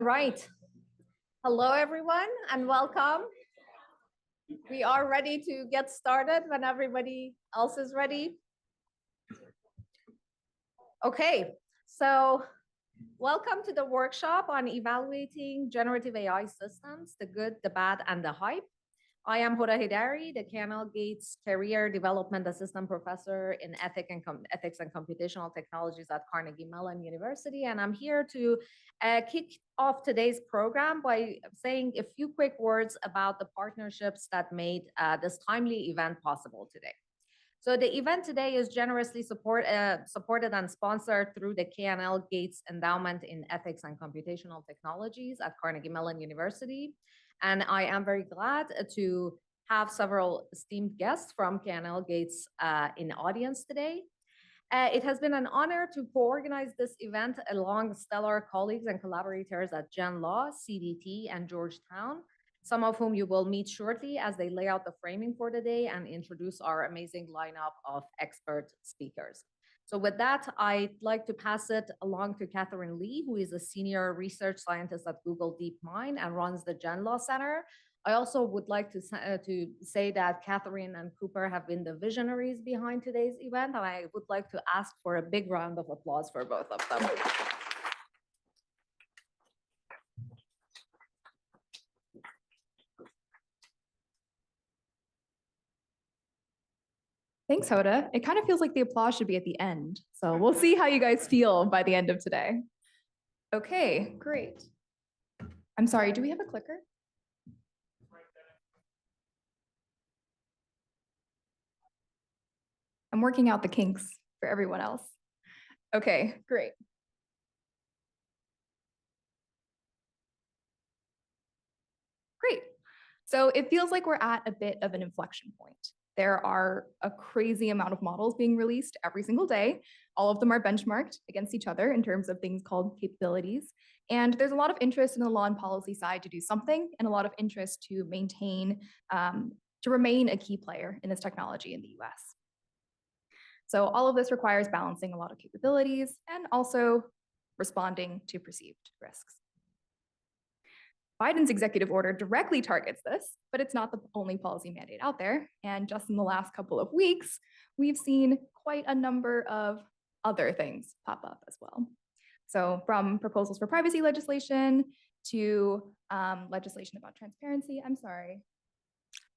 Right. Hello, everyone, and welcome. We are ready to get started when everybody else is ready. Okay, so welcome to the workshop on evaluating generative AI systems, the good, the bad, and the hype. I am Huda Hidari, the Canal Gates Career Development Assistant Professor in Ethics and Computational Technologies at Carnegie Mellon University, and I'm here to kick off today's program by saying a few quick words about the partnerships that made this timely event possible today. So the event today is generously supported and sponsored through the KNL Gates Endowment in Ethics and Computational Technologies at Carnegie Mellon University. And I am very glad to have several esteemed guests from KNL Gates in audience today. It has been an honor to co-organize this event along stellar colleagues and collaborators at Gen Law, CDT, and Georgetown, some of whom you will meet shortly as they lay out the framing for the day and introduce our amazing lineup of expert speakers. So with that, I'd like to pass it along to Catherine Lee, who is a senior research scientist at Google DeepMind and runs the Gen Law Center. I also would like to say that Catherine and Cooper have been the visionaries behind today's event, and I would like to ask for a big round of applause for both of them. Thanks, Hoda. It kind of feels like the applause should be at the end. So we'll see how you guys feel by the end of today. Okay, great. I'm sorry, do we have a clicker? I'm working out the kinks for everyone else. Okay, great. Great. So it feels like we're at a bit of an inflection point. There are a crazy amount of models being released every single day. All of them are benchmarked against each other in terms of things called capabilities. And there's a lot of interest in the law and policy side to do something, and a lot of interest to maintain, to remain a key player in this technology in the US. So all of this requires balancing a lot of capabilities and also responding to perceived risks. Biden's executive order directly targets this, but it's not the only policy mandate out there. And just in the last couple of weeks, we've seen quite a number of other things pop up as well. So from proposals for privacy legislation to legislation about transparency, I'm sorry,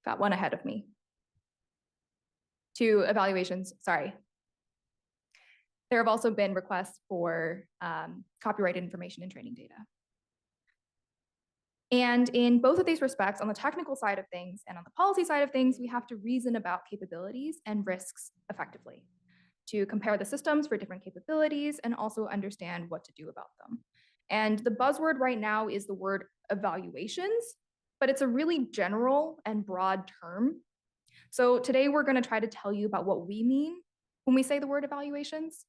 got one ahead of me, to evaluations, sorry. There have also been requests for copyrighted information and training data. And in both of these respects, on the technical side of things and on the policy side of things, we have to reason about capabilities and risks effectively to compare the systems for different capabilities and also understand what to do about them. And the buzzword right now is the word evaluations, but it's a really general and broad term. So today we're going to try to tell you about what we mean when we say the word evaluations.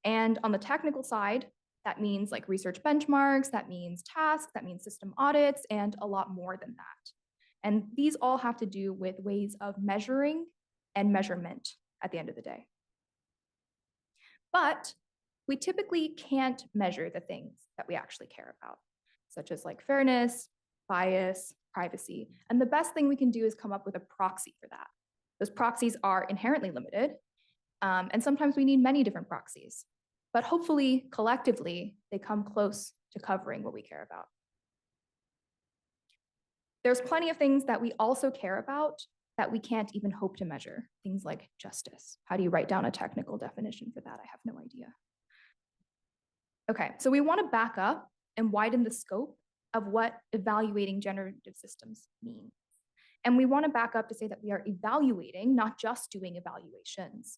And on the technical side, that means like research benchmarks, that means tasks, that means system audits, and a lot more than that. And these all have to do with ways of measuring and measurement at the end of the day. But we typically can't measure the things that we actually care about, such as like fairness, bias, privacy. And the best thing we can do is come up with a proxy for that. Those proxies are inherently limited, and sometimes we need many different proxies. But hopefully, collectively, they come close to covering what we care about. There's plenty of things that we also care about that we can't even hope to measure. Things like justice. How do you write down a technical definition for that? I have no idea. Okay, so we want to back up and widen the scope of what evaluating generative systems means. And we want to back up to say that we are evaluating, not just doing evaluations.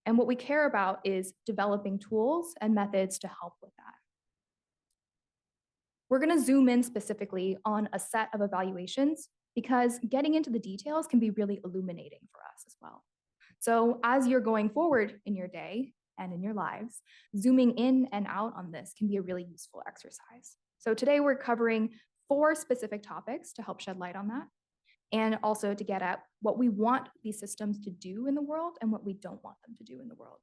And what we care about is developing tools and methods to help with that. We're going to zoom in specifically on a set of evaluations because getting into the details can be really illuminating for us as well. So as you're going forward in your day and in your lives, zooming in and out on this can be a really useful exercise. So today we're covering 4 specific topics to help shed light on that, and also to get at what we want these systems to do in the world and what we don't want them to do in the world.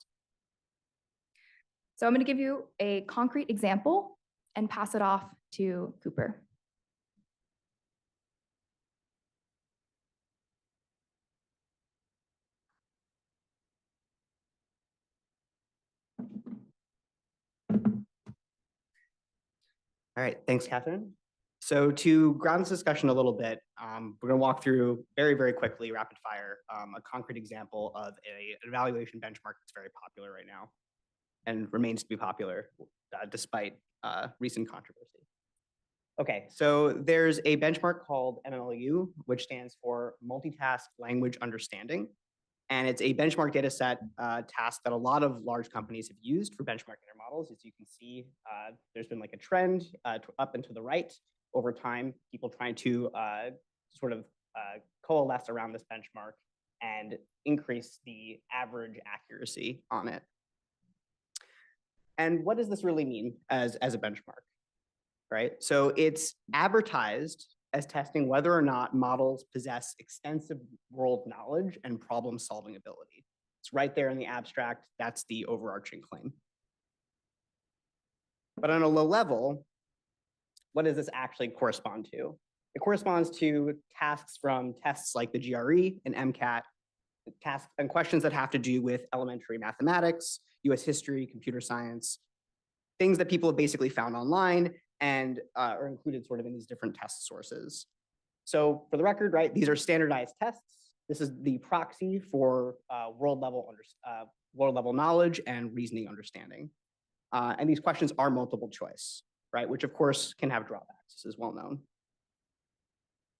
So I'm going to give you a concrete example and pass it off to Cooper. All right, thanks, Catherine. So to ground this discussion a little bit, we're going to walk through very, very quickly, rapid fire, a concrete example of an evaluation benchmark that's very popular right now and remains to be popular despite recent controversy. Okay, so there's a benchmark called MMLU, which stands for Multitask Language Understanding. And it's a benchmark data set task that a lot of large companies have used for benchmarking their models. As you can see, there's been like a trend up and to the right over time, people trying to sort of coalesce around this benchmark and increase the average accuracy on it. And what does this really mean as a benchmark, right? So it's advertised as testing whether or not models possess extensive world knowledge and problem-solving ability. It's right there in the abstract. That's the overarching claim. But on a low level, what does this actually correspond to? It corresponds to tasks from tests like the GRE and MCAT, tasks and questions that have to do with elementary mathematics, US history, computer science, things that people have basically found online and are included sort of in these different test sources. So for the record, right, these are standardized tests. This is the proxy for world level knowledge and reasoning understanding. And these questions are multiple choice, right, which of course can have drawbacks. This is well known.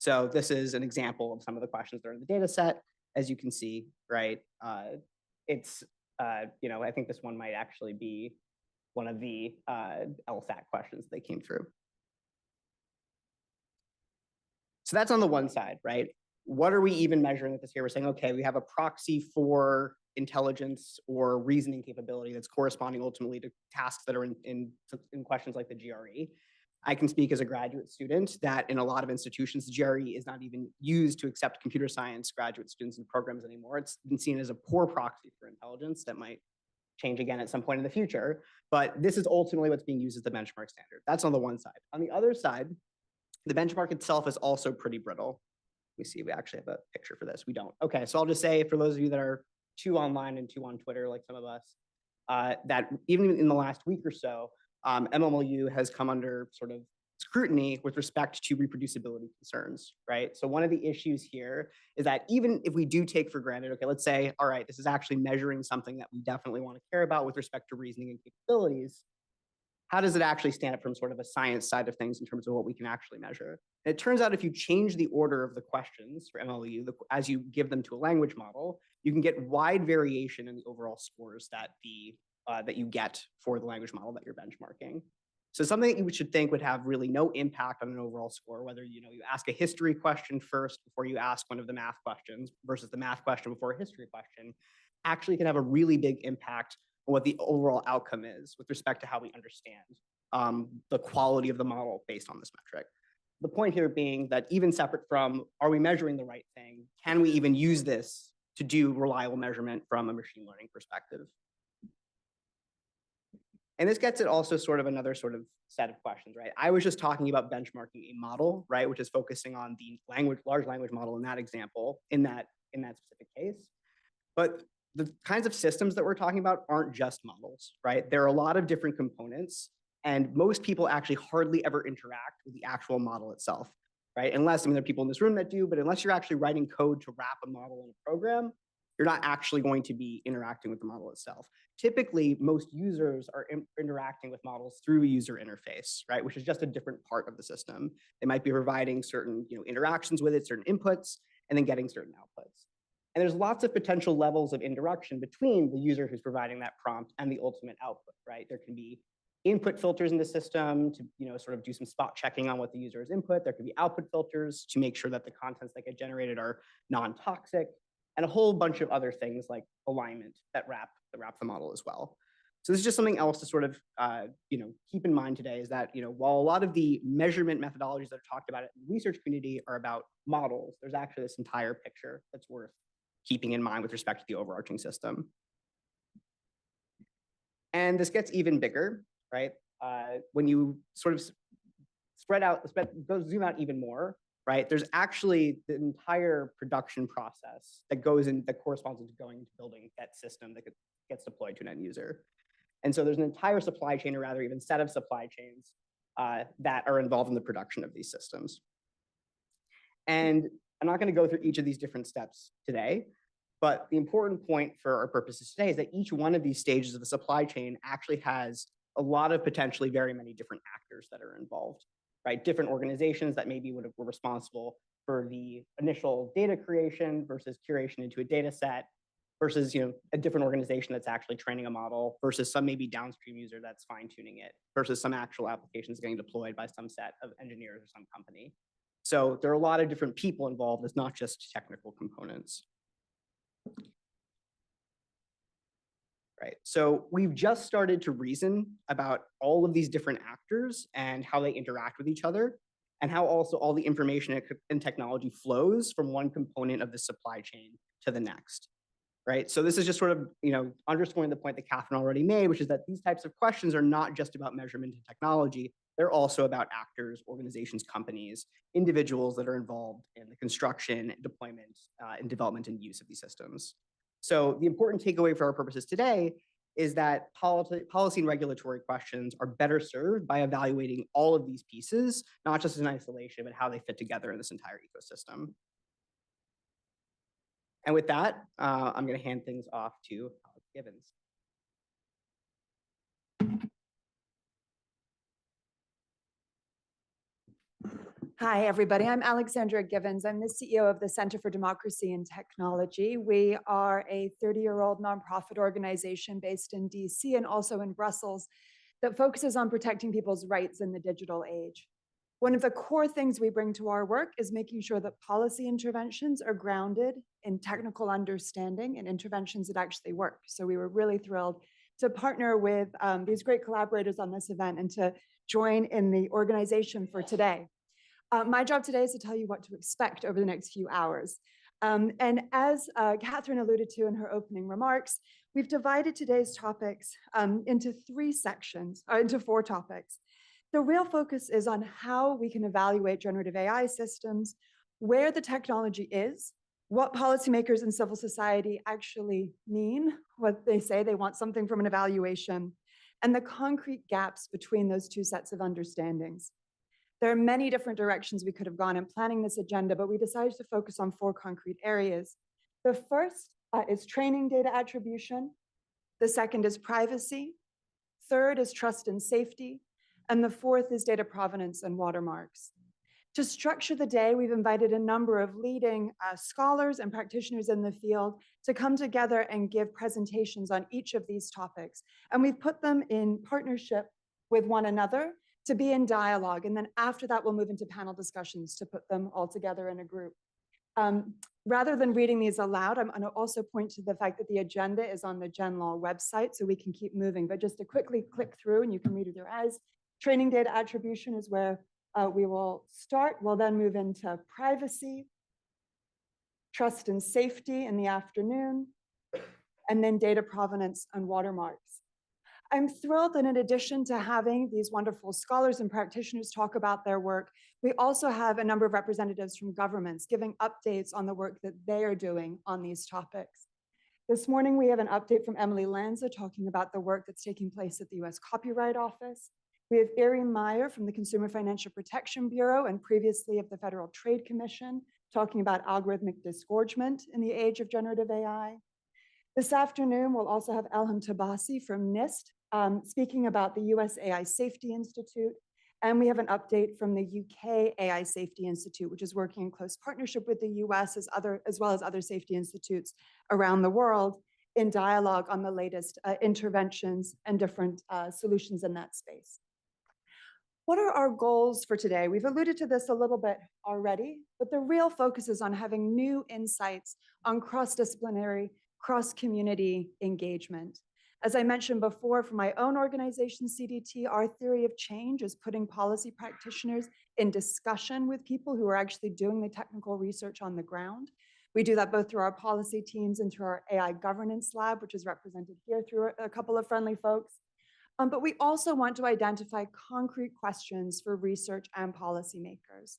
So this is an example of some of the questions that are in the data set. As you can see, right, it's, you know, I think this one might actually be one of the LSAT questions that came through. So that's on the one side, right? What are we even measuring with this here? We're saying, okay, we have a proxy for intelligence or reasoning capability that's corresponding ultimately to tasks that are in questions like the GRE. I can speak as a graduate student that in a lot of institutions, the GRE is not even used to accept computer science graduate students in programs anymore. It's been seen as a poor proxy for intelligence that might change again at some point in the future. But this is ultimately what's being used as the benchmark standard. That's on the one side. On the other side, the benchmark itself is also pretty brittle. Let me see, we actually have a picture for this. We don't. Okay, so I'll just say for those of you that are too online and too on Twitter, like some of us, that even in the last week or so, MMLU has come under sort of scrutiny with respect to reproducibility concerns, right? So one of the issues here is that even if we do take for granted, okay, let's say, all right, this is actually measuring something that we definitely want to care about with respect to reasoning and capabilities, how does it actually stand up from sort of a science side of things in terms of what we can actually measure? And it turns out if you change the order of the questions for MLU, as you give them to a language model, you can get wide variation in the overall scores that that you get for the language model that you're benchmarking. So something that you should think would have really no impact on an overall score, whether you ask a history question first before you ask one of the math questions versus the math question before a history question, actually can have a really big impact on what the overall outcome is with respect to how we understand the quality of the model based on this metric. The point here being that even separate from, are we measuring the right thing? Can we even use this to do reliable measurement from a machine learning perspective? And this gets at also sort of another sort of set of questions, right? I was just talking about benchmarking a model, right, which is focusing on the large language model in that example, in that specific case. But the kinds of systems that we're talking about aren't just models, right? There are a lot of different components, and most people actually hardly ever interact with the actual model itself, right? Unless, I mean, there are people in this room that do, but unless you're actually writing code to wrap a model in a program, you're not actually going to be interacting with the model itself. Typically, most users are interacting with models through a user interface, right? Which is just a different part of the system. They might be providing certain interactions with it, certain inputs, and then getting certain outputs. And there's lots of potential levels of interaction between the user who's providing that prompt and the ultimate output, right? There can be input filters in the system to sort of do some spot checking on what the user has input. There could be output filters to make sure that the contents that get generated are non-toxic, and a whole bunch of other things like alignment that wrap the model as well. So this is just something else to sort of keep in mind today, is that while a lot of the measurement methodologies that are talked about in the research community are about models, there's actually this entire picture that's worth keeping in mind with respect to the overarching system. And this gets even bigger, right? when you sort of zoom out even more, right? There's actually the entire production process that corresponds to building that system that gets deployed to an end user. And so there's an entire supply chain, or rather even set of supply chains that are involved in the production of these systems. And I'm not going to go through each of these different steps today, but the important point for our purposes today is that each one of these stages of the supply chain actually has a lot of potentially very many different actors that are involved, right? Different organizations that maybe were responsible for the initial data creation versus curation into a data set, versus a different organization that's actually training a model, versus some maybe downstream user that's fine-tuning it, versus some actual applications getting deployed by some set of engineers or some company. So there are a lot of different people involved. It's not just technical components. Right. So we've just started to reason about all of these different actors and how they interact with each other, and how also all the information and technology flows from one component of the supply chain to the next. Right. So this is just sort of, underscoring the point that Catherine already made, which is that these types of questions are not just about measurement and technology. They're also about actors, organizations, companies, individuals that are involved in the construction, deployment, and development and use of these systems. So the important takeaway for our purposes today is that policy and regulatory questions are better served by evaluating all of these pieces, not just in isolation, but how they fit together in this entire ecosystem. And with that, I'm going to hand things off to Alex Givens. Hi, everybody. I'm Alexandra Givens. I'm the CEO of the Center for Democracy and Technology. We are a 30-year-old nonprofit organization based in DC and also in Brussels that focuses on protecting people's rights in the digital age. One of the core things we bring to our work is making sure that policy interventions are grounded in technical understanding and interventions that actually work. So we were really thrilled to partner with these great collaborators on this event and to join in the organization for today. My job today is to tell you what to expect over the next few hours. And as Catherine alluded to in her opening remarks, we've divided today's topics into four topics. The real focus is on how we can evaluate generative AI systems, where the technology is, what policymakers and civil society actually mean, what they say they want something from an evaluation, and the concrete gaps between those two sets of understandings. There are many different directions we could have gone in planning this agenda, but we decided to focus on four concrete areas. The first is training data attribution. The second is privacy. Third is trust and safety. And the fourth is data provenance and watermarks. To structure the day, we've invited a number of leading scholars and practitioners in the field to come together and give presentations on each of these topics. And we've put them in partnership with one another to be in dialogue. And then after that, we'll move into panel discussions to put them all together in a group. Rather than reading these aloud, I'm going to also point to the fact that the agenda is on the GenLaw website, so we can keep moving. But just to quickly click through, and you can read with your eyes, training data attribution is where we will start. We'll then move into privacy, trust and safety in the afternoon, and then data provenance and watermarks. I'm thrilled that in addition to having these wonderful scholars and practitioners talk about their work, we also have a number of representatives from governments giving updates on the work that they are doing on these topics. This morning, we have an update from Emily Lanza talking about the work that's taking place at the US Copyright Office. We have Erie Meyer from the Consumer Financial Protection Bureau and previously of the Federal Trade Commission talking about algorithmic disgorgement in the age of generative AI. This afternoon, we'll also have Elham Tabasi from NIST speaking about the US AI Safety Institute. And we have an update from the UK AI Safety Institute, which is working in close partnership with the US as well as other safety institutes around the world in dialogue on the latest interventions and different solutions in that space. What are our goals for today? We've alluded to this a little bit already, but the real focus is on having new insights on cross-disciplinary, cross-community engagement. As I mentioned before, for my own organization, CDT, our theory of change is putting policy practitioners in discussion with people who are actually doing the technical research on the ground. We do that both through our policy teams and through our AI governance lab, which is represented here through a couple of friendly folks. But we also want to identify concrete questions for research and policymakers.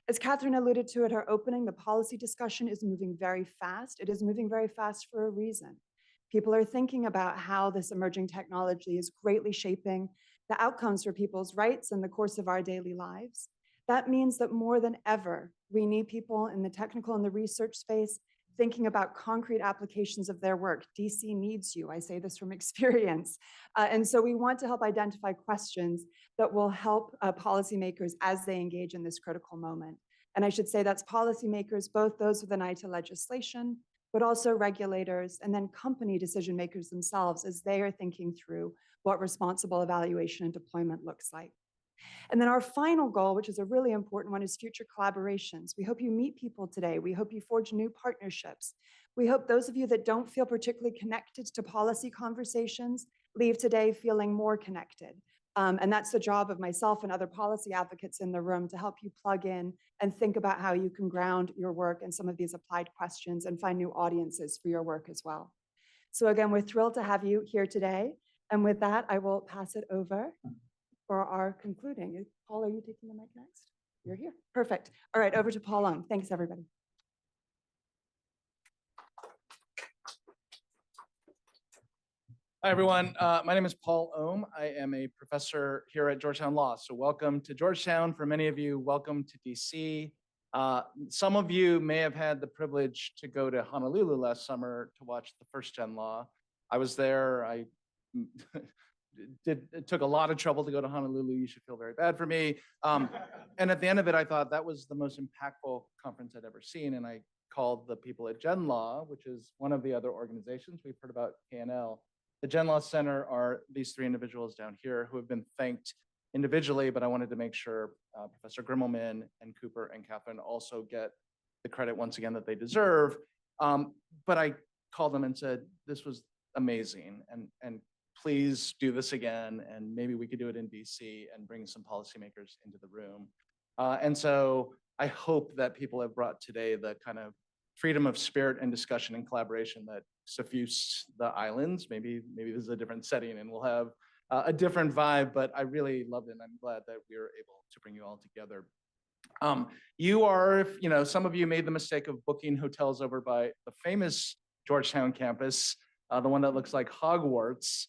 As Catherine alluded to at her opening, the policy discussion is moving very fast. It is moving very fast for a reason. People are thinking about how this emerging technology is greatly shaping the outcomes for people's rights in the course of our daily lives. That means that more than ever, we need people in the technical and the research space thinking about concrete applications of their work. DC needs you. I say this from experience. And so we want to help identify questions that will help policymakers as they engage in this critical moment. And I should say that's policymakers, both those with an eye to legislation, but also regulators and then company decision makers themselves as they are thinking through what responsible evaluation and deployment looks like. And then our final goal, which is a really important one, is future collaborations. We hope you meet people today. We hope you forge new partnerships. We hope those of you that don't feel particularly connected to policy conversations leave today feeling more connected. And that's the job of myself and other policy advocates in the room to help you plug in and think about how you can ground your work in some of these applied questions and find new audiences for your work as well. So again, we're thrilled to have you here today. And with that, I will pass it over for our concluding. Paul, are you taking the mic next? You're here. Perfect. All right, over to Paul Ohm. Thanks, everybody. Hi, everyone. My name is Paul Ohm. I am a professor here at Georgetown Law. So welcome to Georgetown. For many of you, welcome to DC. Some of you may have had the privilege to go to Honolulu last summer to watch the first Gen Law. I was there. I it took a lot of trouble to go to Honolulu. You should feel very bad for me. And at the end of it, I thought that was the most impactful conference I'd ever seen. And I called the people at Gen Law, which is one of the other organizations we've heard about, KNL. The Gen Law Center are these three individuals down here who have been thanked individually, but I wanted to make sure Professor Grimmelman and Cooper and Catherine also get the credit once again that they deserve. But I called them and said, this was amazing, and please do this again, and maybe we could do it in DC and bring some policymakers into the room. And so I hope that people have brought today the kind of freedom of spirit and discussion and collaboration that suffused the islands. Maybe this is a different setting and we'll have a different vibe, but I really loved it, and I'm glad that we were able to bring you all together. You are, some of you made the mistake of booking hotels over by the famous Georgetown campus, the one that looks like Hogwarts.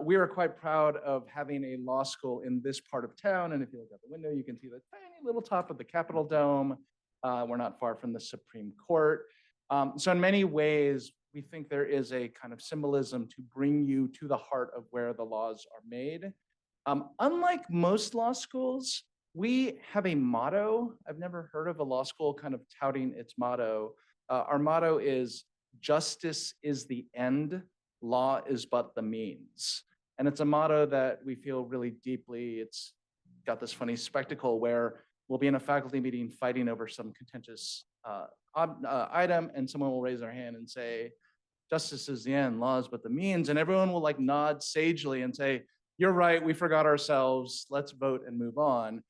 We are quite proud of having a law school in this part of town. And if you look out the window, you can see the tiny little top of the Capitol Dome. We're not far from the Supreme Court. So in many ways, we think there is a kind of symbolism to bring you to the heart of where the laws are made. Unlike most law schools, we have a motto. I've never heard of a law school kind of touting its motto. Our motto is, justice is the end, law is but the means. And it's a motto that we feel really deeply. It's got this funny spectacle where we'll be in a faculty meeting fighting over some contentious item, and someone will raise their hand and say, justice is the end, law is but the means. And everyone will like nod sagely and say, you're right, we forgot ourselves, let's vote and move on.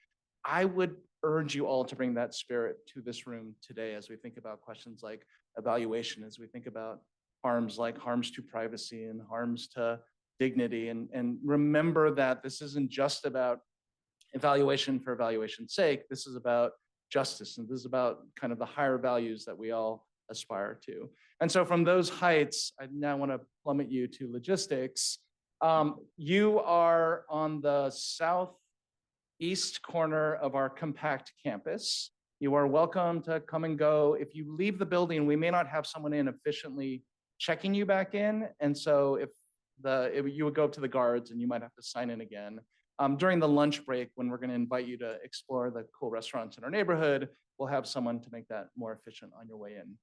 I would urge you all to bring that spirit to this room today as we think about questions like evaluation, as we think about harms like harms to privacy and harms to dignity. And remember that this isn't just about evaluation for evaluation's sake. This is about justice, and this is about kind of the higher values that we all aspire to. And so from those heights, I now want to plummet you to logistics. You are on the southeast corner of our compact campus. You are welcome to come and go. If you leave the building, we may not have someone in efficiently checking you back in. And so if you would go up to the guards and you might have to sign in again. During the lunch break, when we're going to invite you to explore the cool restaurants in our neighborhood, we'll have someone to make that more efficient on your way in.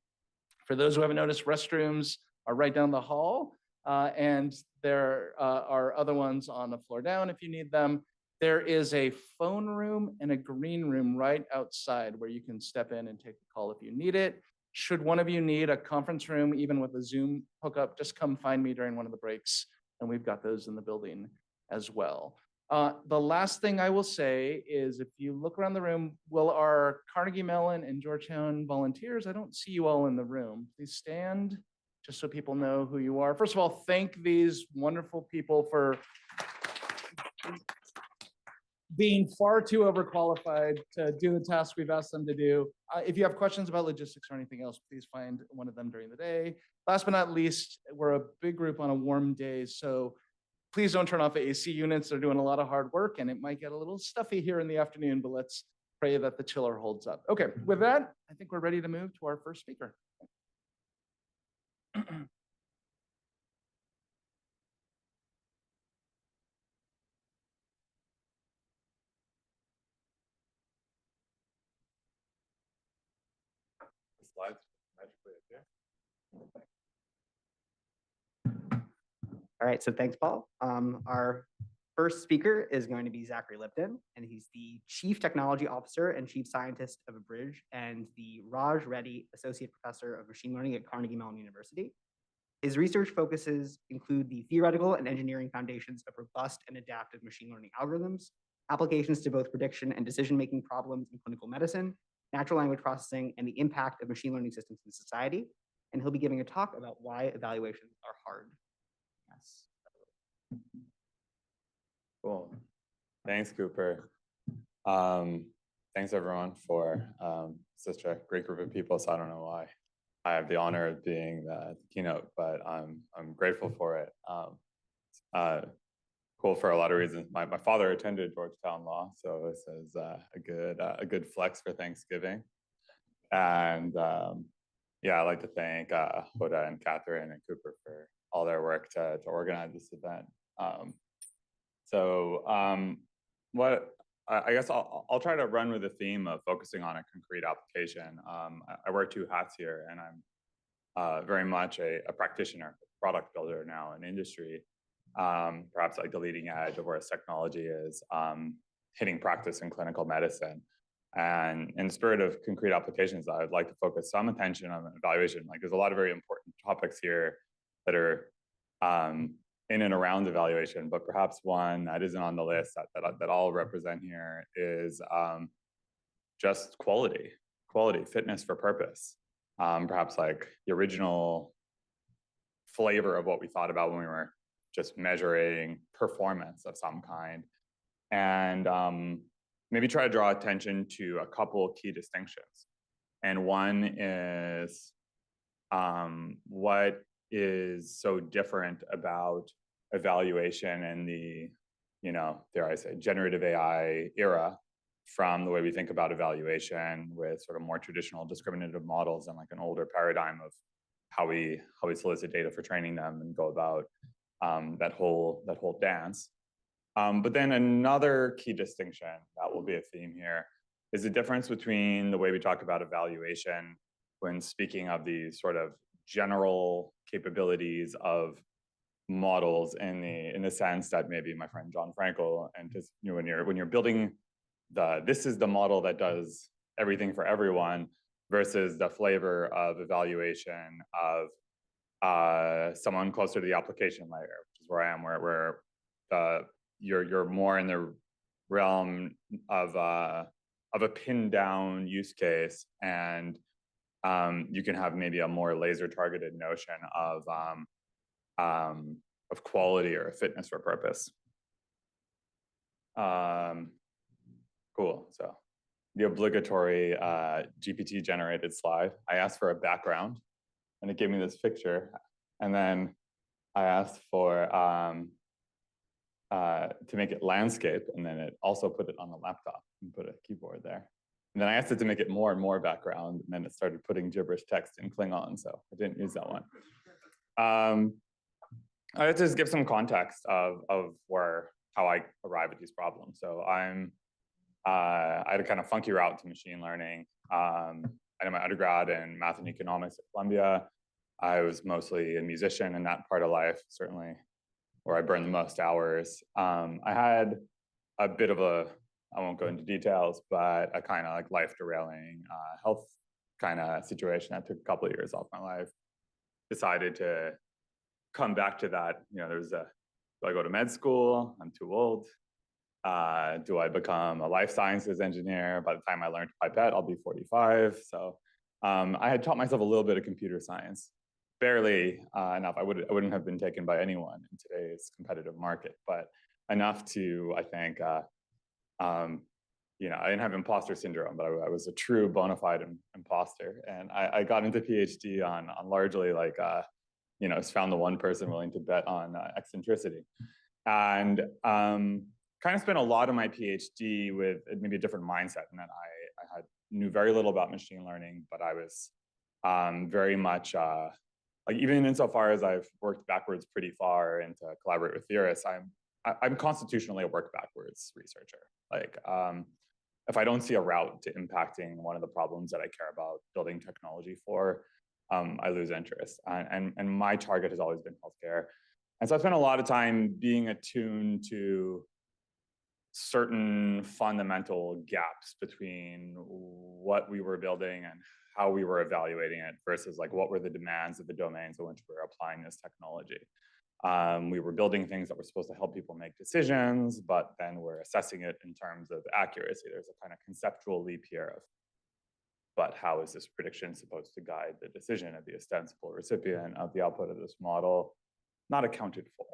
For those who haven't noticed, restrooms are right down the hall, and there are other ones on the floor down if you need them. There is a phone room and a green room right outside where you can step in and take a call if you need it. Should one of you need a conference room, even with a Zoom hookup, just come find me during one of the breaks, and we've got those in the building as well. The last thing I will say is, if you look around the room, will our Carnegie Mellon and Georgetown volunteers, I don't see you all in the room. Please stand, just so people know who you are. First of all, thank these wonderful people for being far too overqualified to do the task we've asked them to do. If you have questions about logistics or anything else, please find one of them during the day. Last but not least, we're a big group on a warm day, so please don't turn off the AC units. They're doing a lot of hard work, and it might get a little stuffy here in the afternoon, but let's pray that the chiller holds up. Okay, with that, I think we're ready to move to our first speaker. Slides magically appear. All right, so thanks, Paul. Our first speaker is going to be Zachary Lipton, and he's the Chief Technology Officer and Chief Scientist of Abridge and the Raj Reddy Associate Professor of Machine Learning at Carnegie Mellon University. His research focuses include the theoretical and engineering foundations of robust and adaptive machine learning algorithms, applications to both prediction and decision-making problems in clinical medicine, natural language processing, and the impact of machine learning systems in society. And he'll be giving a talk about why evaluations are hard. Yes. Cool. Thanks, Cooper. Thanks everyone for such a great group of people. So I don't know why I have the honor of being the keynote, but I'm grateful for it. Cool for a lot of reasons. My father attended Georgetown Law, so this is a good flex for Thanksgiving. And yeah, I'd like to thank Hoda and Catherine and Cooper for all their work to organize this event. What I guess I'll try to run with the theme of focusing on a concrete application. I wear two hats here, and I'm very much a practitioner, product builder now in industry, perhaps like the leading edge of where technology is hitting practice in clinical medicine. And in the spirit of concrete applications, I'd like to focus some attention on evaluation. Like there's a lot of very important topics here that are in and around evaluation, but perhaps one that isn't on the list that I'll represent here is just quality, fitness for purpose. Perhaps like the original flavor of what we thought about when we were just measuring performance of some kind. And maybe try to draw attention to a couple of key distinctions. And one is what is so different about evaluation in the, dare I say, generative AI era from the way we think about evaluation with sort of more traditional discriminative models and like an older paradigm of how we solicit data for training them and go about that whole dance. But then another key distinction that will be a theme here is the difference between the way we talk about evaluation when speaking of these sort of general capabilities of models in the sense that maybe my friend John Frankel and just when you're building this is the model that does everything for everyone versus the flavor of evaluation of someone closer to the application layer, which is where I am, where you're more in the realm of a pinned down use case, and you can have maybe a more laser targeted notion of quality or fitness for purpose. Cool. So the obligatory GPT generated slide. I asked for a background, and it gave me this picture, and then I asked for to make it landscape, and then it also put it on the laptop and put a keyboard there. And then I asked it to make it more and more background, and then it started putting gibberish text in Klingon, so I didn't use that one. I had to just give some context of how I arrive at these problems. So I had a kind of funky route to machine learning. I did my undergrad in math and economics at Columbia. I was mostly a musician in that part of life, certainly where I burned the most hours. I had a bit of I won't go into details, but a kind of like life derailing health kind of situation that took a couple of years off my life. Decided to come back to that. Do I go to med school? I'm too old. Do I become a life sciences engineer? By the time I learned pipette, I'll be 45. So I had taught myself a little bit of computer science, barely enough. I wouldn't have been taken by anyone in today's competitive market, but enough to, I think, you know, I didn't have imposter syndrome, but I was a true bona fide imposter. And I got into PhD on largely like, you know, found the one person willing to bet on eccentricity. And kind of spent a lot of my PhD with maybe a different mindset, in that I knew very little about machine learning, but I was very much, like even insofar as I've worked backwards pretty far and to collaborate with theorists, I'm constitutionally a work backwards researcher. Like, if I don't see a route to impacting one of the problems that I care about building technology for, I lose interest. And my target has always been healthcare. And so I spent a lot of time being attuned to certain fundamental gaps between what we were building and how we were evaluating it versus like what were the demands of the domains in which we were applying this technology. We were building things that were supposed to help people make decisions, but then we're assessing it in terms of accuracy. There's a kind of conceptual leap here of, but how is this prediction supposed to guide the decision of the ostensible recipient of the output of this model? Not accounted for.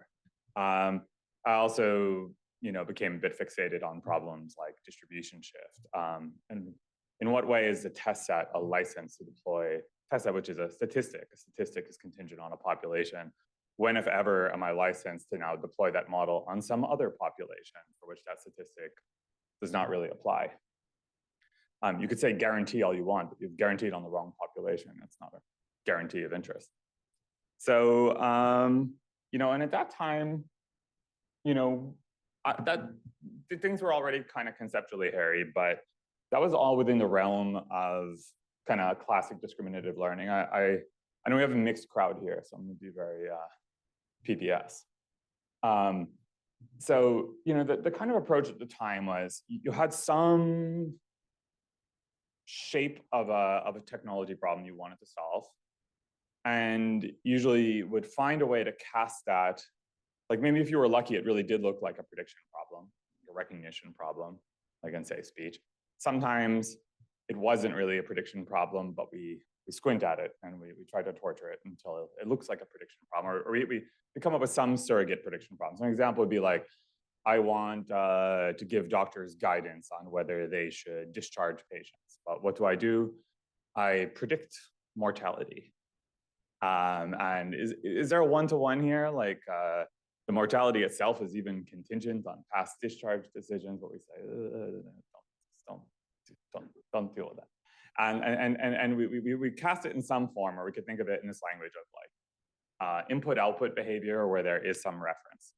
I also, you know, became a bit fixated on problems like distribution shift. And in what way is the test set a license to deploy test set, which is a statistic? A statistic is contingent on a population. When, if ever, am I licensed to now deploy that model on some other population for which that statistic does not really apply? You could say guarantee all you want, but you've guaranteed on the wrong population. That's not a guarantee of interest. So, you know, and at that time, you know, things were already kind of conceptually hairy, but that was all within the realm of kind of classic discriminative learning. I know we have a mixed crowd here, so I'm going to be very PBS. So, you know, the kind of approach at the time was you had some shape of a technology problem you wanted to solve, and usually would find a way to cast that. Like maybe if you were lucky, it really did look like a prediction problem, a recognition problem, like in say speech. Sometimes it wasn't really a prediction problem, but we squint at it and we try to torture it until it looks like a prediction problem, or we come up with some surrogate prediction problems. An example would be like, I want to give doctors guidance on whether they should discharge patients. But what do? I predict mortality. And is there a one-to-one here? Like the mortality itself is even contingent on past discharge decisions, but we say, don't deal with that. And we cast it in some form, or we could think of it in this language of like input-output behavior where there is some reference.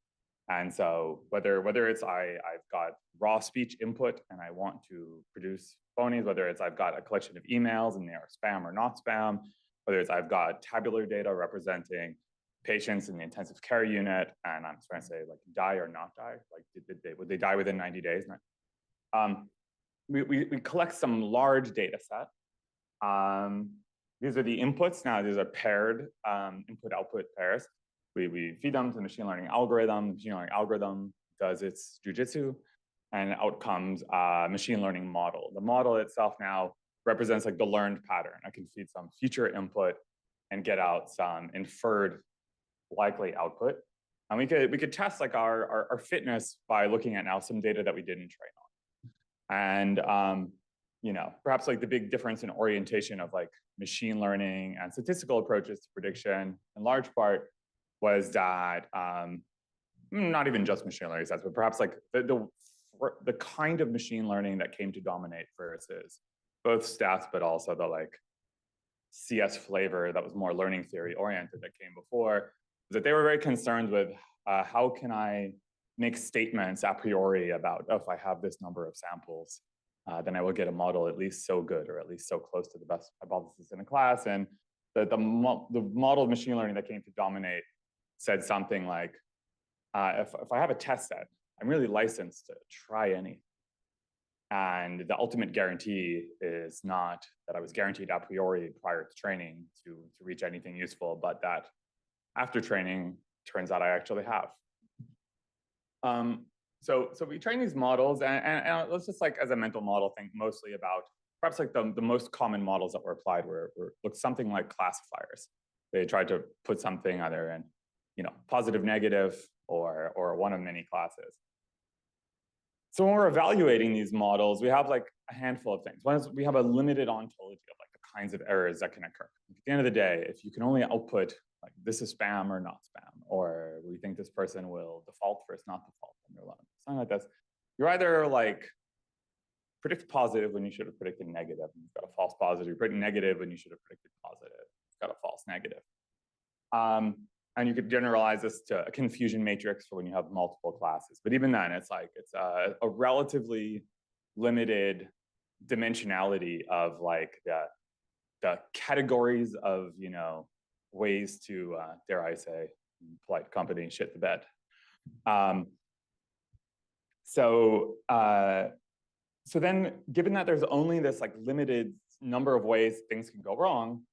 And so whether it's I've got raw speech input and I want to produce phonies, whether it's I've got a collection of emails and they are spam or not spam, whether it's I've got tabular data representing patients in the intensive care unit and I'm trying to say like die or not die, like would they die within 90 days? We collect some large data set. These are the inputs. Now these are paired input-output pairs. We feed them to the machine learning algorithm. The machine learning algorithm does its jujitsu, and out comes a machine learning model. The model itself now represents like the learned pattern. I can feed some future input and get out some inferred likely output. And we could test like our fitness by looking at now some data that we didn't train on. And you know, perhaps like the big difference in orientation of like machine learning and statistical approaches to prediction, in large part, was that not even just machine learning sets, but perhaps like the kind of machine learning that came to dominate versus both stats, but also the like CS flavor that was more learning theory oriented that came before, was that they were very concerned with how can I make statements a priori about, oh, if I have this number of samples, then I will get a model at least so good or at least so close to the best hypothesis in a class. And the model of machine learning that came to dominate said something like, if I have a test set, I'm really licensed to try anything. And the ultimate guarantee is not that I was guaranteed a priori prior to training to reach anything useful, but that after training, turns out I actually have. So we train these models, and let's just like as a mental model think mostly about perhaps like the most common models that were applied were look something like classifiers. They tried to put something either in, you know, positive, negative, or one of many classes. So when we're evaluating these models, we have like a handful of things. One is we have a limited ontology of like the kinds of errors that can occur. At the end of the day, if you can only output like this is spam or not spam, or we think this person will default versus not default on your loan, something like this, you're either like predict positive when you should have predicted negative, and you've got a false positive. You predict negative when you should have predicted positive. You've got a false negative. And you could generalize this to a confusion matrix for when you have multiple classes. But even then, it's like it's a relatively limited dimensionality of like the categories of ways to dare I say, polite company, shit the bed. So then, given that there's only this like limited number of ways things can go wrong,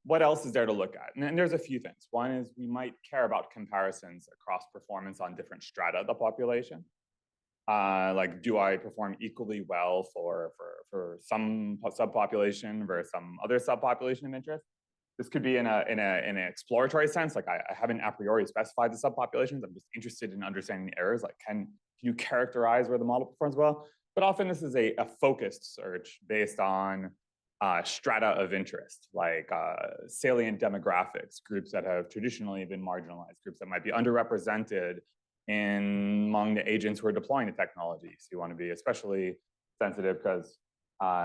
what else is there to look at? And there's a few things. One is we might care about comparisons across performance on different strata of the population. Like, do I perform equally well for some subpopulation versus some other subpopulation of interest? This could be in an exploratory sense. Like, I haven't a priori specified the subpopulations. I'm just interested in understanding the errors. Like, can you characterize where the model performs well? But often this is a focused search based on strata of interest, like salient demographics, groups that have traditionally been marginalized, groups that might be underrepresented among the agents who are deploying the technology. So you want to be especially sensitive because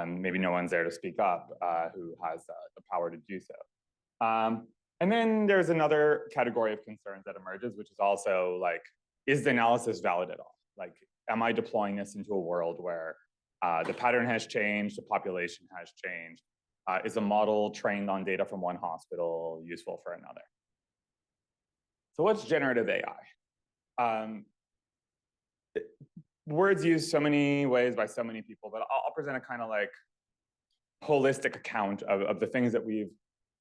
maybe no one's there to speak up who has the power to do so. And then there's another category of concerns that emerges, which is also like, is the analysis valid at all? Like, am I deploying this into a world where the pattern has changed, the population has changed? Is a model trained on data from one hospital useful for another? So what's generative AI? Words used so many ways by so many people, but I'll present a kind of like holistic account of the things that we've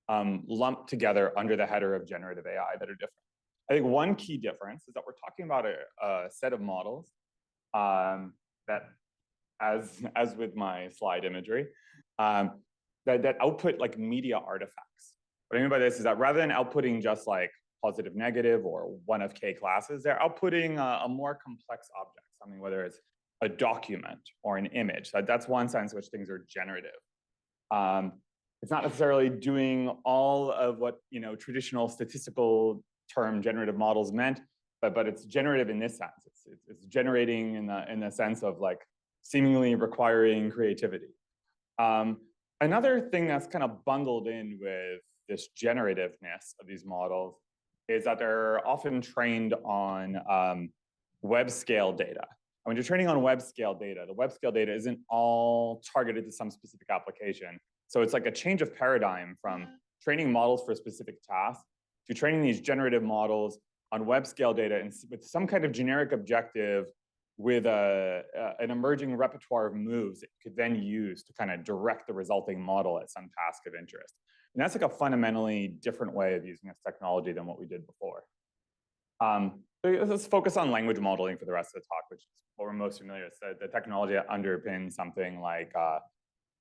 lumped together under the header of generative AI that are different. I think one key difference is that we're talking about a set of models that, as with my slide imagery, that output like media artifacts. What I mean by this is that rather than outputting just like positive, negative, or one of K classes, they're outputting a more complex object, something whether it's a document or an image. That's one sense in which things are generative. It's not necessarily doing all of what traditional statistical term generative models meant, but it's generative in this sense. It's generating in the sense of like seemingly requiring creativity. Another thing that's kind of bundled in with this generativeness of these models is that they're often trained on web scale data. And when you're training on web scale data, the web scale data isn't all targeted to some specific application. So it's like a change of paradigm from training models for specific tasks to training these generative models on web scale data and with some kind of generic objective with an emerging repertoire of moves that you could then use to kind of direct the resulting model at some task of interest. And that's like a fundamentally different way of using this technology than what we did before. So let's focus on language modeling for the rest of the talk, which is what we're most familiar with. So the technology that underpins something like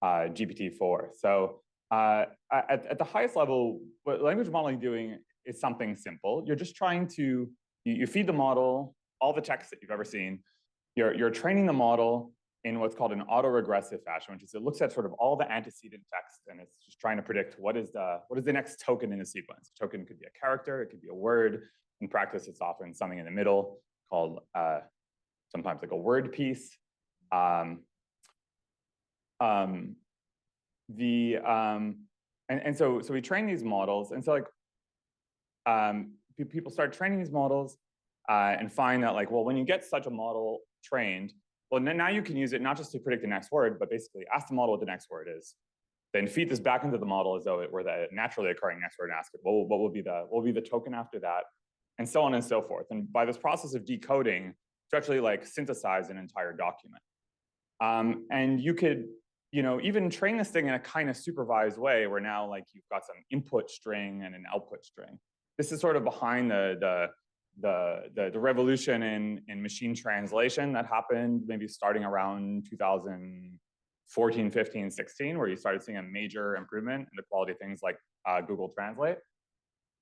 GPT-4. So at the highest level, what language modeling is doing is something simple. You're just trying to, you feed the model all the text that you've ever seen. You're training the model in what's called an autoregressive fashion, which is it looks at sort of all the antecedent text and it's just trying to predict what is the next token in the sequence. A token could be a character, it could be a word. In practice, it's often something in the middle called sometimes like a word piece. So we train these models, and so like people start training these models and find that like, well, when you get such a model trained, well, now you can use it not just to predict the next word, but basically ask the model what the next word is, then feed this back into the model as though it were the naturally occurring next word and ask it, well, what will be the token after that, and so on and so forth. And by this process of decoding, to actually like synthesize an entire document. And you could even train this thing in a kind of supervised way where now like you've got some input string and an output string. This is sort of behind the revolution in machine translation that happened maybe starting around 2014, 15, 16, where you started seeing a major improvement in the quality of things like Google Translate.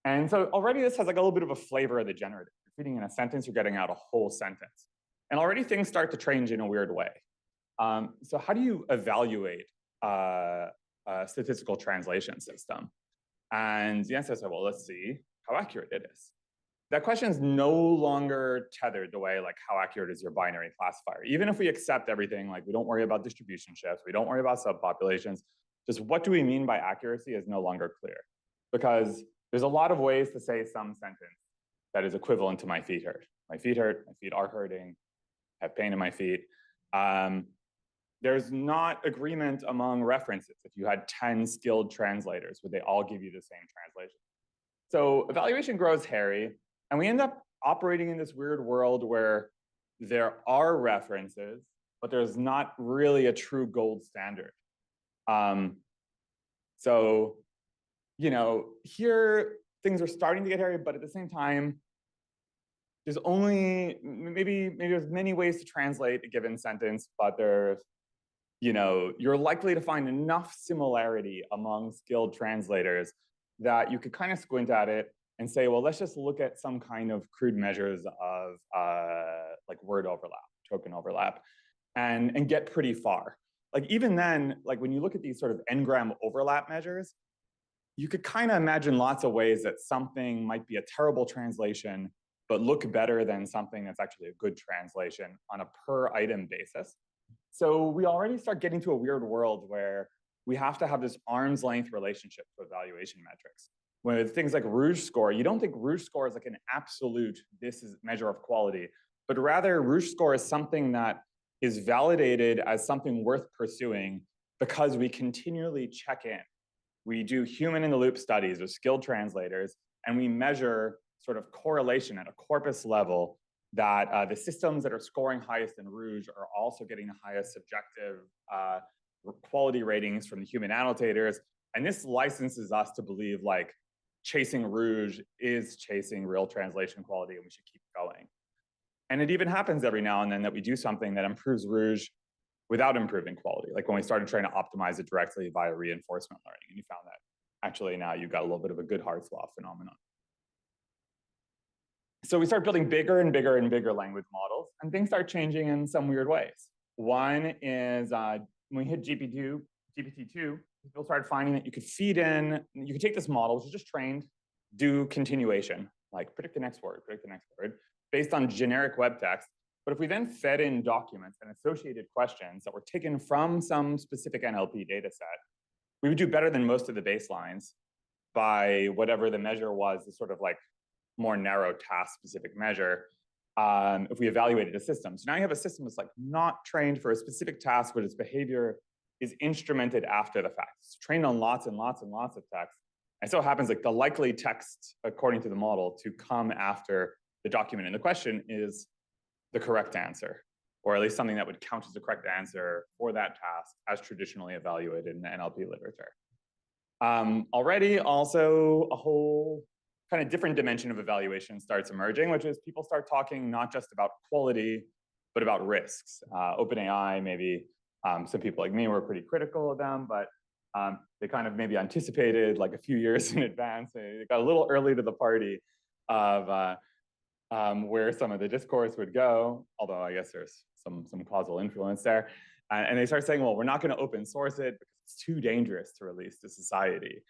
And so already this has like a little bit of a flavor of the generative. feeding in a sentence, you're getting out a whole sentence. And already things start to change in a weird way. So how do you evaluate a statistical translation system? And the answer is, well, let's see how accurate it is. That question is no longer tethered the way like how accurate is your binary classifier. Even if we accept everything, like we don't worry about distribution shifts, we don't worry about subpopulations, just what do we mean by accuracy is no longer clear. Because there's a lot of ways to say some sentence that is equivalent to my feet hurt. My feet hurt, my feet are hurting, I have pain in my feet. There's not agreement among references. If you had 10 skilled translators, would they all give you the same translation? So evaluation grows hairy, and we end up operating in this weird world where there are references, but there's not really a true gold standard. So, you know, here things are starting to get hairy, but at the same time, there's only maybe there's many ways to translate a given sentence, but there's, you know, you're likely to find enough similarity among skilled translators that you could kind of squint at it and say, well, let's just look at some kind of crude measures of like word overlap, token overlap, and get pretty far. Like even then, like when you look at these sort of n-gram overlap measures, you could kind of imagine lots of ways that something might be a terrible translation, but look better than something that's actually a good translation on a per item basis. So we already start getting to a weird world where we have to have this arm's length relationship to evaluation metrics. With things like Rouge score, you don't think Rouge score is like an absolute, this is measure of quality, but rather Rouge score is something that is validated as something worth pursuing because we continually check in. We do human in the loop studies with skilled translators, and we measure sort of correlation at a corpus level that the systems that are scoring highest in Rouge are also getting the highest subjective quality ratings from the human annotators. And this licenses us to believe like chasing Rouge is chasing real translation quality, and we should keep going. And it even happens every now and then that we do something that improves Rouge without improving quality. Like when we started trying to optimize it directly via reinforcement learning, and you found that actually now you've got a little bit of a good hard swath phenomenon. So we start building bigger and bigger and bigger language models, and things start changing in some weird ways. One is when we hit GPT-2, people started finding that you could feed in, you could take this model, which is just trained, do continuation, like predict the next word, based on generic web text. But if we then fed in documents and associated questions that were taken from some specific NLP data set, we would do better than most of the baselines by whatever the measure was, the sort of like more narrow task specific measure, if we evaluated a system. So now you have a system that's like not trained for a specific task, but its behavior is instrumented after the fact. It's trained on lots and lots and lots of text. And so it happens like the likely text, according to the model, to come after the document in the question is the correct answer, or at least something that would count as the correct answer for that task as traditionally evaluated in the NLP literature. Already also a whole kind of different dimension of evaluation starts emerging, which is people start talking not just about quality, but about risks. OpenAI, maybe some people like me were pretty critical of them, but they kind of maybe anticipated like a few years in advance. They got a little early to the party of where some of the discourse would go, although I guess there's some causal influence there. And they start saying, well, we're not going to open source it because it's too dangerous to release to society.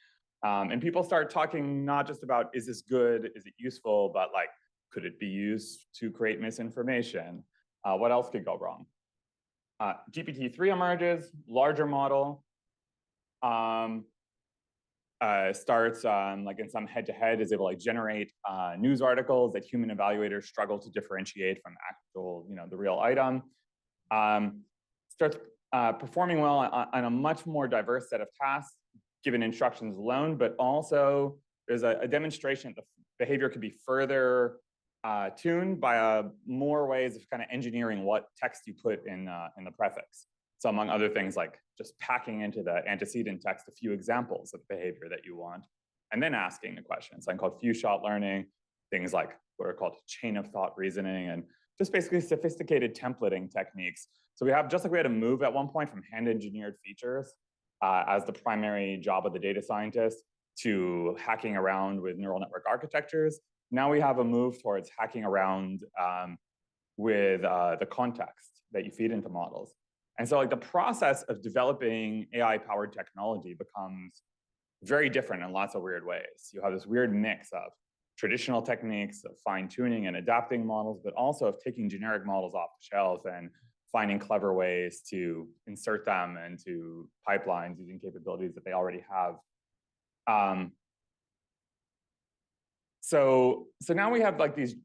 And people start talking not just about, is this good, is it useful, but like, could it be used to create misinformation? What else could go wrong? GPT-3 emerges, larger model, starts like in some head-to-head is able to like generate news articles that human evaluators struggle to differentiate from actual, you know, the real item. Starts performing well on a much more diverse set of tasks, given instructions alone, but also there's a demonstration that the behavior could be further tuned by more ways of kind of engineering what text you put in the prefix. So among other things, like just packing into the antecedent text a few examples of behavior that you want, and then asking the questions. Something called few-shot learning, things like what are called chain of thought reasoning, and just basically sophisticated templating techniques. So we have, just like we had to move at one point from hand-engineered features as the primary job of the data scientist to hacking around with neural network architectures, now we have a move towards hacking around with the context that you feed into models. And so like the process of developing AI-powered technology becomes very different in lots of weird ways. You have this weird mix of traditional techniques of fine-tuning and adapting models, but also of taking generic models off the shelf and finding clever ways to insert them into pipelines using capabilities that they already have. So now we have like these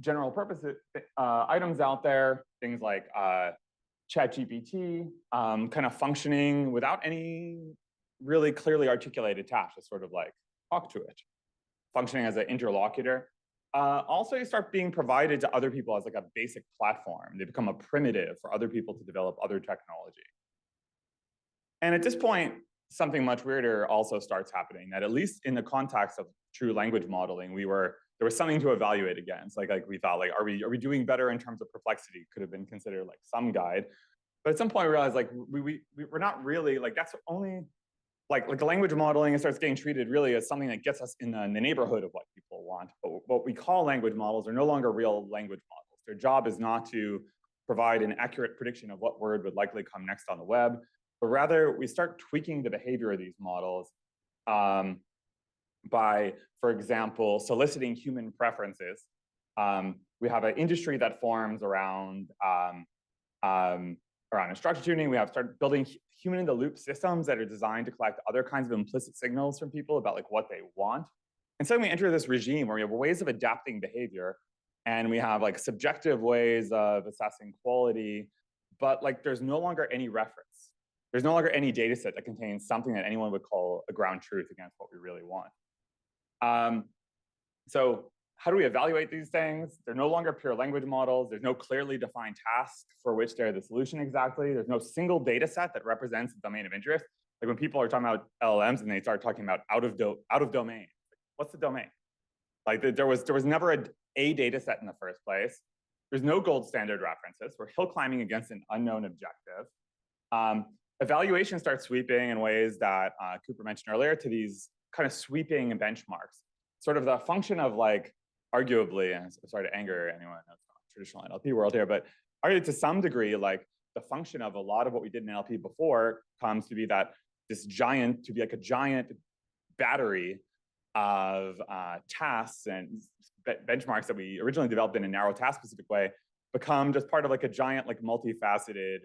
general purpose items out there, things like ChatGPT, kind of functioning without any really clearly articulated task, just sort of like talk to it, functioning as an interlocutor. Also, you start being provided to other people as like a basic platform. They become a primitive for other people to develop other technology. And at this point, something much weirder also starts happening, that at least in the context of true language modeling, there was something to evaluate against. Like we thought, like, are we doing better in terms of perplexity? Could have been considered like some guide. But at some point we realized like we're not really, like that's only, like the language modeling, it starts getting treated really as something that gets us in the neighborhood of what people want. But what we call language models are no longer real language models. Their job is not to provide an accurate prediction of what word would likely come next on the web, but rather we start tweaking the behavior of these models by, for example, soliciting human preferences. We have an industry that forms around instruction tuning. We have started building human-in-the-loop systems that are designed to collect other kinds of implicit signals from people about like what they want. And so we enter this regime where we have ways of adapting behavior, and we have like subjective ways of assessing quality, but like there's no longer any reference. There's no longer any data set that contains something that anyone would call a ground truth against what we really want. So how do we evaluate these things? They're no longer pure language models. There's no clearly defined task for which they're the solution exactly. There's no single data set that represents the domain of interest. Like when people are talking about LLMs and they start talking about out of domain, what's the domain? Like there was never a data set in the first place. There's no gold standard references. We're hill climbing against an unknown objective. Evaluation starts sweeping in ways that Cooper mentioned earlier to these kind of sweeping benchmarks, sort of the function of like, arguably, and sorry to anger anyone in the traditional NLP world here, but arguably to some degree, like the function of a lot of what we did in NLP before comes to be that to be like a giant battery of tasks and benchmarks that we originally developed in a narrow task-specific way become just part of like a giant, like multifaceted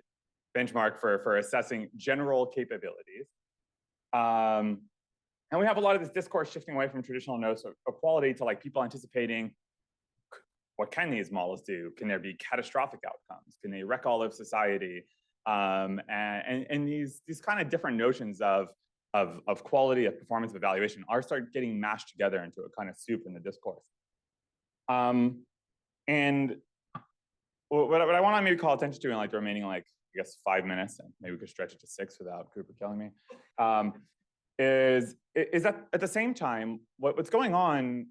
benchmark for assessing general capabilities. And we have a lot of this discourse shifting away from traditional notes of quality to like people anticipating, what can these models do? Can there be catastrophic outcomes? Can they wreck all of society? And these kind of different notions of quality, of performance, of evaluation are start getting mashed together into a kind of soup in the discourse. And what I want to maybe call attention to in like the remaining like, I guess 5 minutes, and maybe we could stretch it to 6 without Cooper killing me, is that at the same time, what's going on,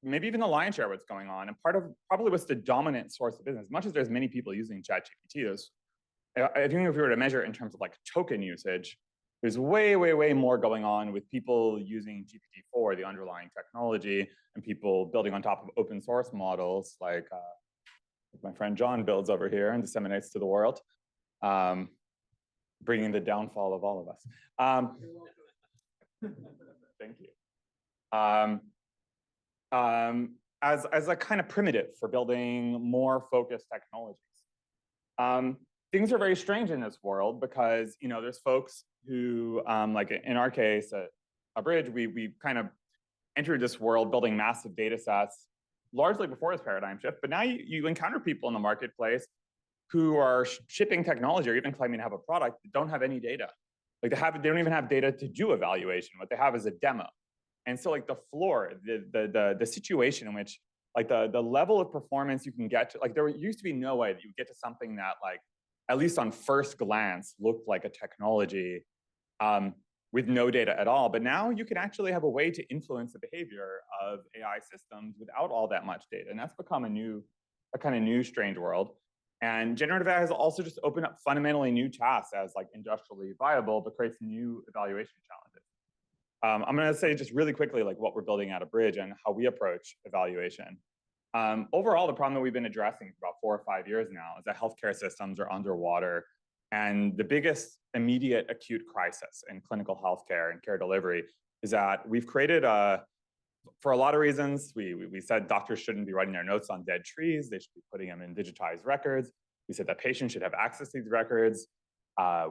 maybe even the lion's share of what's going on, and part of probably what's the dominant source of business, as much as there's many people using ChatGPT, I think if we were to measure it in terms of like token usage, there's way, way, way more going on with people using GPT-4, the underlying technology, and people building on top of open source models like my friend John builds over here and disseminates to the world, bringing the downfall of all of us. Thank you. As a kind of primitive for building more focused technologies. Things are very strange in this world because there's folks who, like in our case at Bridge, we kind of entered this world building massive data sets largely before this paradigm shift, but now you encounter people in the marketplace who are shipping technology or even claiming to have a product that don't have any data. Like they don't even have data to do evaluation. What they have is a demo. And so like the floor, the situation in which like the level of performance you can get to, like there used to be no way that you would get to something that like, at least on first glance, looked like a technology with no data at all. But now you can actually have a way to influence the behavior of AI systems without all that much data. And that's become a kind of new strange world. And generative AI has also just opened up fundamentally new tasks as like industrially viable, but creates new evaluation challenges. I'm going to say just really quickly, like what we're building at a bridge and how we approach evaluation. Overall, the problem that we've been addressing for about 4 or 5 years now is that healthcare systems are underwater. And the biggest immediate acute crisis in clinical healthcare and care delivery is that we've created for a lot of reasons, we said doctors shouldn't be writing their notes on dead trees. They should be putting them in digitized records. We said that patients should have access to these records.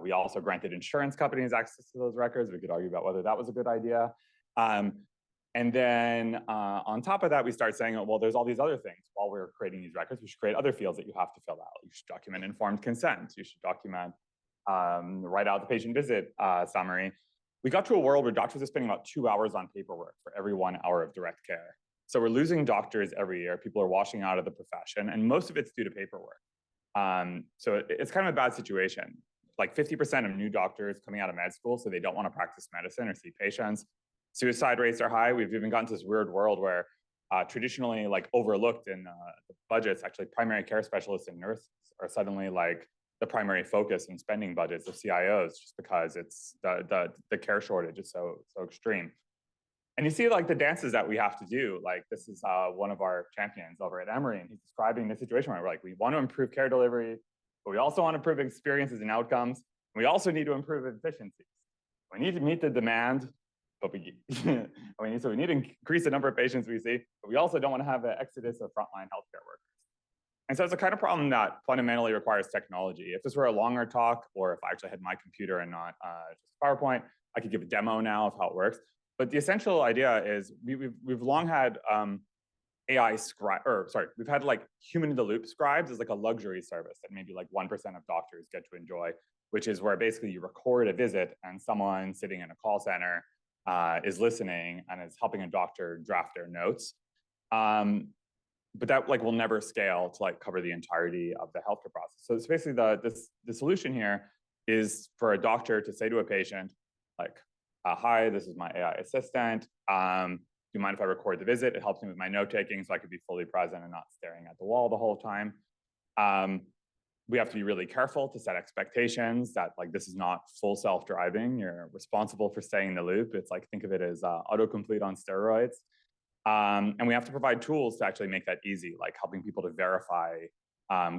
We also granted insurance companies access to those records. We could argue about whether that was a good idea. And then on top of that, we start saying, oh, well, there's all these other things. While we're creating these records, we should create other fields that you have to fill out. You should document informed consent. You should document, write out the patient visit summary. We got to a world where doctors are spending about 2 hours on paperwork for every 1 hour of direct care. So we're losing doctors every year. People are washing out of the profession, and most of it's due to paperwork. So it's kind of a bad situation. Like 50% of new doctors coming out of med school, so they don't want to practice medicine or see patients. Suicide rates are high. We've even gotten to this weird world where traditionally like overlooked in the budgets, actually primary care specialists and nurses are suddenly like the primary focus in spending budgets of CIOs, just because it's the care shortage is so extreme. And you see like the dances that we have to do. Like this is one of our champions over at Emory, and he's describing the situation where we're like, we want to improve care delivery, but we also want to improve experiences and outcomes. And we also need to improve efficiencies. We need to meet the demand, but we need to increase the number of patients we see, but we also don't want to have an exodus of frontline healthcare workers. And so it's a kind of problem that fundamentally requires technology. If this were a longer talk, or if I actually had my computer and not just PowerPoint, I could give a demo now of how it works. But the essential idea is we've long had AI scribe, or sorry, we've had like human in the loop scribes as like a luxury service that maybe like 1% of doctors get to enjoy, which is where basically you record a visit and someone sitting in a call center is listening and is helping a doctor draft their notes. But that like will never scale to like cover the entirety of the healthcare process. So it's basically the solution here is for a doctor to say to a patient, like, hi, this is my AI assistant. Do you mind if I record the visit? It helps me with my note taking so I could be fully present and not staring at the wall the whole time. We have to be really careful to set expectations that like this is not full self-driving. You're responsible for staying in the loop. It's like, think of it as autocomplete on steroids. And we have to provide tools to actually make that easy, like helping people to verify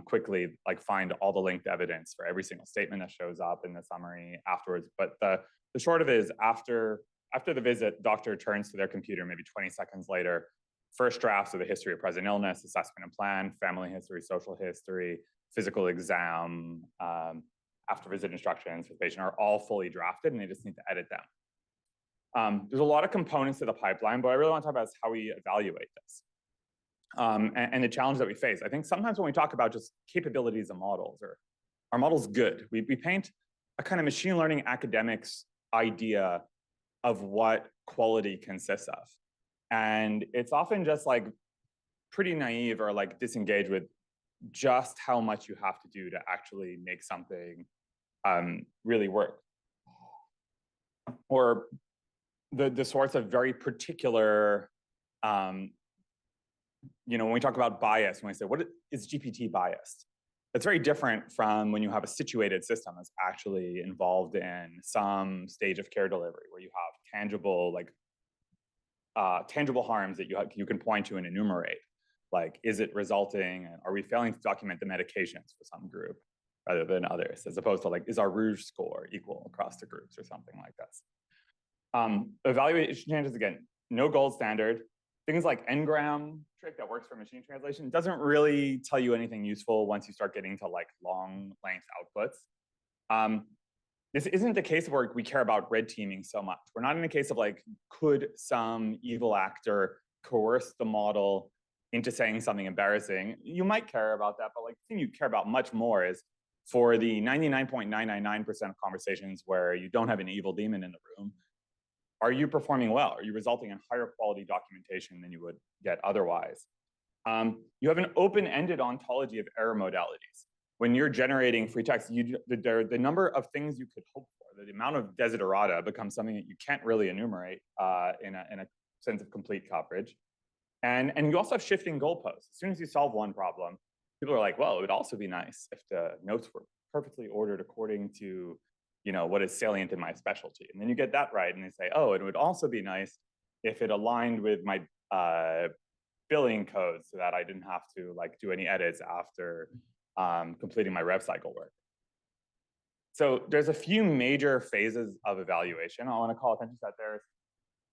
quickly, like find all the linked evidence for every single statement that shows up in the summary afterwards. But the short of it is after the visit, doctor turns to their computer maybe 20 seconds later, first drafts of the history of present illness, assessment and plan, family history, social history, physical exam, after visit instructions for the patient are all fully drafted, and they just need to edit them. There's a lot of components to the pipeline, but what I really want to talk about is how we evaluate this and the challenge that we face. I think sometimes when we talk about just capabilities of models, or are models good, we paint a kind of machine learning academics idea of what quality consists of. And it's often just like pretty naive or like disengaged with just how much you have to do to actually make something really work. Or the sorts of very particular, when we talk about bias, when we say, what is GPT biased? It's very different from when you have a situated system that's actually involved in some stage of care delivery where you have tangible, like tangible harms that you can point to and enumerate. Like, is it resulting, and are we failing to document the medications for some group rather than others, as opposed to like, is our Rouge score equal across the groups or something like this? Evaluation changes, again, no gold standard. Things like ngram trick that works for machine translation doesn't really tell you anything useful once you start getting to like long length outputs. This isn't the case where we care about red teaming so much. We're not in a case of like, could some evil actor coerce the model into saying something embarrassing? You might care about that, but like the thing you care about much more is for the 99.999% of conversations where you don't have an evil demon in the room, are you performing well? Are you resulting in higher quality documentation than you would get otherwise? You have an open-ended ontology of error modalities. When you're generating free text, the number of things you could hope for, the amount of desiderata becomes something that you can't really enumerate in a sense of complete coverage. And you also have shifting goalposts. As soon as you solve one problem, people are like, well, it would also be nice if the notes were perfectly ordered according to what is salient in my specialty? And then you get that right, and they say, oh, it would also be nice if it aligned with my billing code so that I didn't have to like do any edits after completing my rev cycle work. So there's a few major phases of evaluation. I want to call attention to that. There's,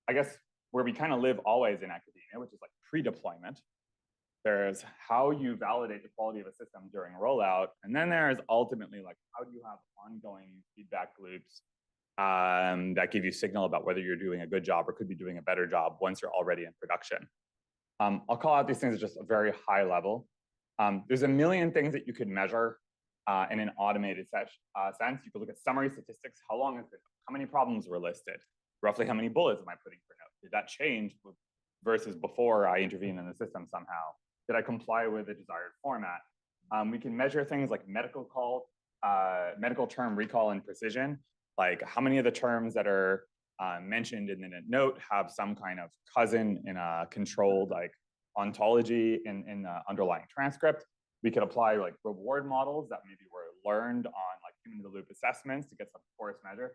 I guess, where we kind of live always in academia, which is like pre-deployment. There's how you validate the quality of a system during rollout. And then there's ultimately like, how do you have ongoing feedback loops that give you signal about whether you're doing a good job or could be doing a better job once you're already in production. I'll call out these things at just a very high level. There's a million things that you could measure in an automated sense. You could look at summary statistics. How long has it been? How many problems were listed? Roughly how many bullets am I putting per note? Did that change versus before I intervened in the system somehow? Did I comply with the desired format? We can measure things like medical term recall and precision, like how many of the terms that are mentioned in the note have some kind of cousin in a controlled like ontology in the underlying transcript. We could apply like reward models that maybe were learned on like human in the loop assessments to get some coarse measure.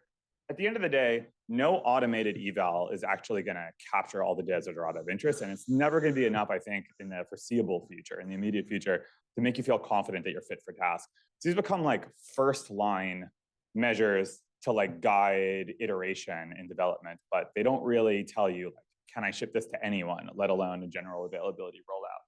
At the end of the day, no automated eval is actually going to capture all the data that are out of interest. And it's never going to be enough, I think, in the foreseeable future, in the immediate future, to make you feel confident that you're fit for task. So these become like first line measures to like guide iteration in development, but they don't really tell you, like, can I ship this to anyone, let alone a general availability rollout?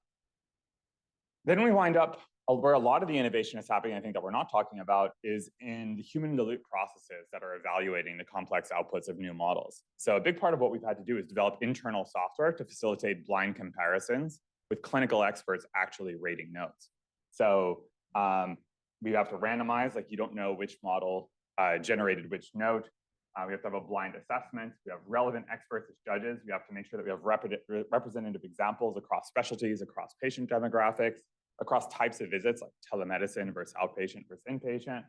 Then we wind up where a lot of the innovation is happening, I think that we're not talking about, is in the human in the loop processes that are evaluating the complex outputs of new models. So a big part of what we've had to do is develop internal software to facilitate blind comparisons with clinical experts actually rating notes. So we have to randomize, like you don't know which model generated which note. We have to have a blind assessment. We have relevant experts as judges. We have to make sure that we have representative examples across specialties, across patient demographics, across types of visits like telemedicine versus outpatient versus inpatient.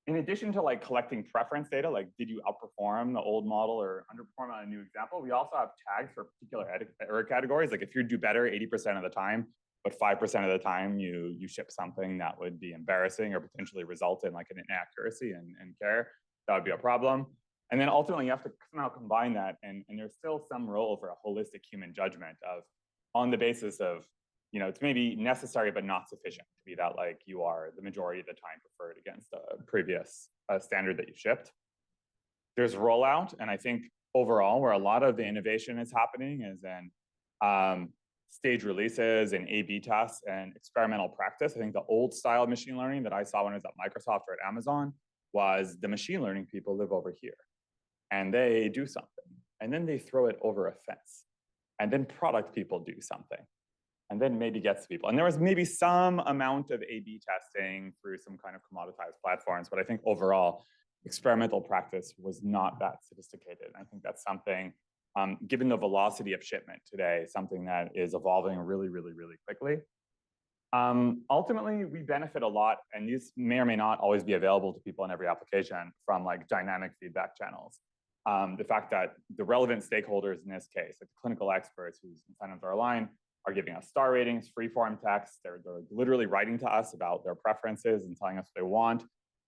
In addition to like collecting preference data, like did you outperform the old model or underperform on a new example, we also have tags for particular error categories. Like if you do better 80% of the time, but 5% of the time you ship something that would be embarrassing or potentially result in like an inaccuracy in care, that would be a problem. And then ultimately you have to somehow combine that, and there's still some role for a holistic human judgment of, on the basis of, it's maybe necessary but not sufficient to be that like you are the majority of the time preferred against a previous standard that you've shipped. There's rollout, and I think overall where a lot of the innovation is happening is in stage releases and A/B tests and experimental practice. I think the old style machine learning that I saw when I was at Microsoft or at Amazon was the machine learning people live over here and they do something and then they throw it over a fence and then product people do something and then maybe gets to people. And there was maybe some amount of A/B testing through some kind of commoditized platforms, but I think overall experimental practice was not that sophisticated. And I think that's something, given the velocity of shipment today, something that is evolving really, really, really quickly. Ultimately, we benefit a lot, and these may or may not always be available to people in every application, from like dynamic feedback channels. The fact that the relevant stakeholders in this case, like the clinical experts whose incentives are aligned, are giving us star ratings, free-form text. They're literally writing to us about their preferences and telling us what they want.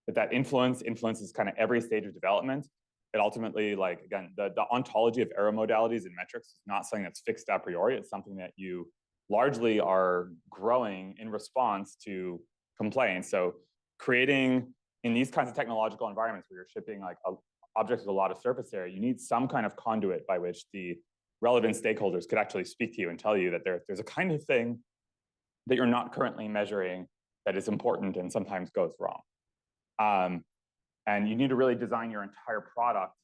That influences kind of every stage of development. It ultimately, like, again, the ontology of error modalities and metrics is not something that's fixed a priori. It's something that you largely are growing in response to complaints. So creating in these kinds of technological environments where you're shipping like objects with a lot of surface area, you need some kind of conduit by which the relevant stakeholders could actually speak to you and tell you that there's a kind of thing that you're not currently measuring that is important and sometimes goes wrong. And you need to really design your entire product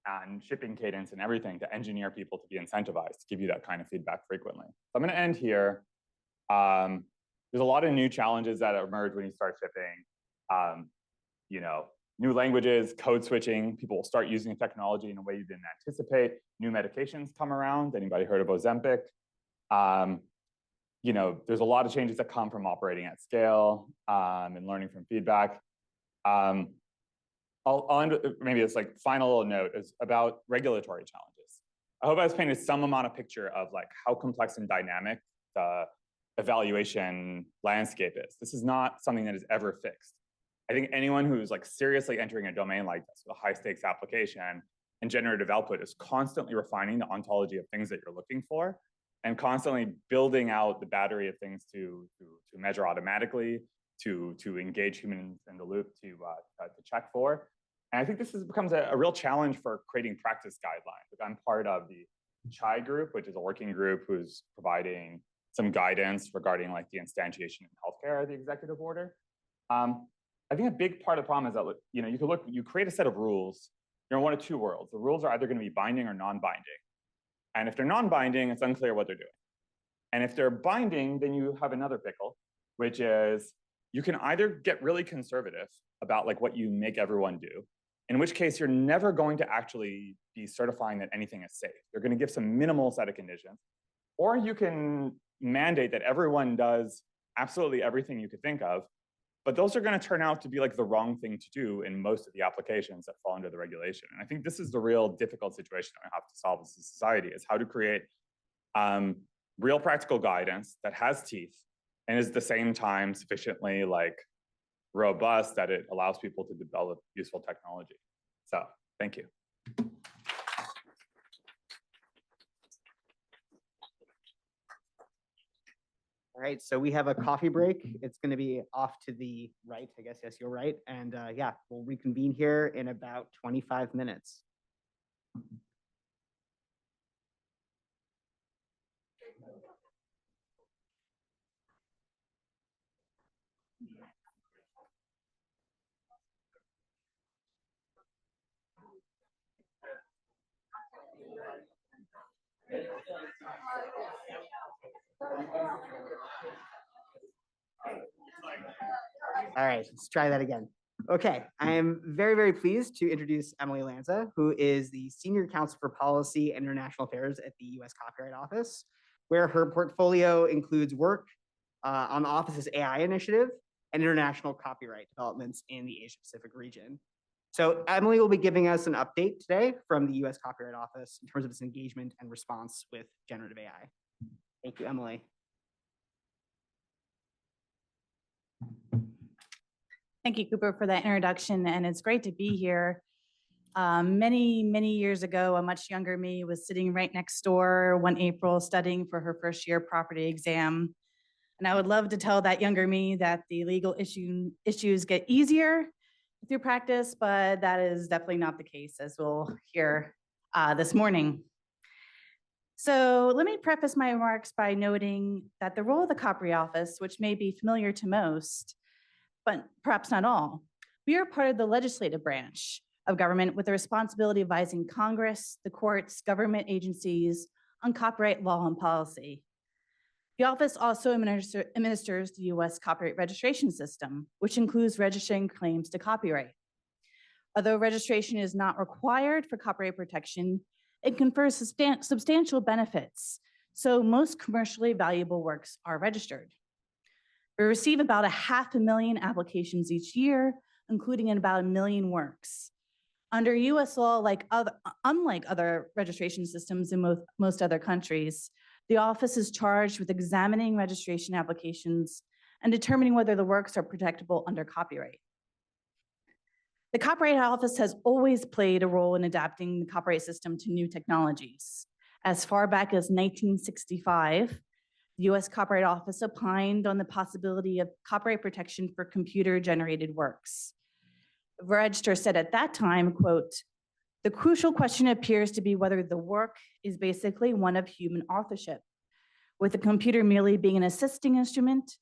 and shipping cadence and everything to engineer people to be incentivized to give you that kind of feedback frequently. So I'm going to end here. There's a lot of new challenges that emerge when you start shipping. New languages, code switching. People will start using the technology in a way you didn't anticipate. New medications come around. Anybody heard of Ozempic? There's a lot of changes that come from operating at scale and learning from feedback. Maybe it's like final note is about regulatory challenges. I hope I was painted some amount of picture of like how complex and dynamic the evaluation landscape is. This is not something that is ever fixed. I think anyone who's like seriously entering a domain like this with a high stakes application and generative output is constantly refining the ontology of things that you're looking for and constantly building out the battery of things to measure automatically, to engage humans in the loop, to check for. And I think this becomes a real challenge for creating practice guidelines. Like I'm part of the CHI group, which is a working group who's providing some guidance regarding like the instantiation in healthcare, the executive order. I think a big part of the problem is that you create a set of rules. You're in one of two worlds. The rules are either going to be binding or non-binding. And if they're non-binding, it's unclear what they're doing. And if they're binding, then you have another pickle, which is you can either get really conservative about like what you make everyone do, in which case you're never going to actually be certifying that anything is safe. You're going to give some minimal set of conditions, or you can mandate that everyone does absolutely everything you could think of, but those are going to turn out to be like the wrong thing to do in most of the applications that fall under the regulation. And I think this is the real difficult situation that we have to solve as a society, is how to create real practical guidance that has teeth and is at the same time sufficiently like robust that it allows people to develop useful technology. So thank you. All right, so we have a coffee break. It's going to be off to the right, I guess. Yes, you're right. And yeah, we'll reconvene here in about 25 minutes. All right, let's try that again. Okay, I am very, very pleased to introduce Emily Lanza, who is the Senior Counsel for Policy and International Affairs at the U.S. Copyright Office, where her portfolio includes work on the office's AI initiative and international copyright developments in the Asia-Pacific region. So Emily will be giving us an update today from the U.S. Copyright Office in terms of its engagement and response with generative AI. Thank you, Emily. Thank you, Cooper, for that introduction, and it's great to be here. Many years ago, a much younger me was sitting right next door one April studying for her first year property exam. And I would love to tell that younger me that the legal issues get easier through practice, but that is definitely not the case, as we'll hear this morning. So let me preface my remarks by noting that the role of the Copyright Office, which may be familiar to most, but perhaps not all, we are part of the legislative branch of government with the responsibility of advising Congress, the courts, government agencies on copyright law and policy. The office also administers the U.S. copyright registration system, which includes registering claims to copyright. Although registration is not required for copyright protection, it confers substantial benefits, so most commercially valuable works are registered. We receive about 500,000 applications each year, including about 1 million works. Under US law, unlike other registration systems in most other countries, the office is charged with examining registration applications and determining whether the works are protectable under copyright. The Copyright Office has always played a role in adapting the copyright system to new technologies. As far back as 1965, the U.S. Copyright Office opined on the possibility of copyright protection for computer-generated works. The Register said at that time, quote, "The crucial question appears to be whether the work is basically one of human authorship, with the computer merely being an assisting instrument,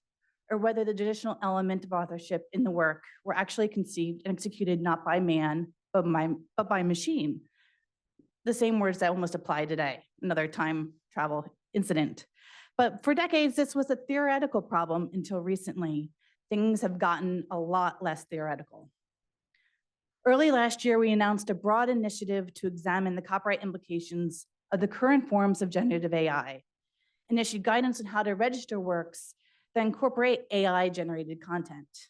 or whether the traditional element of authorship in the work were actually conceived and executed not by man, but by machine." The same words that almost apply today, another time travel incident. But for decades, this was a theoretical problem until recently. Things have gotten a lot less theoretical. Early last year, we announced a broad initiative to examine the copyright implications of the current forms of generative AI and issued guidance on how to register works that incorporate AI-generated content.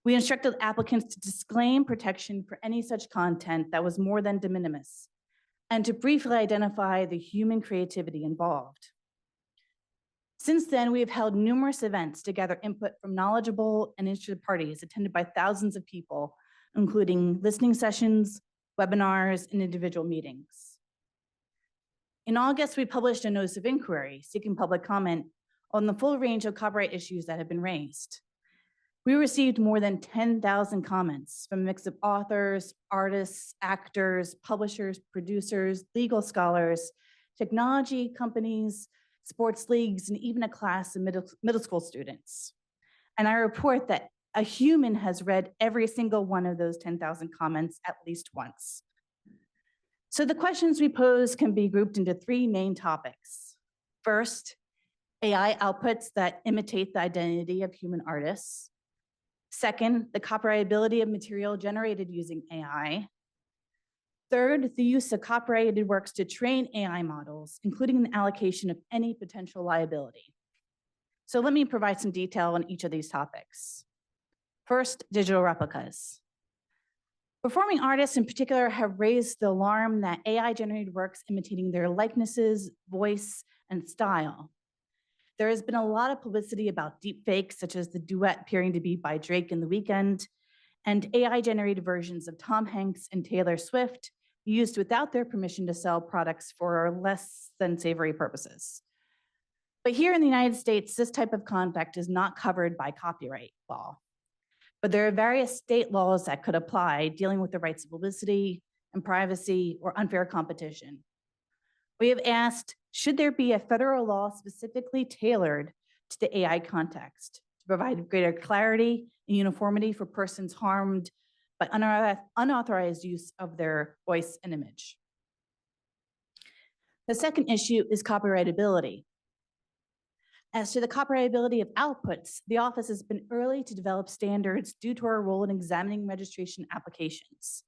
We instructed applicants to disclaim protection for any such content that was more than de minimis and to briefly identify the human creativity involved. Since then, we have held numerous events to gather input from knowledgeable and interested parties attended by thousands of people, including listening sessions, webinars, and individual meetings. In August, we published a notice of inquiry seeking public comment on the full range of copyright issues that have been raised. We received more than 10,000 comments from a mix of authors, artists, actors, publishers, producers, legal scholars, technology companies, sports leagues, and even a class of middle school students. And I report that a human has read every single one of those 10,000 comments at least once. So the questions we pose can be grouped into three main topics. First, AI outputs that imitate the identity of human artists. Second, the copyrightability of material generated using AI. Third, the use of copyrighted works to train AI models, including the allocation of any potential liability. So let me provide some detail on each of these topics. First, digital replicas. Performing artists in particular have raised the alarm that AI-generated works imitating their likenesses, voice, and style. There has been a lot of publicity about deepfakes, such as the duet appearing to be by Drake in The Weeknd, and AI-generated versions of Tom Hanks and Taylor Swift used without their permission to sell products for less than savory purposes. But here in the United States, this type of conduct is not covered by copyright law. But there are various state laws that could apply dealing with the rights of publicity and privacy or unfair competition. We have asked, should there be a federal law specifically tailored to the AI context to provide greater clarity and uniformity for persons harmed by unauthorized use of their voice and image? The second issue is copyrightability. As to the copyrightability of outputs, the office has been early to develop standards due to our role in examining registration applications.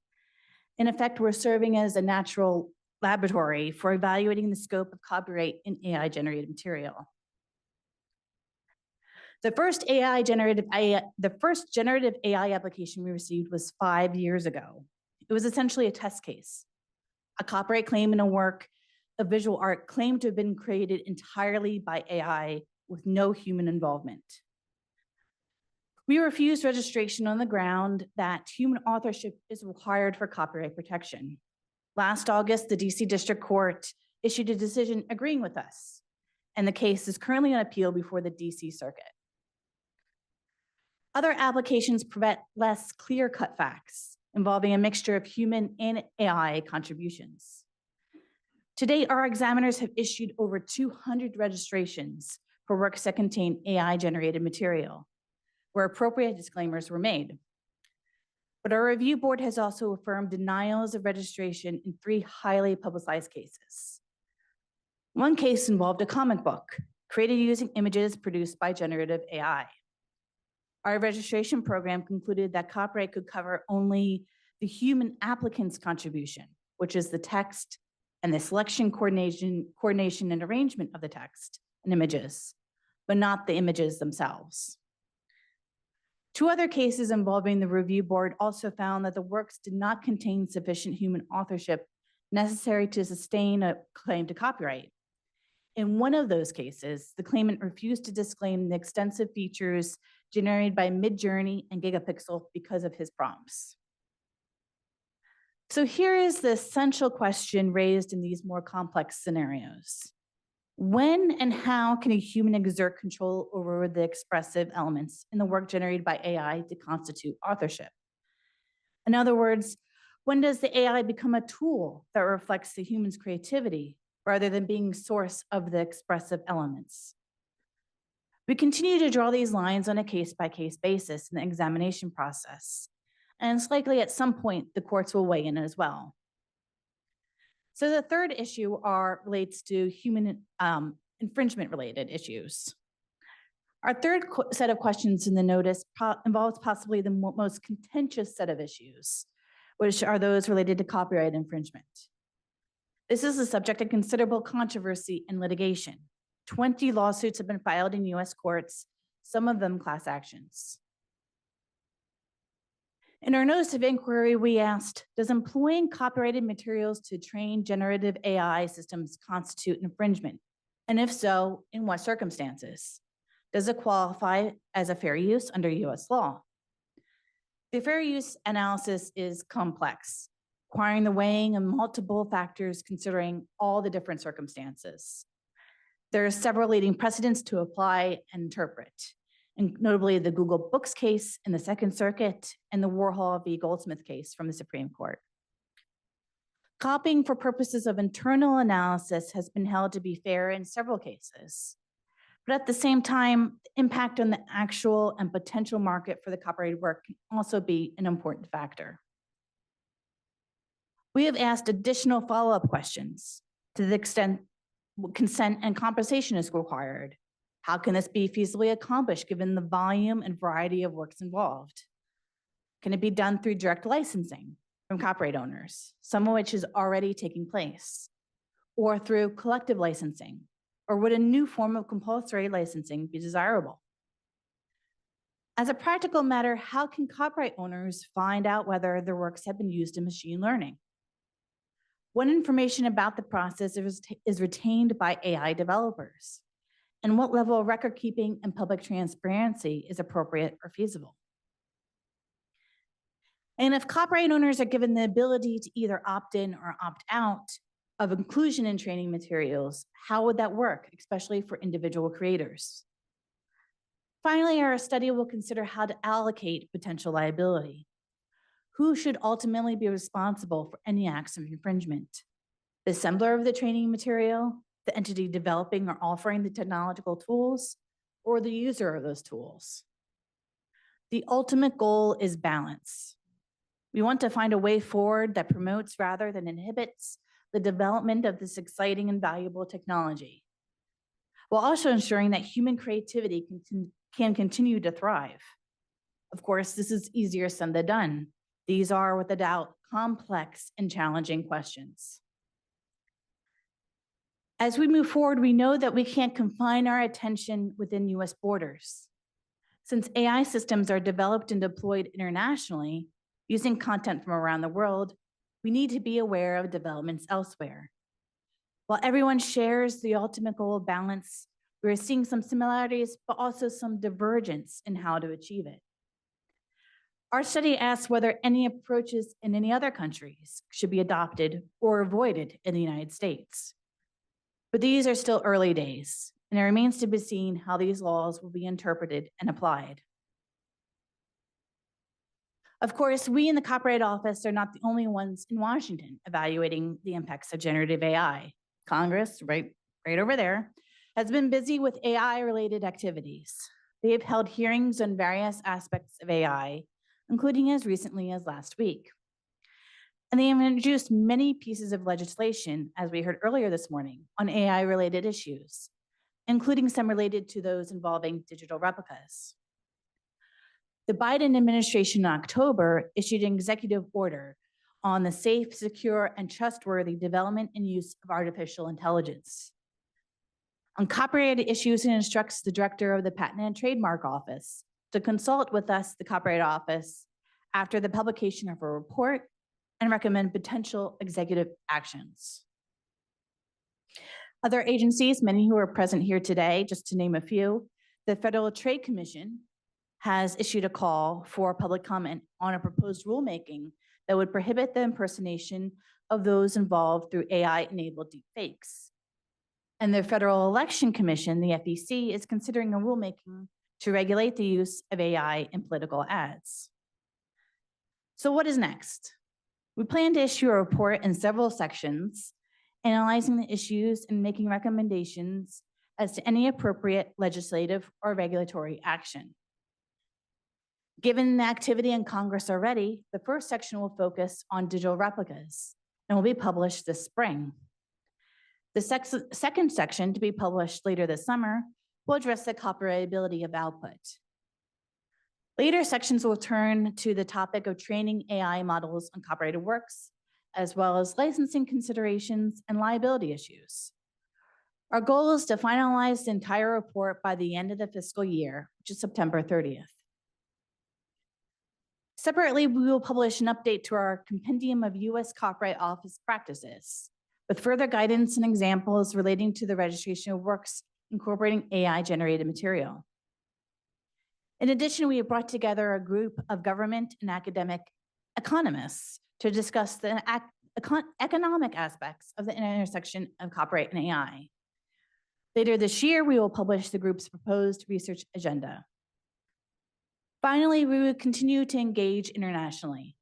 In effect, we're serving as a natural laboratory for evaluating the scope of copyright in AI-generated material. The first generative AI application we received was 5 years ago. It was essentially a test case. A copyright claim in a work of visual art claimed to have been created entirely by AI with no human involvement. We refused registration on the ground that human authorship is required for copyright protection. Last August, the DC District Court issued a decision agreeing with us, and the case is currently on appeal before the DC Circuit. Other applications provide less clear-cut facts involving a mixture of human and AI contributions. To date, our examiners have issued over 200 registrations for works that contain AI-generated material, where appropriate disclaimers were made. But our review board has also affirmed denials of registration in 3 highly publicized cases. One case involved a comic book created using images produced by generative AI. Our registration program concluded that copyright could cover only the human applicant's contribution, which is the text and the selection, coordination, and arrangement of the text and images, but not the images themselves. 2 other cases involving the review board also found that the works did not contain sufficient human authorship necessary to sustain a claim to copyright. In one of those cases, the claimant refused to disclaim the extensive features generated by Midjourney and Gigapixel because of his prompts. So here is the essential question raised in these more complex scenarios. When and how can a human exert control over the expressive elements in the work generated by AI to constitute authorship? In other words, when does the AI become a tool that reflects the human's creativity rather than being source of the expressive elements? We continue to draw these lines on a case-by-case basis in the examination process, and it's likely at some point the courts will weigh in as well. So the third issue relates to human infringement-related issues. Our third set of questions in the notice involves possibly the most contentious set of issues, which are those related to copyright infringement. This is a subject of considerable controversy and litigation. 20 lawsuits have been filed in US courts, some of them class actions. In our notice of inquiry, we asked, does employing copyrighted materials to train generative AI systems constitute infringement? And if so, in what circumstances? Does it qualify as a fair use under US law? The fair use analysis is complex, requiring the weighing of multiple factors considering all the different circumstances. There are several leading precedents to apply and interpret, and notably the Google Books case in the Second Circuit and the Warhol v. Goldsmith case from the Supreme Court. Copying for purposes of internal analysis has been held to be fair in several cases. But at the same time, the impact on the actual and potential market for the copyrighted work can also be an important factor. We have asked additional follow-up questions to the extent consent and compensation is required. How can this be feasibly accomplished given the volume and variety of works involved? Can it be done through direct licensing from copyright owners, some of which is already taking place, or through collective licensing? Or would a new form of compulsory licensing be desirable? As a practical matter, how can copyright owners find out whether their works have been used in machine learning? What information about the process is retained by AI developers? And what level of record keeping and public transparency is appropriate or feasible? And if copyright owners are given the ability to either opt in or opt out of inclusion in training materials, how would that work, especially for individual creators? Finally, our study will consider how to allocate potential liability. Who should ultimately be responsible for any acts of infringement? The assembler of the training material, the entity developing or offering the technological tools, or the user of those tools? The ultimate goal is balance. We want to find a way forward that promotes rather than inhibits the development of this exciting and valuable technology, while also ensuring that human creativity can continue to thrive. Of course, this is easier said than done. These are, without doubt, complex and challenging questions. As we move forward, we know that we can't confine our attention within US borders. Since AI systems are developed and deployed internationally, using content from around the world, we need to be aware of developments elsewhere. While everyone shares the ultimate goal of balance, we're seeing some similarities, but also some divergence in how to achieve it. Our study asks whether any approaches in any other countries should be adopted or avoided in the United States. But these are still early days, and it remains to be seen how these laws will be interpreted and applied. Of course, we in the Copyright Office are not the only ones in Washington evaluating the impacts of generative AI. Congress, right over there, has been busy with AI-related activities. They have held hearings on various aspects of AI, including as recently as last week. And they have introduced many pieces of legislation, as we heard earlier this morning, on AI-related issues, including some related to those involving digital replicas. The Biden administration in October issued an executive order on the safe, secure, and trustworthy development and use of artificial intelligence. On copyright issues, it instructs the director of the Patent and Trademark Office to consult with us, the Copyright Office, after the publication of a report and recommend potential executive actions. Other agencies, many who are present here today, just to name a few, the Federal Trade Commission has issued a call for public comment on a proposed rulemaking that would prohibit the impersonation of those involved through AI-enabled deepfakes. And the Federal Election Commission, the FEC, is considering a rulemaking to regulate the use of AI in political ads. So what is next? We plan to issue a report in several sections, analyzing the issues and making recommendations as to any appropriate legislative or regulatory action. Given the activity in Congress already, the first section will focus on digital replicas and will be published this spring. The second section, to be published later this summer, will address the copyrightability of output. Later sections will turn to the topic of training AI models on copyrighted works, as well as licensing considerations and liability issues. Our goal is to finalize the entire report by the end of the fiscal year, which is September 30th. Separately, we will publish an update to our compendium of US Copyright Office practices, with further guidance and examples relating to the registration of works incorporating AI-generated material. In addition, we have brought together a group of government and academic economists to discuss the economic aspects of the intersection of copyright and AI. Later this year, we will publish the group's proposed research agenda. Finally, we will continue to engage internationally.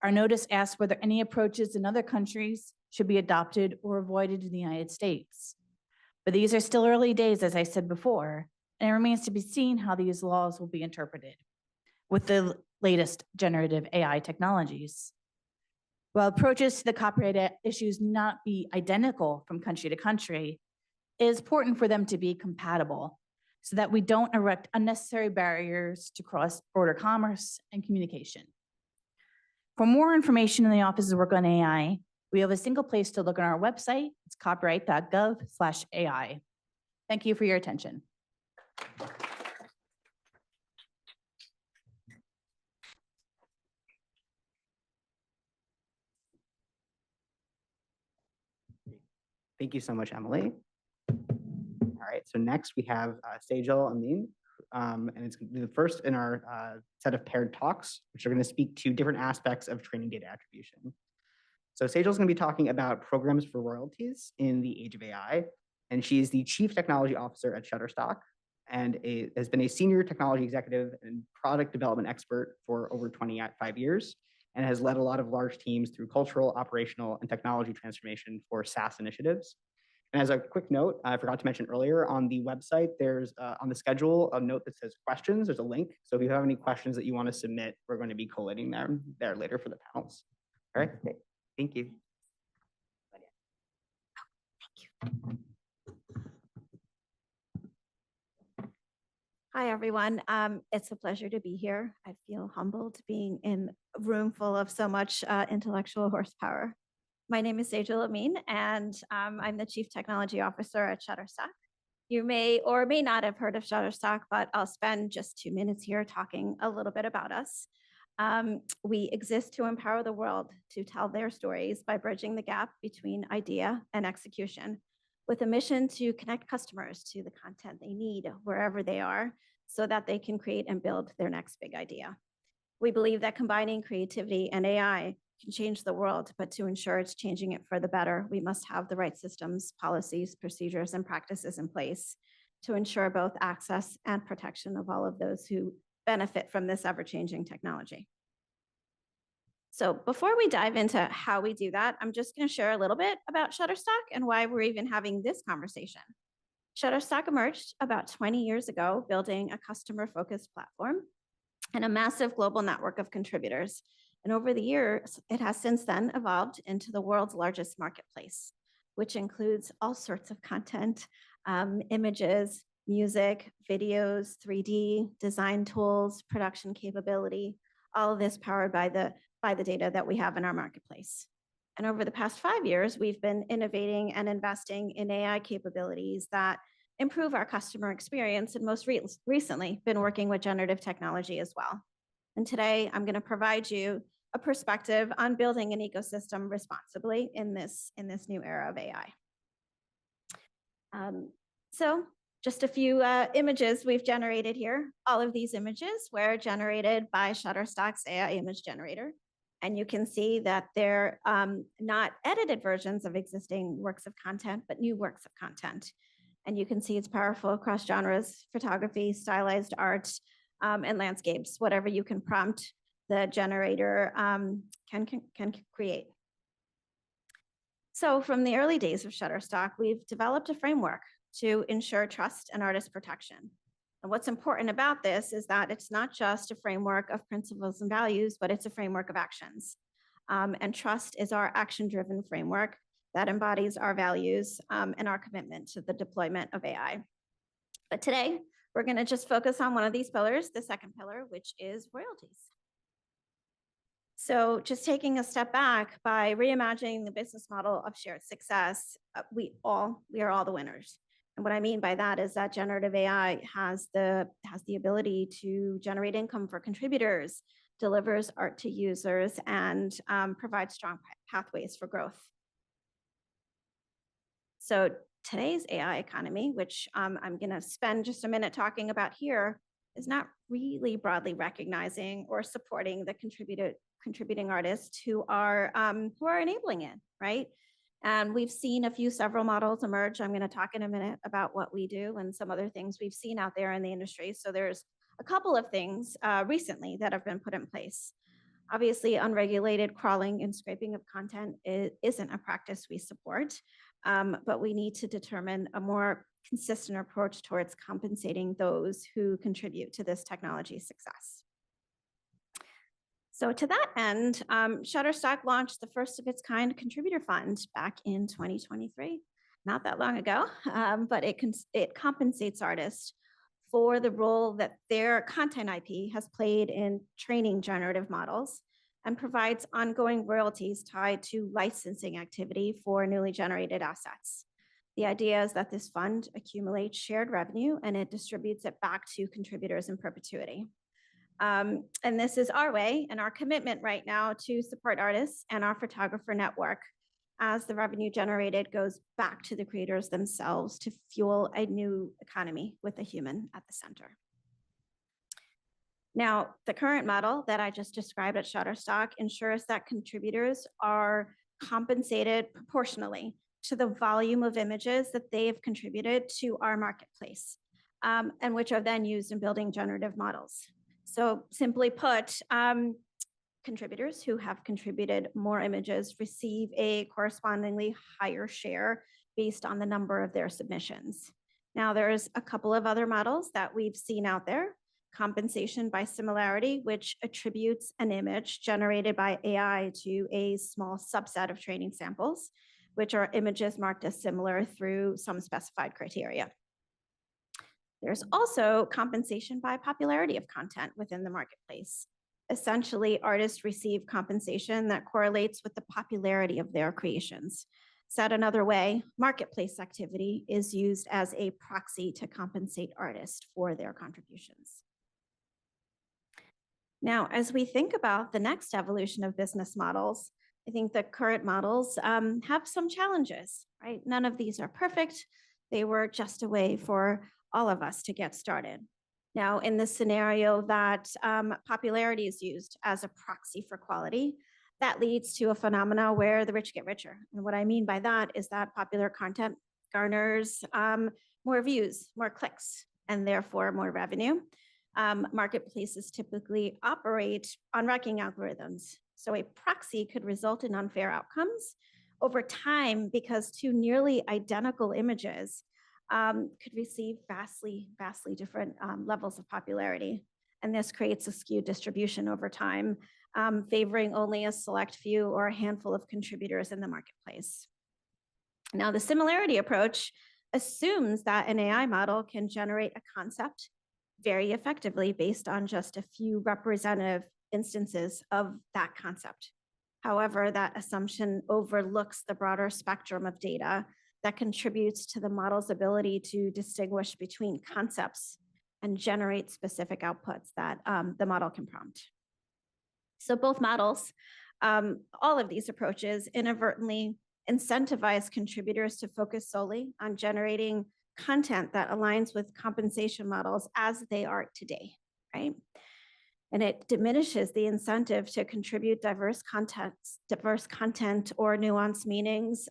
Our notice asks whether any approaches in other countries should be adopted or avoided in the United States. But these are still early days, as I said before, and it remains to be seen how these laws will be interpreted with the latest generative AI technologies. While approaches to the copyright issues need not be identical from country to country, it is important for them to be compatible so that we don't erect unnecessary barriers to cross-border commerce and communication. For more information in the Office of Work on AI, we have a single place to look on our website. It's copyright.gov/AI. Thank you for your attention. Thank you so much, Emily. All right, so next we have Sejal Amin, and it's the first in our set of paired talks, which are going to speak to different aspects of training data attribution. So Sejal is going to be talking about programs for royalties in the age of AI, and she is the Chief Technology Officer at Shutterstock and has been a senior technology executive and product development expert for over 25 years, and has led a lot of large teams through cultural, operational, and technology transformation for SaaS initiatives. And as a quick note, I forgot to mention earlier, on the website, there's on the schedule a note that says questions. There's a link. So if you have any questions that you want to submit, we're going to be collating them there later for the panels. All right, okay. Thank you. Hi, everyone. It's a pleasure to be here. I feel humbled being in a room full of so much intellectual horsepower. My name is Sejal Amin, and I'm the Chief Technology Officer at Shutterstock. You may or may not have heard of Shutterstock, but I'll spend just 2 minutes here talking a little bit about us. We exist to empower the world to tell their stories by bridging the gap between idea and execution, with a mission to connect customers to the content they need wherever they are so that they can create and build their next big idea. We believe that combining creativity and AI can change the world, but to ensure it's changing it for the better, we must have the right systems, policies, procedures, and practices in place to ensure both access and protection of all of those who benefit from this ever-changing technology. So before we dive into how we do that, I'm just going to share a little bit about Shutterstock and why we're even having this conversation. Shutterstock emerged about 20 years ago, building a customer-focused platform and a massive global network of contributors. And over the years, it has since then evolved into the world's largest marketplace, which includes all sorts of content, images, music, videos, 3D, design tools, production capability, all of this powered by the data that we have in our marketplace. And over the past 5 years, we've been innovating and investing in AI capabilities that improve our customer experience, and most recently been working with generative technology as well. And today, I'm going to provide you a perspective on building an ecosystem responsibly in this new era of AI. So just a few images we've generated here. All of these images were generated by Shutterstock's AI image generator. And you can see that they're not edited versions of existing works of content, but new works of content. And you can see it's powerful across genres: photography, stylized art, and landscapes. Whatever you can prompt, the generator can create. So from the early days of Shutterstock, we've developed a framework to ensure trust and artist protection. And what's important about this is that it's not just a framework of principles and values, but it's a framework of actions. And trust is our action-driven framework that embodies our values and our commitment to the deployment of AI. But today, we're going to just focus on one of these pillars, the second pillar, which is royalties. So just taking a step back, by reimagining the business model of shared success, we are all the winners. And what I mean by that is that generative AI has the ability to generate income for contributors, delivers art to users, and provides strong pathways for growth. So today's AI economy, which I'm going to spend just a minute talking about here, is not really broadly recognizing or supporting the contributing artists who are enabling it, right? And we've seen several models emerge. I'm going to talk in a minute about what we do and some other things we've seen out there in the industry. So there's a couple of things recently that have been put in place. Obviously, unregulated crawling and scraping of content isn't a practice we support, but we need to determine a more consistent approach towards compensating those who contribute to this technology success. So to that end, Shutterstock launched the first of its kind contributor fund back in 2023, not that long ago, but it compensates artists for the role that their content IP has played in training generative models and provides ongoing royalties tied to licensing activity for newly generated assets. The idea is that this fund accumulates shared revenue and it distributes it back to contributors in perpetuity. And this is our way and our commitment right now to support artists and our photographer network as the revenue generated goes back to the creators themselves to fuel a new economy with a human at the center. Now, the current model that I just described at Shutterstock ensures that contributors are compensated proportionally to the volume of images that they have contributed to our marketplace, and which are then used in building generative models. So simply put, contributors who have contributed more images receive a correspondingly higher share based on the number of their submissions. Now, there's a couple of other models that we've seen out there. Compensation by similarity, which attributes an image generated by AI to a small subset of training samples, which are images marked as similar through some specified criteria. There's also compensation by popularity of content within the marketplace. Essentially, artists receive compensation that correlates with the popularity of their creations. Said another way, marketplace activity is used as a proxy to compensate artists for their contributions. Now, as we think about the next evolution of business models, I think the current models have some challenges, right? None of these are perfect. They were just a way for all of us to get started. Now, in the scenario that popularity is used as a proxy for quality, that leads to a phenomena where the rich get richer. And what I mean by that is that popular content garners more views, more clicks, and therefore more revenue. Marketplaces typically operate on ranking algorithms. So a proxy could result in unfair outcomes over time because two nearly identical images could receive vastly different levels of popularity. And this creates a skewed distribution over time, favoring only a select few or a handful of contributors in the marketplace. Now, the similarity approach assumes that an AI model can generate a concept very effectively based on just a few representative instances of that concept. However, that assumption overlooks the broader spectrum of data that contributes to the model's ability to distinguish between concepts and generate specific outputs that the model can prompt. So both models, all of these approaches inadvertently incentivize contributors to focus solely on generating content that aligns with compensation models as they are today, right? And it diminishes the incentive to contribute diverse content or nuanced meanings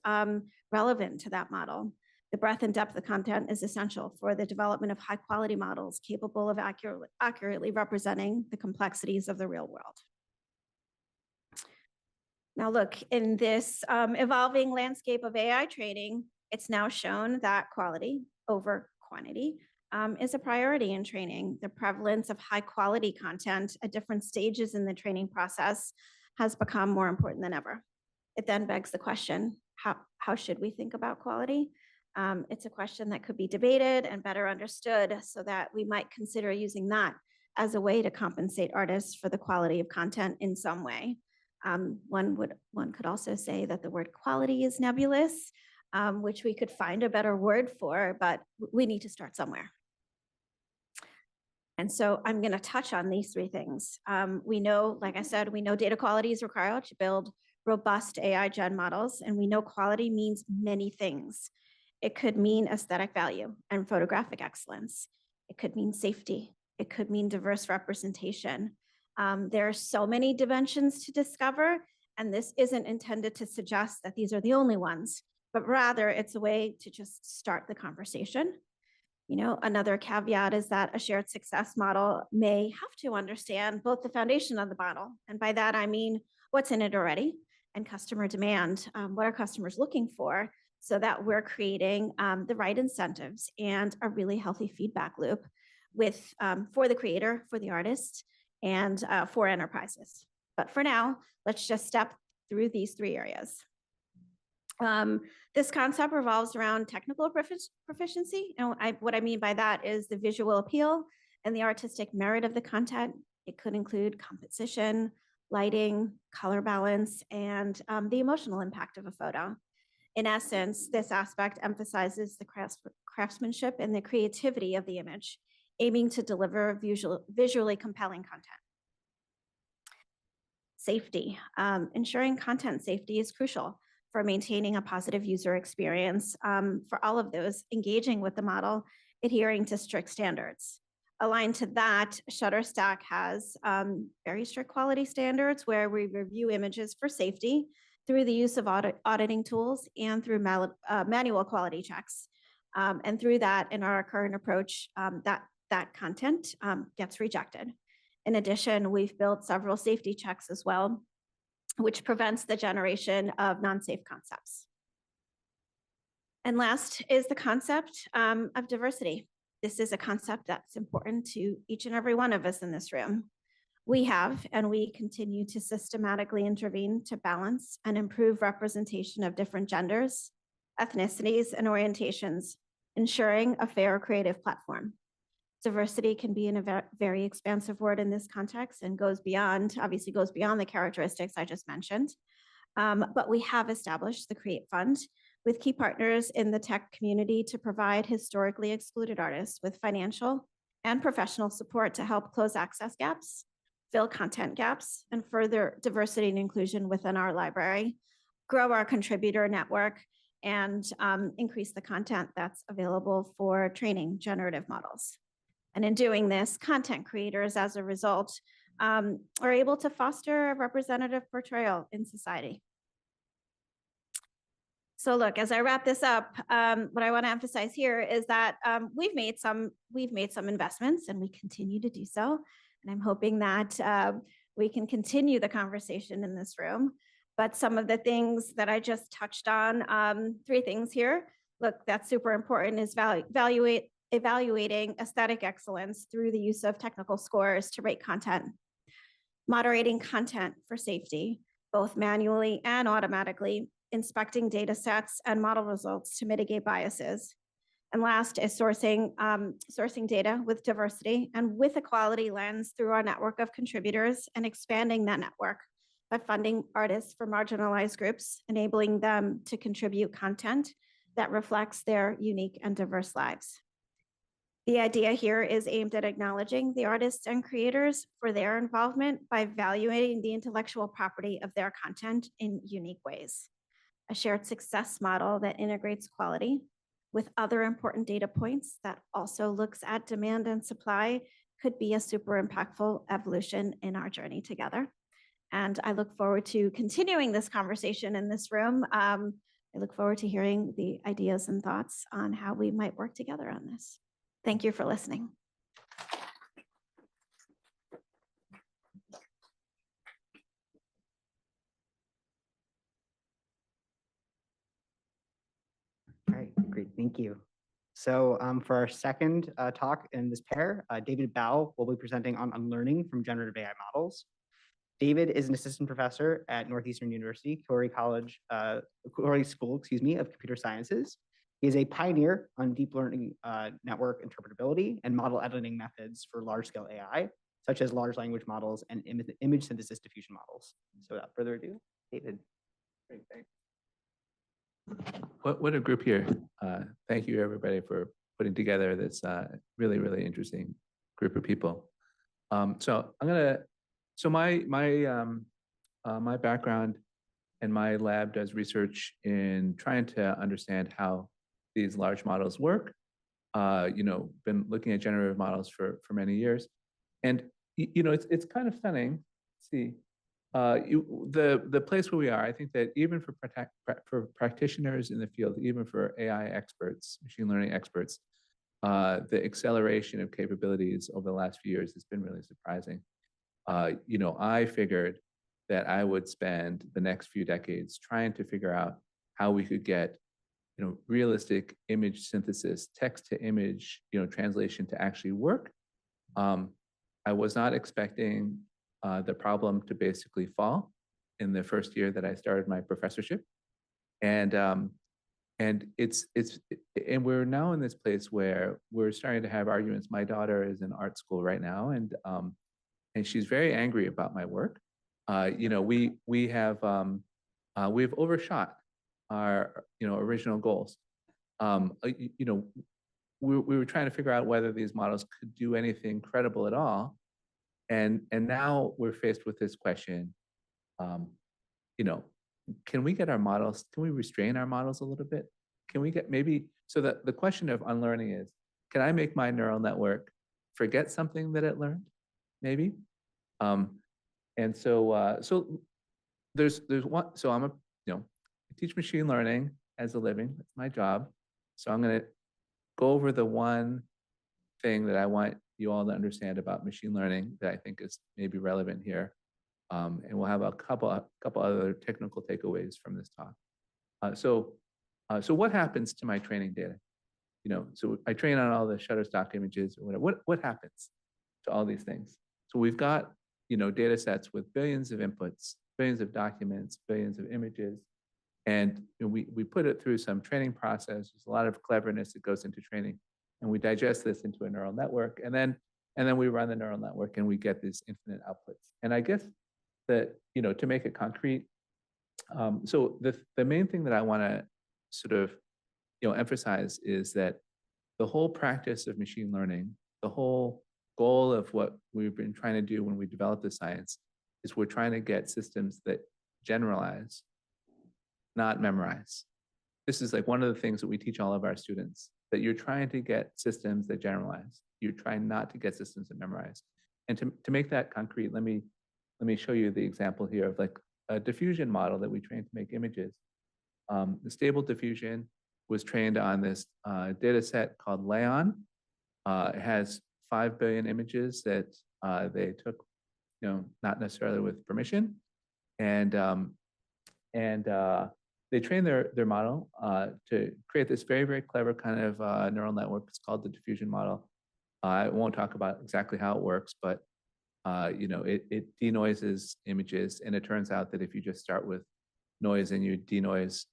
relevant to that model. The breadth and depth of content is essential for the development of high quality models capable of accurately representing the complexities of the real world. Now look, in this evolving landscape of AI training, it's now shown that quality over quantity is a priority in training. The prevalence of high quality content at different stages in the training process has become more important than ever. It then begs the question, how should we think about quality? It's a question that could be debated and better understood so that we might consider using that as a way to compensate artists for the quality of content in some way. One could also say that the word quality is nebulous, which we could find a better word for, but we need to start somewhere. And so I'm going to touch on these three things. We know, like I said, we know data quality is required to build robust AI gen models, and we know quality means many things. It could mean aesthetic value and photographic excellence. It could mean safety. It could mean diverse representation. There are so many dimensions to discover, and this isn't intended to suggest that these are the only ones, but rather it's a way to just start the conversation. You know, another caveat is that a shared success model may have to understand both the foundation of the model, and by that I mean what's in it already, and customer demand, what are customers looking for, so that we're creating the right incentives and a really healthy feedback loop with for the creator, for the artist, and for enterprises. But for now, let's just step through these three areas. This concept revolves around technical proficiency. And what I mean by that is the visual appeal and the artistic merit of the content. It could include composition, lighting, color balance, and the emotional impact of a photo. In essence, this aspect emphasizes the craftsmanship and the creativity of the image, aiming to deliver visually compelling content. Safety. Ensuring content safety is crucial for maintaining a positive user experience for all of those engaging with the model, adhering to strict standards. Aligned to that, Shutterstock has very strict quality standards where we review images for safety through the use of auditing tools and through manual quality checks. And through that, in our current approach, that content gets rejected. In addition, we've built several safety checks as well, which prevents the generation of non-safe concepts. And last is the concept of diversity. This is a concept that's important to each and every one of us in this room. We have, and we continue to systematically intervene to balance and improve representation of different genders, ethnicities, and orientations, ensuring a fair creative platform. Diversity can be a very expansive word in this context and obviously goes beyond the characteristics I just mentioned. But we have established the Create Fund with key partners in the tech community to provide historically excluded artists with financial and professional support to help close access gaps, fill content gaps, and further diversity and inclusion within our library, grow our contributor network, and increase the content that's available for training generative models. And in doing this, content creators, as a result, are able to foster a representative portrayal in society. So look, as I wrap this up, what I want to emphasize here is that we've made some investments, and we continue to do so. And I'm hoping that we can continue the conversation in this room. But some of the things that I just touched on, three things here. Look, that's super important, is evaluating aesthetic excellence through the use of technical scores to rate content, moderating content for safety, both manually and automatically, inspecting data sets and model results to mitigate biases. And last is sourcing data with diversity and with a quality lens through our network of contributors, and expanding that network by funding artists for marginalized groups, enabling them to contribute content that reflects their unique and diverse lives. The idea here is aimed at acknowledging the artists and creators for their involvement by evaluating the intellectual property of their content in unique ways. A shared success model that integrates quality with other important data points that also looks at demand and supply could be a super impactful evolution in our journey together. And I look forward to continuing this conversation in this room. I look forward to hearing the ideas and thoughts on how we might work together on this. Thank you for listening. All right, great, thank you. So for our second talk in this pair, David Bao will be presenting on unlearning from generative AI models. David is an assistant professor at Northeastern University, Corey School, of Computer Sciences. He is a pioneer on deep learning network interpretability and model editing methods for large-scale AI, such as large language models and image synthesis diffusion models. So without further ado, David. Great, thanks. What a group here. Thank you, everybody, for putting together this really, really interesting group of people. So my background and my lab does research in trying to understand how these large models work. Been looking at generative models for many years, and it's kind of stunning. Let's see, the place where we are, I think that even for practitioners in the field, even for AI experts, machine learning experts, the acceleration of capabilities over the last few years has been really surprising. I figured that I would spend the next few decades trying to figure out how we could get, realistic image synthesis, text to image, translation to actually work. I was not expecting the problem to basically fall in the first year that I started my professorship, and we're now in this place where we're starting to have arguments. My daughter is in art school right now, and she's very angry about my work. We've overshot our original goals. We were trying to figure out whether these models could do anything credible at all, and now we're faced with this question. Can we get our models? Can we restrain our models a little bit? Can we get maybe so that the question of unlearning is, can I make my neural network forget something that it learned? Maybe. And so there's one. So I teach machine learning as a living. That's my job. So I'm going to go over the one thing that I want you all to understand about machine learning that I think is maybe relevant here. And we'll have a couple other technical takeaways from this talk. So what happens to my training data? So I train on all the Shutterstock images or whatever. What happens to all these things? So we've got data sets with billions of inputs, billions of documents, billions of images, and we put it through some training process. There's a lot of cleverness that goes into training, and we digest this into a neural network, and then we run the neural network, and we get these infinite outputs. And I guess that to make it concrete, so the main thing that I want to sort of emphasize is that the whole practice of machine learning, the whole goal of what we've been trying to do when we develop the science, is we're trying to get systems that generalize, not memorize. This is like one of the things that we teach all of our students, that you're trying to get systems that generalize. You're trying not to get systems that memorize. And to make that concrete, let me show you the example here of like a diffusion model that we trained to make images. The stable diffusion was trained on this data set called Leon. It has 5 billion images that they took, not necessarily with permission, and they trained their model to create this very, very clever kind of neural network. It's called the diffusion model. I won't talk about exactly how it works, but it denoises images, and it turns out that if you just start with noise and you denoise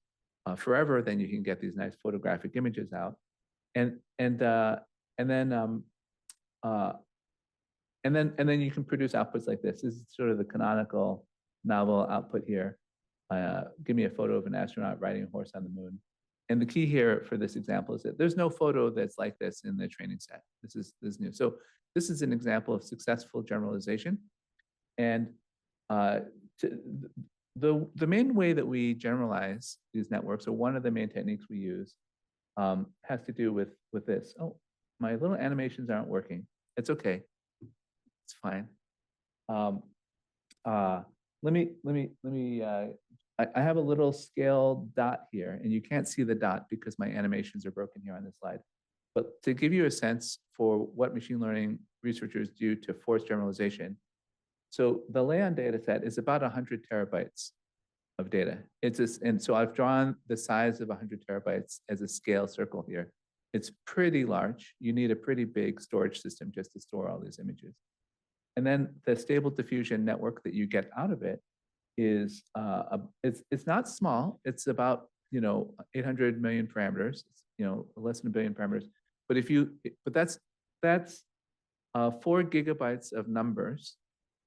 forever, then you can get these nice photographic images out, and then you can produce outputs like this. This is sort of the canonical novel output here. Give me a photo of an astronaut riding a horse on the moon. And the key here for this example is that there's no photo that's like this in the training set. This is new. So this is an example of successful generalization. And the main way that we generalize these networks, or one of the main techniques we use, has to do with this. Oh, my little animations aren't working. It's okay. It's fine. I have a little scale dot here, and you can't see the dot because my animations are broken here on this slide. But to give you a sense for what machine learning researchers do to force generalization, so the Leon data set is about 100 terabytes of data. And so I've drawn the size of 100 terabytes as a scale circle here. It's pretty large. You need a pretty big storage system just to store all these images. And then the stable diffusion network that you get out of it is it's not small. It's about 800 million parameters. It's less than a billion parameters. But that's 4 gigabytes of numbers,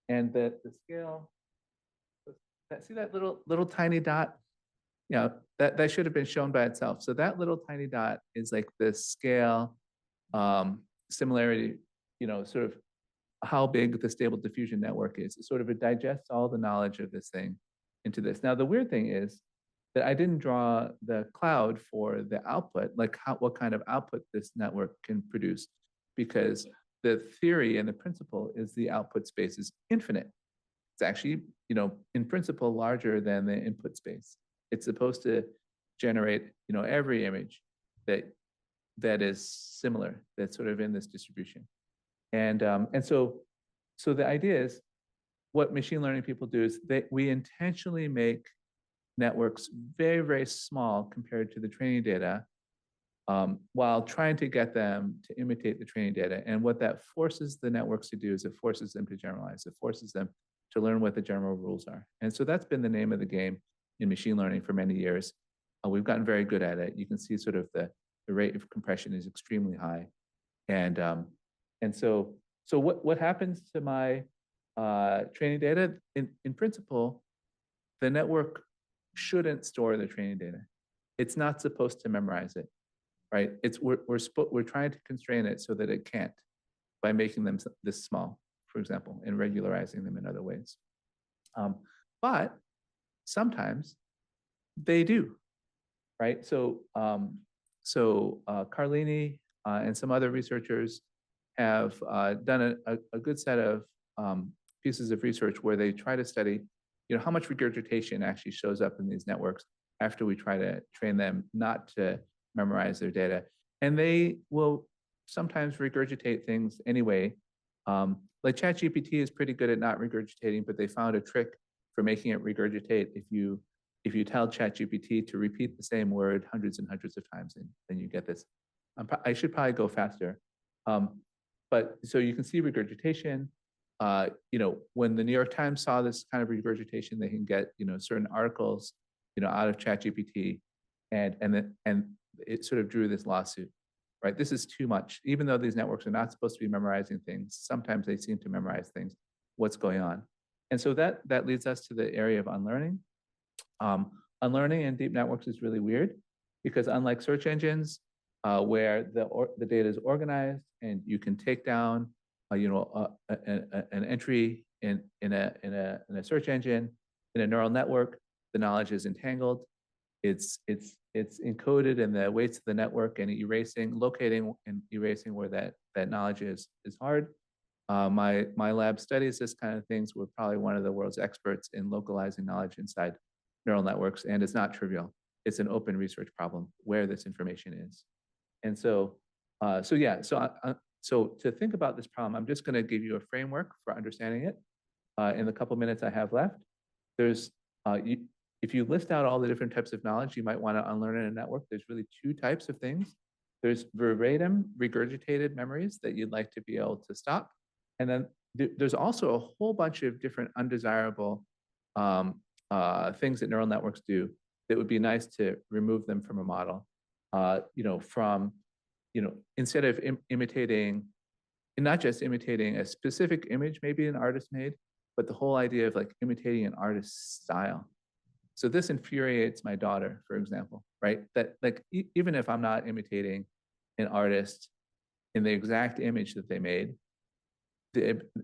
and the scale. See that little tiny dot? That should have been shown by itself. So that little tiny dot is like the scale similarity. Sort of how big the stable diffusion network is. It digests all the knowledge of this thing into this. Now, the weird thing is that I didn't draw the cloud for the output, like what kind of output this network can produce, because the theory and the principle is the output space is infinite. It's actually, in principle, larger than the input space. It's supposed to generate, every image that is similar, that's sort of in this distribution. And so the idea is, what machine learning people do is we intentionally make networks very, very small compared to the training data, while trying to get them to imitate the training data. And what that forces the networks to do is it forces them to generalize. It forces them to learn what the general rules are. And so that's been the name of the game in machine learning for many years. We've gotten very good at it. You can see sort of the rate of compression is extremely high. And so what happens to my training data? In principle, the network shouldn't store the training data. It's not supposed to memorize it, right? We're trying to constrain it so that it can't, by making them this small, for example, and regularizing them in other ways. But sometimes they do, right? So Carlini and some other researchers have done a good set of pieces of research where they try to study, how much regurgitation actually shows up in these networks after we try to train them not to memorize their data. And they will sometimes regurgitate things anyway. Like ChatGPT is pretty good at not regurgitating, but they found a trick for making it regurgitate if you tell ChatGPT to repeat the same word hundreds and hundreds of times, and then you get this. I should probably go faster. But so you can see regurgitation. When the New York Times saw this kind of regurgitation, they can get certain articles out of ChatGPT, and it sort of drew this lawsuit. Right, this is too much. Even though these networks are not supposed to be memorizing things, sometimes they seem to memorize things. What's going on? And so that leads us to the area of unlearning. Unlearning in deep networks is really weird because unlike search engines, where the data is organized and you can take down, an entry in a search engine, in a neural network, the knowledge is entangled. It's encoded in the weights of the network, and locating and erasing where that knowledge is hard. My lab studies this kind of things. We're probably one of the world's experts in localizing knowledge inside neural networks, and it's not trivial. It's an open research problem where this information is. And so to think about this problem, I'm just going to give you a framework for understanding it. In the couple minutes I have left, if you list out all the different types of knowledge you might want to unlearn in a network, there's really two types of things. There's verbatim regurgitated memories that you'd like to be able to stop. And then there's also a whole bunch of different undesirable things that neural networks do that would be nice to remove them from a model. Instead of imitating, and not just imitating a specific image maybe an artist made, but the whole idea of like imitating an artist's style. So this infuriates my daughter, for example, right? That like, even if I'm not imitating an artist in the exact image that they made,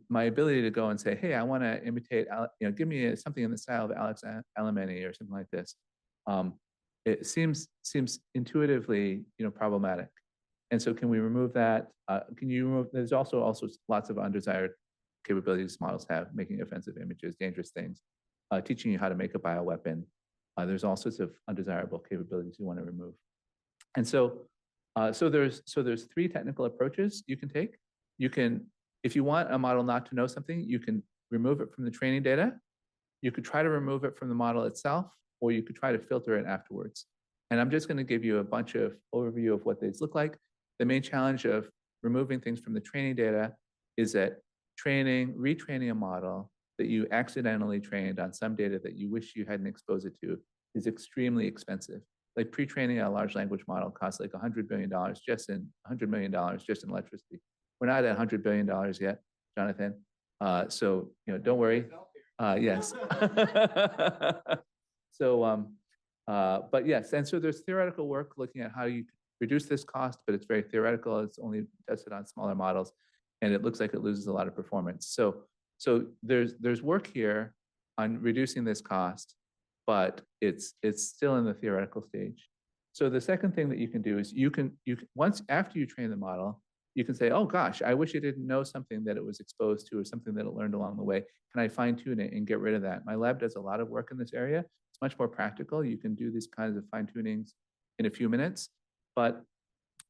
my ability to go and say, hey, I want to imitate, give me something in the style of Alex Alamany or something like this. It seems intuitively, problematic. And so can we remove that? There's also lots of undesired capabilities models have, making offensive images, dangerous things, teaching you how to make a bioweapon. There's all sorts of undesirable capabilities you want to remove. And so there's three technical approaches you can take. You can, if you want a model not to know something, you can remove it from the training data. You could try to remove it from the model itself, or you could try to filter it afterwards. And I'm just going to give you a bunch of overview of what these look like. The main challenge of removing things from the training data is that retraining a model that you accidentally trained on some data that you wish you hadn't exposed it to is extremely expensive. Like pre-training a large language model costs like $100 billion just in electricity. We're not at $100 billion yet, Jonathan. So don't worry. Yes. But yes, and so there's theoretical work looking at how you reduce this cost, but it's very theoretical. It's only tested on smaller models, and it looks like it loses a lot of performance. So there's work here on reducing this cost, but it's still in the theoretical stage. So the second thing that you can do is you can once after you train the model, you can say, oh gosh, I wish it didn't know something that it was exposed to or something that it learned along the way. Can I fine tune it and get rid of that? My lab does a lot of work in this area. It's much more practical. You can do these kinds of fine tunings in a few minutes, but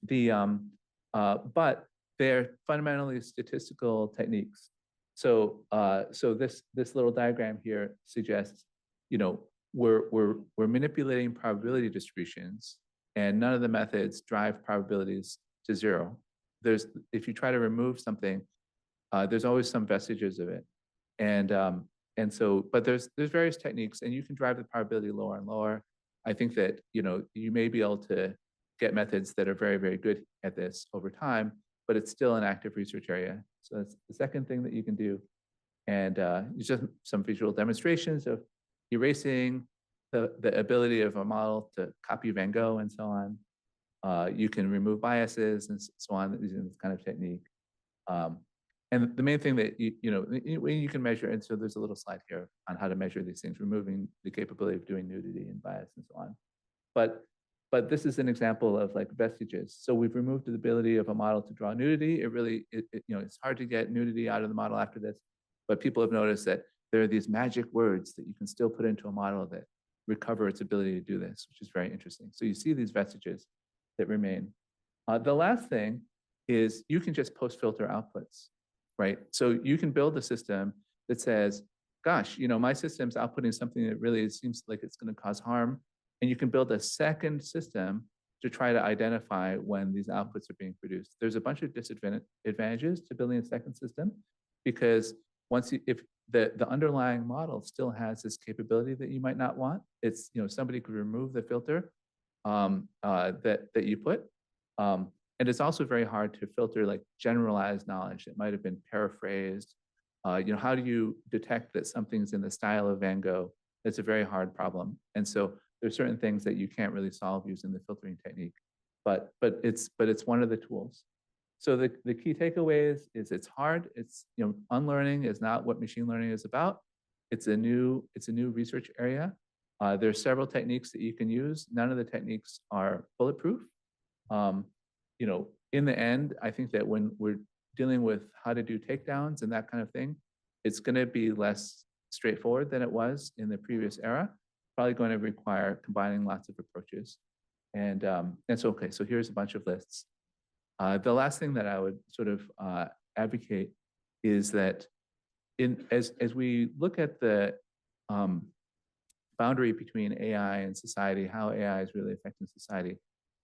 but they're fundamentally statistical techniques. So this little diagram here suggests, we're manipulating probability distributions, and none of the methods drive probabilities to zero. If you try to remove something, there's always some vestiges of it, but there's various techniques, and you can drive the probability lower and lower. I think that you may be able to get methods that are very, very good at this over time, but it's still an active research area. So that's the second thing that you can do, and it's just some visual demonstrations of erasing the ability of a model to copy Van Gogh and so on. You can remove biases and so on using this kind of technique. And the main thing that you can measure, and so there's a little slide here on how to measure these things, removing the capability of doing nudity and bias and so on. But this is an example of like vestiges. So we've removed the ability of a model to draw nudity. It's hard to get nudity out of the model after this, but people have noticed that there are these magic words that you can still put into a model that recover its ability to do this, which is very interesting. So you see these vestiges that remain. The last thing is you can just post-filter outputs, right? So you can build a system that says, gosh, my system's outputting something that really seems like it's going to cause harm. And you can build a second system to try to identify when these outputs are being produced. There's a bunch of disadvantages to building a second system, because if the underlying model still has this capability that you might not want, it's, somebody could remove the filter that you put. And it's also very hard to filter like generalized knowledge that might have been paraphrased. How do you detect that something's in the style of Van Gogh? It's a very hard problem. And so there's certain things that you can't really solve using the filtering technique, but it's one of the tools. So the key takeaways is it's hard. It's, unlearning is not what machine learning is about. It's a new research area. There are several techniques that you can use. None of the techniques are bulletproof. In the end, I think that when we're dealing with how to do takedowns and that kind of thing, it's going to be less straightforward than it was in the previous era. Probably going to require combining lots of approaches. And so, okay, so here's a bunch of lists. The last thing that I would sort of advocate is that as we look at the boundary between AI and society, how AI is really affecting society,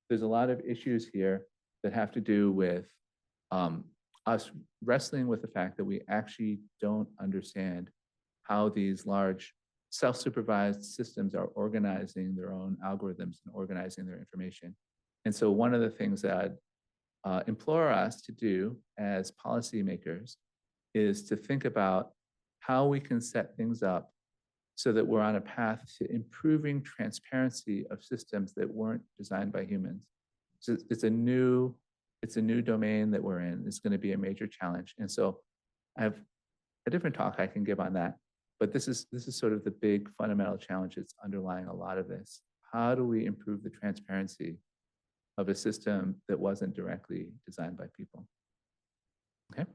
there's a lot of issues here that have to do with us wrestling with the fact that we actually don't understand how these large self-supervised systems are organizing their own algorithms and organizing their information. And so one of the things that I'd implore us to do as policymakers is to think about how we can set things up so that we're on a path to improving transparency of systems that weren't designed by humans. So it's a new domain that we're in. It's going to be a major challenge. And so I have a different talk I can give on that. But this is sort of the big fundamental challenge that's underlying a lot of this. How do we improve the transparency of a system that wasn't directly designed by people? Okay,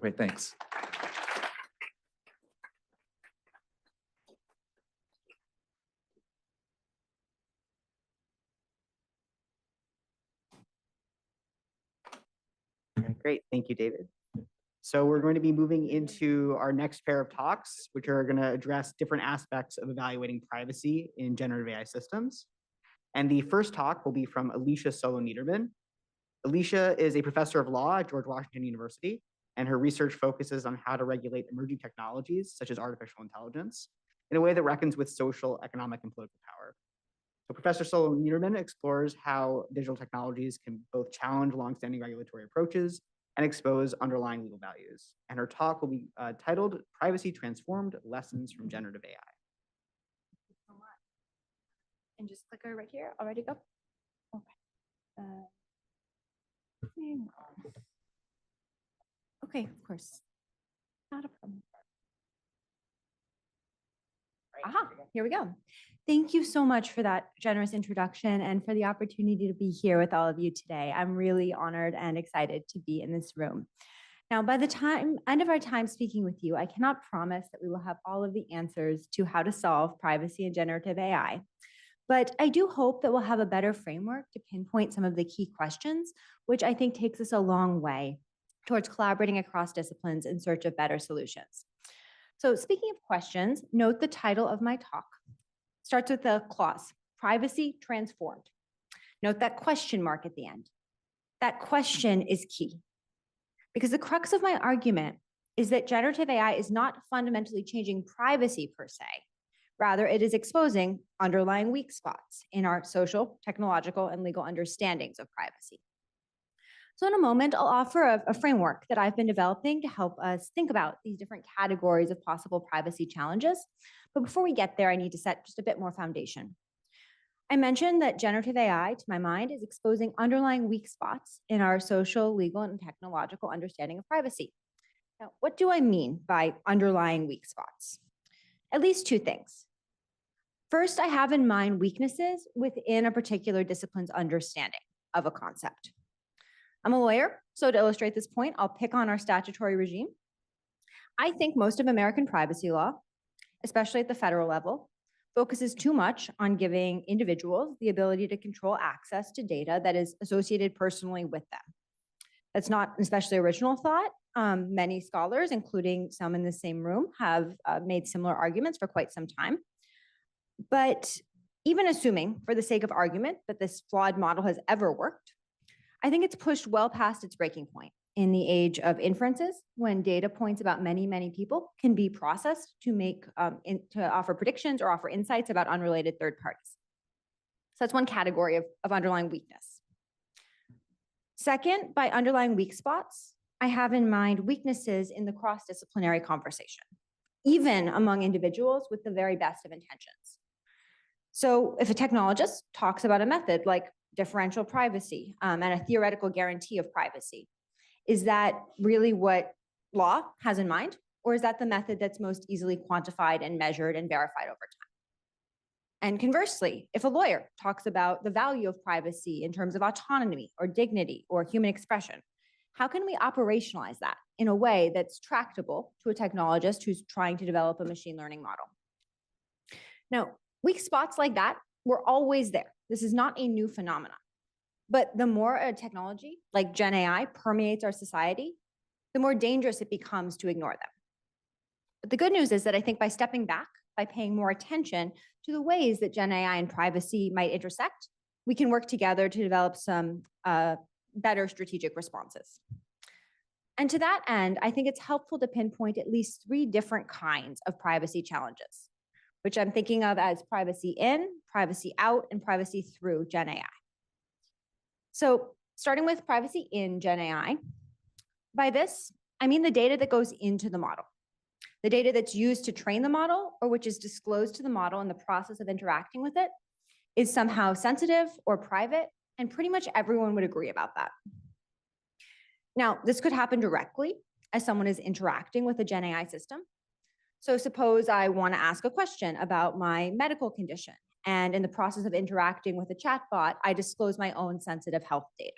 great, thanks. Great, thank you, David. So we're going to be moving into our next pair of talks, which are going to address different aspects of evaluating privacy in generative AI systems. And the first talk will be from Alicia Solo-Niederman. Alicia is a professor of law at George Washington University, and her research focuses on how to regulate emerging technologies, such as artificial intelligence, in a way that reckons with social, economic, and political power. So Professor Solo-Niederman explores how digital technologies can both challenge longstanding regulatory approaches and expose underlying legal values. And her talk will be titled Privacy Transformed: Lessons from Generative AI. And just click right here. Already go. Okay. Hang on. Okay, of course. Not a problem. Aha, here we go. Thank you so much for that generous introduction and for the opportunity to be here with all of you today. I'm really honored and excited to be in this room. Now, by the end of our time speaking with you, I cannot promise that we will have all of the answers to how to solve privacy and generative AI. But I do hope that we'll have a better framework to pinpoint some of the key questions, which I think takes us a long way towards collaborating across disciplines in search of better solutions. So speaking of questions, note the title of my talk. Starts with the clause, privacy transformed. Note that question mark at the end. That question is key because the crux of my argument is that generative AI is not fundamentally changing privacy per se. Rather, it is exposing underlying weak spots in our social, technological, and legal understandings of privacy. So in a moment, I'll offer a framework that I've been developing to help us think about these different categories of possible privacy challenges. But before we get there, I need to set just a bit more foundation. I mentioned that generative AI, to my mind, is exposing underlying weak spots in our social, legal, and technological understanding of privacy. Now, what do I mean by underlying weak spots? At least two things. First, I have in mind weaknesses within a particular discipline's understanding of a concept. I'm a lawyer, so to illustrate this point, I'll pick on our statutory regime. I think most of American privacy law, especially at the federal level, focuses too much on giving individuals the ability to control access to data that is associated personally with them. That's not an especially original thought. Many scholars, including some in the same room, have made similar arguments for quite some time. But even assuming, for the sake of argument, that this flawed model has ever worked, I think it's pushed well past its breaking point in the age of inferences, when data points about many, many people can be processed to make to offer predictions or offer insights about unrelated third parties. So that's one category of underlying weakness. Second, by underlying weak spots, I have in mind weaknesses in the cross-disciplinary conversation, even among individuals with the very best of intentions. So if a technologist talks about a method like differential privacy and a theoretical guarantee of privacy, is that really what law has in mind? Or is that the method that's most easily quantified and measured and verified over time? And conversely, if a lawyer talks about the value of privacy in terms of autonomy or dignity or human expression, how can we operationalize that in a way that's tractable to a technologist who's trying to develop a machine learning model? Now, weak spots like that were always there. This is not a new phenomenon. But the more a technology like Gen AI permeates our society, the more dangerous it becomes to ignore them. But the good news is that I think by stepping back, by paying more attention to the ways that Gen AI and privacy might intersect, we can work together to develop some better strategic responses. And to that end, I think it's helpful to pinpoint at least 3 different kinds of privacy challenges, which I'm thinking of as privacy in, privacy out, and privacy through Gen AI. So starting with privacy in Gen AI, by this, I mean the data that goes into the model, the data that's used to train the model or which is disclosed to the model in the process of interacting with it is somehow sensitive or private, and pretty much everyone would agree about that. Now, this could happen directly as someone is interacting with a Gen AI system. So suppose I want to ask a question about my medical condition, and in the process of interacting with a chatbot, I disclose my own sensitive health data.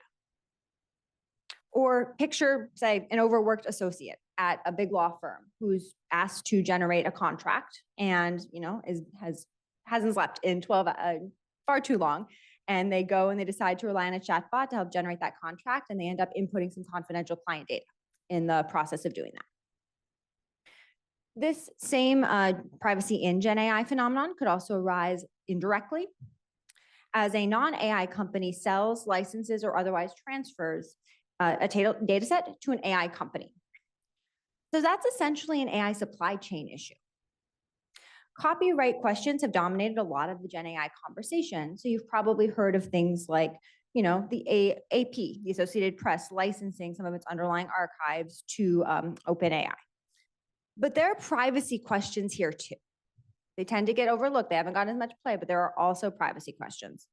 Or picture, say, an overworked associate at a big law firm who's asked to generate a contract and hasn't slept in far too long, and they go and they decide to rely on a chatbot to help generate that contract, and they end up inputting some confidential client data in the process of doing that. This same privacy in Gen AI phenomenon could also arise indirectly as a non-AI company sells, licenses, or otherwise transfers a data set to an AI company. So that's essentially an AI supply chain issue. Copyright questions have dominated a lot of the Gen AI conversation. So you've probably heard of things like, the AP, the Associated Press, licensing some of its underlying archives to OpenAI. But there are privacy questions here too. They tend to get overlooked. They haven't gotten as much play, but there are also privacy questions.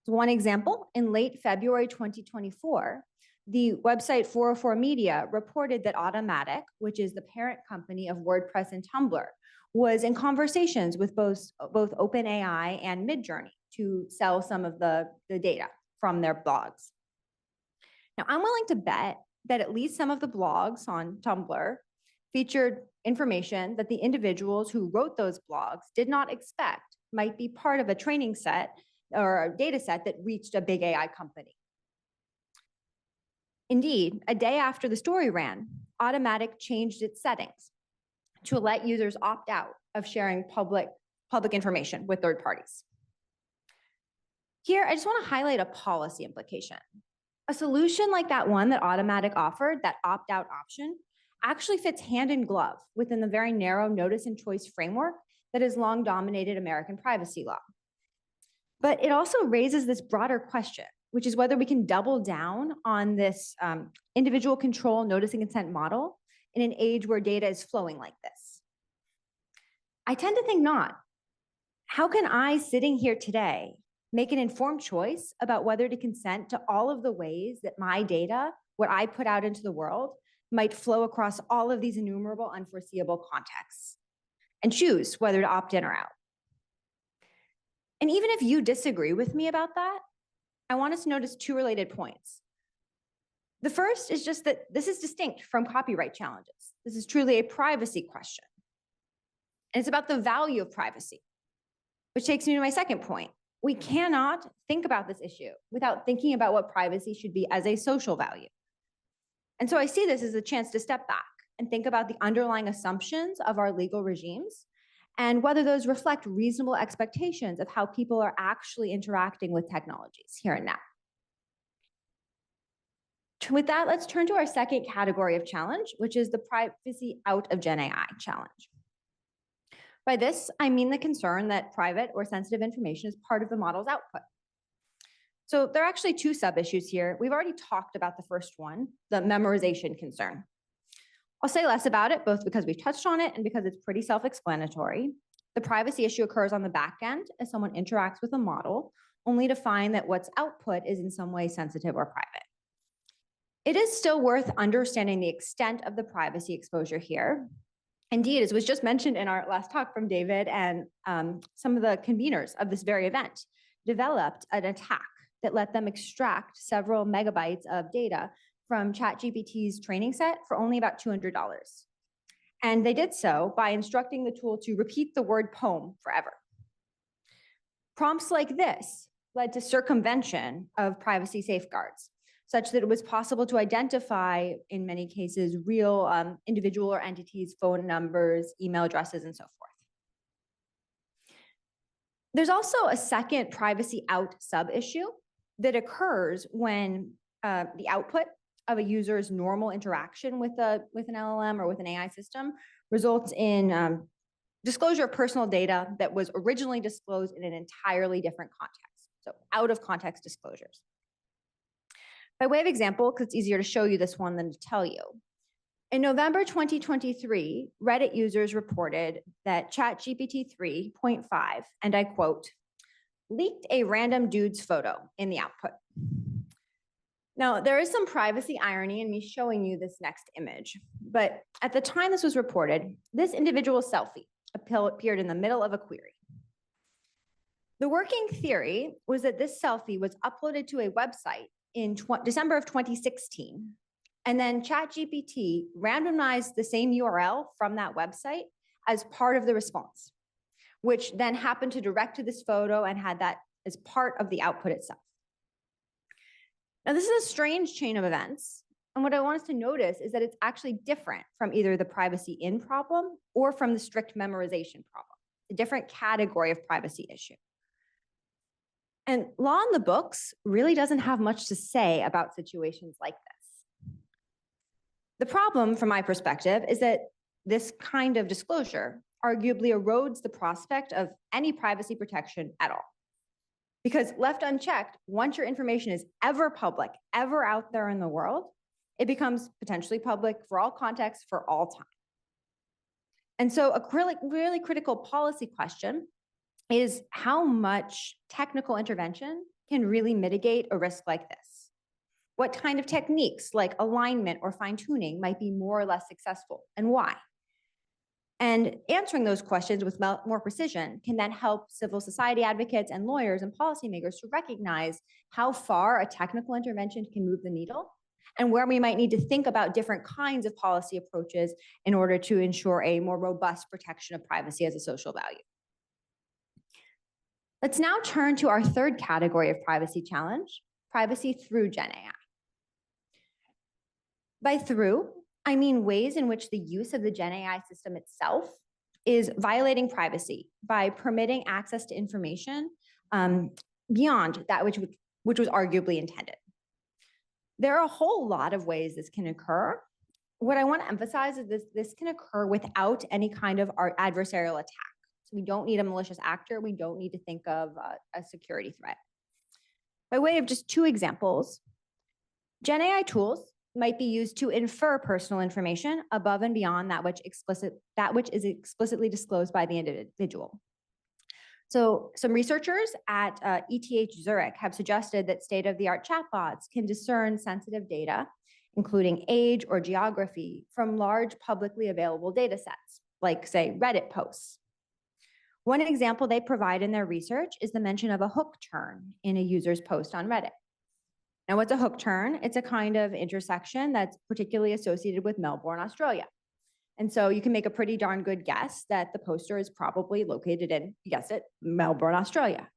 So one example, in late February 2024, the website 404 Media reported that Automatic, which is the parent company of WordPress and Tumblr, was in conversations with both OpenAI and Midjourney to sell some of the data from their blogs. Now, I'm willing to bet that at least some of the blogs on Tumblr featured information that the individuals who wrote those blogs did not expect might be part of a training set or a data set that reached a big AI company. Indeed, a day after the story ran, Automatic changed its settings to let users opt out of sharing public information with third parties. Here, I just want to highlight a policy implication. A solution like that one that Automatic offered, that opt-out option, actually fits hand in glove within the very narrow notice and choice framework that has long dominated American privacy law. But it also raises this broader question, which is whether we can double down on this individual control notice and consent model in an age where data is flowing like this. I tend to think not. How can I, sitting here today, make an informed choice about whether to consent to all of the ways that my data, what I put out into the world, might flow across all of these innumerable unforeseeable contexts, and choose whether to opt in or out? And even if you disagree with me about that, I want us to notice two related points. The first is just that this is distinct from copyright challenges. This is truly a privacy question. And it's about the value of privacy, which takes me to my second point. We cannot think about this issue without thinking about what privacy should be as a social value. And so I see this as a chance to step back and think about the underlying assumptions of our legal regimes and whether those reflect reasonable expectations of how people are actually interacting with technologies here and now. With that, let's turn to our second category of challenge, which is the privacy out of Gen AI challenge. By this, I mean the concern that private or sensitive information is part of the model's output. So there are actually two sub-issues here. We've already talked about the first one, the memorization concern. I'll say less about it, both because we've touched on it and because it's pretty self-explanatory. The privacy issue occurs on the back end as someone interacts with a model, only to find that what's output is in some way sensitive or private. It is still worth understanding the extent of the privacy exposure here. Indeed, as was just mentioned in our last talk from David and some of the conveners of this very event, developed an attack that let them extract several megabytes of data from ChatGPT's training set for only about $200. And they did so by instructing the tool to repeat the word poem forever. Prompts like this led to circumvention of privacy safeguards, such that it was possible to identify, in many cases, real individual or entities' phone numbers, email addresses, and so forth. There's also a second privacy out sub-issue that occurs when the output of a user's normal interaction with an LLM or with an AI system results in disclosure of personal data that was originally disclosed in an entirely different context, so out of context disclosures. By way of example, because it's easier to show you this one than to tell you, in November 2023, Reddit users reported that ChatGPT 3.5, and I quote, leaked a random dude's photo in the output. Now, there is some privacy irony in me showing you this next image, but at the time this was reported, this individual selfie appeared in the middle of a query. The working theory was that this selfie was uploaded to a website in December of 2016, and then ChatGPT randomized the same URL from that website as part of the response, which then happened to direct to this photo and had that as part of the output itself. Now, this is a strange chain of events, and what I want us to notice is that it's actually different from either the privacy in problem or from the strict memorization problem, a different category of privacy issue. And law in the books really doesn't have much to say about situations like this. The problem, from my perspective, is that this kind of disclosure arguably erodes the prospect of any privacy protection at all. Because left unchecked, once your information is ever public, ever out there in the world, it becomes potentially public for all contexts for all time. And so a really critical policy question is how much technical intervention can really mitigate a risk like this? What kind of techniques like alignment or fine-tuning might be more or less successful, and why? And answering those questions with more precision can then help civil society advocates and lawyers and policymakers to recognize how far a technical intervention can move the needle and where we might need to think about different kinds of policy approaches in order to ensure a more robust protection of privacy as a social value. Let's now turn to our third category of privacy challenge, privacy through Gen AI. By through, I mean ways in which the use of the Gen AI system itself is violating privacy by permitting access to information beyond that which was arguably intended. There are a whole lot of ways this can occur. What I want to emphasize is this can occur without any kind of adversarial attack. So we don't need a malicious actor. We don't need to think of a security threat. By way of just two examples, Gen AI tools might be used to infer personal information above and beyond that which is explicitly disclosed by the individual. So some researchers at ETH Zurich have suggested that state-of-the-art chatbots can discern sensitive data, including age or geography, from large publicly available data sets, like, say, Reddit posts. One example they provide in their research is the mention of a hook turn in a user's post on Reddit. Now, what's a hook turn? It's a kind of intersection that's particularly associated with Melbourne, Australia. And so you can make a pretty darn good guess that the poster is probably located in, you guessed it, Melbourne, Australia.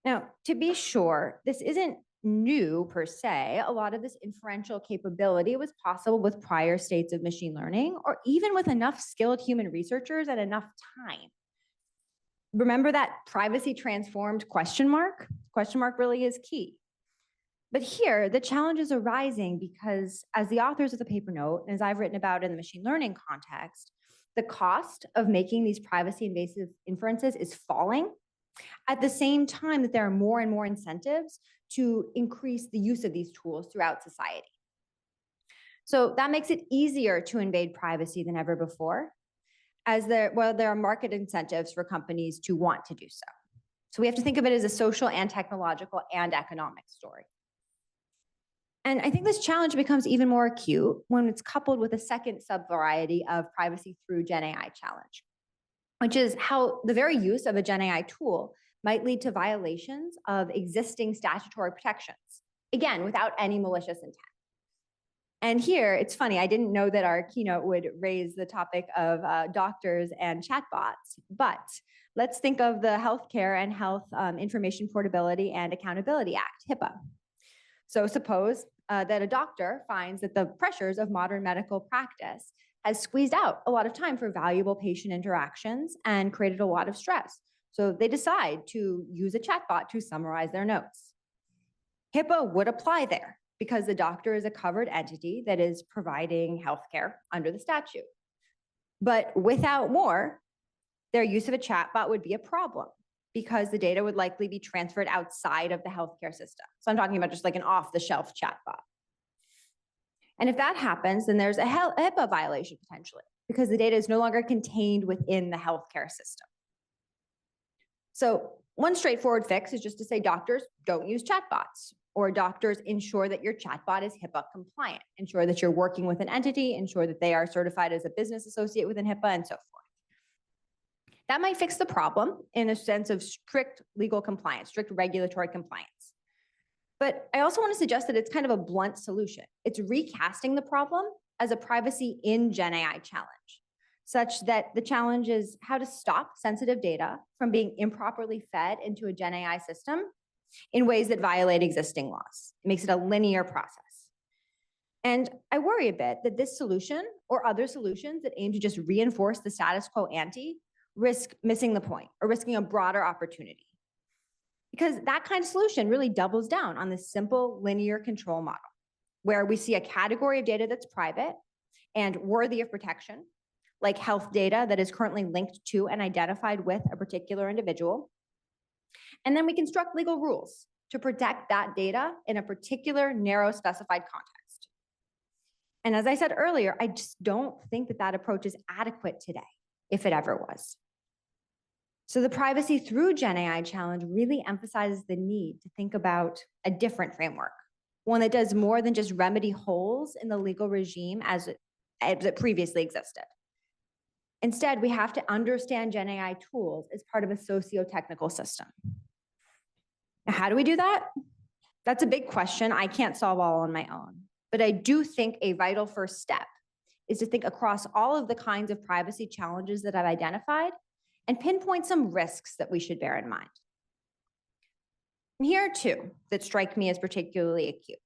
Now, to be sure, this isn't new per se. A lot of this inferential capability was possible with prior states of machine learning, or even with enough skilled human researchers and enough time. Remember that privacy transformed question mark? Question mark really is key. But here, the challenge is arising because, as the authors of the paper note, and as I've written about in the machine learning context, the cost of making these privacy invasive inferences is falling at the same time that there are more and more incentives to increase the use of these tools throughout society. So that makes it easier to invade privacy than ever before, as there are market incentives for companies to want to do so. So we have to think of it as a social and technological and economic story. And I think this challenge becomes even more acute when it's coupled with a second subvariety of privacy through Gen AI challenge, which is how the very use of a Gen AI tool might lead to violations of existing statutory protections, again, without any malicious intent. And here, it's funny, I didn't know that our keynote would raise the topic of doctors and chatbots, but let's think of the Healthcare and Health Information Portability and Accountability Act, HIPAA. So suppose that a doctor finds that the pressures of modern medical practice has squeezed out a lot of time for valuable patient interactions and created a lot of stress. So they decide to use a chatbot to summarize their notes. HIPAA would apply there because the doctor is a covered entity that is providing healthcare under the statute. But without more, their use of a chatbot would be a problem because the data would likely be transferred outside of the healthcare system. So I'm talking about just like an off-the-shelf chatbot. And if that happens, then there's a HIPAA violation potentially because the data is no longer contained within the healthcare system. So one straightforward fix is just to say doctors don't use chatbots, or doctors ensure that your chatbot is HIPAA compliant, ensure that you're working with an entity, ensure that they are certified as a business associate within HIPAA, and so forth. That might fix the problem in a sense of strict legal compliance, strict regulatory compliance. But I also want to suggest that it's kind of a blunt solution. It's recasting the problem as a privacy in Gen AI challenge, such that the challenge is how to stop sensitive data from being improperly fed into a Gen AI system in ways that violate existing laws. It makes it a linear process. And I worry a bit that this solution or other solutions that aim to just reinforce the status quo ante risk missing the point or risking a broader opportunity. Because that kind of solution really doubles down on this simple linear control model, where we see a category of data that's private and worthy of protection, like health data that is currently linked to and identified with a particular individual. And then we construct legal rules to protect that data in a particular narrow specified context. And as I said earlier, I just don't think that that approach is adequate today, if it ever was. So the privacy through Gen AI challenge really emphasizes the need to think about a different framework, one that does more than just remedy holes in the legal regime as it previously existed. Instead, we have to understand Gen AI tools as part of a socio-technical system. Now, how do we do that? That's a big question. I can't solve all on my own, but I do think a vital first step is to think across all of the kinds of privacy challenges that I've identified and pinpoint some risks that we should bear in mind. And here are two that strike me as particularly acute.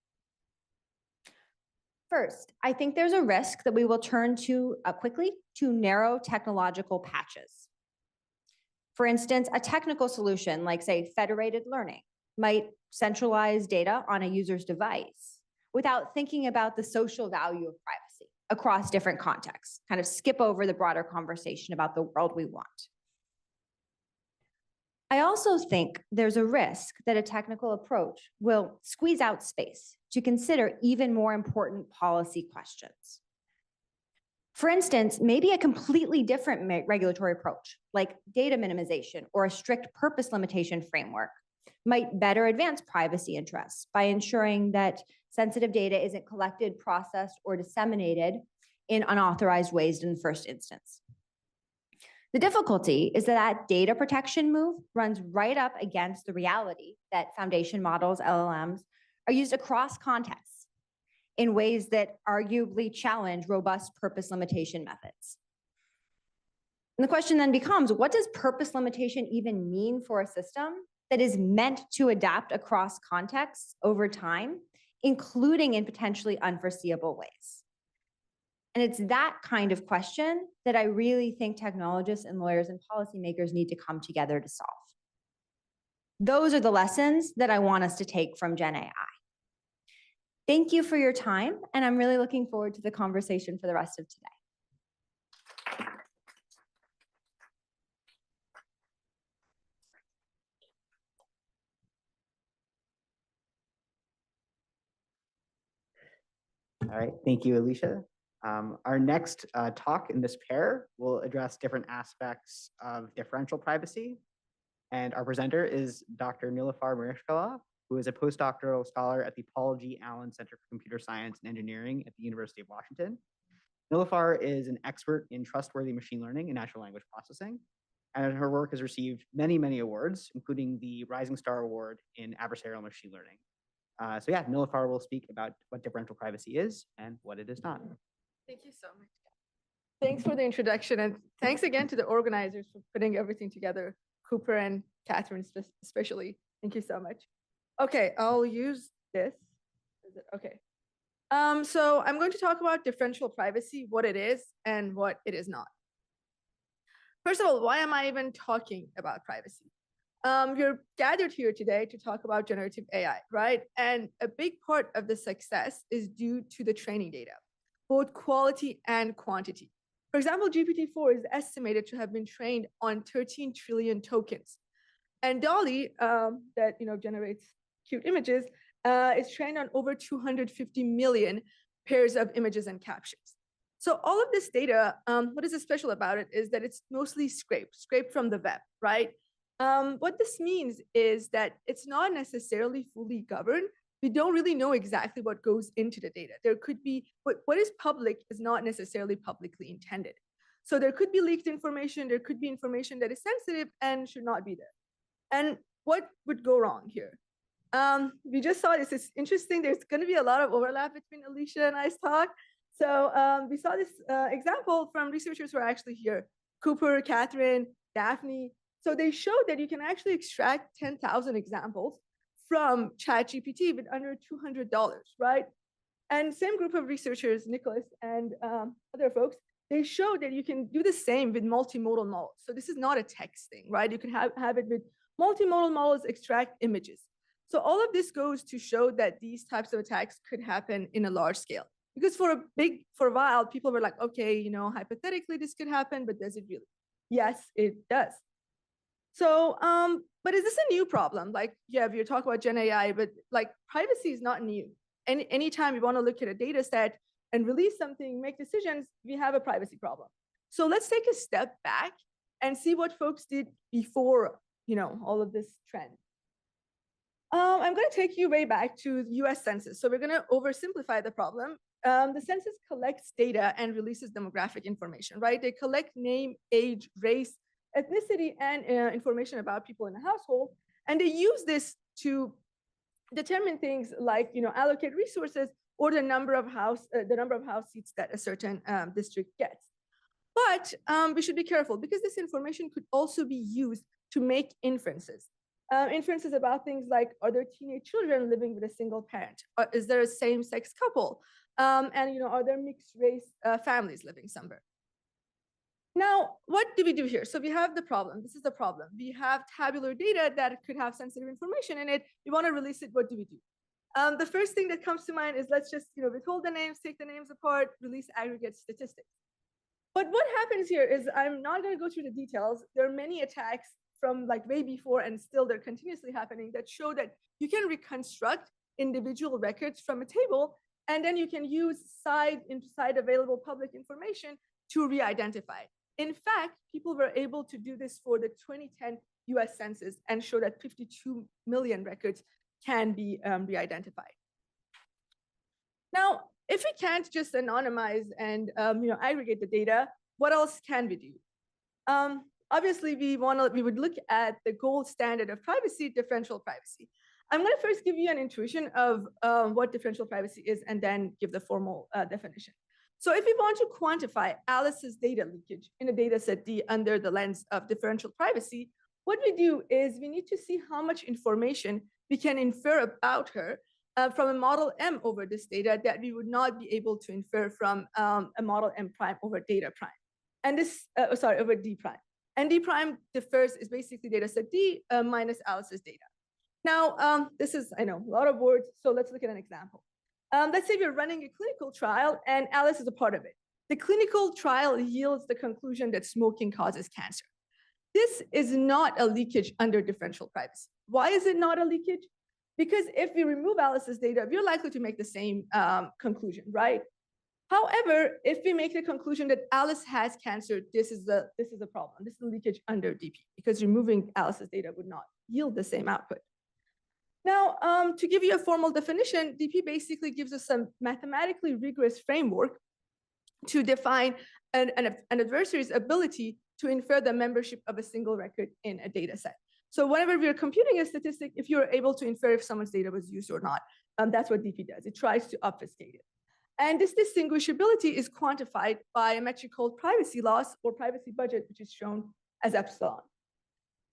First, I think there's a risk that we will turn to quickly to narrow technological patches. For instance, a technical solution like, say, federated learning might centralize data on a user's device without thinking about the social value of privacy across different contexts, kind of skip over the broader conversation about the world we want. I also think there's a risk that a technical approach will squeeze out space to consider even more important policy questions. For instance, maybe a completely different regulatory approach, like data minimization or a strict purpose limitation framework, might better advance privacy interests by ensuring that sensitive data isn't collected, processed, or disseminated in unauthorized ways in the first instance. The difficulty is that data protection move runs right up against the reality that foundation models, LLMs, are used across contexts in ways that arguably challenge robust purpose limitation methods. And the question then becomes, what does purpose limitation even mean for a system that is meant to adapt across contexts over time, including in potentially unforeseeable ways? And it's that kind of question that I really think technologists and lawyers and policymakers need to come together to solve. Those are the lessons that I want us to take from Gen AI. Thank you for your time, and I'm really looking forward to the conversation for the rest of today. All right, thank you, Alicia. Our next talk in this pair will address different aspects of differential privacy. And our presenter is Dr. Nilüfer Mariskala, who is a postdoctoral scholar at the Paul G. Allen Center for Computer Science and Engineering at the University of Washington. Nilüfer is an expert in trustworthy machine learning and natural language processing, and her work has received many, many awards, including the Rising Star Award in adversarial machine learning. So yeah, Nilüfer will speak about what differential privacy is and what it is not. Thank you so much. Thanks for the introduction, and thanks again to the organizers for putting everything together, Cooper and Catherine especially. Thank you so much. Okay, I'll use this. Is it okay? So I'm going to talk about differential privacy, what it is and what it is not. First of all, why am I even talking about privacy? We're gathered here today to talk about generative AI, right? And a big part of the success is due to the training data, both quality and quantity. For example, GPT-4 is estimated to have been trained on 13 trillion tokens. And DALL-E, that generates cute images, is trained on over 250 million pairs of images and captions. So all of this data, what is special about it is that it's mostly scraped from the web, right? What this means is that it's not necessarily fully governed. We don't really know exactly what goes into the data. There could be, what is public is not necessarily publicly intended. So there could be leaked information, there could be information that is sensitive and should not be there. And what would go wrong here? We just saw this, it's interesting, there's gonna be a lot of overlap between Alicia and I's talk. So we saw this example from researchers who are actually here, Cooper, Catherine, Daphne. So they showed that you can actually extract 10,000 examples from ChatGPT with under $200, right? And same group of researchers, Nicholas and other folks, they showed that you can do the same with multimodal models. So this is not a text thing, right? You can have it with multimodal models extract images. So all of this goes to show that these types of attacks could happen in a large scale. Because for a while, people were like, okay, hypothetically this could happen, but does it really? Yes, it does. So, but is this a new problem? Like, yeah, we're talking about Gen AI, but like privacy is not new. Anytime we want to look at a data set and release something, make decisions, we have a privacy problem. So let's take a step back and see what folks did before, all of this trend. I'm going to take you way back to the US Census. So we're going to oversimplify the problem the census collects data and releases demographic information, right? They collect name, age, race, ethnicity, and information about people in a household. And they use this to determine things like, allocate resources or the number of house seats that a certain district gets. But we should be careful because this information could also be used to make inferences. Inferences about things like, are there teenage children living with a single parent? Is there a same-sex couple? And are there mixed race families living somewhere? Now, what do we do here? So we have the problem. This is the problem. We have tabular data that could have sensitive information in it. We want to release it. What do we do? The first thing that comes to mind is let's just withhold the names, take the names apart, release aggregate statistics. But what happens here is I'm not going to go through the details. There are many attacks from like way before, and still they're continuously happening, that show that you can reconstruct individual records from a table, and then you can use side available public information to re-identify. In fact, people were able to do this for the 2010 US Census and show that 52 million records can be re-identified. Now, if we can't just anonymize and aggregate the data, what else can we do? Obviously, we would look at the gold standard of privacy, differential privacy. I'm going to first give you an intuition of what differential privacy is, and then give the formal definition. So if we want to quantify Alice's data leakage in a data set D under the lens of differential privacy, what we do is we need to see how much information we can infer about her from a model M over this data that we would not be able to infer from a model M prime over data prime. And this, over D prime. And D prime differs is basically data set D minus Alice's data. Now, this is, I know, a lot of words, so let's look at an example. Let's say we're running a clinical trial and Alice is a part of it. The clinical trial yields the conclusion that smoking causes cancer. This is not a leakage under differential privacy. Why is it not a leakage? Because if we remove Alice's data, we're likely to make the same conclusion, right? However, if we make the conclusion that Alice has cancer, this is a problem. This is a leakage under DP, because removing Alice's data would not yield the same output. Now, to give you a formal definition, DP basically gives us some mathematically rigorous framework to define an adversary's ability to infer the membership of a single record in a data set. So whenever we're computing a statistic, if you're able to infer if someone's data was used or not, that's what DP does. It tries to obfuscate it. And this distinguishability is quantified by a metric called privacy loss or privacy budget, which is shown as epsilon.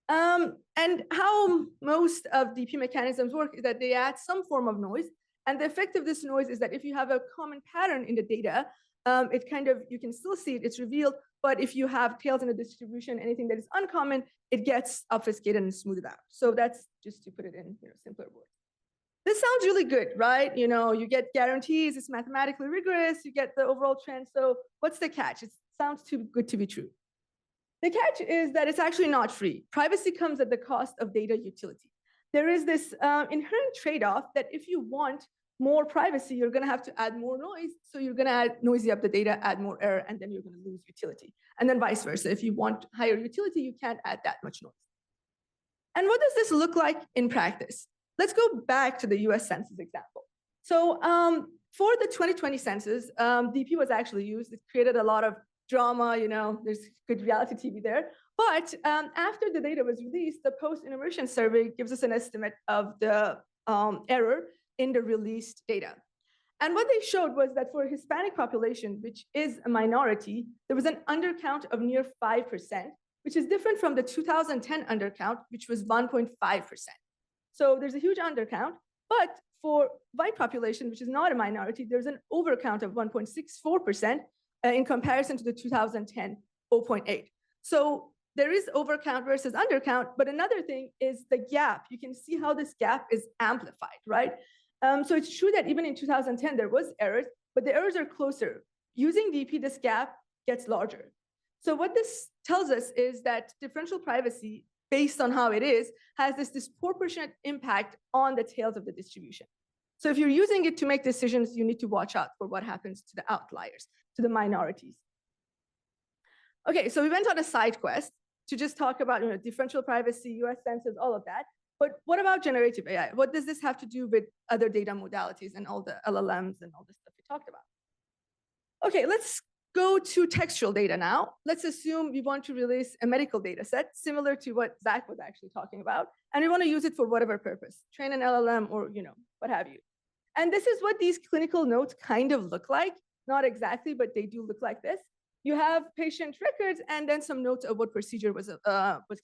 And how most of DP mechanisms work is that they add some form of noise. And the effect of this noise is that if you have a common pattern in the data, you can still see it, it's revealed. But if you have tails in the distribution, anything that is uncommon, it gets obfuscated and smoothed out. So that's just to put it in simpler words. This sounds really good, right? You get guarantees, it's mathematically rigorous, you get the overall trend. So what's the catch? It sounds too good to be true. The catch is that it's actually not free. Privacy comes at the cost of data utility. There is this inherent trade-off that if you want more privacy, you're going to have to add more noise. So you're going to noisy up the data, add more error, and then you're going to lose utility. And then vice versa. If you want higher utility, you can't add that much noise. And what does this look like in practice? Let's go back to the US Census example. So for the 2020 census, DP was actually used. It created a lot of drama, there's good reality TV there. But after the data was released, the post-enumeration survey gives us an estimate of the error in the released data. And what they showed was that for a Hispanic population, which is a minority, there was an undercount of near 5%, which is different from the 2010 undercount, which was 1.5%. So there's a huge undercount, but for white population, which is not a minority, there's an overcount of 1.64% in comparison to the 2010 0.8. So there is overcount versus undercount, but another thing is the gap. You can see how this gap is amplified, right? So it's true that even in 2010, there was errors, but the errors are closer. Using DP, this gap gets larger. So what this tells us is that differential privacy, based on how it is, has this disproportionate impact on the tails of the distribution. So if you're using it to make decisions, you need to watch out for what happens to the outliers, to the minorities. Okay, so we went on a side quest to just talk about differential privacy, US Census, all of that. But what about generative AI? What does this have to do with other data modalities and all the LLMs and all the stuff we talked about? Okay, let's go to textual data now. Let's assume we want to release a medical data set similar to what Zach was actually talking about, and we want to use it for whatever purpose, train an LLM or what have you. And this is what these clinical notes kind of look like. Not exactly, but they do look like this. You have patient records and then some notes of what procedure was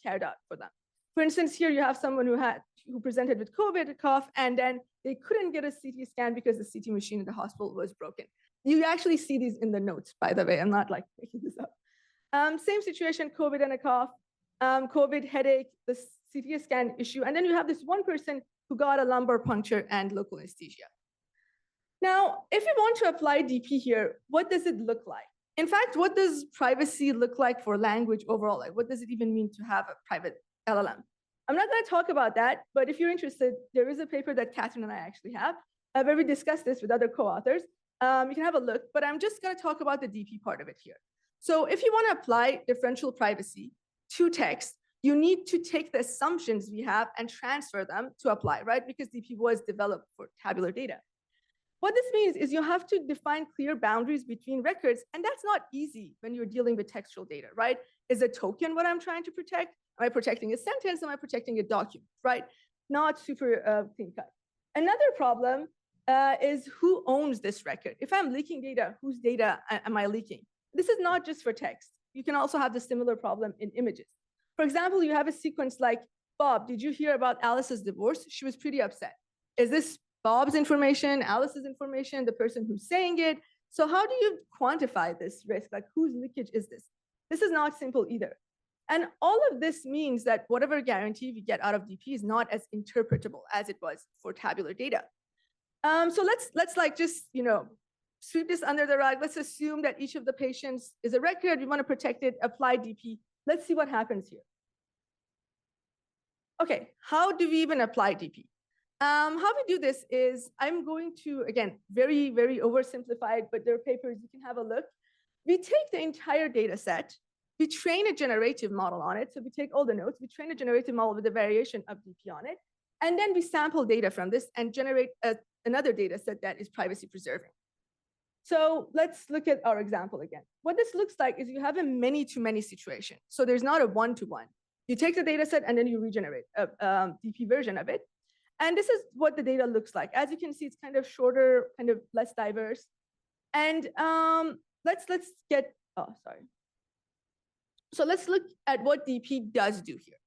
carried out for them. For instance, here you have someone who presented with COVID, cough, and then they couldn't get a CT scan because the CT machine in the hospital was broken. You actually see these in the notes, by the way. I'm not like making this up. Same situation, COVID and a cough, COVID headache, the CT scan issue, and then you have this one person who got a lumbar puncture and local anesthesia. Now, if you want to apply DP here, what does it look like? In fact, what does privacy look like for language overall? Like, what does it even mean to have a private LLM? I'm not going to talk about that, but if you're interested, there is a paper that Catherine and I actually have where we discuss this with other co-authors. You can have a look, but I'm just going to talk about the DP part of it here. So if you want to apply differential privacy to text, you need to take the assumptions we have and transfer them to apply, right? Because DP was developed for tabular data. What this means is you have to define clear boundaries between records, and that's not easy when you're dealing with textual data, right? Is a token what I'm trying to protect? Am I protecting a sentence? Am I protecting a document, right? Not super clean cut. Another problem is who owns this record? If I'm leaking data, whose data am I leaking? This is not just for text. You can also have the similar problem in images. For example, you have a sequence like, Bob, did you hear about Alice's divorce? She was pretty upset. Is this Bob's information, Alice's information, the person who's saying it? So how do you quantify this risk? Like, whose leakage is this? This is not simple either. And all of this means that whatever guarantee we get out of DP is not as interpretable as it was for tabular data. So let's like just, sweep this under the rug. Let's assume that each of the patients is a record. We want to protect it, apply DP. Let's see what happens here. Okay, how do we even apply DP? How we do this is, I'm going to, again, very, very oversimplified, but there are papers, you can have a look. We take the entire data set, we train a generative model on it. So we take all the notes, we train a generative model with a variation of DP on it, and then we sample data from this and generate another data set that is privacy preserving. So let's look at our example again. What this looks like is you have a many-to-many situation. So there's not a one-to-one. You take the data set and then you regenerate a DP version of it. And this is what the data looks like. As you can see, it's kind of shorter, kind of less diverse. And let's get, So let's look at what DP does do here.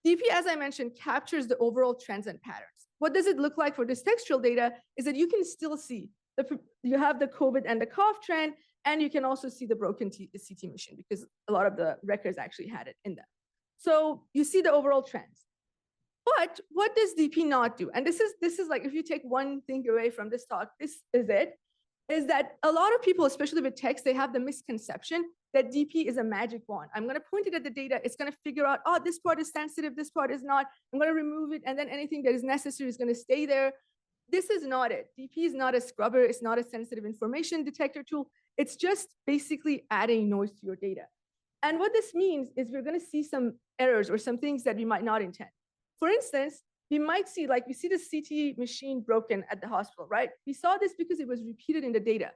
DP, as I mentioned, captures the overall trends and patterns. What does it look like for this textual data is that you can still see, you have the COVID and the cough trend, and you can also see the broken CT machine because a lot of the records actually had it in them. So you see the overall trends. But what does DP not do? And this is like, if you take one thing away from this talk, this is it, is that a lot of people, especially with text, they have the misconception that DP is a magic wand. I'm going to point it at the data. It's going to figure out, oh, this part is sensitive, this part is not. I'm going to remove it, and then anything that is necessary is going to stay there. This is not it. DP is not a scrubber. It's not a sensitive information detector tool. It's just basically adding noise to your data. And what this means is we're going to see some errors or some things that we might not intend. For instance, we might see, like, we see the CT machine broken at the hospital, right? We saw this because it was repeated in the data.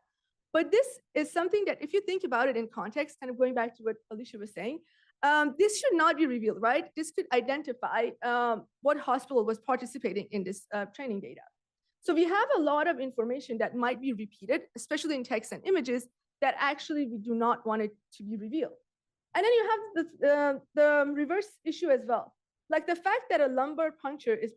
But this is something that, if you think about it in context, kind of going back to what Alicia was saying, this should not be revealed, right? This could identify what hospital was participating in this training data. So we have a lot of information that might be repeated, especially in text and images, that actually we do not want it to be revealed. And then you have the reverse issue as well. Like the fact that a lumbar puncture it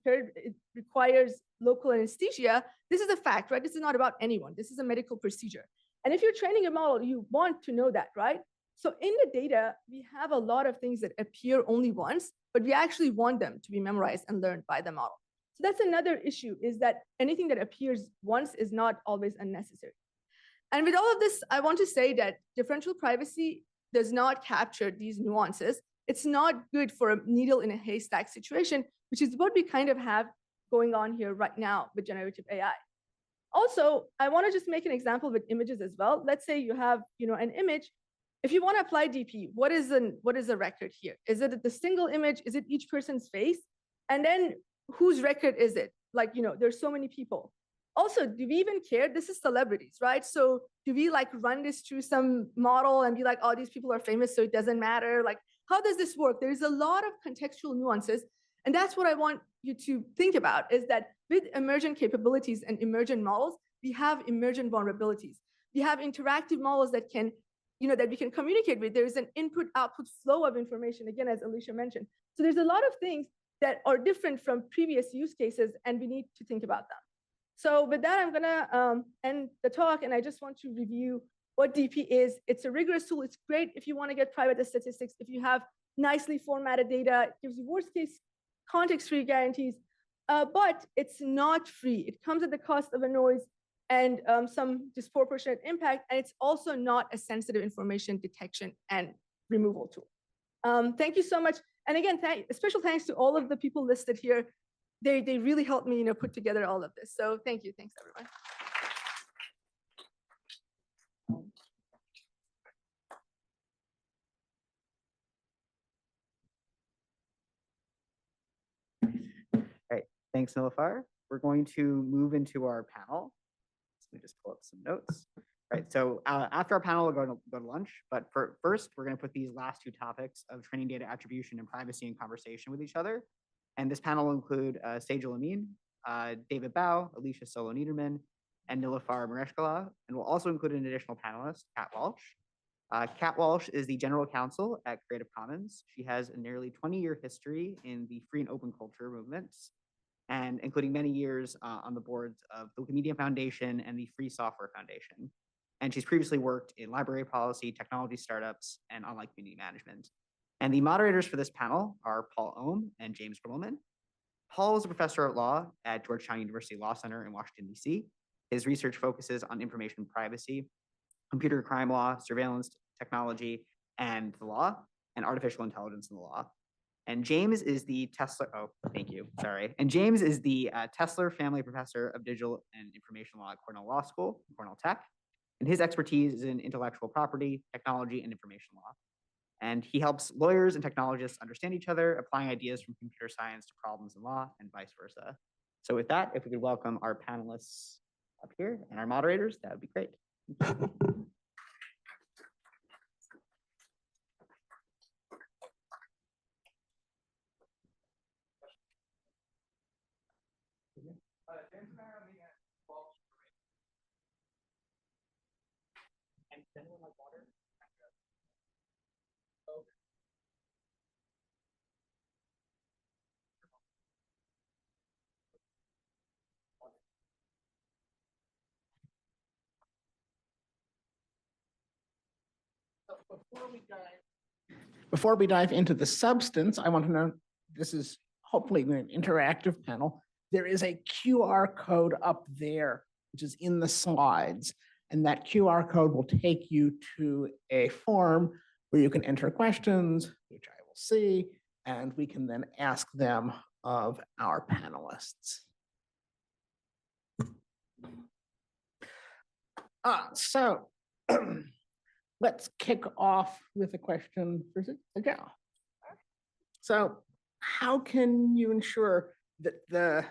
requires local anesthesia, this is a fact, right? This is not about anyone. This is a medical procedure. And if you're training a model, you want to know that, right? So in the data, we have a lot of things that appear only once, but we actually want them to be memorized and learned by the model. So that's another issue, is that anything that appears once is not always unnecessary. And with all of this, I want to say that differential privacy does not capture these nuances. It's not good for a needle in a haystack situation, which is what we kind of have going on here right now with generative AI. Also, I want to just make an example with images as well. Let's say you have, an image. If you want to apply DP, what is a record here? Is it the single image? Is it each person's face? And then whose record is it? Like, there's so many people. Also, do we even care? This is celebrities, right? So do we like run this through some model and be like, oh, these people are famous, so it doesn't matter? Like, how does this work? There's a lot of contextual nuances. And that's what I want you to think about, is that with emergent capabilities and emergent models, we have emergent vulnerabilities. We have interactive models that can, that we can communicate with. There is an input-output flow of information, again, as Alicia mentioned. So there's a lot of things that are different from previous use cases, and we need to think about them. So with that, I'm gonna end the talk, and I just want to review what DP is. It's a rigorous tool. It's great if you want to get private statistics, if you have nicely formatted data, it gives you worst case context-free guarantees, but it's not free. It comes at the cost of a noise and some disproportionate impact, and it's also not a sensitive information detection and removal tool. Thank you so much. And again, special thanks to all of the people listed here. They really helped me, put together all of this. So thank you. Thanks, everyone. All right, thanks, Nilafar. We're going to move into our panel. Let me just pull up some notes. All right, so after our panel, we're going to go to lunch. But first, we're going to put these last two topics of training data attribution and privacy in conversation with each other. And this panel will include Sejal Amin, David Bao, Alicia Solo-Niederman, and Nilafar Mareshkala. And we'll also include an additional panelist, Kat Walsh. Kat Walsh is the general counsel at Creative Commons. She has a nearly 20-year history in the free and open culture movements, and including many years on the boards of the Wikimedia Foundation and the Free Software Foundation. And she's previously worked in library policy, technology startups, and online community management. And the moderators for this panel are Paul Ohm and James Grummelman. Paul is a professor of law at Georgetown University Law Center in Washington, D.C. His research focuses on information privacy, computer crime law, surveillance technology, and the law, and artificial intelligence in the law. And James is the And James is the Tesler Family Professor of Digital and Information Law at Cornell Law School, Cornell Tech. And his expertise is in intellectual property, technology, and information law. And he helps lawyers and technologists understand each other, applying ideas from computer science to problems in law and vice versa. So with that, if we could welcome our panelists up here and our moderators, that would be great. And does anyone like water? Before we dive into the substance, I want to know, this is hopefully an interactive panel. There is a QR code up there, which is in the slides. And that QR code will take you to a form where you can enter questions, which I will see, and we can then ask them of our panelists. So let's kick off with a question for Sejal. So how can you ensure that the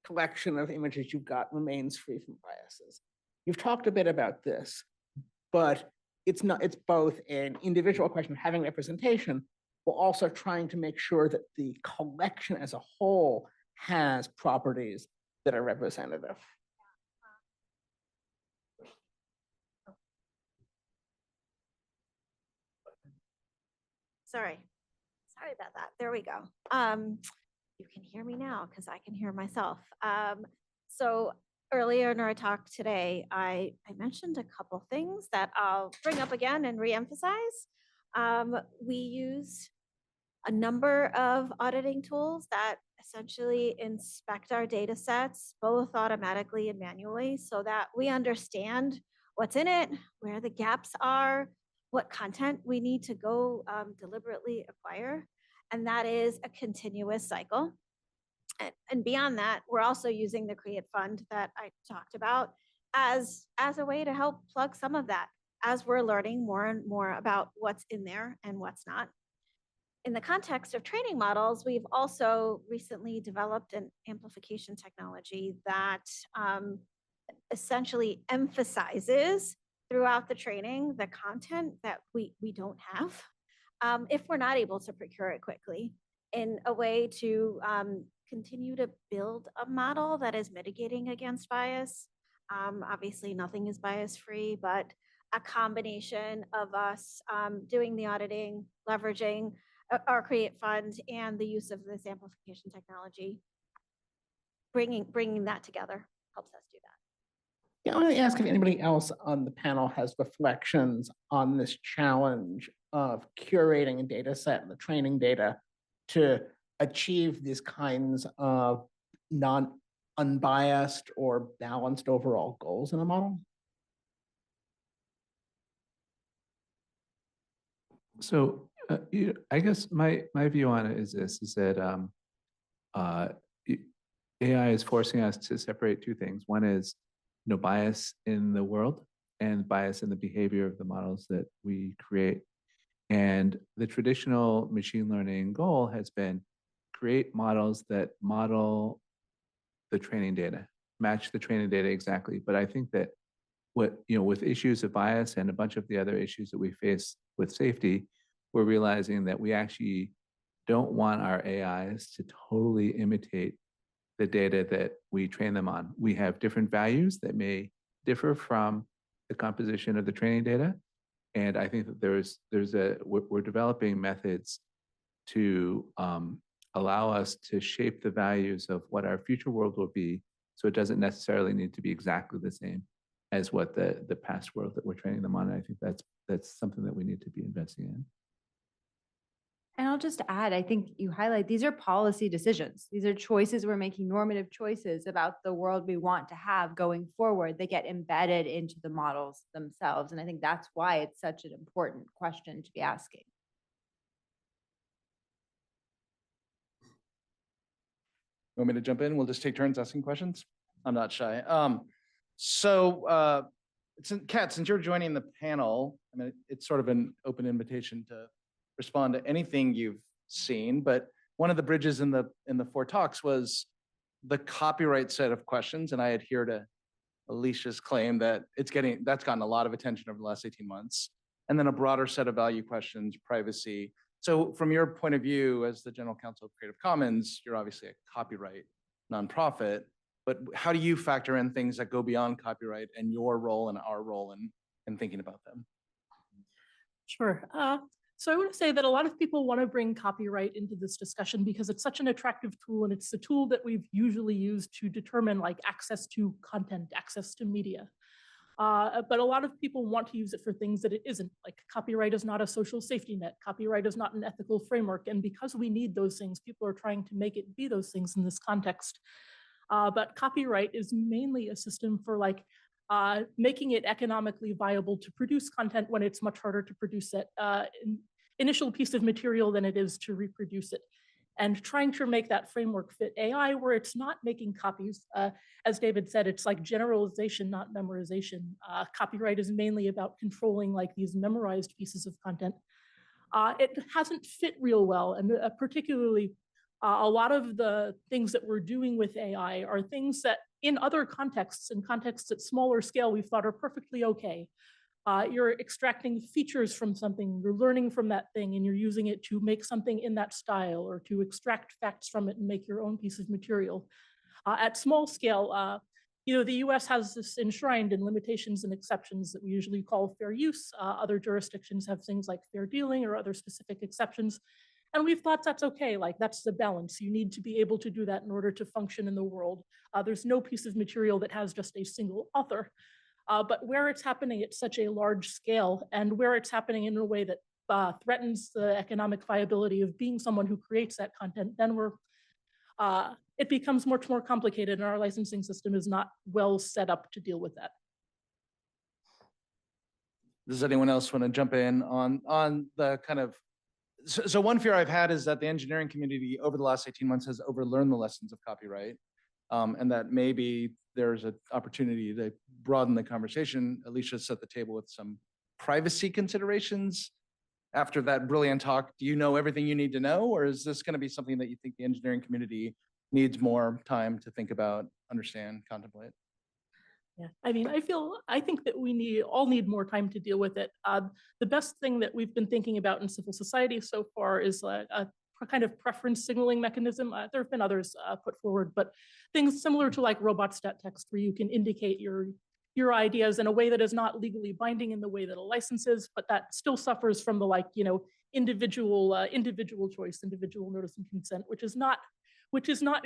collection of images you've got remains free from biases? You've talked a bit about this, but it's both an individual question of having representation, but also trying to make sure that the collection as a whole has properties that are representative. Sorry about that. There we go. You can hear me now because I can hear myself. So earlier in our talk today, I mentioned a couple things that I'll bring up again and reemphasize. We use a number of auditing tools that essentially inspect our data sets, both automatically and manually, so that we understand what's in it, where the gaps are, what content we need to go deliberately acquire. And that is a continuous cycle. And beyond that, we're also using the Create Fund that I talked about as a way to help plug some of that as we're learning more and more about what's in there and what's not. in the context of training models, we've also recently developed an amplification technology that essentially emphasizes throughout the training the content that we don't have if we're not able to procure it quickly, in a way to continue to build a model that is mitigating against bias. Obviously, nothing is bias free, but a combination of us doing the auditing, leveraging our Create Fund, and the use of this amplification technology, bringing that together helps us do that. Yeah, I want to ask if anybody else on the panel has reflections on this challenge of curating a data set and the training data to achieve these kinds of unbiased or balanced overall goals in a model. So I guess my view on it is this: is that AI is forcing us to separate two things. One is bias in the world and bias in the behavior of the models that we create. And the traditional machine learning goal has been create models that model the training data, match the training data exactly. But I think that with issues of bias and a bunch of the other issues that we face with safety, we're realizing that we actually don't want our AIs to totally imitate the data that we train them on. We have different values that may differ from the composition of the training data. And I think that we're developing methods to allow us to shape the values of what our future world will be. So it doesn't necessarily need to be exactly the same as what the past world that we're training them on. And I think that's something that we need to be investing in. And I'll just add, I think you highlight, these are policy decisions. These are choices we're making, normative choices about the world we want to have going forward. They get embedded into the models themselves. And I think that's why it's such an important question to be asking. Want me to jump in? We'll just take turns asking questions. I'm not shy. Kat, since you're joining the panel, I mean, it's sort of an open invitation to respond to anything you've seen, but one of the bridges in the 4 talks was the copyright set of questions, and I adhere to Alicia's claim that that's gotten a lot of attention over the last 18 months, and then a broader set of value questions, privacy. So from your point of view as the General Counsel of Creative Commons, you're obviously a copyright nonprofit, but how do you factor in things that go beyond copyright and your role and our role in thinking about them? Sure. So I want to say that a lot of people want to bring copyright into this discussion because it's such an attractive tool, and it's the tool that we've usually used to determine access to content, access to media. But a lot of people want to use it for things that it isn't. Like copyright is not a social safety net. Copyright is not an ethical framework. And because we need those things, people are trying to make it be those things in this context. But copyright is mainly a system for making it economically viable to produce content when it's much harder to produce that initial piece of material than it is to reproduce it. And trying to make that framework fit AI where it's not making copies. As David said, it's like generalization, not memorization. Copyright is mainly about controlling these memorized pieces of content. It hasn't fit real well, and particularly a lot of the things that we're doing with AI are things that in other contexts, in contexts at smaller scale, we've thought are perfectly okay. You're extracting features from something, you're learning from that thing, and you're using it to make something in that style or to extract facts from it and make your own piece of material. At small scale, the US has this enshrined in limitations and exceptions that we usually call fair use. Other jurisdictions have things like fair dealing or other specific exceptions. And we've thought that's okay, that's the balance. You need to be able to do that in order to function in the world. There's no piece of material that has just a single author. But where it's happening at such a large scale and where it's happening in a way that threatens the economic viability of being someone who creates that content, then it becomes much more complicated, and our licensing system is not well set up to deal with that. Does anyone else want to jump in on the kind of, so one fear I've had is that the engineering community over the last 18 months has overlearned the lessons of copyright, and that maybe there's an opportunity to broaden the conversation. Alicia set the table with some privacy considerations. after that brilliant talk, do you know everything you need to know? Or is this going to be something that you think the engineering community needs more time to think about, understand, contemplate? Yeah, I mean, I think that we all need more time to deal with it. The best thing that we've been thinking about in civil society so far is a kind of preference signaling mechanism. There have been others put forward, but things similar to like robot.txt, where you can indicate your ideas in a way that is not legally binding in the way that a license is, but that still suffers from the individual choice, individual notice and consent, which is not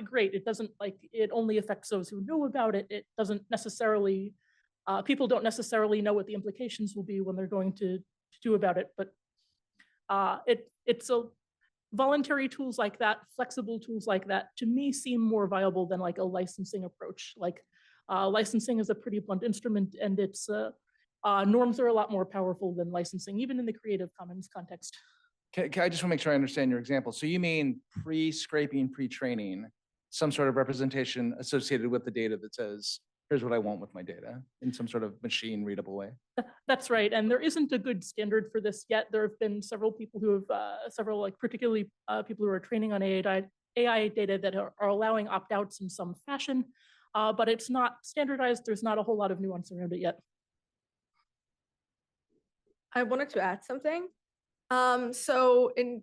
great. It doesn't it only affects those who know about it. It doesn't necessarily, people don't necessarily know what the implications will be when they're going to do about it. But it's a voluntary tools like that, flexible tools like that, to me seem more viable than like a licensing approach. Licensing is a pretty blunt instrument, and its norms are a lot more powerful than licensing, even in the Creative Commons context. I just want to make sure I understand your example. So you mean pre-scraping, pre-training, some sort of representation associated with the data that says, here's what I want with my data in some sort of machine readable way? That's right. And there isn't a good standard for this yet. There have been several people who have, particularly people who are training on AI data that are allowing opt-outs in some fashion, but it's not standardized. There's not a whole lot of nuance around it yet. I wanted to add something. So in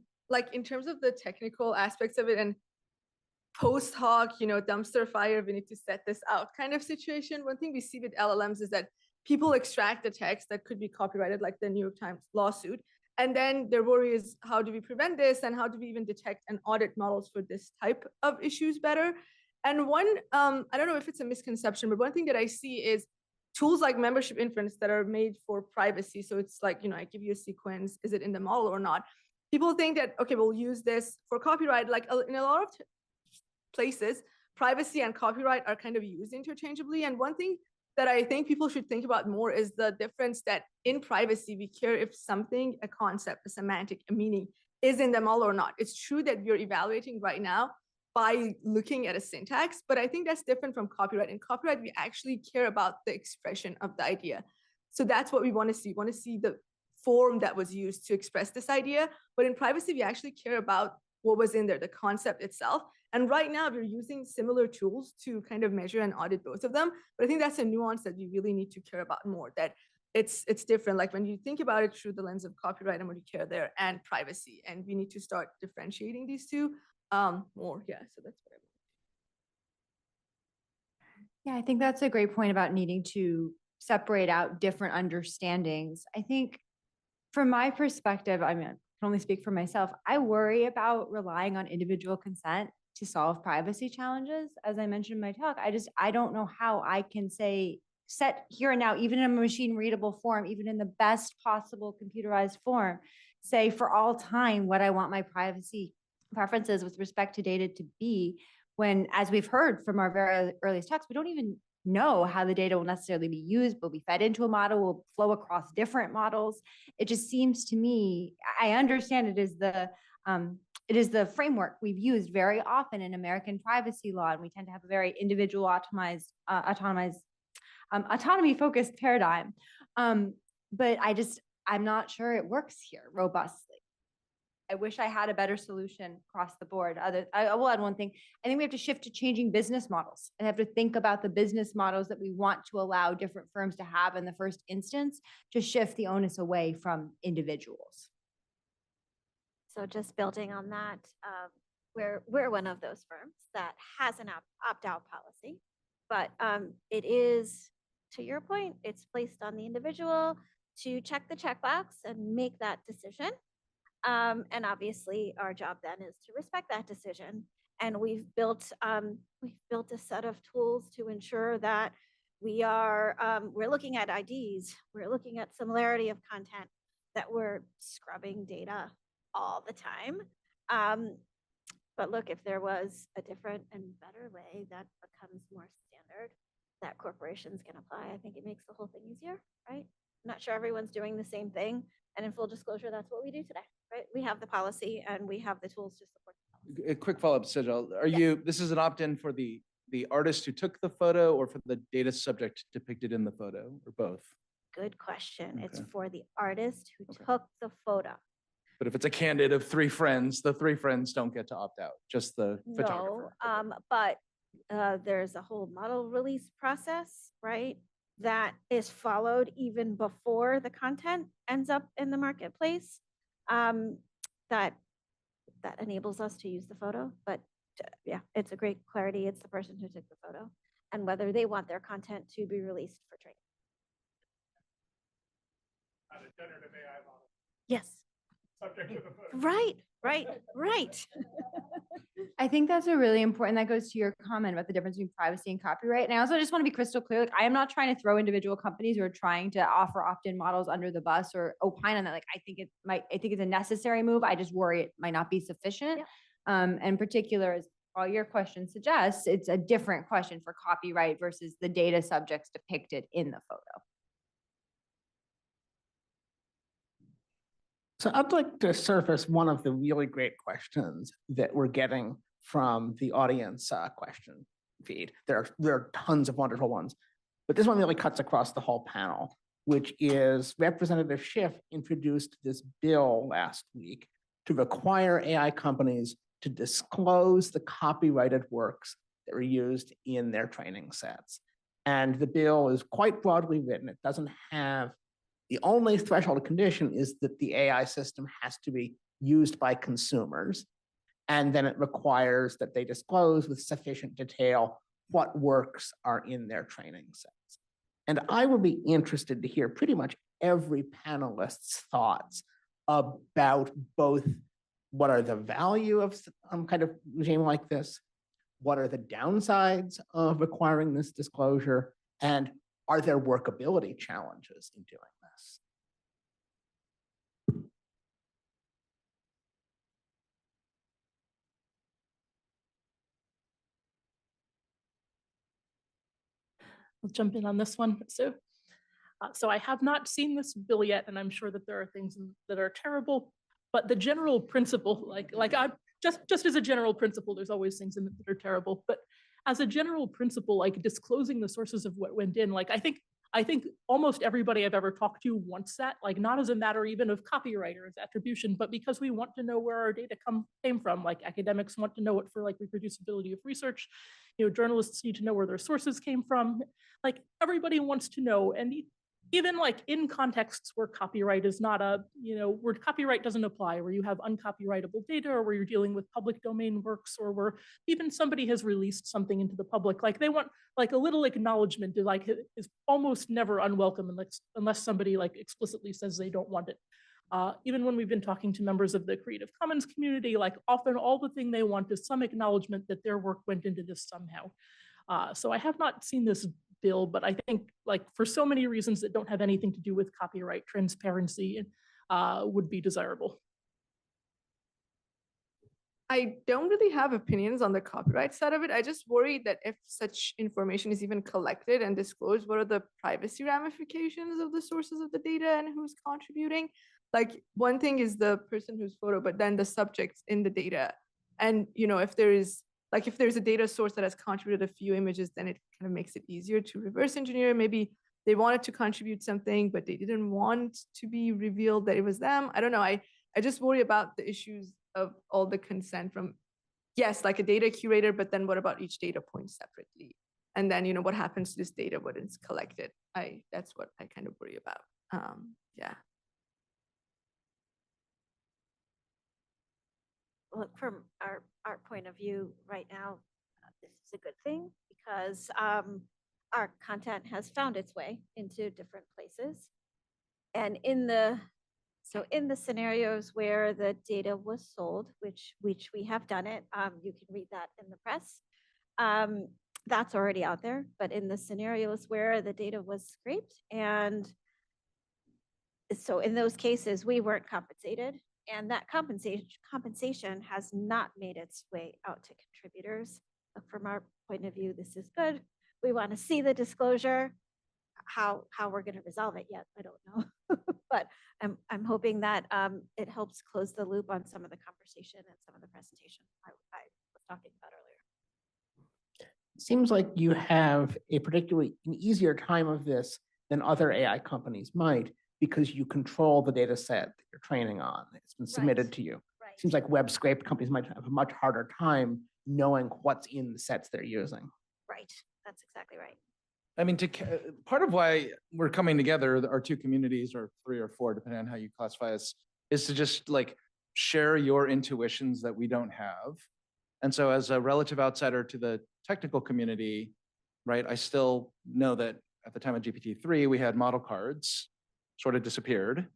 terms of the technical aspects of it and post hoc, dumpster fire, we need to set this out kind of situation. One thing we see with LLMs is that people extract the text that could be copyrighted, like the New York Times lawsuit. And then their worry is, how do we prevent this? And how do we even detect and audit models for this type of issues better? And one, I don't know if it's a misconception, but one thing that I see is tools like membership inference that are made for privacy. So it's like, I give you a sequence, is it in the model or not? People think that, okay, we'll use this for copyright. Like in a lot of places, privacy and copyright are kind of used interchangeably. And one thing that I think people should think about more is the difference that in privacy, we care if something, a concept, a semantic, a meaning is in the model or not. It's true that we're evaluating right now by looking at a syntax, but I think that's different from copyright. In copyright, we actually care about the expression of the idea. So that's what we want to see. We want to see the form that was used to express this idea. But in privacy, we actually care about what was in there, the concept itself. And right now, we're using similar tools to kind of measure and audit both of them. But I think that's a nuance that we really need to care about more, that it's different. Like when you think about it through the lens of copyright and what you care there, and privacy. And we need to start differentiating these two more. Yeah, so that's what I want. Yeah, I think that's a great point about needing to separate out different understandings. I think from my perspective, I mean, I can only speak for myself. I worry about relying on individual consent to solve privacy challenges. As I mentioned in my talk, I don't know how I can set here and now, even in a machine readable form, even in the best possible computerized form, say for all time what I want my privacy preferences with respect to data to be, when, as we've heard from our very earliest talks, we don't even know how the data will necessarily be used, will be fed into a model, will flow across different models. It just seems to me, I understand it is the framework we've used very often in American privacy law, and we tend to have a very individual autonomy-focused paradigm. But I'm not sure it works here robustly. I wish I had a better solution across the board. I will add one thing. I think we have to shift to changing business models and have to think about the business models that we want to allow different firms to have in the first instance to shift the onus away from individuals. So just building on that, we're one of those firms that has an opt-out policy, but it is, to your point, it's placed on the individual to check the checkbox and make that decision. And obviously our job then is to respect that decision. And we've built a set of tools to ensure that we're looking at IDs, we're looking at similarity of content, that we're scrubbing data all the time. But look, if there was a different and better way that becomes more standard that corporations can apply, I think it makes the whole thing easier, right? I'm not sure everyone's doing the same thing. And in full disclosure, that's what we do today, right? We have the policy and we have the tools to support the policy. A quick follow-up, Sejal. This is an opt-in for the artist who took the photo or for the data subject depicted in the photo, or both? Good question. Okay. It's for the artist who took the photo. But if it's a candid of 3 friends, the 3 friends don't get to opt out, just the photographer. No, but there's a whole model release process, right? That is followed even before the content ends up in the marketplace. That enables us to use the photo, but yeah, it's a great clarity. It's the person who took the photo and whether they want their content to be released for training. Yes. Right. I think that's a really important, that goes to your comment about the difference between privacy and copyright. And I also just want to be crystal clear, like I am not trying to throw individual companies who are trying to offer opt-in models under the bus or opine on that. Like I think it's a necessary move. I just worry it might not be sufficient. Yeah. In particular, as all your question suggests, it's a different question for copyright versus the data subjects depicted in the photo. So I'd like to surface one of the really great questions that we're getting from the audience question feed. There are tons of wonderful ones, but this one really cuts across the whole panel, which is Representative Schiff introduced this bill last week to require AI companies to disclose the copyrighted works that were used in their training sets. And the bill is quite broadly written. It doesn't have, the only threshold condition is that the AI system has to be used by consumers. And then it requires that they disclose with sufficient detail what works are in their training sets. And I would be interested to hear pretty much every panelist's thoughts about both what are the value of some kind of regime like this, what are the downsides of requiring this disclosure, and are there workability challenges in doing this? I'll jump in on this one. So I have not seen this bill yet, and I'm sure that there are things that are terrible, but the general principle, like I just as a general principle, there's always things in it that are terrible, but as a general principle, like disclosing the sources of what went in, like I think almost everybody I've ever talked to wants that, like not as a matter even of copyright or as attribution, but because we want to know where our data came from. Like academics want to know it for like reproducibility of research. Journalists need to know where their sources came from. Like everybody wants to know, and even like in contexts where copyright is not where copyright doesn't apply, where you have uncopyrightable data, or where you're dealing with public domain works, or where even somebody has released something into the public, like they want like a little acknowledgement to like is almost never unwelcome unless somebody like explicitly says they don't want it. Even when we've been talking to members of the Creative Commons community, like often all the thing they want is some acknowledgement that their work went into this somehow. So I have not seen this bill, but I think like for so many reasons that don't have anything to do with copyright, transparency would be desirable. I don't really have opinions on the copyright side of it. I just worry that if such information is even collected and disclosed, what are the privacy ramifications of the sources of the data and who's contributing? Like one thing is the person whose photo, but then the subjects in the data. And if there's a data source that has contributed a few images, then it kind of makes it easier to reverse engineer. Maybe they wanted to contribute something, but they didn't want to be revealed that it was them. I don't know. I just worry about the issues of all the consent from, yes, like a data curator, but then what about each data point separately? And then, what happens to this data when it's collected? That's what I kind of worry about. Yeah. Look, from our point of view right now, this is a good thing because our content has found its way into different places. And in the scenarios where the data was sold, which we have done it, you can read that in the press. That's already out there. But in the scenarios where the data was scraped, and so in those cases, we weren't compensated. And that compensation has not made its way out to contributors. But from our point of view, this is good. We want to see the disclosure. How we're going to resolve it yet, I don't know. But I'm hoping that it helps close the loop on some of the conversation and some of the presentation I was talking about earlier. It seems like you have an easier time of this than other AI companies might, because you control the data set that you're training on. It's been submitted Right. to you. Right. Seems like web scrape companies might have a much harder time knowing what's in the sets they're using. Right. That's exactly right. I mean, part of why we're coming together, our two communities, or three or four, depending on how you classify us, is to just like share your intuitions that we don't have. And so as a relative outsider to the technical community, right, I still know that at the time of GPT-3, we had model cards, sort of disappeared,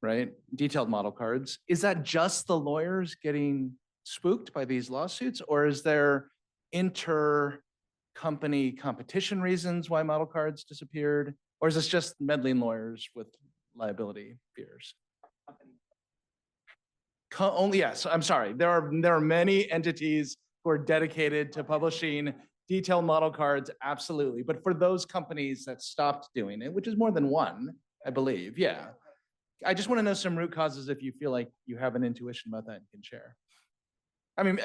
right? Detailed model cards. Is that just the lawyers getting spooked by these lawsuits, or is there inter-company competition reasons why model cards disappeared? Or is this just meddling lawyers with liability fears? Only, yes, I'm sorry. There are many entities who are dedicated to publishing detailed model cards, absolutely. But for those companies that stopped doing it, which is more than one, I believe, yeah. I just want to know some root causes if you feel like you have an intuition about that and can share. I mean,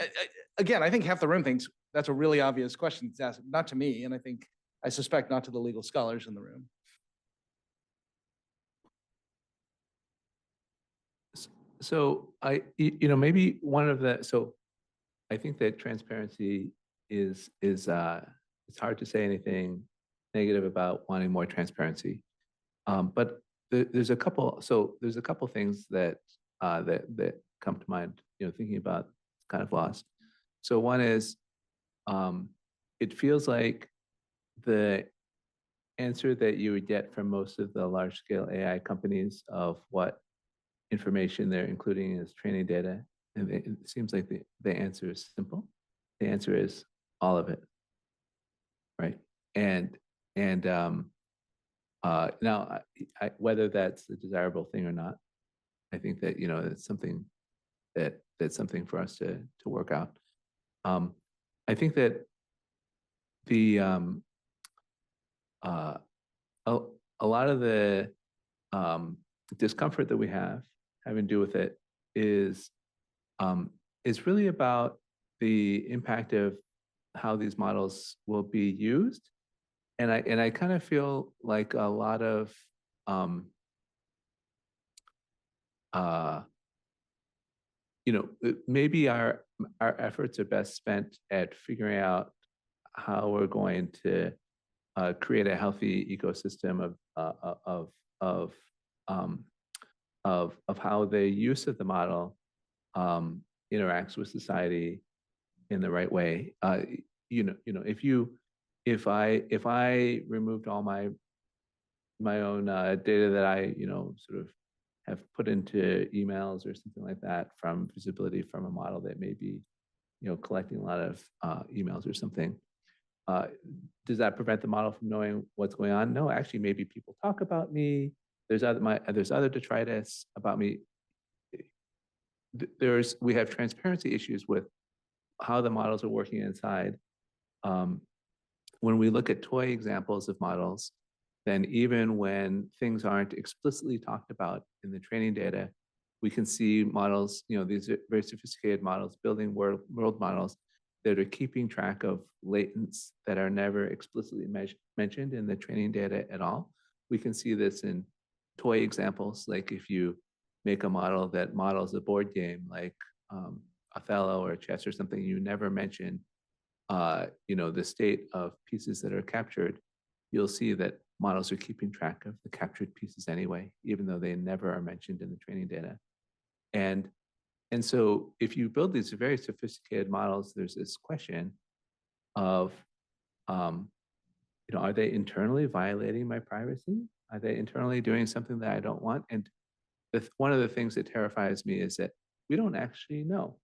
again, I think half the room thinks that's a really obvious question to ask, not to me, and I suspect not to the legal scholars in the room. So maybe one of the, so I think that transparency is it's hard to say anything negative about wanting more transparency. But there's a couple things that that come to mind, thinking about kind of lost. So one is, it feels like the answer that you would get from most of the large scale AI companies of what information they're including as training data, and it seems like the answer is simple. The answer is all of it, right? And now, whether that's a desirable thing or not, I think that it's something that's something for us to work out. I think that the a lot of the discomfort that we have having to do with it is really about the impact of how these models will be used. And I kind of feel like a lot of maybe our efforts are best spent at figuring out how we're going to create a healthy ecosystem of how the use of the model interacts with society in the right way. If I removed all my own data that I sort of have put into emails or something like that from visibility from a model that may be collecting a lot of emails or something, does that prevent the model from knowing what's going on? No, actually, maybe people talk about me. There's other detritus about me. We have transparency issues with how the models are working inside. When we look at toy examples of models, then even when things aren't explicitly talked about in the training data, we can see models, these are very sophisticated models, building world models that are keeping track of latents that are never explicitly mentioned in the training data at all. We can see this in toy examples, like if you make a model that models a board game like Othello or chess or something, you never mention the state of pieces that are captured, you'll see that models are keeping track of the captured pieces anyway, even though they never are mentioned in the training data. And so if you build these very sophisticated models, there's this question of, are they internally violating my privacy? Are they internally doing something that I don't want? And one of the things that terrifies me is that we don't actually know.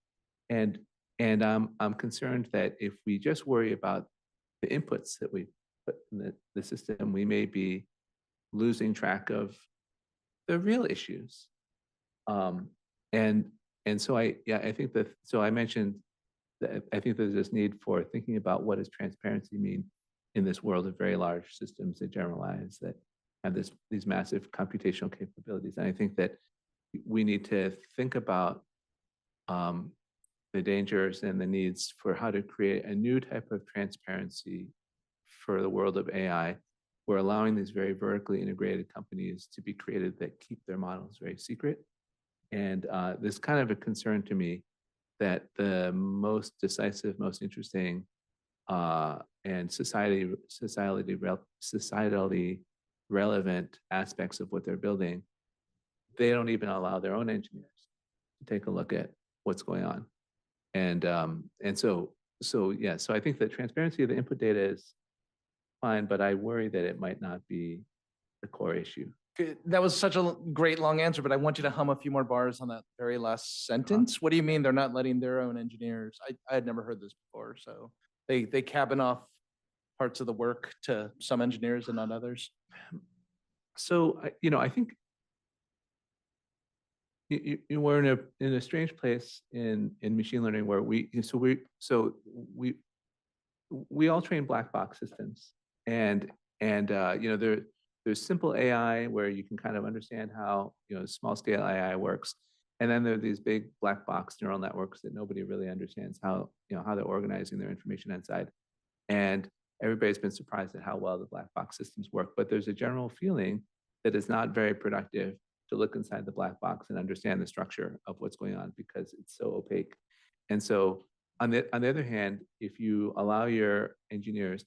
And I'm concerned that if we just worry about the inputs that we put in the system, we may be losing track of the real issues. And so I think that, so I mentioned that I think there's this need for thinking about what does transparency mean in this world of very large systems that generalize, that have these massive computational capabilities. And I think that we need to think about the dangers and the needs for how to create a new type of transparency for the world of AI we're allowing these very vertically integrated companies to be created that keep their models very secret. And there's kind of a concern to me that the most decisive, most interesting, and societally relevant aspects of what they're building, they don't even allow their own engineers to take a look at what's going on. And so I think that transparency of the input data is fine, but I worry that it might not be the core issue. That was such a great long answer, but I want you to hum a few more bars on that very last sentence. What do you mean they're not letting their own engineers? I had never heard this before. So they cabin off parts of the work to some engineers and not others. So I think we're in a strange place in machine learning where we all train black box systems, and there's simple AI where you can kind of understand how small scale AI works, and then there are these big black box neural networks that nobody really understands how they're organizing their information inside, and everybody's been surprised at how well the black box systems work. But there's a general feeling that it's not very productive to look inside the black box and understand the structure of what's going on because it's so opaque. And so on the other hand, if you allow your engineers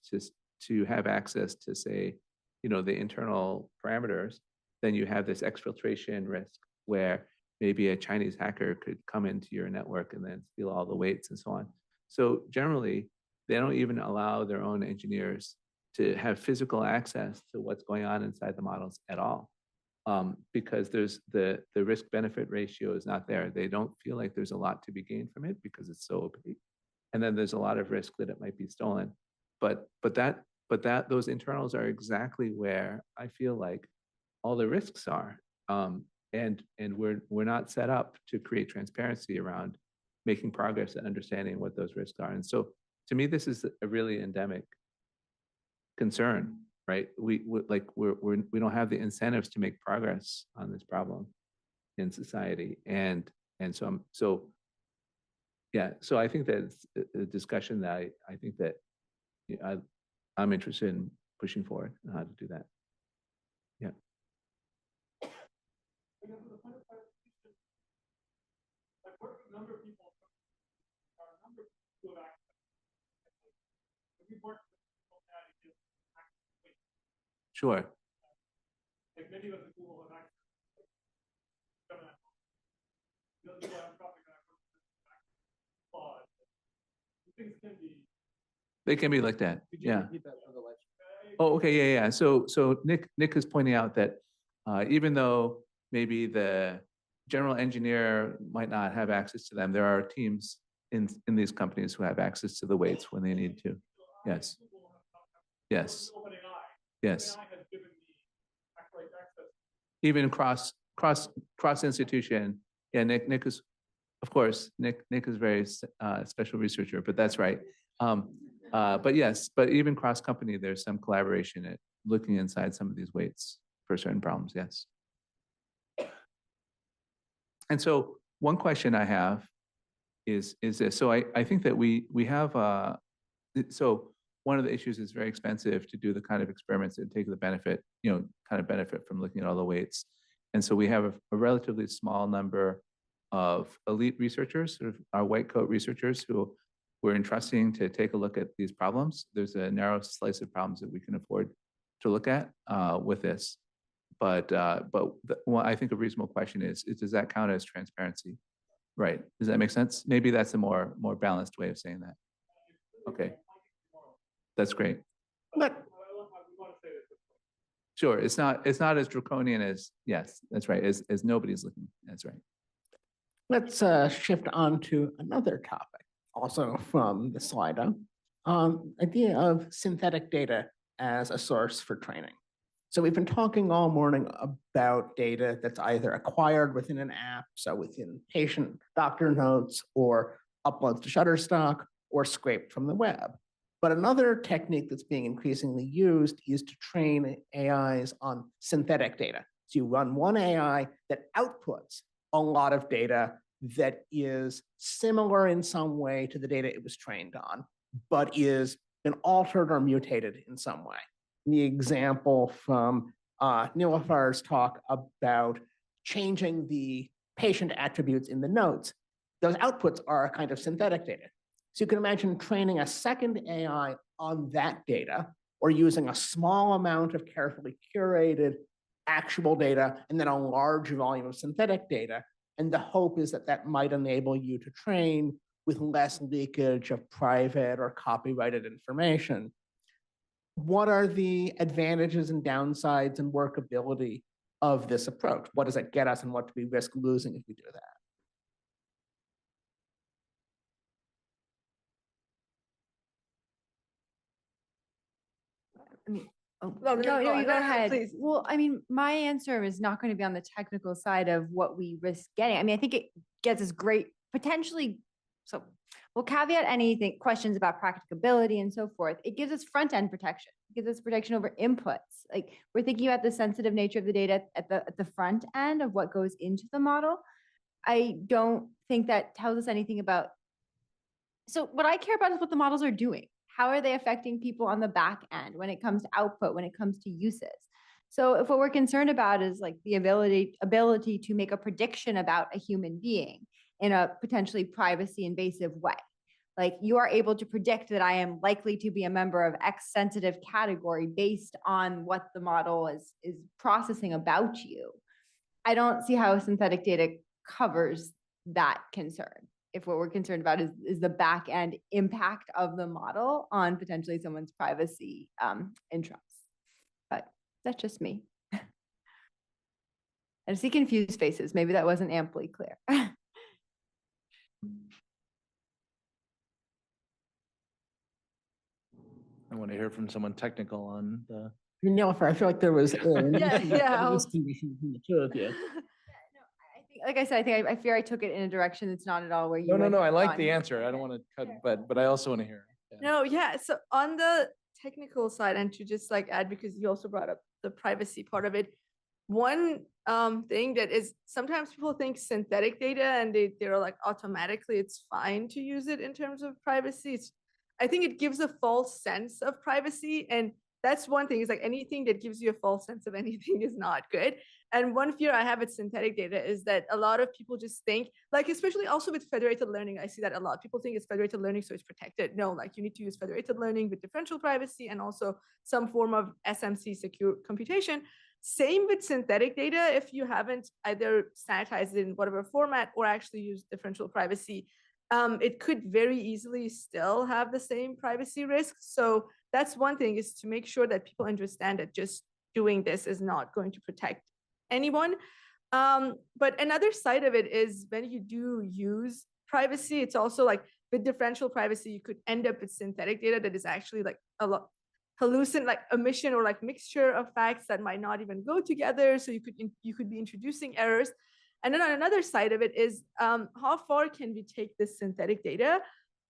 to have access to, say, the internal parameters, then you have this exfiltration risk where maybe a Chinese hacker could come into your network and then steal all the weights and so on. So generally, they don't even allow their own engineers to have physical access to what's going on inside the models at all. Because there's the risk benefit ratio is not there. They don't feel like there's a lot to be gained from it because it's so opaque. And then there's a lot of risk that it might be stolen. But those internals are exactly where I feel like all the risks are. And we're not set up to create transparency around making progress and understanding what those risks are. And so to me, this is a really endemic concern, right? We don't have the incentives to make progress on this problem in society. And so I think that it's a discussion that I think that I'm interested in pushing forward on how to do that. Yeah. Sure. They can be looked at. Yeah. Oh, okay. Yeah. So Nick is pointing out that even though maybe the general engineer might not have access to them, there are teams in these companies who have access to the weights when they need to. Yes. Yes. Yes. Even cross institution. Yeah, Nick is, of course, Nick is very special researcher, but that's right. But yes, but even cross company, there's some collaboration at looking inside some of these weights for certain problems. Yes. And so one question I have is this. So I think that we have so one of the issues is very expensive to do the kind of experiments that take the benefit, kind of benefit from looking at all the weights. And so we have a relatively small number of elite researchers, sort of our white coat researchers who we're entrusting to take a look at these problems. There's a narrow slice of problems that we can afford to look at with this. But I think a reasonable question is does that count as transparency? Right. Does that make sense? Maybe that's a more balanced way of saying that. Okay. That's great. But sure, it's not as draconian as, yes, that's right, as nobody's looking. That's right. let's shift on to another topic, also from the Slido. Idea of synthetic data as a source for training. So we've been talking all morning about data that's either acquired within an app, so within patient doctor notes, or uploads to Shutterstock, or scraped from the web. But another technique that's being increasingly used is to train AIs on synthetic data. So you run one AI that outputs a lot of data that is similar in some way to the data it was trained on, but is been altered or mutated in some way. the example from Niloufer's talk about changing the patient attributes in the notes. Those outputs are a kind of synthetic data. So you can imagine training a second AI on that data, or using a small amount of carefully curated actual data and then a large volume of synthetic data. And the hope is that that might enable you to train with less leakage of private or copyrighted information. What are the advantages and downsides and workability of this approach? What does it get us, and what do we risk losing if we do that? I mean, oh, No, no, you go you go on. ahead. Please. Well, I mean, my answer is not going to be on the technical side of what we risk getting. I mean, I think it gets us great, potentially. So we'll caveat anything, questions about practicability and so forth. It gives us front-end protection. It gives us protection over inputs. Like, we're thinking about the sensitive nature of the data at the front end of what goes into the model. I don't think that tells us anything about. So what I care about is what the models are doing. How are they affecting people on the back end when it comes to output, when it comes to uses? So if what we're concerned about is like the ability to make a prediction about a human being in a potentially privacy invasive way, like you are able to predict that I am likely to be a member of X sensitive category based on what the model is processing about you. I don't see how synthetic data covers that concern. If what we're concerned about is the back end impact of the model on potentially someone's privacy interests. But that's just me. I see confused faces. Maybe that wasn't amply clear. I want to hear from someone technical on the. Niloufer, I feel like there was yeah. condition between the two of you. Like I said, I fear I took it in a direction that's not at all where you. No. I like gone. the answer. I don't want to cut, but I also want to hear. Yeah. No, yeah. So on the technical side, and to just like add, because you also brought up the privacy part of it, one thing that is sometimes people think synthetic data and they're like automatically it's fine to use it in terms of privacy. I think it gives a false sense of privacy, and that's one thing. Is like anything that gives you a false sense of anything is not good. And one fear I have with synthetic data is that a lot of people just think, like, especially also with federated learning, I see that a lot. People think it's federated learning, so it's protected. No, like you need to use federated learning with differential privacy and also some form of SMC secure computation. Same with synthetic data. If you haven't either sanitized it in whatever format or actually used differential privacy, it could very easily still have the same privacy risks. So that's one thing, is to make sure that people understand that just doing this is not going to protect anyone. But another side of it is when you do use privacy, it's also like with differential privacy, you could end up with synthetic data that is actually like a lot hallucinate, like omission or like mixture of facts that might not even go together. So you could be introducing errors. And then on another side of it is how far can we take this synthetic data?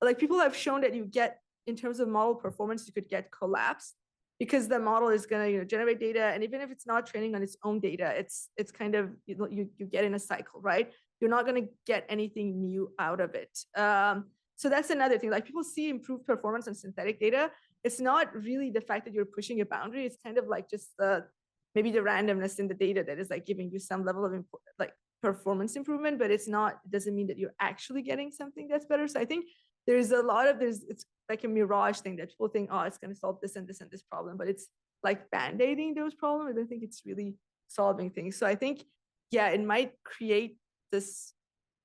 Like people have shown that you get, in terms of model performance, you could get collapsed because the model is going to generate data, and even if it's not training on its own data, it's kind of you get in a cycle, right? You're not going to get anything new out of it. So that's another thing. Like people see improved performance on synthetic data. It's not really the fact that you're pushing a boundary. It's kind of like just maybe the randomness in the data that is like giving you some level of like performance improvement, but it doesn't mean that you're actually getting something that's better. So I think there's it's like a mirage thing that people think, oh, it's going to solve this and this and this problem, but it's like band-aiding those problems. I don't think it's really solving things. So I think, yeah, it might create this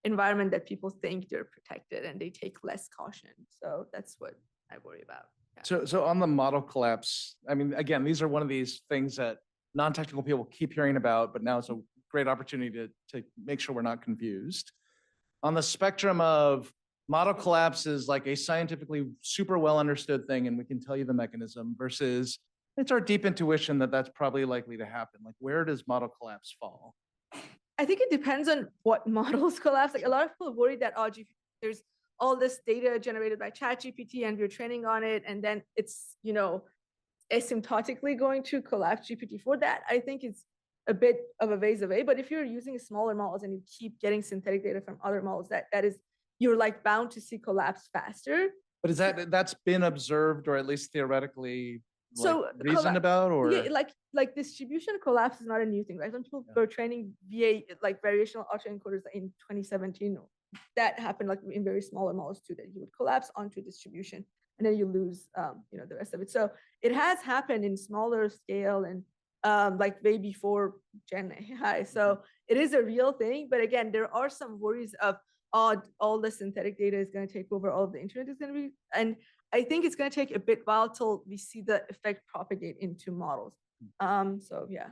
environment that people think they're protected and they take less caution. So that's what I worry about. Yeah. So on the model collapse, I mean, again, these are one of these things that non-technical people keep hearing about, but now it's a great opportunity to make sure we're not confused. On the spectrum of model collapse is like a scientifically super well understood thing, and we can tell you the mechanism, versus it's our deep intuition that that's probably likely to happen. Like, where does model collapse fall? I think it depends on what models collapse. Like a lot of people worry that, oh, there's all this data generated by ChatGPT and we're training on it, and then it's, asymptotically going to collapse GPT-4. That I think is a bit of a ways away. But if you're using smaller models and you keep getting synthetic data from other models, that is, you're like bound to see collapse faster. But is that's been observed, or at least theoretically So reasoned about, or? yeah, like distribution collapse is not a new thing. Like when people were training VA like variational autoencoders in 2017, that happened like in very smaller models too, that you would collapse onto distribution and then you lose the rest of it. So it has happened in smaller scale and like way before Gen AI. So it is a real thing. But again, there are some worries of all the synthetic data is going to take over, all of the internet is going to be, and I think it's going to take a bit while till we see the effect propagate into models. So yeah.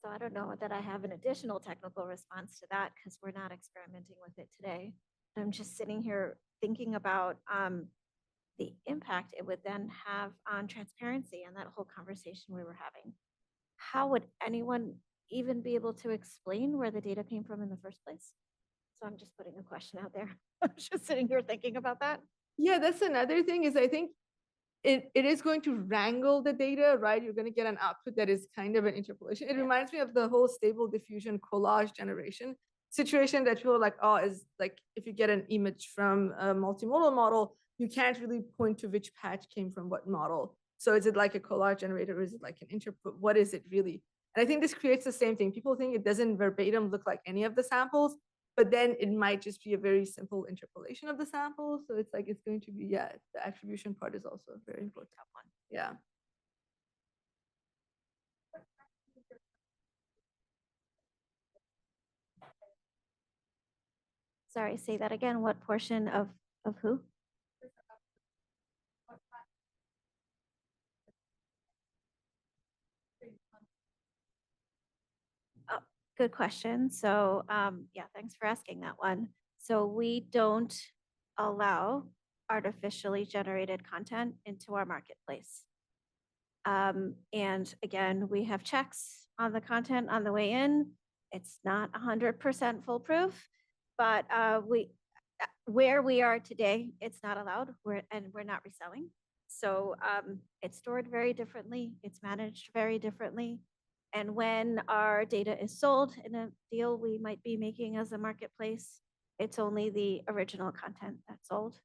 So I don't know that I have an additional technical response to that because we're not experimenting with it today. I'm just sitting here thinking about the impact it would then have on transparency and that whole conversation we were having. How would anyone even be able to explain where the data came from in the first place? So I'm just putting a question out there. I'm just sitting here thinking about that. Yeah, that's another thing is I think it is going to wrangle the data, right? You're going to get an output that is kind of an interpolation. It reminds me of the whole stable diffusion collage generation situation that people are like, oh, is like if you get an image from a multimodal model, you can't really point to which patch came from what model. So is it like a collage generator or is it like an interpret? What is it really? And I think this creates the same thing. People think it doesn't verbatim look like any of the samples, but then it might just be a very simple interpolation of the samples. So it's like, it's going to be, yeah, the attribution part is also a very important one. Yeah. Sorry, say that again. What portion of who? Oh, good question. So yeah, thanks for asking that one. So we don't allow artificially generated content into our marketplace. And again, we have checks on the content on the way in. It's not 100% foolproof, but where we are today, it's not allowed. We're not reselling. So it's stored very differently. It's managed very differently. And when our data is sold in a deal we might be making as a marketplace, it's only the original content that's sold.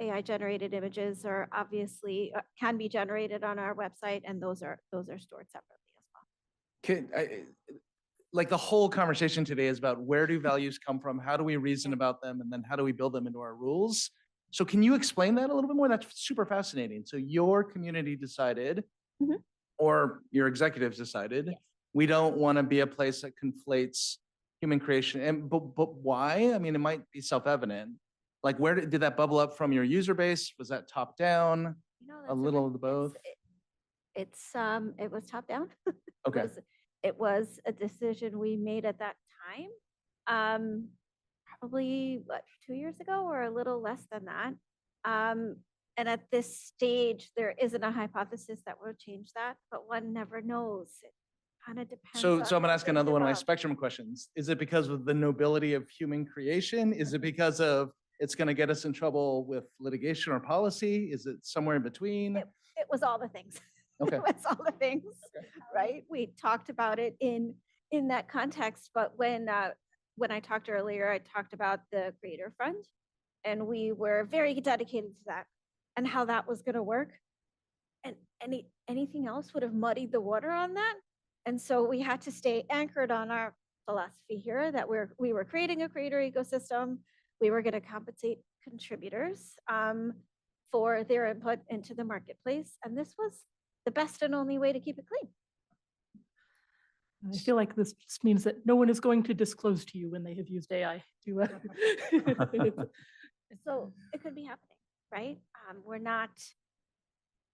AI generated images are obviously can be generated on our website, and those are stored separately as well. Like the whole conversation today is about where do values come from, how do we reason about them, and then how do we build them into our rules? So can you explain that a little bit more? That's super fascinating. So your community decided, or your executives decided, we don't want to be a place that conflates human creation. And but why? I mean, it might be self-evident. Like, where did that bubble up from your user base? Was that top down? A little of the both. It was top down. Okay. It was a decision we made at that time. Probably what, 2 years ago or a little less than that. And at this stage, there isn't a hypothesis that will change that, but one never knows. It kind of depends. So on I'm gonna how ask things another one of my evolve. spectrum questions. Is it because of the nobility of human creation? Is it because of it's gonna get us in trouble with litigation or policy? Is it somewhere in between? It was all the things. Okay. It was all the things, right? We talked about it in that context, but when I talked earlier, I talked about the Creator Fund, and we were very dedicated to that and how that was going to work. And anything else would have muddied the water on that. And so we had to stay anchored on our philosophy here that we were creating a creator ecosystem. We were going to compensate contributors for their input into the marketplace. And this was the best and only way to keep it clean. I feel like this just means that no one is going to disclose to you when they have used AI to. So it could be happening, right? We're not,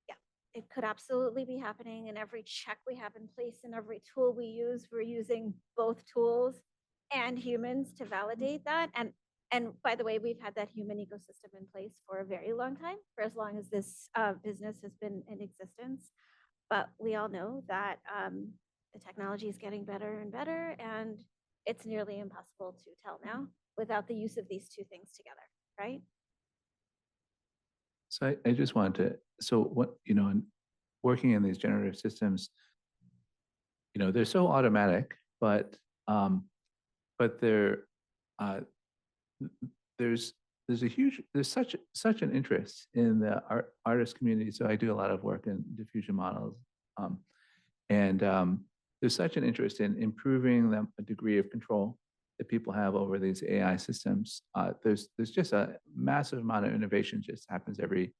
yeah, it could absolutely be happening. And every check we have in place and every tool we use, we're using both tools and humans to validate that. And by the way, we've had that human ecosystem in place for a very long time, for as long as this business has been in existence. But we all know that the technology is getting better and better, and it's nearly impossible to tell now without the use of these two things together, right? So I just wanted to, so what, in working in these generative systems, they're so automatic, but there's there's such an interest in the artist community. So I do a lot of work in diffusion models, and there's such an interest in improving the degree of control that people have over these AI systems. There's just a massive amount of innovation just happens every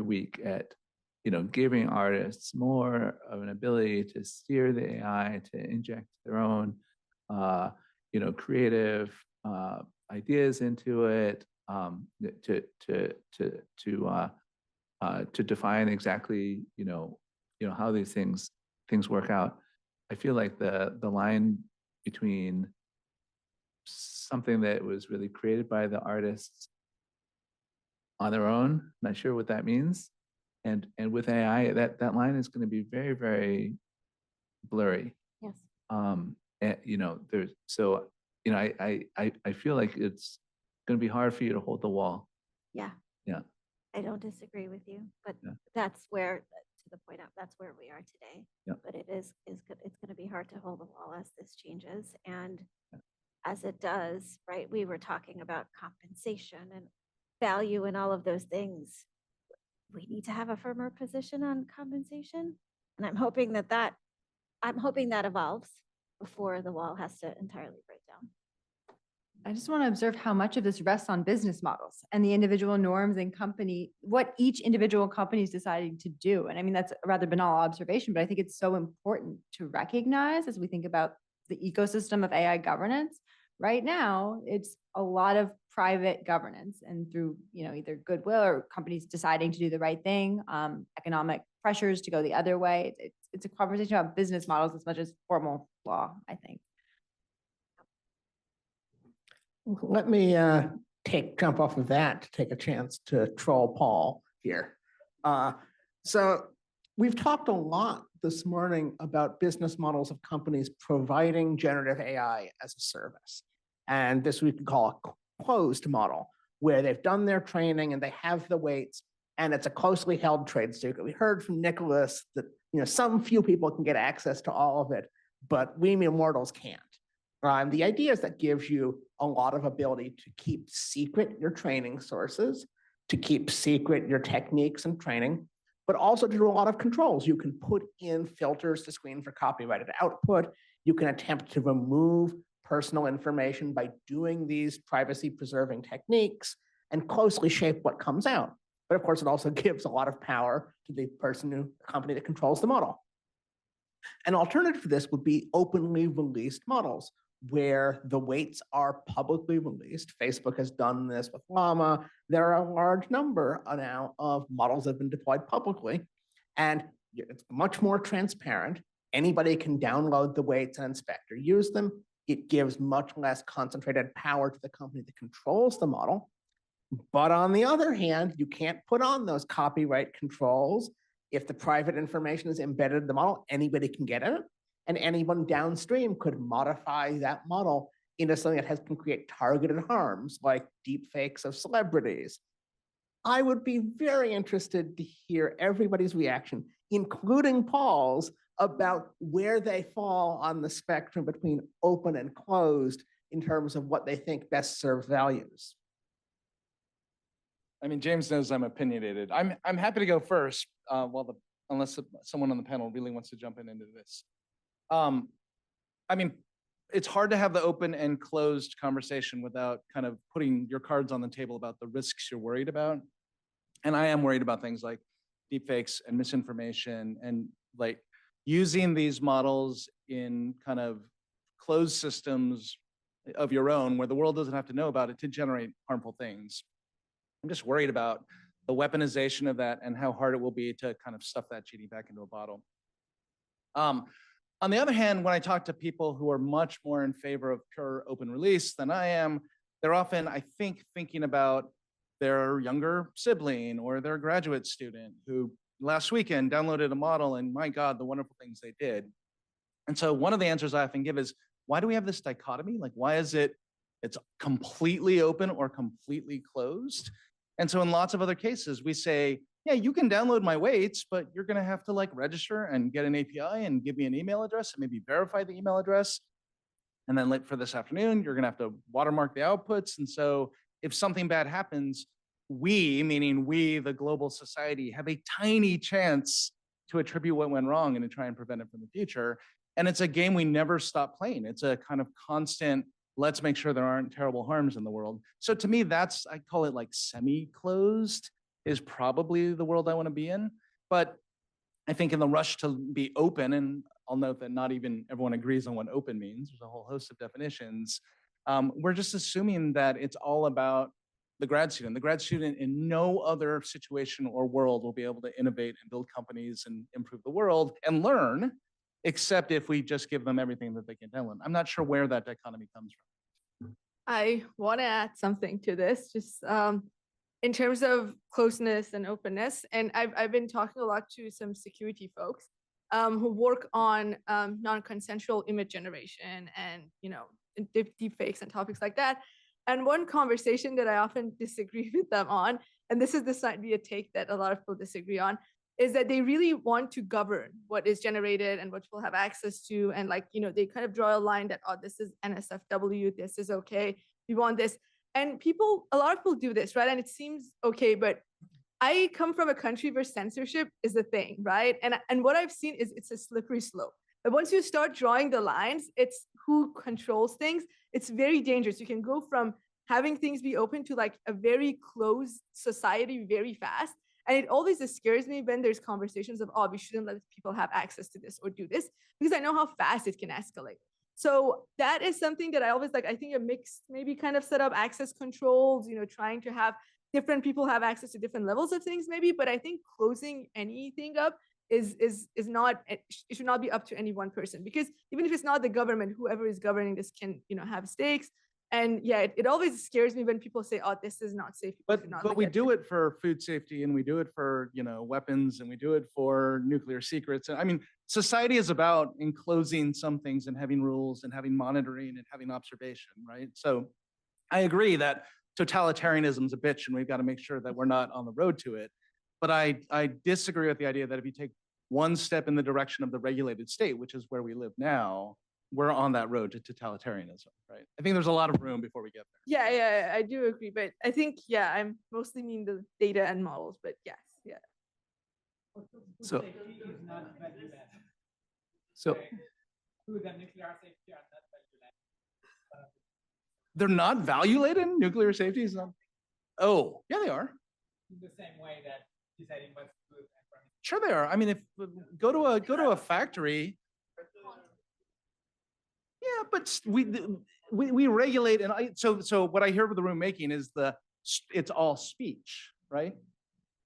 week at giving artists more of an ability to steer the AI, to inject their own creative ideas into it, to define exactly how these things work out. I feel like the line between something that was really created by the artists on their own, not sure what that means, and with AI, that line is going to be very, very blurry. Yes. And there's I feel like it's going to be hard for you to hold the wall. Yeah. Yeah. I don't disagree with you, but Yeah. that's where, to the point out, that's where we are today. Yeah. But it's going to be hard to hold the wall as this changes. And as it does, right, we were talking about compensation and value and all of those things. We need to have a firmer position on compensation. And I'm hoping that evolves before the wall has to entirely break down. I just want to observe how much of this rests on business models and the individual norms and what each individual company is deciding to do. And I mean, that's a rather banal observation, but I think it's so important to recognize as we think about the ecosystem of AI governance. Right now, it's a lot of private governance, and through either goodwill or companies deciding to do the right thing, economic pressures to go the other way. It's a conversation about business models as much as formal law, I think. Let me jump off of that to take a chance to troll Paul here. So we've talked a lot this morning about business models of companies providing generative AI as a service. And this we could call a closed model, where they've done their training and they have the weights, and it's a closely held trade secret. We heard from Nicholas that some few people can get access to all of it, but we mere mortals can't. The idea is that gives you a lot of ability to keep secret your training sources, to keep secret your techniques and training, but also to do a lot of controls. You can put in filters to screen for copyrighted output. You can attempt to remove personal information by doing these privacy-preserving techniques and closely shape what comes out. But of course, it also gives a lot of power to the company that controls the model. An alternative to this would be openly released models, where the weights are publicly released. Facebook has done this with Llama. There are a large number now of models that have been deployed publicly, and it's much more transparent. Anybody can download the weights and inspect or use them. It gives much less concentrated power to the company that controls the model. But on the other hand, you can't put on those copyright controls. If the private information is embedded in the model, anybody can get it. And anyone downstream could modify that model into something that can create targeted harms, like deep fakes of celebrities. I would be very interested to hear everybody's reaction, including Paul's, about where they fall on the spectrum between open and closed in terms of what they think best serves values. I mean, James knows I'm opinionated. I'm happy to go first, unless someone on the panel really wants to jump into this. I mean, it's hard to have the open and closed conversation without kind of putting your cards on the table about the risks you're worried about. And I am worried about things like deepfakes and misinformation, and like using these models in kind of closed systems of your own where the world doesn't have to know about it to generate harmful things. I'm just worried about the weaponization of that and how hard it will be to kind of stuff that genie back into a bottle. On the other hand, when I talk to people who are much more in favor of pure open release than I am, they're often, I think, thinking about their younger sibling or their graduate student who last weekend downloaded a model, and my God, the wonderful things they did. And so one of the answers I often give is, why do we have this dichotomy? Like, why is it's completely open or completely closed? And so in lots of other cases, we say, yeah, you can download my weights, but you're going to have to register and get an API and give me an email address and maybe verify the email address. And then for this afternoon, you're going to have to watermark the outputs. And so if something bad happens, we, meaning we, the global society, have a tiny chance to attribute what went wrong and to try and prevent it from the future. And it's a game we never stop playing. It's a kind of constant, let's make sure there aren't terrible harms in the world. So to me, that's, I call it like semi-closed is probably the world I want to be in. But I think in the rush to be open, and I'll note that not even everyone agrees on what open means, there's a whole host of definitions. We're just assuming that it's all about the grad student. The grad student in no other situation or world will be able to innovate and build companies and improve the world and learn, except if we just give them everything that they can learn. I'm not sure where that dichotomy comes from. I want to add something to this, just in terms of closeness and openness. And I've been talking a lot to some security folks who work on non-consensual image generation and, you know, deep fakes and topics like that. And one conversation that I often disagree with them on, and this might be a take that a lot of people disagree on, is that they really want to govern what is generated and what people have access to. And like, you know, they kind of draw a line that, oh, this is NSFW, this is okay, we want this. And a lot of people do this, right? And it seems okay, but I come from a country where censorship is a thing, right? And what I've seen is it's a slippery slope. But once you start drawing the lines, it's who controls things. It's very dangerous. You can go from having things be open to like a very closed society very fast. And it always scares me when there's conversations of, oh, we shouldn't let people have access to this or do this, because I know how fast it can escalate. So that is something that I always like. I think a mixed maybe kind of set up access controls, you know, trying to have different people have access to different levels of things maybe, but I think closing anything up is not, it should not be up to any one person, because even if it's not the government, whoever is governing this can, you know, have stakes. And yeah, it always scares me when people say, oh, this is not safe. But we do it for food safety, and we do it for, you know, weapons, and we do it for nuclear secrets. And I mean, society is about enclosing some things and having rules and having monitoring and having observation, right? So I agree that totalitarianism is a bitch, and we've got to make sure that we're not on the road to it. But I disagree with the idea that if you take one step in the direction of the regulated state, which is where we live now, we're on that road to totalitarianism, right? I think there's a lot of room before we get there. Yeah, I do agree. But I think, yeah, I'm mostly mean the data and models, but yes, yeah. So they're not value-laden? Nuclear safety is not? Oh, yeah, they are. In the same way that deciding what's good and from Sure they are. I mean, if go to a factory. Yeah, but we regulate, and so what I hear with the room making is it's all speech, right?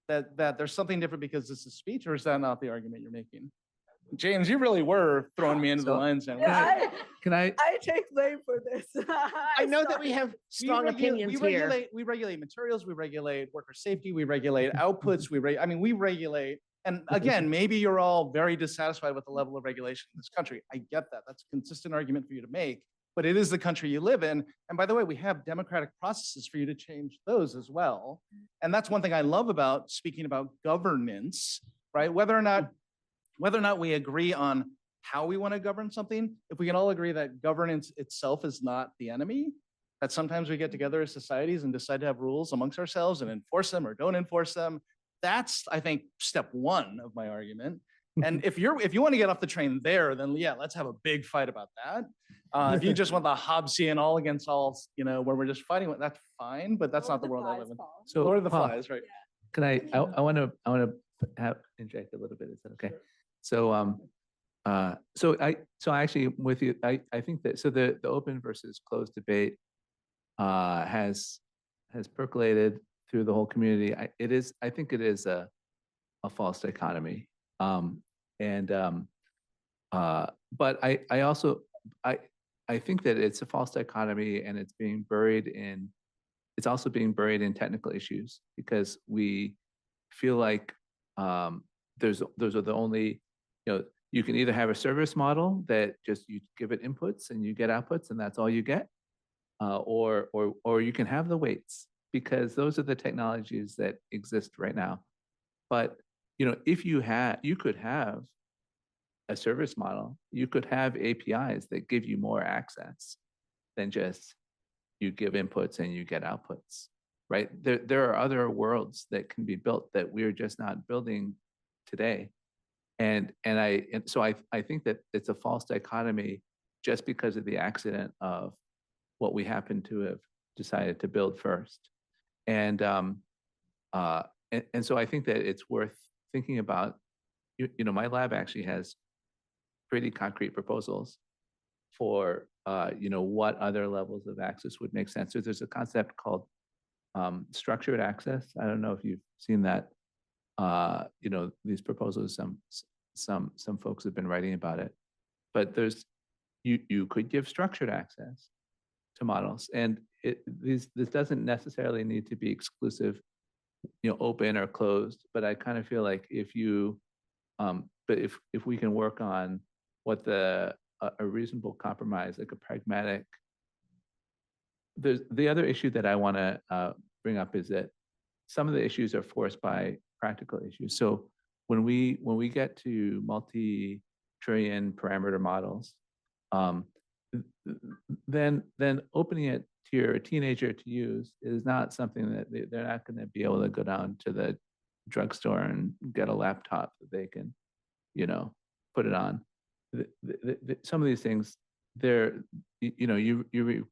That there's something different because this is speech, or is that not the argument you're making? James, you really were throwing me into the lines. And can I take blame for this. I know that we have strong opinions here. We regulate materials, we regulate worker safety, we regulate outputs, we regulate. And again, maybe you're all very dissatisfied with the level of regulation in this country. I get that. That's a consistent argument for you to make, but it is the country you live in. And by the way, we have democratic processes for you to change those as well. And that's one thing I love about speaking about governance, right? Whether or not we agree on how we want to govern something, if we can all agree that governance itself is not the enemy, that sometimes we get together as societies and decide to have rules amongst ourselves and enforce them or don't enforce them. That's, I think, step one of my argument. And if you want to get off the train there, then yeah, let's have a big fight about that. If you just want the Hobbesian all against all, you know, where we're just fighting, that's fine, but that's not the world I live in. So Lord of the Paul, Flies, right? Can I want to inject a little bit? Is that okay? So so I actually with you. I think that the open versus closed debate has percolated through the whole community. I think it is a false dichotomy. But I also think that it's a false dichotomy, and it's also being buried in technical issues, because we feel like those are the only, you know, you can either have a service model that just you give it inputs and you get outputs and that's all you get, or you can have the weights, because those are the technologies that exist right now. But you know, if you could have a service model, you could have APIs that give you more access than just you give inputs and you get outputs, right? There are other worlds that can be built that we're just not building today. And so I think that it's a false dichotomy just because of the accident of what we happen to have decided to build first. And so I think that it's worth thinking about. My lab actually has pretty concrete proposals for what other levels of access would make sense. So there's a concept called structured access. I don't know if you've seen that. These proposals, some folks have been writing about it, but you could give structured access to models, and this doesn't necessarily need to be exclusive, open or closed. But I kind of feel like if we can work on what a reasonable compromise, like a pragmatic. The other issue that I want to bring up is that some of the issues are forced by practical issues. So when we get to multi-trillion parameter models, then opening it to your teenager to use is not something that they're not going to be able to go down to the drugstore and get a laptop that they can, put it on. Some of these things, you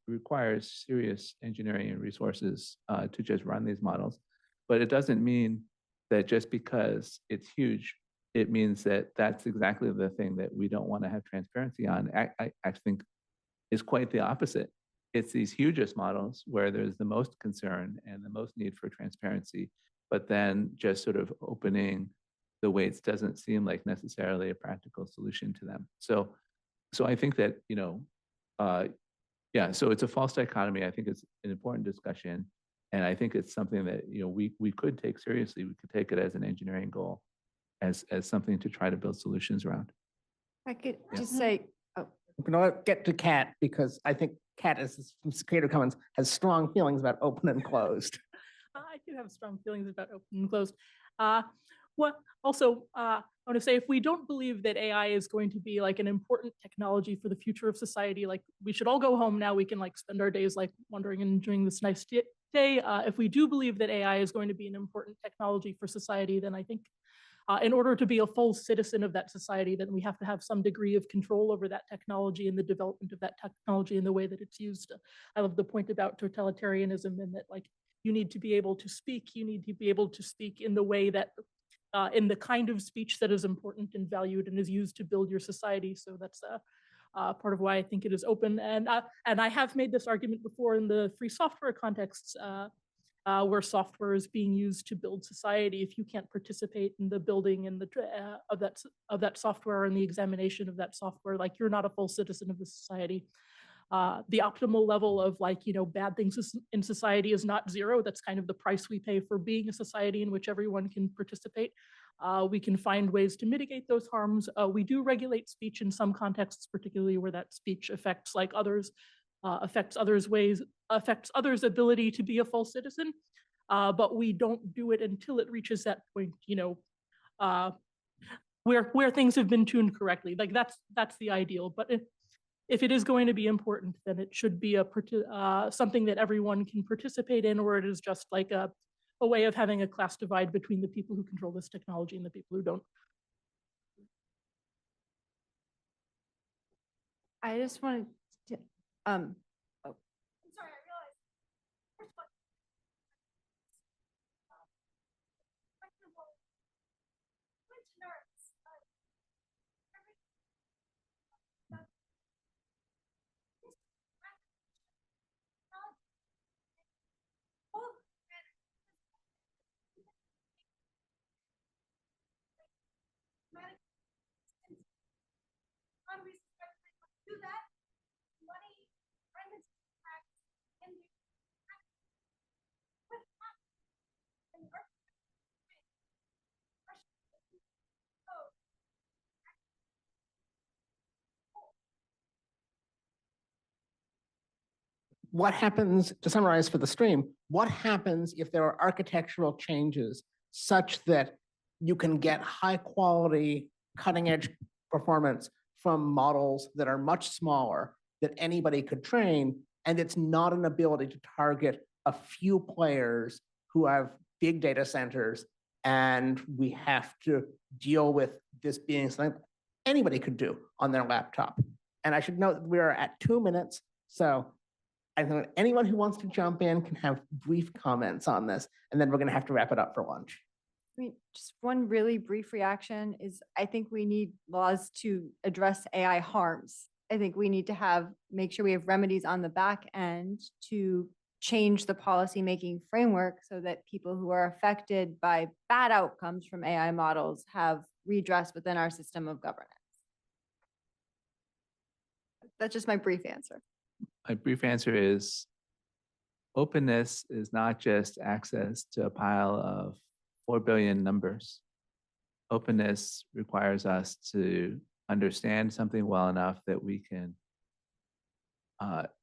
require serious engineering and resources to just run these models, but it doesn't mean that just because it's huge, it means that that's exactly the thing that we don't want to have transparency on. I actually think is quite the opposite. It's these hugest models where there's the most concern and the most need for transparency, but then just sort of opening the weights doesn't seem like necessarily a practical solution to them. So I think that, so it's a false dichotomy. I think it's an important discussion. And I think it's something that, we could take seriously. We could take it as an engineering goal, as something to try to build solutions around. I could just say, We're going to get to Kat because I think Kat from Creative Commons has strong feelings about open and closed. I do have strong feelings about open and closed. I want to say, if we don't believe that AI is going to be like an important technology for the future of society, like we should all go home now. We can like spend our days like wandering and enjoying this nice day. If we do believe that AI is going to be an important technology for society, then I think in order to be a full citizen of that society, then we have to have some degree of control over that technology and the development of that technology and the way that it's used. I love the point about totalitarianism, and that like you need to be able to speak. You need to be able to speak in the way that, in the kind of speech that is important and valued and is used to build your society. So that's part of why I think it is open. And I have made this argument before in the free software contexts, where software is being used to build society. If you can't participate in the building and of that software and the examination of that software, like you're not a full citizen of the society. The optimal level of bad things in society is not zero. That's kind of the price we pay for being a society in which everyone can participate. We can find ways to mitigate those harms. We do regulate speech in some contexts, particularly where that speech affects others, affects others' ability to be a full citizen. But we don't do it until it reaches that point, where things have been tuned correctly. Like that's the ideal. But if it is going to be important, then it should be something that everyone can participate in, or it is just like a way of having a class divide between the people who control this technology and the people who don't. I just wanted to, I'm sorry, I realized. First of all, do that. Money, What happens, to summarize for the stream, what happens if there are architectural changes such that you can get high quality, cutting edge performance from models that are much smaller that anybody could train, And it's not an ability to target a few players who have big data centers, and we have to deal with this being something anybody could do on their laptop. And I should note that we are at 2 minutes, so I think anyone who wants to jump in can have brief comments on this, and then we're going to have to wrap it up for lunch. I mean, just one really brief reaction is I think we need laws to address AI harms. I think we need to make sure we have remedies on the back end to change the policy-making framework so that people who are affected by bad outcomes from AI models have redress within our system of governance. That's just my brief answer. My brief answer is openness is not just access to a pile of 4 billion numbers. Openness requires us to understand something well enough that we can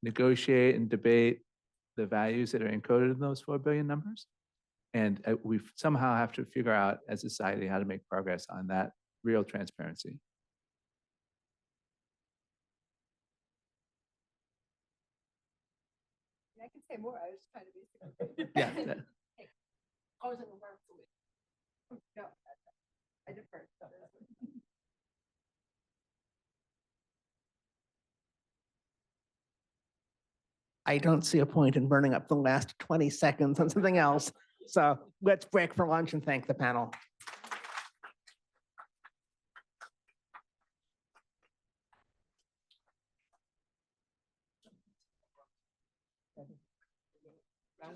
negotiate and debate the values that are encoded in those 4 billion numbers. And we somehow have to figure out as a society how to make progress on that real transparency. I can say more. I was just trying to be. Yeah. I was in the work. No, I defer. I don't see a point in burning up the last 20 seconds on something else. So let's break for lunch and thank the panel. I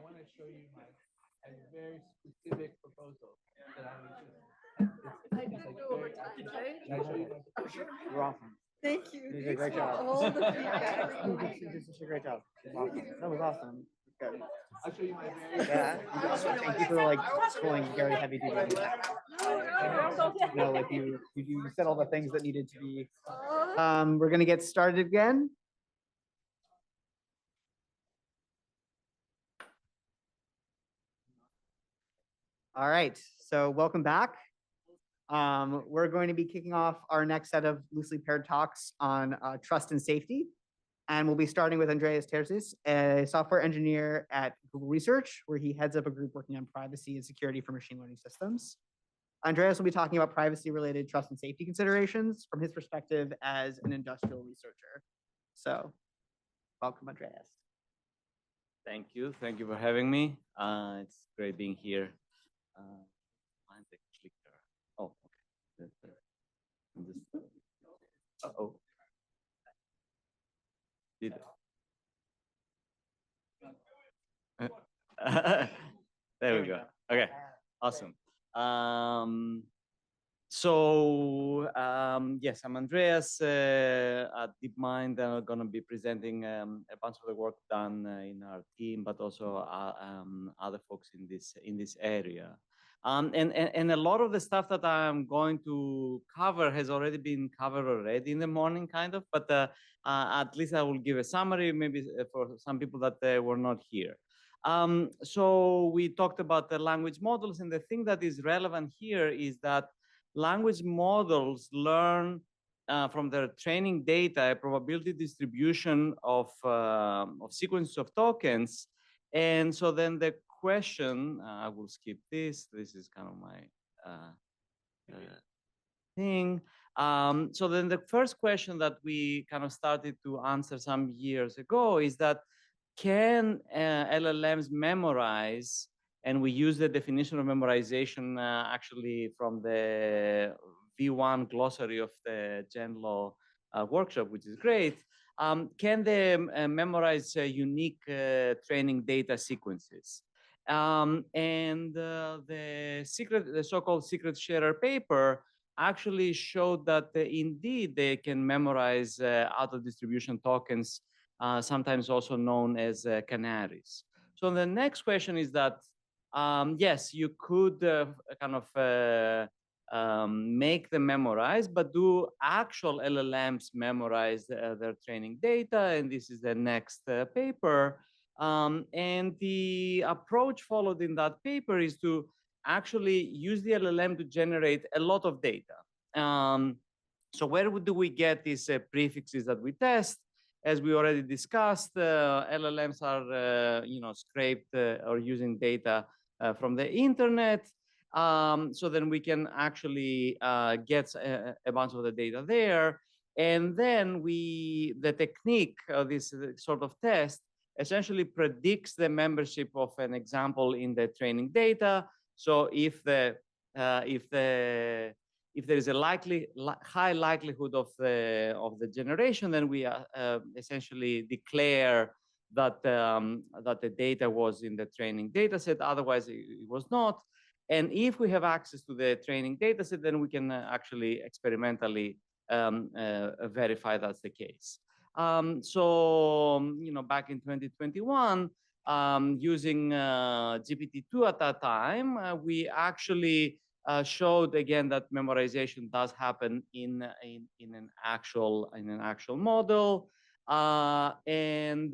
want to show you a very specific proposal that I was just. You're awesome. Thank you. You did a great job. All the feedback. You did a great job. It was awesome. That was awesome. Good. I'll show you my very. Yeah. Thank you for like pulling very heavy duty. No, like you said all the things that needed to be. We're gonna get started again. All right, so welcome back. We're going to be kicking off our next set of loosely paired talks on trust and safety. And we'll be starting with Andreas Terzis, a software engineer at Google Research, where he heads up a group working on privacy and security for machine learning systems. Andreas will be talking about privacy-related trust and safety considerations from his perspective as an industrial researcher. So, welcome, Andreas. Thank you. Thank you for having me. It's great being here. Find the clicker. Oh, okay. Uh-oh. Did there we go. Okay, awesome. Yes, I'm Andreas at DeepMind. I'm going to be presenting a bunch of the work done in our team, but also other folks in this area. And a lot of the stuff that I'm going to cover has already been covered in the morning, kind of. But at least I will give a summary, maybe for some people that were not here. So we talked about the language models, and the thing that is relevant here is that language models learn from their training data a probability distribution of sequences of tokens. And so then the question, I will skip this. This is kind of my thing. So then the first question that we kind of started to answer some years ago is that can LLMs memorize? And we use the definition of memorization actually from the V1 glossary of the GenLaw workshop, which is great. Can they memorize unique training data sequences? And the so-called secret sharer paper actually showed that indeed they can memorize out-of-distribution tokens, sometimes also known as canaries. So the next question is that, yes, you could kind of make them memorize, but do actual LLMs memorize their training data? And this is the next paper. And the approach followed in that paper is to actually use the LLM to generate a lot of data. So where do we get these prefixes that we test? as we already discussed, LLMs are scraped or using data from the internet. So then we can actually get a bunch of the data there. And then the technique of this sort of test essentially predicts the membership of an example in the training data. So if there is a high likelihood of the generation, then we essentially declare that that the data was in the training data set. Otherwise, it was not. And if we have access to the training data set, then we can actually experimentally verify that's the case. So back in 2021, using GPT-2 at that time, we actually showed again that memorization does happen in an actual model. And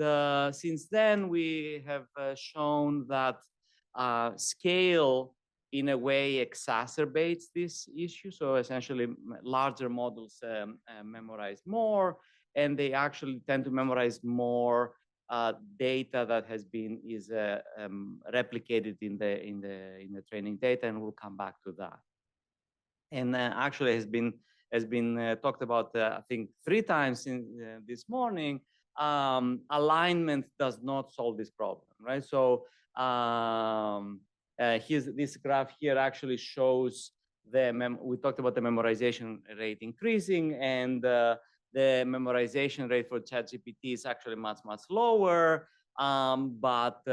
since then, we have shown that scale in a way exacerbates this issue. So essentially, larger models memorize more, and they actually tend to memorize more data that is replicated in the training data, and we'll come back to that. And actually has been talked about I think 3 times this morning. Alignment does not solve this problem, right? So this graph here actually shows we talked about the memorization rate increasing, and the memorization rate for ChatGPT is actually much lower. But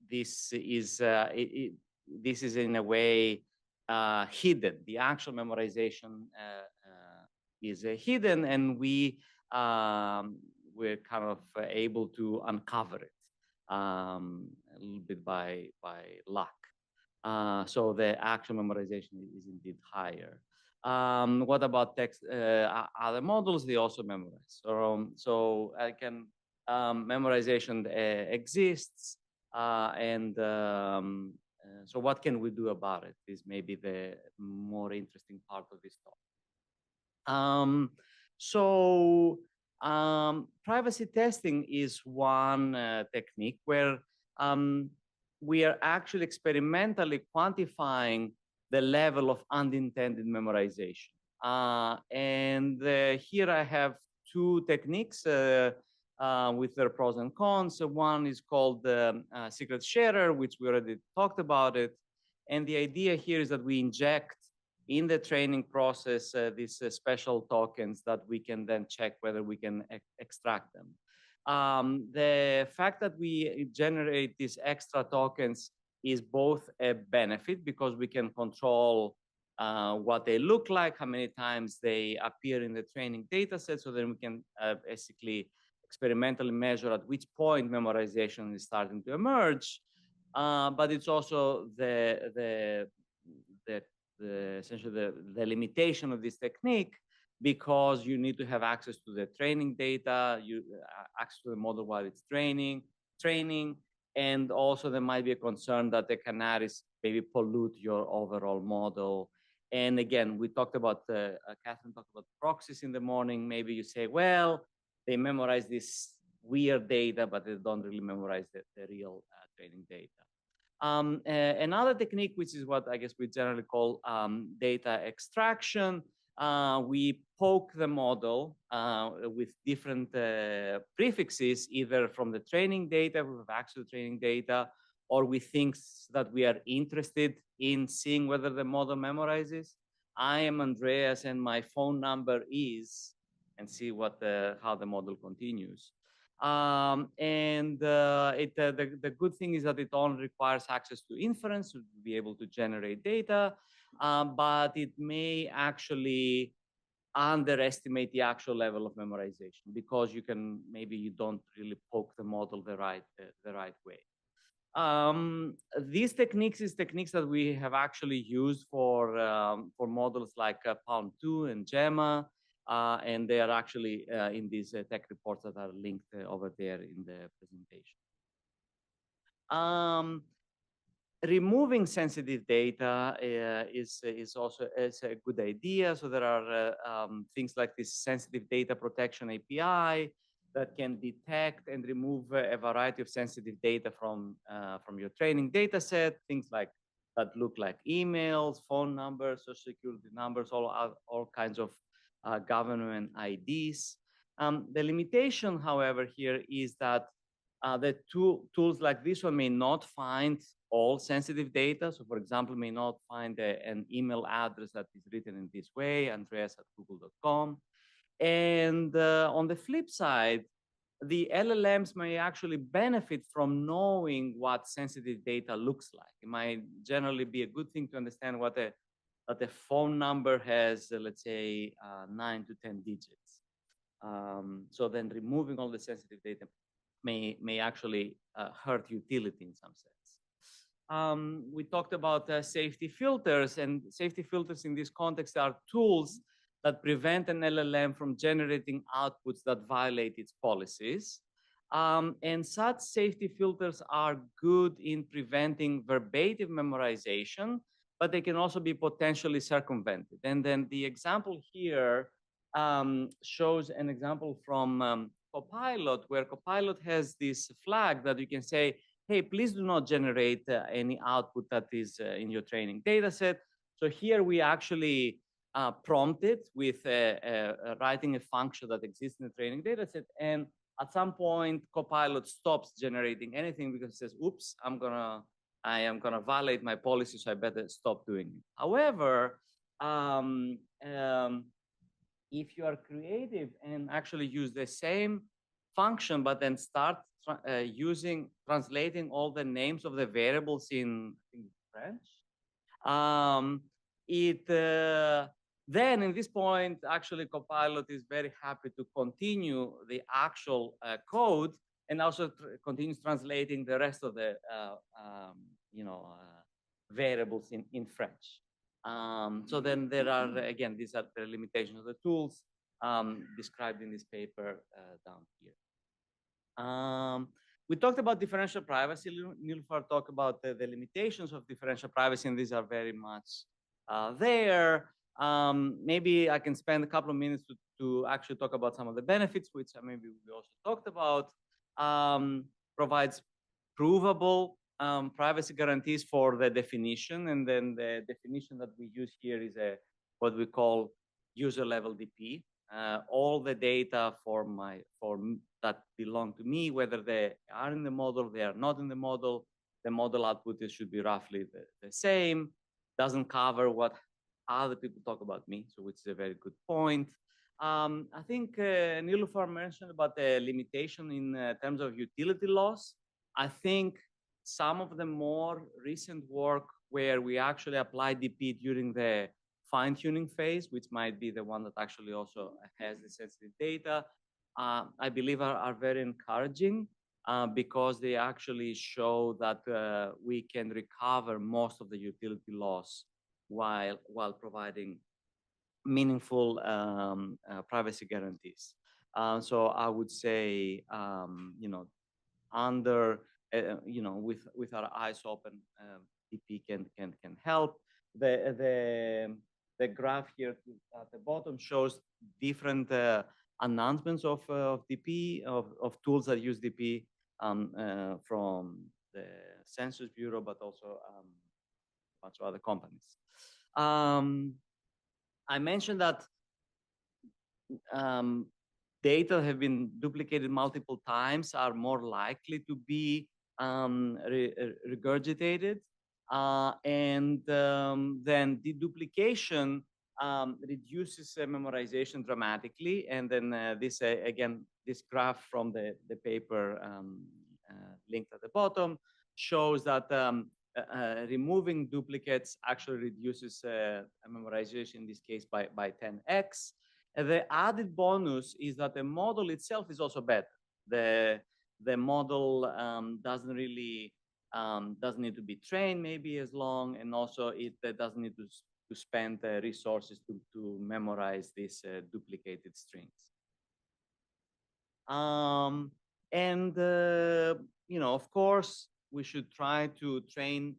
this is in a way hidden. The actual memorization is hidden, and we're kind of able to uncover it a little bit by luck. So the actual memorization is indeed higher. What about text? Other models, they also memorize. So memorization exists, and so what can we do about it is maybe the more interesting part of this talk. Privacy testing is one technique where we are actually experimentally quantifying the level of unintended memorization. And here I have 2 techniques with their pros and cons. So one is called the secret sharer, which we already talked about it. And the idea here is that we inject in the training process these special tokens that we can then check whether we can extract them. The fact that we generate these extra tokens is both a benefit because we can control what they look like, how many times they appear in the training data set, so then we can basically experimentally measure at which point memorization is starting to emerge. But it's also essentially the limitation of this technique, because you need to have access to the training data, access to the model while it's training, and also there might be a concern that the canaries maybe pollute your overall model. And again, we talked about, Catherine talked about proxies in the morning. Maybe you say, well, they memorize this weird data, but they don't really memorize the real training data. Another technique, which is what I guess we generally call data extraction, we poke the model with different prefixes, either from the training data, we have access to training data, or with things that we are interested in seeing whether the model memorizes. I am Andreas and my phone number is, and see how the model continues. The good thing is that it only requires access to inference to be able to generate data, but it may actually underestimate the actual level of memorization because maybe you don't really poke the model the right way. These techniques that we have actually used for models like Palm 2 and Gemma, and they are actually in these tech reports that are linked over there in the presentation. Removing sensitive data is also a good idea. So there are things like this sensitive data protection API that can detect and remove a variety of sensitive data from your training data set, things like that look like emails, phone numbers, social security numbers, all kinds of government IDs. The limitation, however, here is that the tools like this one may not find all sensitive data. So for example, may not find an email address that is written in this way, andreas@google.com. And on the flip side, the LLMs may actually benefit from knowing what sensitive data looks like. It might generally be a good thing to understand what a phone number has, let's say, 9 to 10 digits. So then removing all the sensitive data may actually hurt utility in some sense. We talked about safety filters, and safety filters in this context are tools that prevent an LLM from generating outputs that violate its policies. And such safety filters are good in preventing verbatim memorization, but they can also be potentially circumvented. And then the example here shows an example from Copilot, where Copilot has this flag that you can say, hey, please do not generate any output that is in your training data set. So here we actually prompted with writing a function that exists in the training data set. And at some point, Copilot stops generating anything because it says, oops, I am gonna violate my policy, so I better stop doing it. However, if you are creative and actually use the same function, but then start translating all the names of the variables in French, then in this point, actually Copilot is very happy to continue the actual code and also continues translating the rest of the variables in French. So then there are, again, these are the limitations of the tools described in this paper down here. We talked about differential privacy. Nilüfer talked about the limitations of differential privacy, and these are very much there. Maybe I can spend a couple of minutes to actually talk about some of the benefits, which maybe we also talked about. Provides provable privacy guarantees for the definition, and then the definition that we use here is what we call user level DP. All the data that belong to me, whether they are in the model, they are not in the model output should be roughly the same. Doesn't cover what other people talk about me, so which is a very good point. I think Nilüfer mentioned about the limitation in terms of utility loss. I think some of the more recent work where we actually apply DP during the fine-tuning phase, which might be the one that actually also has the sensitive data, I believe are very encouraging because they actually show that we can recover most of the utility loss while providing meaningful privacy guarantees. So I would say, with our eyes open, DP can help. The graph here at the bottom shows different announcements of DP, of tools that use DP from the Census Bureau, but also a bunch of other companies. I mentioned that data have been duplicated multiple times are more likely to be regurgitated. And then deduplication reduces memorization dramatically. And then this, again, this graph from the paper linked at the bottom shows that removing duplicates actually reduces memorization, in this case, by 10x. The added bonus is that the model itself is also better. The model doesn't really doesn't need to be trained maybe as long, and also it doesn't need to spend resources to memorize these duplicated strings. Of course, we should try to train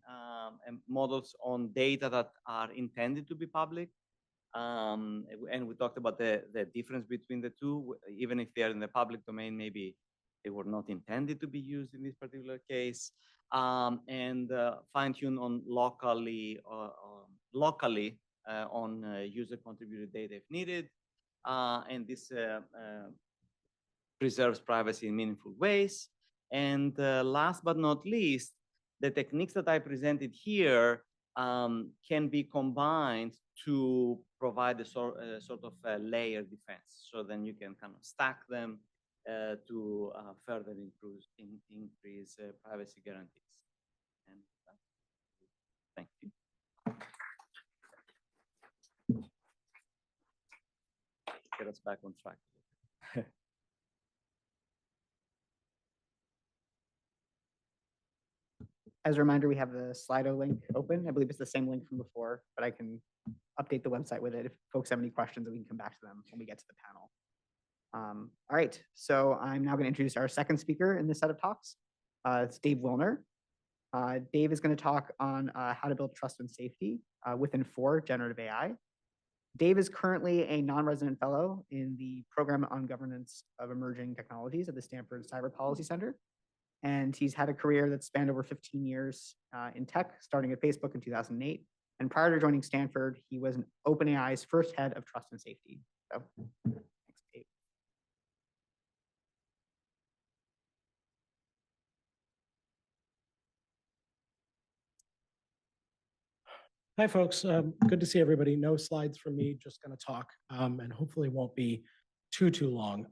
models on data that are intended to be public. And we talked about the difference between the two, even if they are in the public domain, maybe they were not intended to be used in this particular case. And fine tune on locally on user contributed data if needed. And this preserves privacy in meaningful ways. And last but not least, the techniques that I presented here can be combined to provide a sort of a layer defense. So then you can kind of stack them to further increase privacy guarantees. And thank you. Get us back on track. As a reminder, we have the Slido link open. I believe it's the same link from before, but I can update the website with it if folks have any questions, we can come back to them when we get to the panel. All right, so I'm now going to introduce our second speaker in this set of talks. It's Dave Wilner. Dave is going to talk on how to build trust and safety within generative AI. Dave is currently a non-resident fellow in the Program on Governance of Emerging Technologies at the Stanford Cyber Policy Center. And he's had a career that spanned over 15 years in tech, starting at Facebook in 2008. And prior to joining Stanford, he was OpenAI's first head of trust and safety. So, thanks, Dave. Hi, folks. Good to see everybody. No slides from me, just going to talk, and hopefully won't be too long.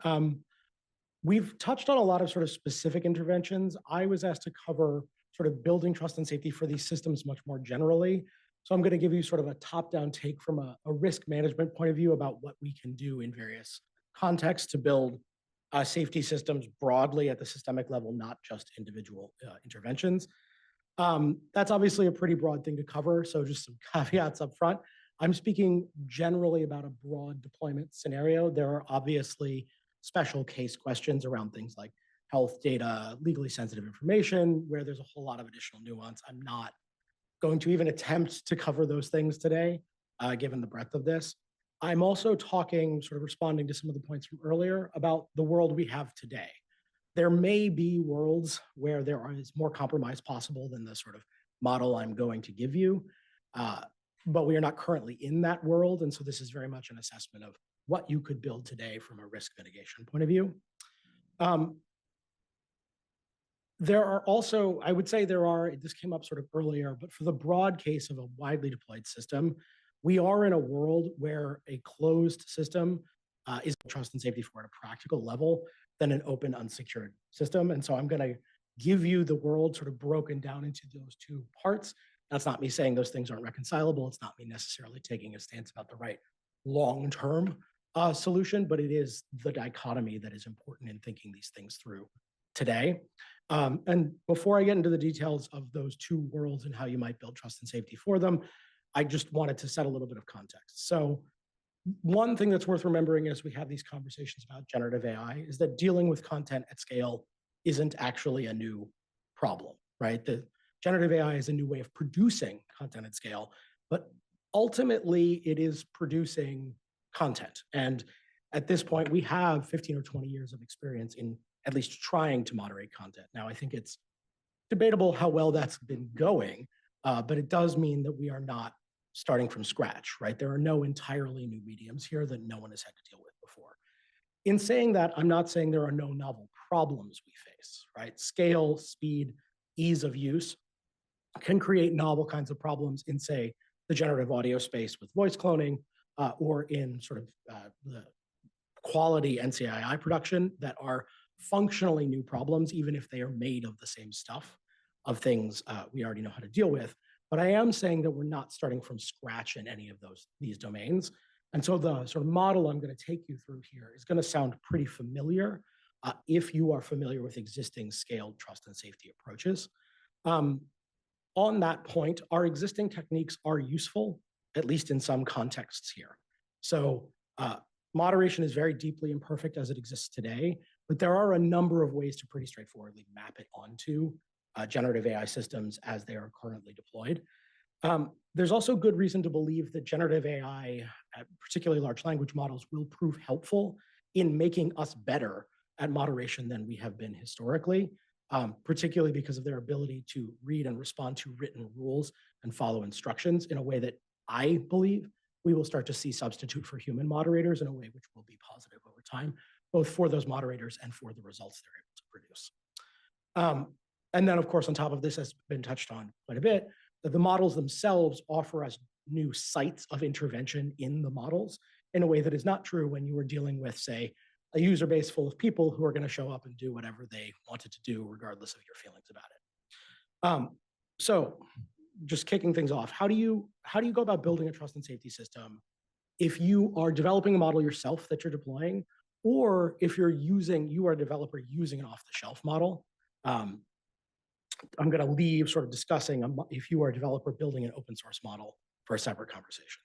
We've touched on a lot of sort of specific interventions. I was asked to cover sort of building trust and safety for these systems much more generally. So I'm going to give you sort of a top-down take from a risk management point of view about what we can do in various contexts to build safety systems broadly at the systemic level, not just individual interventions. That's obviously a pretty broad thing to cover, so just some caveats up front. I'm speaking generally about a broad deployment scenario. There are obviously special case questions around things like health data, legally sensitive information, where there's a whole lot of additional nuance. I'm not going to even attempt to cover those things today, given the breadth of this. I'm also talking, sort of responding to some of the points from earlier about the world we have today. There may be worlds where there is more compromise possible than the sort of model I'm going to give you, but we are not currently in that world. And so this is very much an assessment of what you could build today from a risk mitigation point of view. There are also, I would say this came up sort of earlier, but for the broad case of a widely deployed system, we are in a world where a closed system is trust and safety for at a practical level than an open, unsecured system. And so I'm going to give you the world sort of broken down into those two parts. That's not me saying those things aren't reconcilable. It's not me necessarily taking a stance about the right long-term solution, but it is the dichotomy that is important in thinking these things through today. And before I get into the details of those two worlds and how you might build trust and safety for them, I just wanted to set a little bit of context. So one thing that's worth remembering as we have these conversations about generative AI is that dealing with content at scale isn't actually a new problem, right? The generative AI is a new way of producing content at scale, but ultimately it is producing content. And at this point, we have 15 or 20 years of experience in at least trying to moderate content. Now, I think it's debatable how well that's been going, but it does mean that we are not starting from scratch, right? There are no entirely new mediums here that no one has had to deal with before. In saying that, I'm not saying there are no novel problems we face, right? Scale, speed, ease of use can create novel kinds of problems in, say, the generative audio space with voice cloning, or in sort of the quality NCAI production that are functionally new problems, even if they are made of the same stuff of things we already know how to deal with. But I am saying that we're not starting from scratch in any of these domains. And so the sort of model I'm going to take you through here is going to sound pretty familiar if you are familiar with existing scaled trust and safety approaches. On that point, our existing techniques are useful, at least in some contexts here. So moderation is very deeply imperfect as it exists today, but there are a number of ways to pretty straightforwardly map it onto generative AI systems as they are currently deployed. There's also good reason to believe that generative AI, particularly large language models, will prove helpful in making us better at moderation than we have been historically, particularly because of their ability to read and respond to written rules and follow instructions in a way that I believe we will start to see substitute for human moderators in a way which will be positive over time, both for those moderators and for the results they're able to produce. And then, of course, on top of this, has been touched on quite a bit, that the models themselves offer us new sites of intervention in the models in a way that is not true when you are dealing with, say, a user base full of people who are going to show up and do whatever they wanted to do, regardless of your feelings about it. So just kicking things off, how do you go about building a trust and safety system if you are developing a model yourself that you're deploying, or if you are a developer using an off-the-shelf model? I'm going to leave sort of discussing if you are a developer building an open source model for a separate conversation.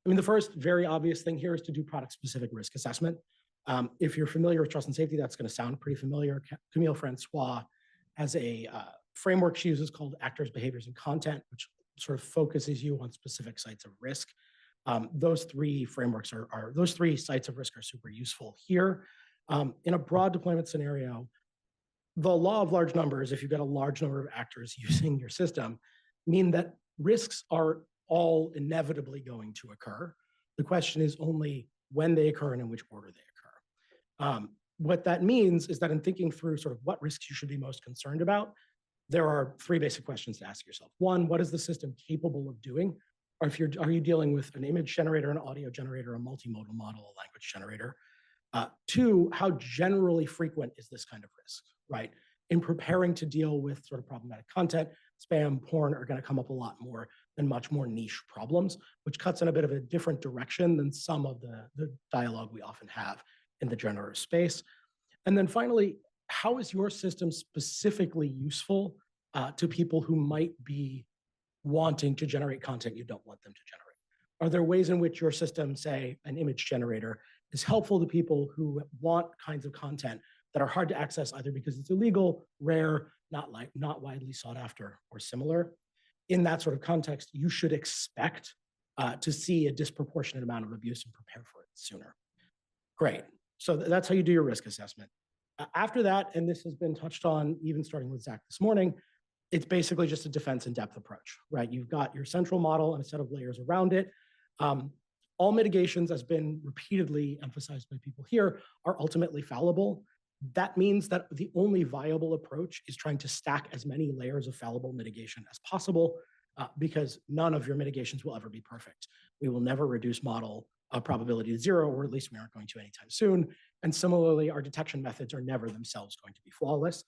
I mean, the first very obvious thing here is to do product-specific risk assessment. If you're familiar with trust and safety, that's going to sound pretty familiar. Camille Francois has a framework she uses called actors, behaviors, and content, which sort of focuses you on specific sites of risk. Those three frameworks those three sites of risk are super useful here. In a broad deployment scenario, the law of large numbers, if you've got a large number of actors using your system, mean that risks are all inevitably going to occur. The question is only when they occur and in which order they occur. What that means is that in thinking through sort of what risks you should be most concerned about, there are three basic questions to ask yourself. One, what is the system capable of doing? Or are you dealing with an image generator, an audio generator, a multimodal model, a language generator? Two, how generally frequent is this kind of risk, right? In preparing to deal with sort of problematic content, spam, porn are going to come up a lot more than much more niche problems, which cuts in a bit of a different direction than some of the dialogue we often have in the generative space. And then finally, how is your system specifically useful to people who might be wanting to generate content you don't want them to generate? Are there ways in which your system, say an image generator, is helpful to people who want kinds of content that are hard to access either because it's illegal, rare, not widely sought after, or similar? In that sort of context, you should expect to see a disproportionate amount of abuse and prepare for it sooner. Great. So that's how you do your risk assessment. After that, and this has been touched on even starting with Zach this morning, it's basically just a defense in depth approach, right? You've got your central model and a set of layers around it. All mitigations, as been repeatedly emphasized by people here, are ultimately fallible. That means that the only viable approach is trying to stack as many layers of fallible mitigation as possible, because none of your mitigations will ever be perfect. We will never reduce model probability to zero, or at least we aren't going to anytime soon. And similarly, our detection methods are never themselves going to be flawless.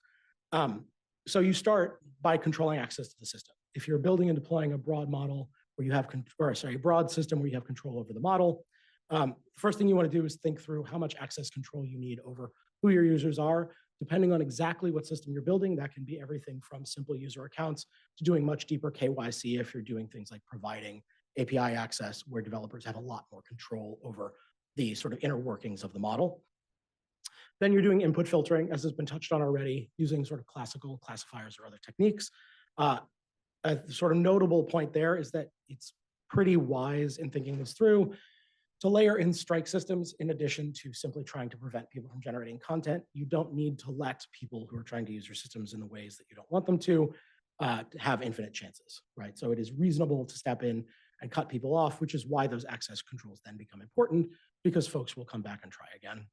So you start by controlling access to the system. If you're building and deploying a broad model where you have, a broad system where you have control over the model, first thing you want to do is think through how much access control you need over who your users are. Depending on exactly what system you're building, that can be everything from simple user accounts to doing much deeper KYC if you're doing things like providing API access, where developers have a lot more control over the sort of inner workings of the model. Then you're doing input filtering, as has been touched on already, using sort of classical classifiers or other techniques. A sort of notable point there is that it's pretty wise in thinking this through to layer in strike systems in addition to simply trying to prevent people from generating content. You don't need to let people who are trying to use your systems in the ways that you don't want them to have infinite chances, right? So it is reasonable to step in and cut people off, which is why those access controls then become important, because folks will come back and try again.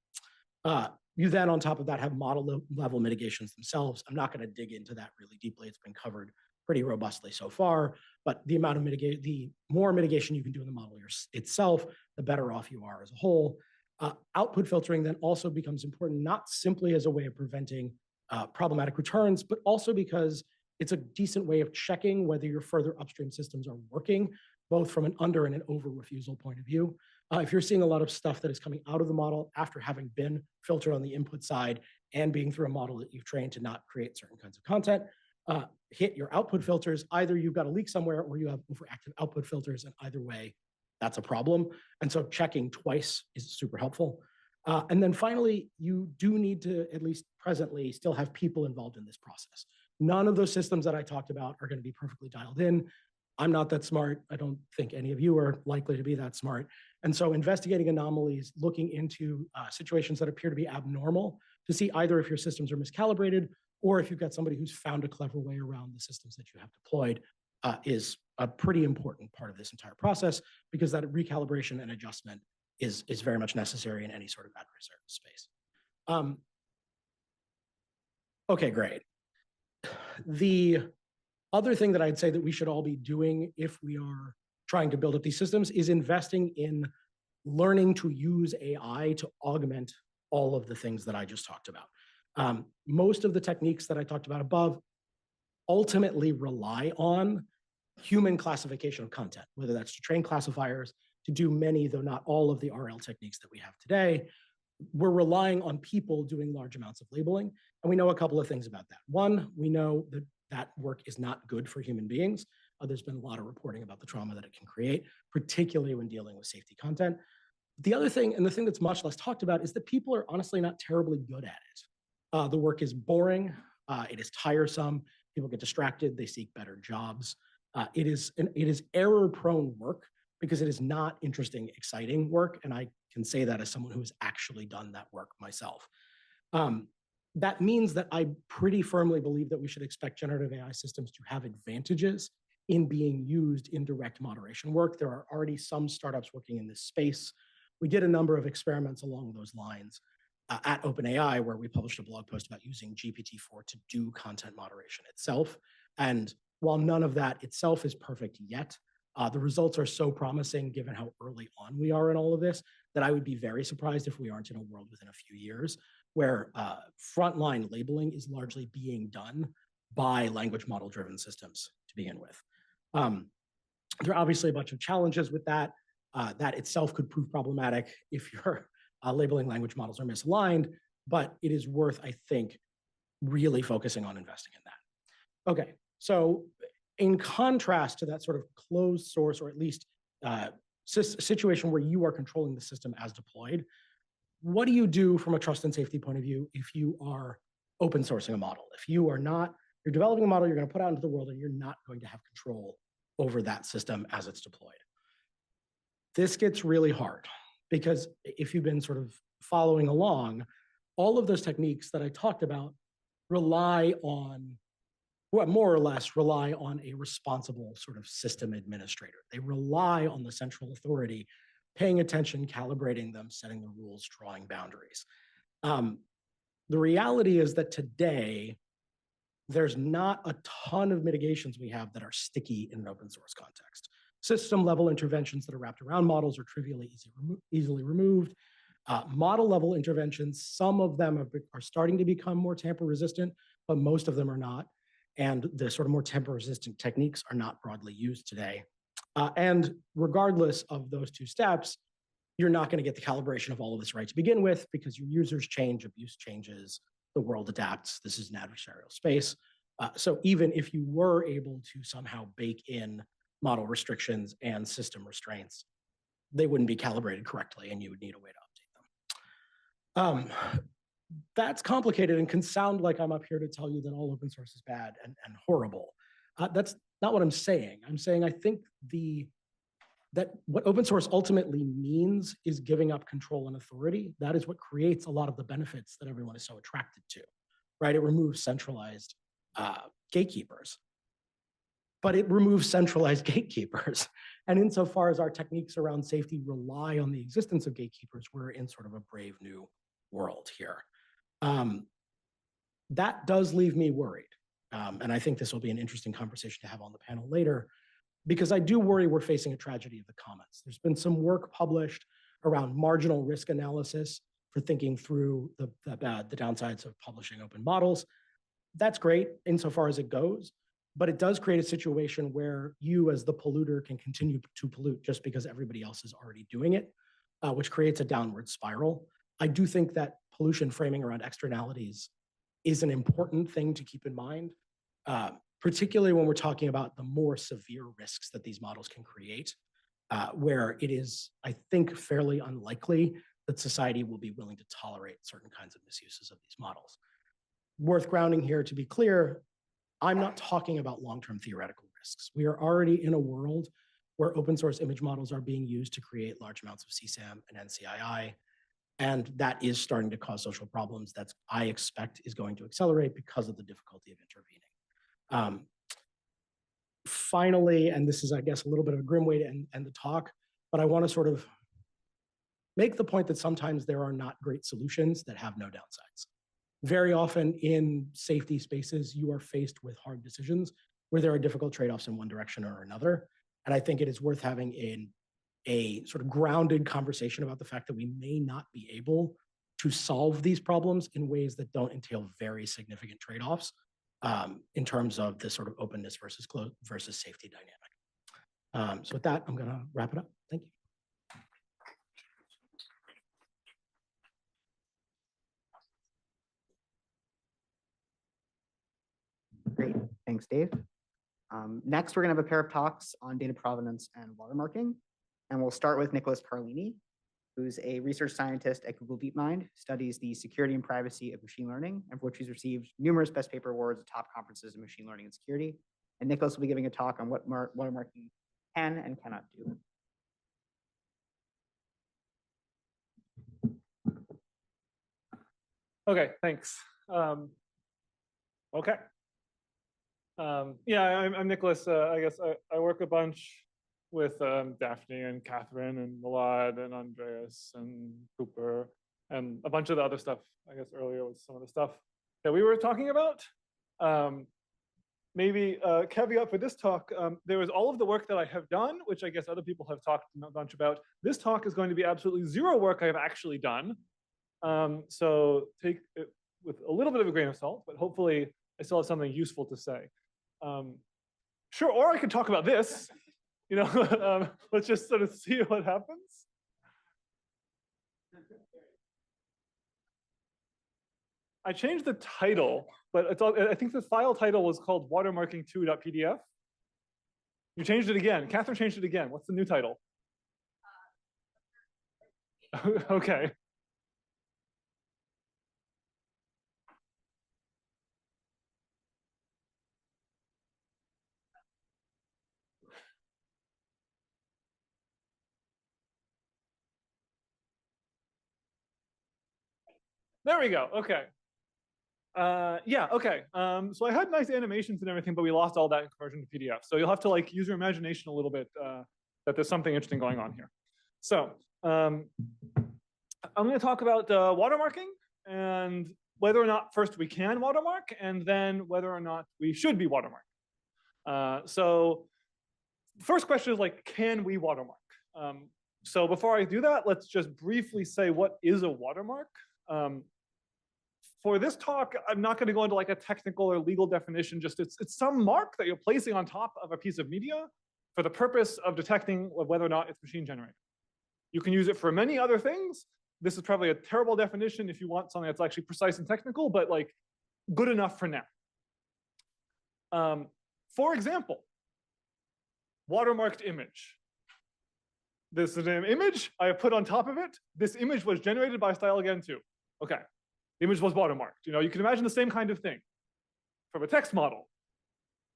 You then, on top of that, have model level mitigations themselves. I'm not going to dig into that really deeply. It's been covered pretty robustly so far, but the amount of the more mitigation you can do in the model itself, the better off you are as a whole. Output filtering then also becomes important, not simply as a way of preventing problematic returns, but also because it's a decent way of checking whether your further upstream systems are working, both from an under and an over refusal point of view. If you're seeing a lot of stuff that is coming out of the model after having been filtered on the input side and being through a model that you've trained to not create certain kinds of content, hit your output filters. Either you've got a leak somewhere or you have overactive output filters, and either way, that's a problem. And so checking twice is super helpful. And then finally, you do need to, at least presently, still have people involved in this process. None of those systems that I talked about are going to be perfectly dialed in. I'm not that smart. I don't think any of you are likely to be that smart. And so investigating anomalies, looking into situations that appear to be abnormal to see either if your systems are miscalibrated or if you've got somebody who's found a clever way around the systems that you have deployed is a pretty important part of this entire process, because that recalibration and adjustment is very much necessary in any sort of adversarial space. Okay, great. The other thing that I'd say that we should all be doing if we are trying to build up these systems is investing in learning to use AI to augment all of the things that I just talked about. Most of the techniques that I talked about above ultimately rely on human classification of content, whether that's to train classifiers, to do many, though not all of the RL techniques that we have today. We're relying on people doing large amounts of labeling. And we know a couple of things about that. One, we know that that work is not good for human beings. There's been a lot of reporting about the trauma that it can create, particularly when dealing with safety content. The other thing, and the thing that's much less talked about, is that people are honestly not terribly good at it. The work is boring. It is tiresome. People get distracted. They seek better jobs. It is error-prone work because it is not interesting, exciting work. And I can say that as someone who has actually done that work myself. That means that I pretty firmly believe that we should expect generative AI systems to have advantages in being used in direct moderation work. There are already some startups working in this space. We did a number of experiments along those lines at OpenAI, where we published a blog post about using GPT-4 to do content moderation itself. And while none of that itself is perfect yet, the results are so promising given how early on we are in all of this that I would be very surprised if we aren't in a world within a few years where frontline labeling is largely being done by language model driven systems to begin with. There are obviously a bunch of challenges with that. That itself could prove problematic if your labeling language models are misaligned, but it is worth, I think, really focusing on investing in that. Okay, so in contrast to that sort of closed source, or at least situation where you are controlling the system as deployed, what do you do from a trust and safety point of view if you are open sourcing a model? If you are not, you're developing a model you're going to put out into the world and you're not going to have control over that system as it's deployed. This gets really hard because if you've been sort of following along, all of those techniques that I talked about rely on, well, more or less rely on a responsible sort of system administrator. They rely on the central authority paying attention, calibrating them, setting the rules, drawing boundaries. The reality is that today, there's not a ton of mitigations we have that are sticky in an open source context. System level interventions that are wrapped around models are trivially easily removed. Model level interventions, some of them are starting to become more tamper resistant, but most of them are not. And the sort of more tamper resistant techniques are not broadly used today. And regardless of those two steps, you're not going to get the calibration of all of this right to begin with because your users change, abuse changes, the world adapts. This is an adversarial space. So even if you were able to somehow bake in model restrictions and system restraints, they wouldn't be calibrated correctly and you would need a way to update them. That's complicated and can sound like I'm up here to tell you that all open source is bad and horrible. That's not what I'm saying. I'm saying I think that what open source ultimately means is giving up control and authority. That is what creates a lot of the benefits that everyone is so attracted to, right? It removes centralized gatekeepers, but it removes centralized gatekeepers. And insofar as our techniques around safety rely on the existence of gatekeepers, we're in sort of a brave new world here. That does leave me worried. And I think this will be an interesting conversation to have on the panel later, because I do worry we're facing a tragedy of the commons. There's been some work published around marginal risk analysis for thinking through the downsides of publishing open models. That's great insofar as it goes, but it does create a situation where you as the polluter can continue to pollute just because everybody else is already doing it, which creates a downward spiral. I do think that pollution framing around externalities is an important thing to keep in mind, particularly when we're talking about the more severe risks that these models can create, where it is, I think, fairly unlikely that society will be willing to tolerate certain kinds of misuses of these models. Worth grounding here, to be clear, I'm not talking about long-term theoretical risks. We are already in a world where open source image models are being used to create large amounts of CSAM and NCII. And that is starting to cause social problems that I expect is going to accelerate because of the difficulty of intervening. Finally, and this is, I guess, a little bit of a grim way to end the talk, but I want to sort of make the point that sometimes there are not great solutions that have no downsides. Very often in safety spaces, you are faced with hard decisions where there are difficult trade-offs in one direction or another. And I think it is worth having a sort of grounded conversation about the fact that we may not be able to solve these problems in ways that don't entail very significant trade-offs in terms of this sort of openness versus safety dynamic. So with that, I'm going to wrap it up. Thank you. Great, thanks, Dave. Next, we're gonna have a pair of talks on data provenance and watermarking. And we'll start with Nicholas Carlini, who's a research scientist at Google DeepMind, studies the security and privacy of machine learning, and for which he's received numerous best paper awards at top conferences in machine learning and security. And Nicholas will be giving a talk on what watermarking can and cannot do. Okay, thanks. Okay. Yeah, I'm Nicholas. I guess I work a bunch with Daphne and Catherine and Milad and Andreas and Cooper and a bunch of the other stuff. I guess earlier was some of the stuff that we were talking about. Maybe a caveat for this talk, there was all of the work that I have done, which I guess other people have talked a bunch about. This talk is going to be absolutely zero work I have actually done. So take it with a little bit of a grain of salt, but hopefully I still have something useful to say. Sure, or I could talk about this. You know, let's just sort of see what happens. I changed the title, but it's all, I think the file title was called watermarking2.pdf. You changed it again. Catherine changed it again. What's the new title? Okay. There we go. Okay. Yeah, okay. So I had nice animations and everything, but we lost all that in conversion to PDF. So you'll have to like use your imagination a little bit that there's something interesting going on here. So I'm going to talk about watermarking and whether or not first we can watermark and then whether or not we should be watermarked. So first question is like, can we watermark? So before I do that, let's just briefly say what is a watermark. For this talk, I'm not going to go into like a technical or legal definition, just it's some mark that you're placing on top of a piece of media for the purpose of detecting whether or not it's machine generated. You can use it for many other things. This is probably a terrible definition if you want something that's actually precise and technical, but like good enough for now. For example, watermarked image. This is an image I have put on top of it. This image was generated by StyleAgain2. Okay. The image was watermarked. You know, you can imagine the same kind of thing from a text model.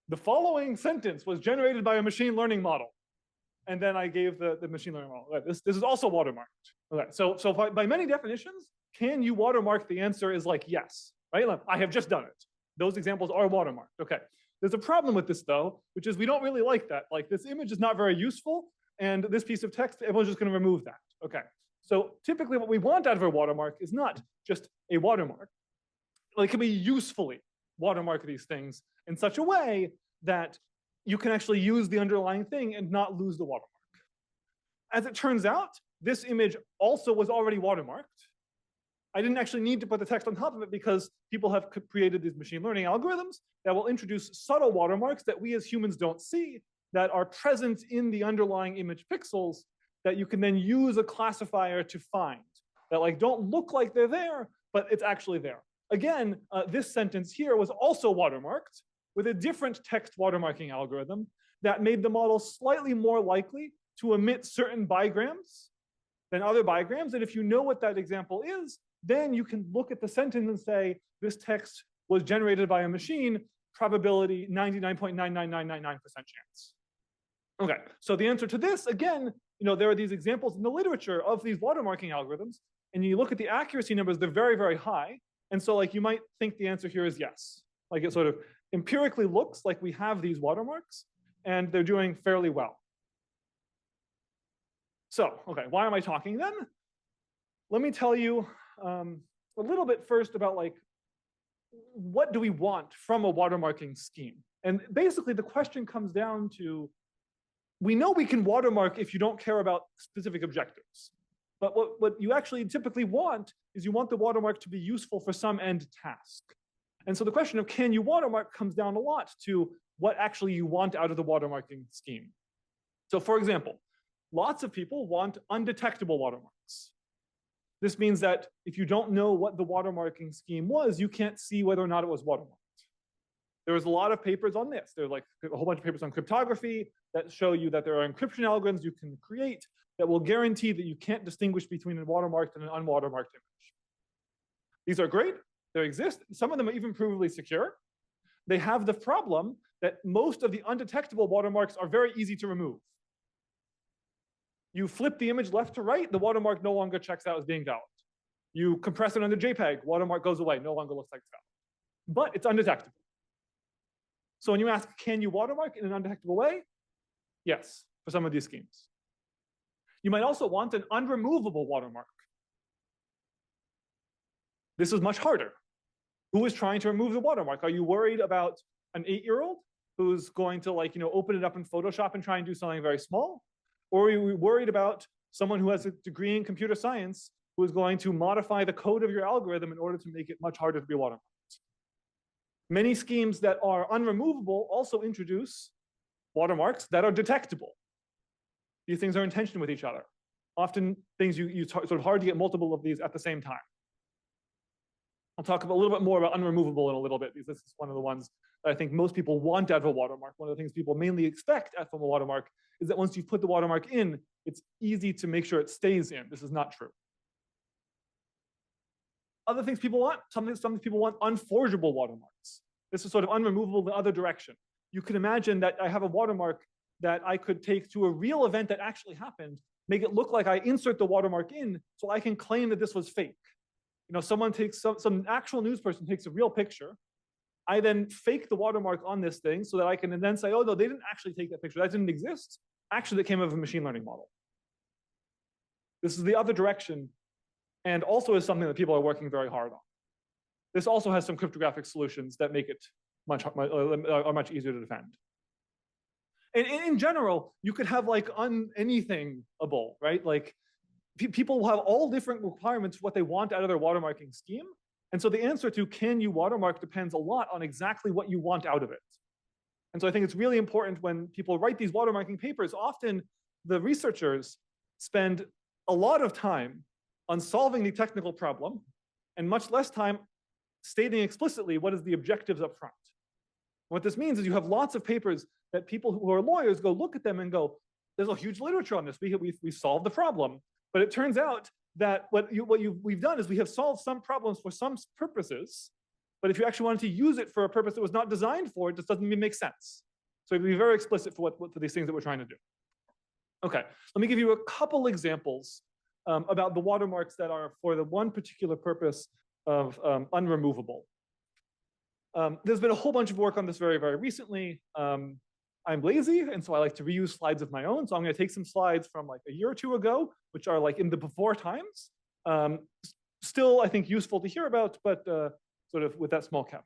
The following sentence was generated by a machine learning model. And then I gave the machine learning model. This is also watermarked. Okay, so by many definitions, can you watermark? The answer is like yes, right? Like, I have just done it. Those examples are watermarked. Okay. There's a problem with this though, which is we don't really like that. Like this image is not very useful. And this piece of text, everyone's just going to remove that. Okay. So typically what we want out of a watermark is not just a watermark. Like, can we usefully watermark these things in such a way that you can actually use the underlying thing and not lose the watermark? As it turns out, this image also was already watermarked. I didn't actually need to put the text on top of it because people have created these machine learning algorithms that will introduce subtle watermarks that we as humans don't see, that are present in the underlying image pixels, that you can then use a classifier to find, that like don't look like they're there, but it's actually there. Again, this sentence here was also watermarked with a different text watermarking algorithm that made the model slightly more likely to omit certain bigrams than other bigrams. And if you know what that example is, then you can look at the sentence and say, this text was generated by a machine, probability 99.99999% chance. Okay, so the answer to this, again, there are these examples in the literature of these watermarking algorithms, and you look at the accuracy numbers, they're very, very high. And so like you might think the answer here is yes. Like it sort of empirically looks like we have these watermarks and they're doing fairly well. So, okay, why am I talking then? Let me tell you a little bit first about like, what do we want from a watermarking scheme? And basically the question comes down to, we know we can watermark if you don't care about specific objectives. But what you actually typically want is you want the watermark to be useful for some end task. And so the question of can you watermark comes down a lot to what actually you want out of the watermarking scheme. So for example, lots of people want undetectable watermarks. This means that if you don't know what the watermarking scheme was, you can't see whether or not it was watermarked. There was a lot of papers on this. There's like a whole bunch of papers on cryptography that show you that there are encryption algorithms you can create that will guarantee that you can't distinguish between a watermarked and an unwatermarked image. These are great, they exist. Some of them are even provably secure. They have the problem that most of the undetectable watermarks are very easy to remove. You flip the image left to right, the watermark no longer checks out as being valid. You compress it under JPEG, watermark goes away, no longer looks like it's valid. But it's undetectable. So when you ask, can you watermark in an undetectable way? Yes, for some of these schemes. You might also want an unremovable watermark. This is much harder. Who is trying to remove the watermark? Are you worried about an 8-year-old who's going to open it up in Photoshop and try and do something very small? Or are you worried about someone who has a degree in computer science who is going to modify the code of your algorithm in order to make it much harder to be watermarked? Many schemes that are unremovable also introduce watermarks that are detectable. These things are in tension with each other. Often things sort of hard to get multiple of these at the same time. I'll talk a little bit more about unremovable in a little bit, because this is one of the ones that I think most people want out of a watermark. One of the things people mainly expect from a watermark is that once you put the watermark in, it's easy to make sure it stays in. This is not true. Other things people want, some people want unforgeable watermarks. This is sort of unremovable the other direction. You can imagine that I have a watermark that I could take to a real event that actually happened, make it look like I insert the watermark in so I can claim that this was fake. Someone takes some actual news person takes a real picture. I then fake the watermark on this thing so that I can then say, oh no, they didn't actually take that picture. That didn't exist. Actually, that came out of a machine learning model. This is the other direction, and also is something that people are working very hard on. This also has some cryptographic solutions that make it much easier to defend. And in general, you could have like anything-able, right? Like people will have all different requirements for what they want out of their watermarking scheme. And so the answer to can you watermark depends a lot on exactly what you want out of it. And so I think it's really important when people write these watermarking papers, often the researchers spend a lot of time on solving the technical problem and much less time stating explicitly what is the objectives up front. What this means is you have lots of papers that people who are lawyers go look at them and go, there's a huge literature on this. We solved the problem. But it turns out that we've done is we have solved some problems for some purposes. But if you actually wanted to use it for a purpose that was not designed for it, just doesn't even make sense. So you have to be very explicit for these things that we're trying to do. Okay, let me give you a couple examples about the watermarks that are for the one particular purpose of unremovable. There's been a whole bunch of work on this very, very recently. I'm lazy, and so I like to reuse slides of my own. So I'm going to take some slides from like a year or two ago, which are like in the before times. Still, I think useful to hear about, but sort of with that small caveat.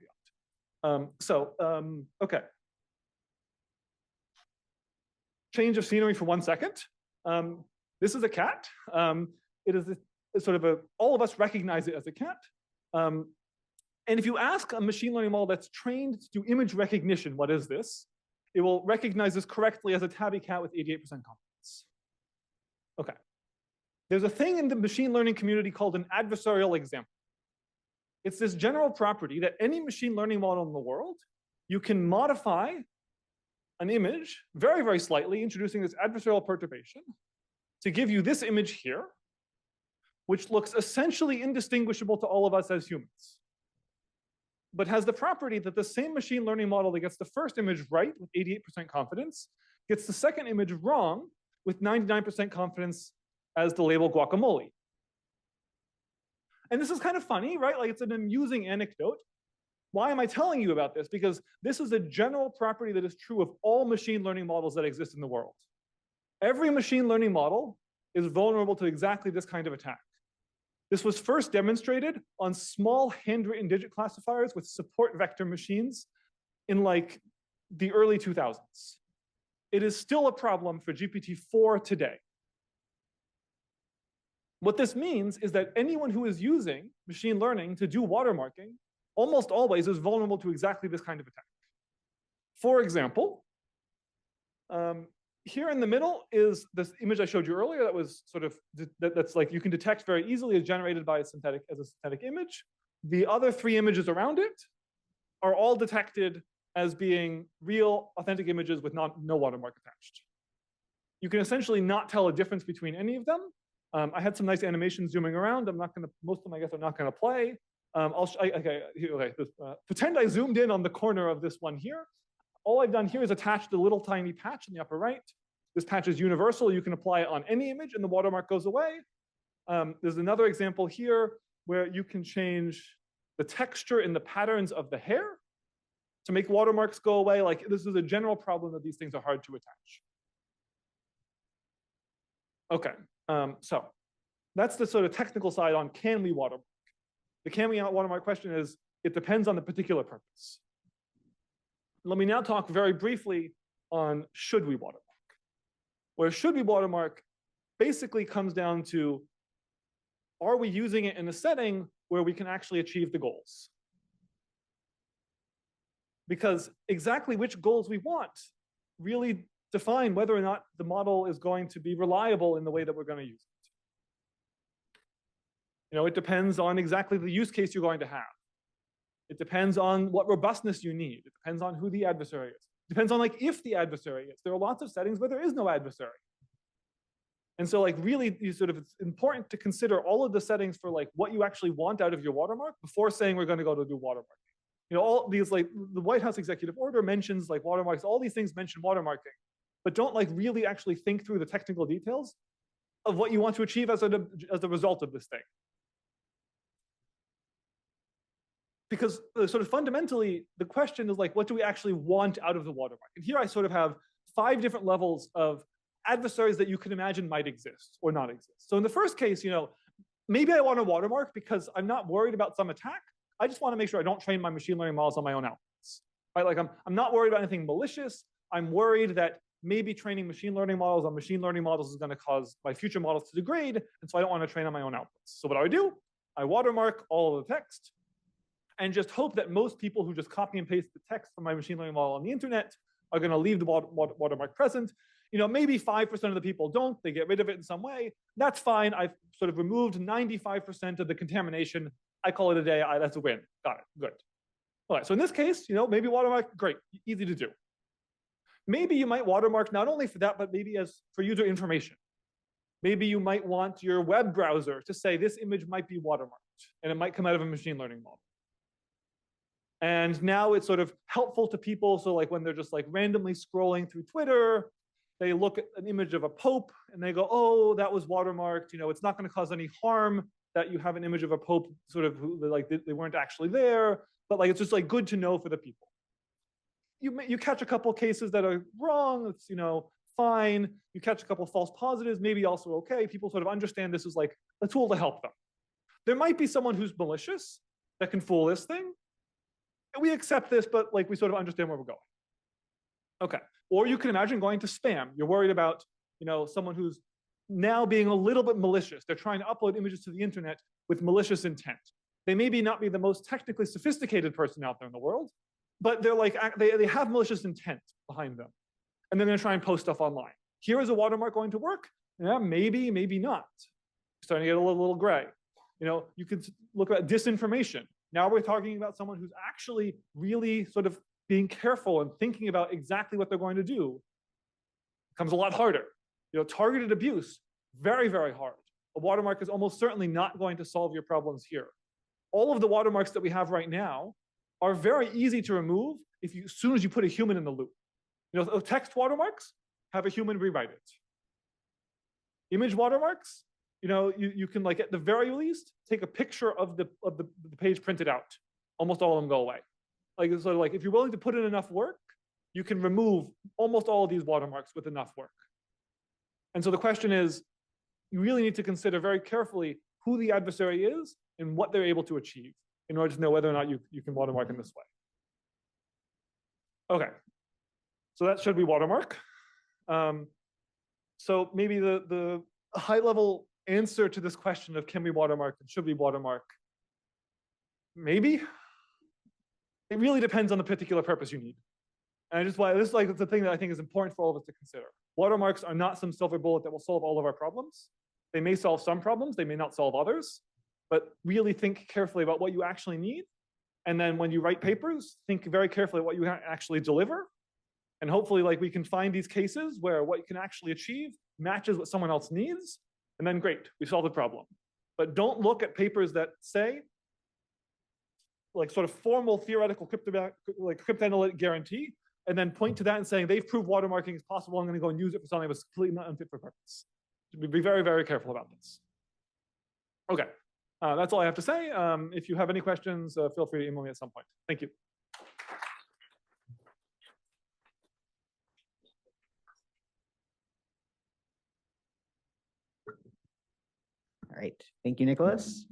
Okay. Change of scenery for 1 second. This is a cat. It is all of us recognize it as a cat. And if you ask a machine learning model that's trained to do image recognition, what is this? It will recognize this correctly as a tabby cat with 88% confidence. Okay. There's a thing in the machine learning community called an adversarial example. It's this general property that any machine learning model in the world, you can modify an image very, very slightly, introducing this adversarial perturbation to give you this image here, which looks essentially indistinguishable to all of us as humans. but has the property that the same machine learning model that gets the first image right with 88% confidence gets the second image wrong with 99% confidence as the label guacamole. And this is kind of funny, right? Like, it's an amusing anecdote. Why am I telling you about this? Because this is a general property that is true of all machine learning models that exist in the world. Every machine learning model is vulnerable to exactly this kind of attack. This was first demonstrated on small handwritten digit classifiers with support vector machines in like the early 2000s. It is still a problem for GPT-4 today. What this means is that anyone who is using machine learning to do watermarking almost always is vulnerable to exactly this kind of attack. For example, here in the middle is this image I showed you earlier that was sort of, that's like you can detect very easily as generated by a synthetic image. The other three images around it are all detected as being real, authentic images with no watermark attached. You can essentially not tell a difference between any of them. I had some nice animations zooming around. I'm not going to, most of them I guess I'm not going to play. Pretend I zoomed in on the corner of this one here. All I've done here is attached a little tiny patch in the upper right. This patch is universal. You can apply it on any image and the watermark goes away. There's another example here where you can change the texture and the patterns of the hair to make watermarks go away. Like, this is a general problem that these things are hard to attach. Okay, so that's the sort of technical side on can we watermark. The can we watermark question is, it depends on the particular purpose. Let me now talk very briefly on should we watermark. Where should we watermark basically comes down to, are we using it in a setting where we can actually achieve the goals? Because exactly which goals we want really define whether or not the model is going to be reliable in the way that we're going to use it. You know, it depends on exactly the use case you're going to have. It depends on what robustness you need. It depends on who the adversary is. It depends on like if the adversary is. There are lots of settings where there is no adversary. And so like really it's important to consider all of the settings for like what you actually want out of your watermark before saying we're going to go to do watermarking. You know, all these like the White House executive order mentions like watermarks, all these things mention watermarking, but don't like really actually think through the technical details of what you want to achieve as a result of this thing. Because sort of fundamentally, the question is like, what do we actually want out of the watermark? And here I sort of have 5 different levels of adversaries that you can imagine might exist or not exist. So in the first case, you know, maybe I want a watermark because I'm not worried about some attack. I just want to make sure I don't train my machine learning models on my own outputs. Right? Like I'm not worried about anything malicious. I'm worried that maybe training machine learning models on machine learning models is going to cause my future models to degrade, and so I don't want to train on my own outputs. So what do? I watermark all of the text and just hope that most people who just copy and paste the text from my machine learning model on the internet are going to leave the watermark present. You know, maybe 5% of the people don't, they get rid of it in some way. That's fine. I've sort of removed 95% of the contamination. I call it a day. That's a win. Got it. Good. All right. So in this case, you know, maybe watermark, great, easy to do. Maybe you might watermark not only for that, but maybe as for user information. Maybe you might want your web browser to say this image might be watermarked and it might come out of a machine learning model. And now it's sort of helpful to people. So like when they're just like randomly scrolling through Twitter, they look at an image of a pope and they go, oh, that was watermarked. You know, it's not going to cause any harm that you have an image of a pope sort of who, like they weren't actually there, but like it's just like good to know for the people. You catch a couple cases that are wrong, it's, you know, fine. You catch a couple false positives, maybe also okay. People sort of understand this is like a tool to help them. There might be someone who's malicious that can fool this thing. And we accept this, but like we sort of understand where we're going. Okay. Or you can imagine going to spam. You're worried about, you know, someone who's now being a little bit malicious. They're trying to upload images to the internet with malicious intent. They maybe not be the most technically sophisticated person out there in the world, but they're like, they have malicious intent behind them. And they're going to try and post stuff online. Here is a watermark going to work? Yeah, maybe, maybe not. Starting to get a little gray. You know, you could look at disinformation. Now we're talking about someone who's actually really sort of being careful and thinking about exactly what they're going to do. It becomes a lot harder. You know, targeted abuse, very, very hard. A watermark is almost certainly not going to solve your problems here. All of the watermarks that we have right now are very easy to remove as soon as you put a human in the loop. You know, text watermarks, have a human rewrite it. Image watermarks, you know, you can, like, at the very least take a picture of the page printed out. Almost all of them go away. Like, so like if you're willing to put in enough work, you can remove almost all of these watermarks with enough work. And so the question is, you really need to consider very carefully who the adversary is and what they're able to achieve in order to know whether or not you can watermark in this way. Okay, so that should be watermark. So maybe the high level answer to this question of can we watermark and should we watermark, maybe. It really depends on the particular purpose you need. And this is like the thing that I think is important for all of us to consider. Watermarks are not some silver bullet that will solve all of our problems. They may solve some problems, they may not solve others, but really think carefully about what you actually need. And then when you write papers, think very carefully what you actually deliver. And hopefully, like, we can find these cases where what you can actually achieve matches what someone else needs. And then great, we solved the problem. But don't look at papers that say, like, sort of formal theoretical cryptanalytic guarantee, and then point to that and saying they've proved watermarking is possible. I'm going to go and use it for something that was completely not unfit for purpose. So be very, very careful about this. Okay, that's all I have to say. If you have any questions, feel free to email me at some point. Thank you. All right, thank you, Nicholas.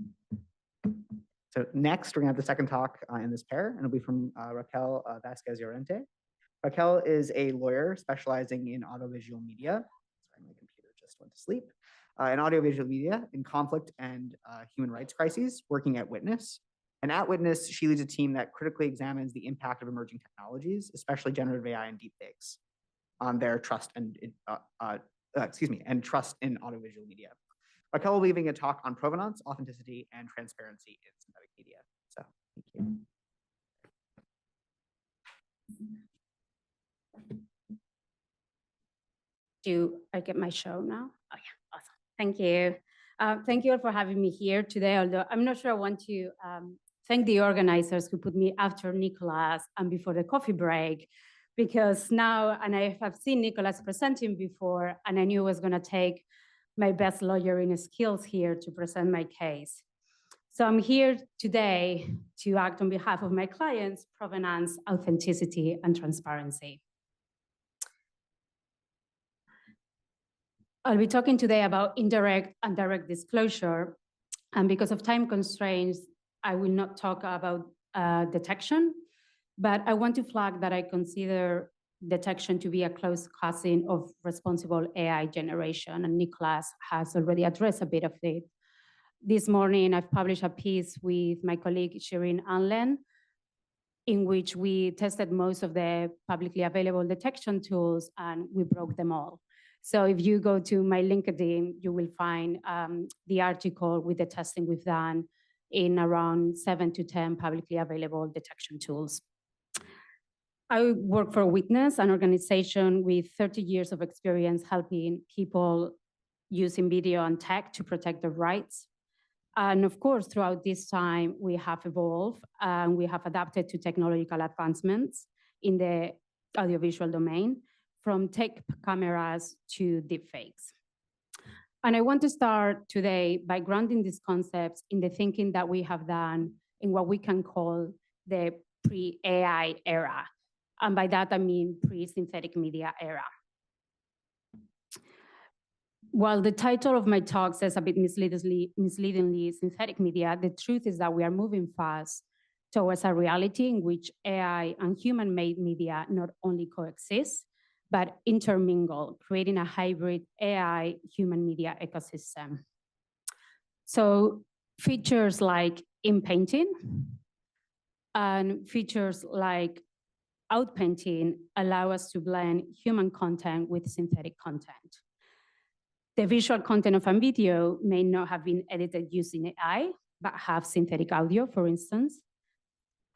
So next, we're gonna have the second talk in this pair, and it'll be from Raquel Vasquez Llorente. Raquel is a lawyer specializing in audiovisual media. Sorry, my computer just went to sleep. In audiovisual media, in conflict and human rights crises, working at Witness. And at Witness, she leads a team that critically examines the impact of emerging technologies, especially generative AI and deepfakes, on their trust and and trust in audiovisual media. Raquel will be giving a talk on provenance, authenticity, and transparency in synthetic media. So, thank you. Do I get my show now? Oh yeah, awesome. Thank you. Thank you all for having me here today, although I'm not sure I want to thank the organizers who put me after Nicholas and before the coffee break, because now, and I have seen Nicholas presenting before, and I knew I was gonna take my best lawyering skills here to present my case. So I'm here today to act on behalf of my clients, provenance, authenticity, and transparency. I'll be talking today about indirect and direct disclosure. And because of time constraints, I will not talk about detection, but I want to flag that I consider detection to be a close cousin of responsible AI generation, and Nicholas has already addressed a bit of it. This morning, I've published a piece with my colleague Shireen Anlen, in which we tested most of the publicly available detection tools and we broke them all. So if you go to my LinkedIn, you will find the article with the testing we've done in around 7 to 10 publicly available detection tools. I work for Witness, an organization with 30 years of experience helping people using video and tech to protect their rights. And of course, throughout this time, we have evolved and we have adapted to technological advancements in the audiovisual domain, from tech cameras to deepfakes. And I want to start today by grounding these concepts in the thinking that we have done in what we can call the pre-AI era. And by that, I mean pre-synthetic media era. While the title of my talk says a bit misleadingly synthetic media, the truth is that we are moving fast towards a reality in which AI and human-made media not only coexist, but intermingle, creating a hybrid AI-human media ecosystem. So features like in-painting and features like outpainting allow us to blend human content with synthetic content. The visual content of a video may not have been edited using AI, but have synthetic audio, for instance.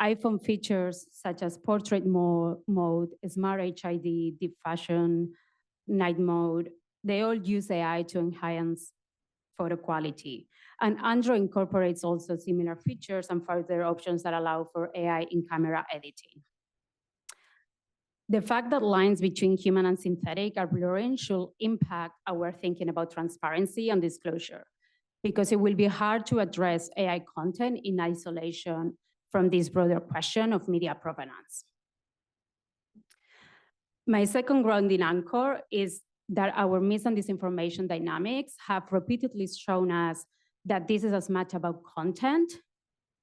iPhone features such as portrait mode, smart HID, deep fashion, night mode, they all use AI to enhance photo quality. And Android incorporates also similar features and further options that allow for AI in-camera editing. The fact that lines between human and synthetic are blurring should impact our thinking about transparency and disclosure, because it will be hard to address AI content in isolation from this broader question of media provenance. My second grounding anchor is that our mis and disinformation dynamics have repeatedly shown us that this is as much about content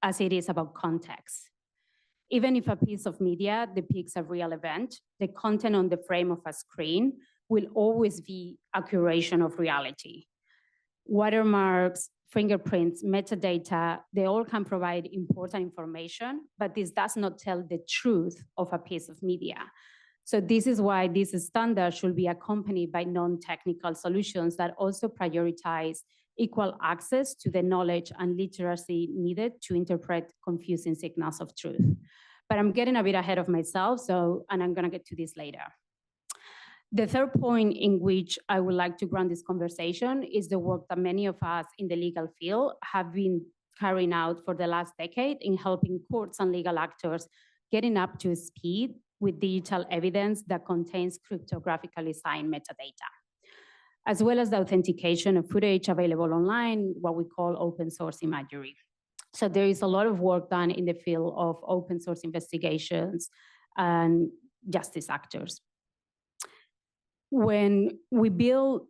as it is about context. Even if a piece of media depicts a real event, the content on the frame of a screen will always be a curation of reality. Watermarks, fingerprints, metadata, they all can provide important information, but this does not tell the truth of a piece of media. So this is why this standard should be accompanied by non-technical solutions that also prioritize equal access to the knowledge and literacy needed to interpret confusing signals of truth. But I'm getting a bit ahead of myself, and I'm gonna get to this later. The third point in which I would like to ground this conversation is the work that many of us in the legal field have been carrying out for the last decade in helping courts and legal actors getting up to speed with digital evidence that contains cryptographically signed metadata, as well as the authentication of footage available online, what we call open source imagery. So there is a lot of work done in the field of open source investigations and justice actors. When we build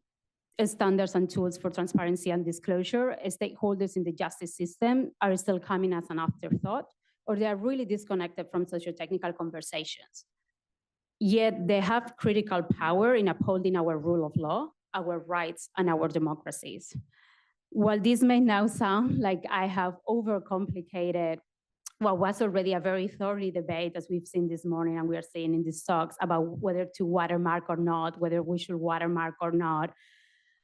standards and tools for transparency and disclosure, stakeholders in the justice system are still coming as an afterthought, or they are really disconnected from socio-technical conversations. Yet they have critical power in upholding our rule of law, our rights, and our democracies. While this may now sound like I have overcomplicated what was already a very thorny debate, as we've seen this morning and we are seeing in these talks about whether to watermark or not, whether we should watermark or not,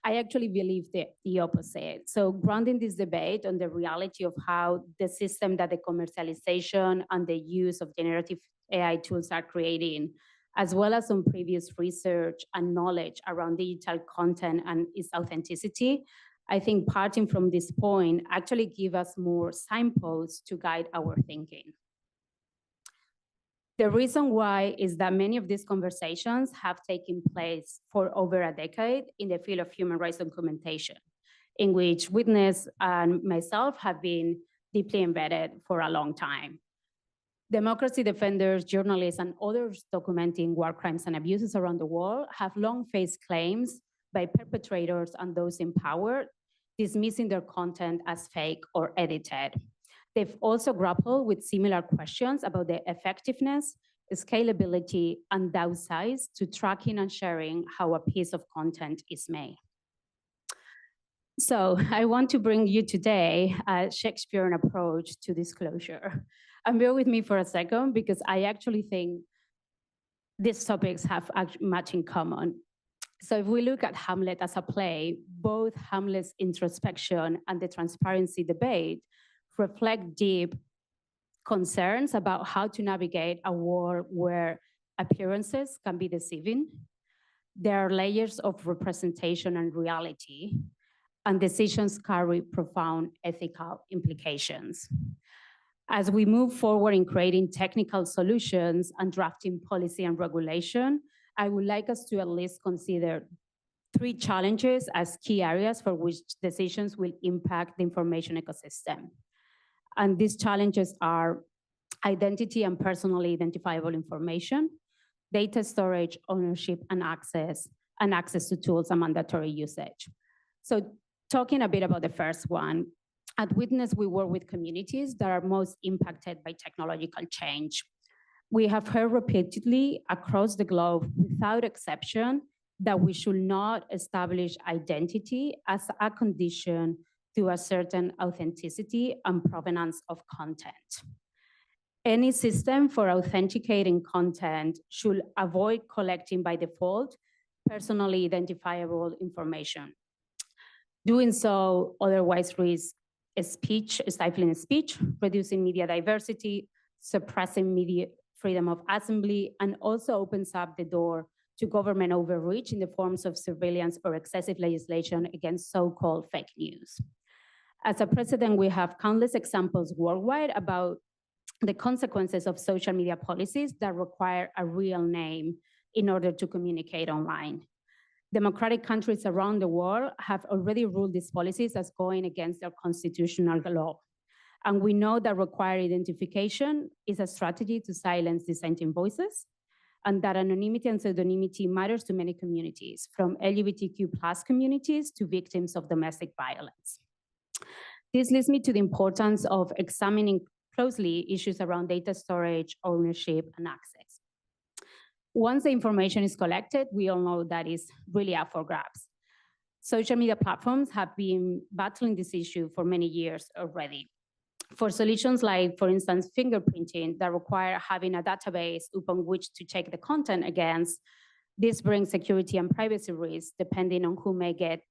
I actually believe the opposite. So grounding this debate on the reality of how the system that the commercialization and the use of generative AI tools are creating, as well as some previous research and knowledge around digital content and its authenticity, I think parting from this point actually give us more signposts to guide our thinking. The reason why is that many of these conversations have taken place for over a decade in the field of human rights documentation, in which Witness and myself have been deeply embedded for a long time. Democracy defenders, journalists, and others documenting war crimes and abuses around the world have long faced claims by perpetrators and those in power, dismissing their content as fake or edited. They've also grappled with similar questions about the effectiveness, scalability, and downsides to tracking and sharing how a piece of content is made. So I want to bring you today a Shakespearean approach to disclosure. And bear with me for a second, because I actually think these topics have much in common. So if we look at Hamlet as a play, both Hamlet's introspection and the transparency debate reflect deep concerns about how to navigate a world where appearances can be deceiving. There are layers of representation and reality, and decisions carry profound ethical implications. As we move forward in creating technical solutions and drafting policy and regulation, I would like us to at least consider 3 challenges as key areas for which decisions will impact the information ecosystem. And these challenges are identity and personally identifiable information, data storage, ownership, and access to tools and mandatory usage. So talking a bit about the first one, at Witness, we work with communities that are most impacted by technological change. We have heard repeatedly across the globe, without exception, that we should not establish identity as a condition to a certain authenticity and provenance of content. Any system for authenticating content should avoid collecting by default personally identifiable information. Doing so otherwise risks stifling speech, reducing media diversity, suppressing media freedom of assembly, and also opens up the door to government overreach in the forms of surveillance or excessive legislation against so-called fake news. As a precedent, we have countless examples worldwide about the consequences of social media policies that require a real name in order to communicate online. Democratic countries around the world have already ruled these policies as going against their constitutional law. And we know that required identification is a strategy to silence dissenting voices, and that anonymity and pseudonymity matters to many communities, from LGBTQ+ communities to victims of domestic violence. This leads me to the importance of examining closely issues around data storage, ownership, and access. Once the information is collected, we all know that is really up for grabs. Social media platforms have been battling this issue for many years already. For solutions like, for instance, fingerprinting that require having a database upon which to check the content against, this brings security and privacy risks depending on who may get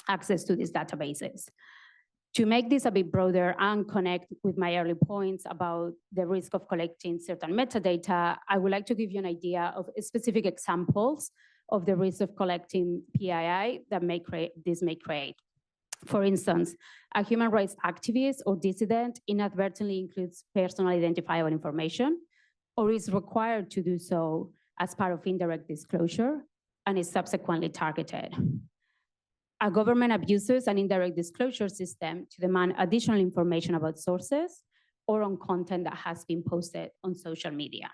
access to these databases. To make this a bit broader and connect with my early points about the risk of collecting certain metadata, I would like to give you an idea of specific examples of the risk of collecting PII that this may create. For instance, a human rights activist or dissident inadvertently includes personal identifiable information or is required to do so as part of indirect disclosure and is subsequently targeted. A government abuses an indirect disclosure system to demand additional information about sources or on content that has been posted on social media.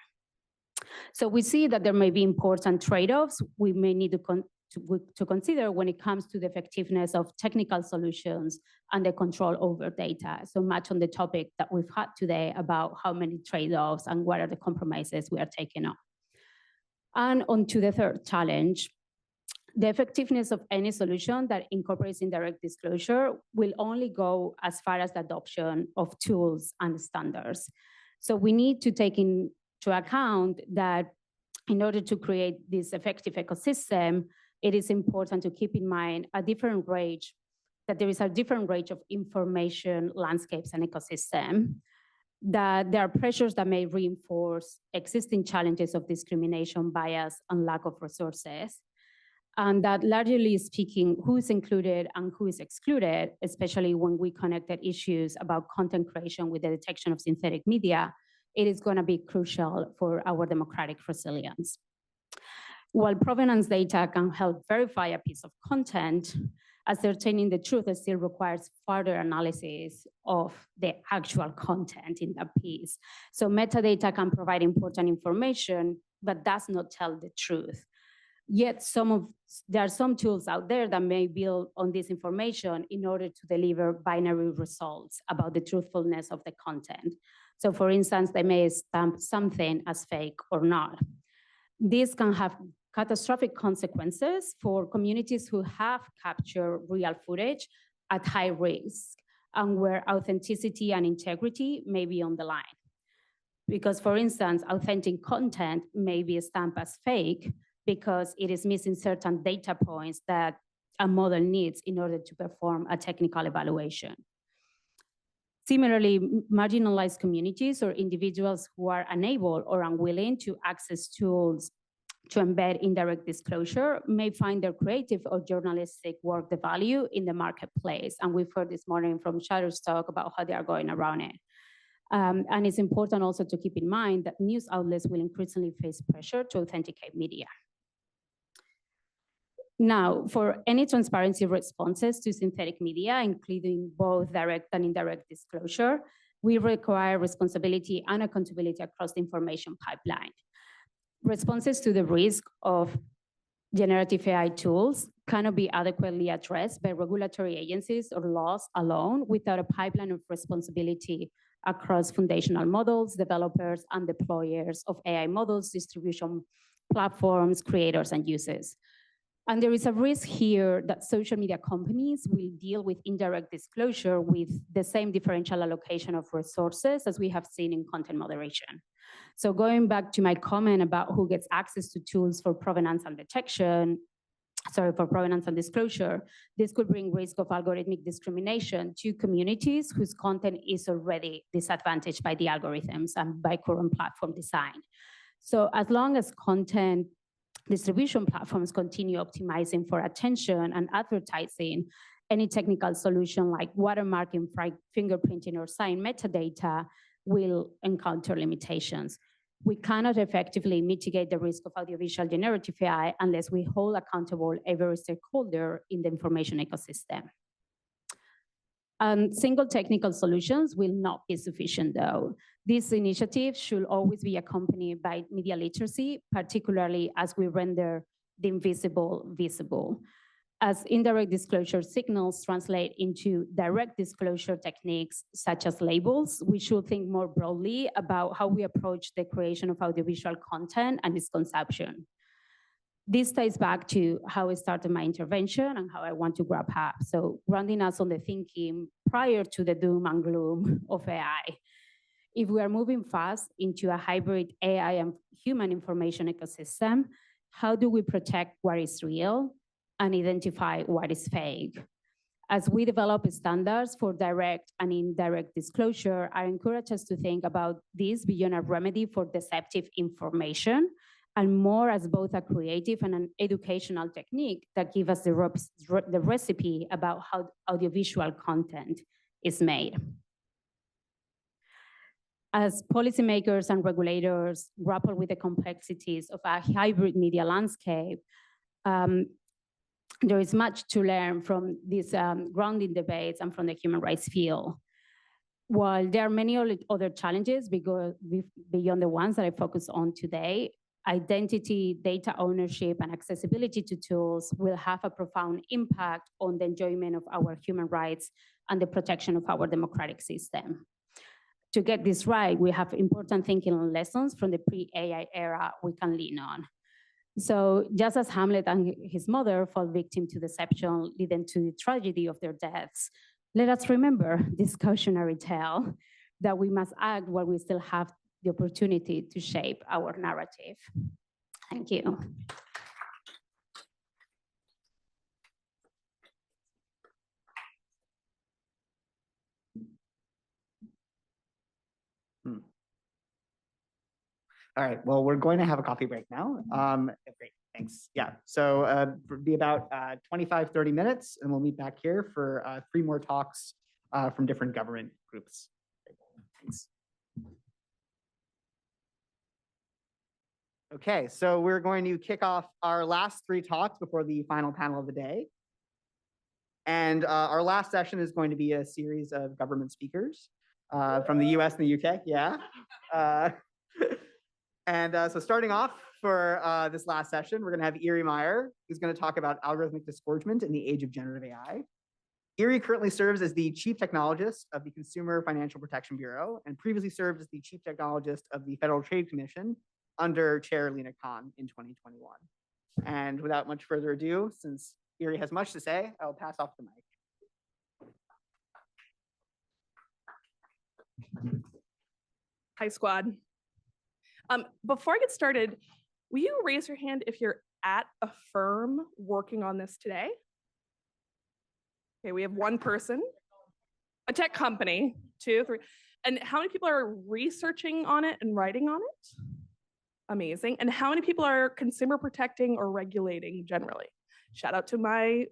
So we see that there may be important trade-offs we may need to consider when it comes to the effectiveness of technical solutions and the control over data. So much on the topic that we've had today about how many trade-offs and what are the compromises we are taking on. And on to the third challenge. The effectiveness of any solution that incorporates indirect disclosure will only go as far as the adoption of tools and standards. So we need to take into account that in order to create this effective ecosystem, it is important to keep in mind that there is a different range of information landscapes and ecosystem, that there are pressures that may reinforce existing challenges of discrimination, bias, and lack of resources. And that largely speaking, who is included and who is excluded, especially when we connected issues about content creation with the detection of synthetic media, it is going to be crucial for our democratic resilience. While provenance data can help verify a piece of content, ascertaining the truth still requires further analysis of the actual content in that piece. So metadata can provide important information, but does not tell the truth. Yet there are some tools out there that may build on this information in order to deliver binary results about the truthfulness of the content. So for instance, they may stamp something as fake or not. This can have catastrophic consequences for communities who have captured real footage at high risk and where authenticity and integrity may be on the line. Because for instance, authentic content may be stamped as fake because it is missing certain data points that a model needs in order to perform a technical evaluation. Similarly, marginalized communities or individuals who are unable or unwilling to access tools to embed indirect disclosure may find their creative or journalistic work the value in the marketplace. And we've heard this morning from Shutterstock about how they are going around it. And it's important also to keep in mind that news outlets will increasingly face pressure to authenticate media. Now, for any transparency responses to synthetic media, including both direct and indirect disclosure, we require responsibility and accountability across the information pipeline. Responses to the risk of generative AI tools cannot be adequately addressed by regulatory agencies or laws alone without a pipeline of responsibility across foundational models, developers, and deployers of AI models, distribution platforms, creators, and users. And there is a risk here that social media companies will deal with indirect disclosure with the same differential allocation of resources as we have seen in content moderation. So going back to my comment about who gets access to tools for provenance and provenance and disclosure, this could bring risk of algorithmic discrimination to communities whose content is already disadvantaged by the algorithms and by current platform design. So as long as content distribution platforms continue optimizing for attention and advertising, any technical solution like watermarking, fingerprinting, or sign metadata will encounter limitations. We cannot effectively mitigate the risk of audiovisual generative AI unless we hold accountable every stakeholder in the information ecosystem. Single technical solutions will not be sufficient, though. These initiatives should always be accompanied by media literacy, particularly as we render the invisible visible. As indirect disclosure signals translate into direct disclosure techniques such as labels, we should think more broadly about how we approach the creation of audiovisual content and its consumption. This ties back to how I started my intervention and how I want to wrap up. So grounding us on the thinking prior to the doom and gloom of AI. If we are moving fast into a hybrid AI and human information ecosystem, how do we protect what is real and identify what is fake? As we develop standards for direct and indirect disclosure, I encourage us to think about this beyond a remedy for deceptive information and more as both a creative and an educational technique that give us the recipe about how audiovisual content is made. As policymakers and regulators grapple with the complexities of a hybrid media landscape, there is much to learn from these grounding debates and from the human rights field. While there are many other challenges beyond the ones that I focus on today, identity, data ownership, and accessibility to tools will have a profound impact on the enjoyment of our human rights and the protection of our democratic system. To get this right, we have important thinking and lessons from the pre-AI era we can lean on. So just as Hamlet and his mother fall victim to deception, leading to the tragedy of their deaths, let us remember this cautionary tale that we must act while we still have the opportunity to shape our narrative. Thank you. All right, well, we're going to have a coffee break now. Great, thanks. Yeah, so be about 25, 30 minutes, and we'll meet back here for 3 more talks from different government groups. Thanks. Okay, so we're going to kick off our last 3 talks before the final panel of the day. And our last session is going to be a series of government speakers from the US and the UK, yeah. So starting off for this last session, we're gonna have Erie Meyer, who's gonna talk about algorithmic disgorgement in the age of generative AI. Erie currently serves as the Chief Technologist of the Consumer Financial Protection Bureau and previously served as the Chief Technologist of the Federal Trade Commission under Chair Lena Khan in 2021. And without much further ado, since Erie has much to say, I'll pass off the mic. Hi, squad. Before I get started, will you raise your hand if you're at a firm working on this today? Okay, we have 1 person. A tech company, 2, 3. And how many people are researching on it and writing on it? Amazing. And how many people are consumer protecting or regulating generally? Shout out to my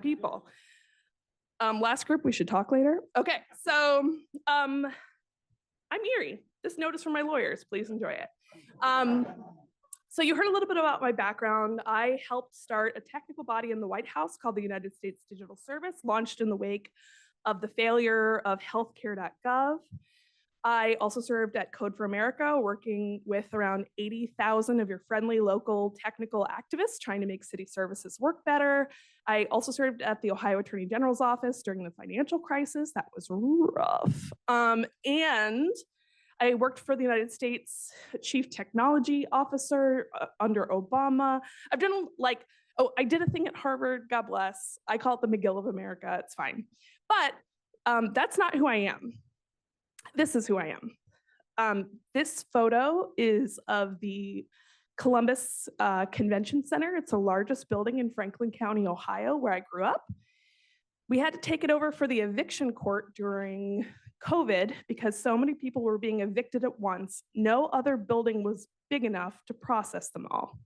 people. Last group, we should talk later. Okay, so I'm Erie. This note is from my lawyers. Please enjoy it. So you heard a little bit about my background. I helped start a technical body in the White House called the United States Digital Service, launched in the wake of the failure of healthcare.gov. I also served at Code for America, working with around 80,000 of your friendly local technical activists trying to make city services work better. I also served at the Ohio Attorney General's office during the financial crisis. That was rough. And I worked for the United States Chief Technology Officer under Obama. I've done I did a thing at Harvard, God bless. I call it the McGill of America, it's fine. But that's not who I am. This is who I am. This photo is of the Columbus Convention Center. It's the largest building in Franklin County, Ohio, where I grew up. We had to take it over for the eviction court during COVID because so many people were being evicted at once. No other building was big enough to process them all.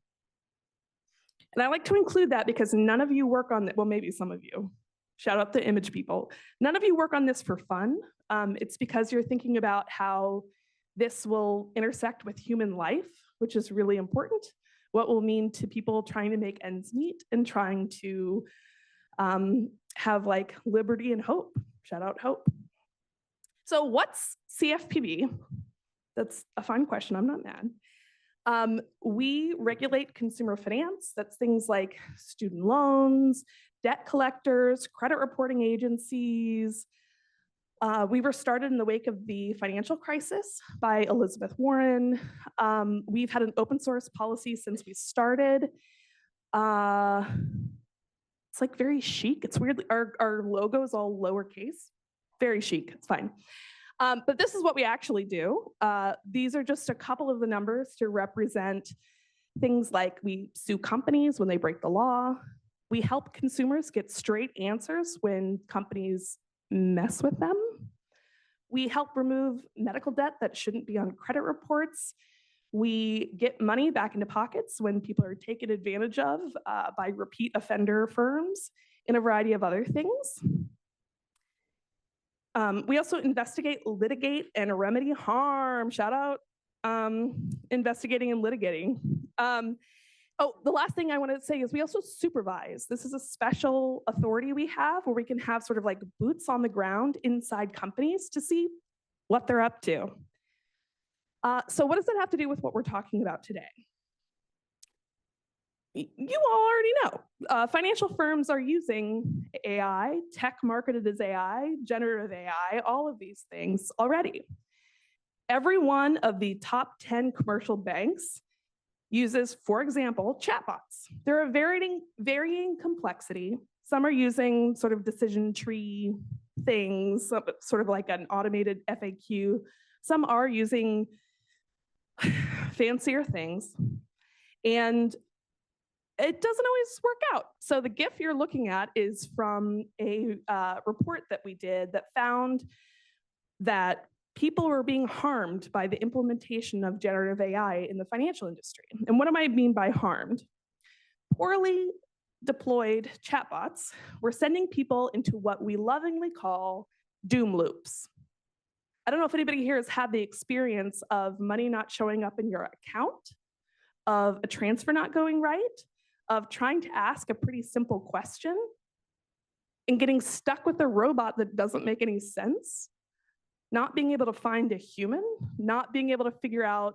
And I like to include that because none of you work on, well, maybe some of you, shout out the image people. None of you work on this for fun. It's because you're thinking about how this will intersect with human life, which is really important. What will mean to people trying to make ends meet and trying to have like liberty and hope. Shout out hope. So what's CFPB? That's a fun question, I'm not mad. We regulate consumer finance. That's things like student loans, debt collectors, credit reporting agencies. We were started in the wake of the financial crisis by Elizabeth Warren. We've had an open source policy since we started. It's like very chic. It's weird. Our logo is all lowercase. Very chic. It's fine. But this is what we actually do. These are just a couple of the numbers to represent things like we sue companies when they break the law. We help consumers get straight answers when companies mess with them. We help remove medical debt that shouldn't be on credit reports. We get money back into pockets when people are taken advantage of by repeat offender firms and a variety of other things. We also investigate, litigate, and remedy harm. Shout out investigating and litigating. Oh, the last thing I want to say is we also supervise. This is a special authority we have where we can have sort of like boots on the ground inside companies to see what they're up to. So what does that have to do with what we're talking about today? You all already know. Financial firms are using AI, tech marketed as AI, generative AI, all of these things already. Every one of the top 10 commercial banks uses, for example, chatbots. They're of varying complexity. Some are using sort of decision tree things, sort of like an automated FAQ. Some are using fancier things. And it doesn't always work out. So the GIF you're looking at is from a report that we did that found that people were being harmed by the implementation of generative AI in the financial industry. And what do I mean by harmed? Poorly deployed chatbots were sending people into what we lovingly call doom loops. I don't know if anybody here has had the experience of money not showing up in your account, of a transfer not going right, of trying to ask a pretty simple question and getting stuck with a robot that doesn't make any sense, not being able to find a human, not being able to figure out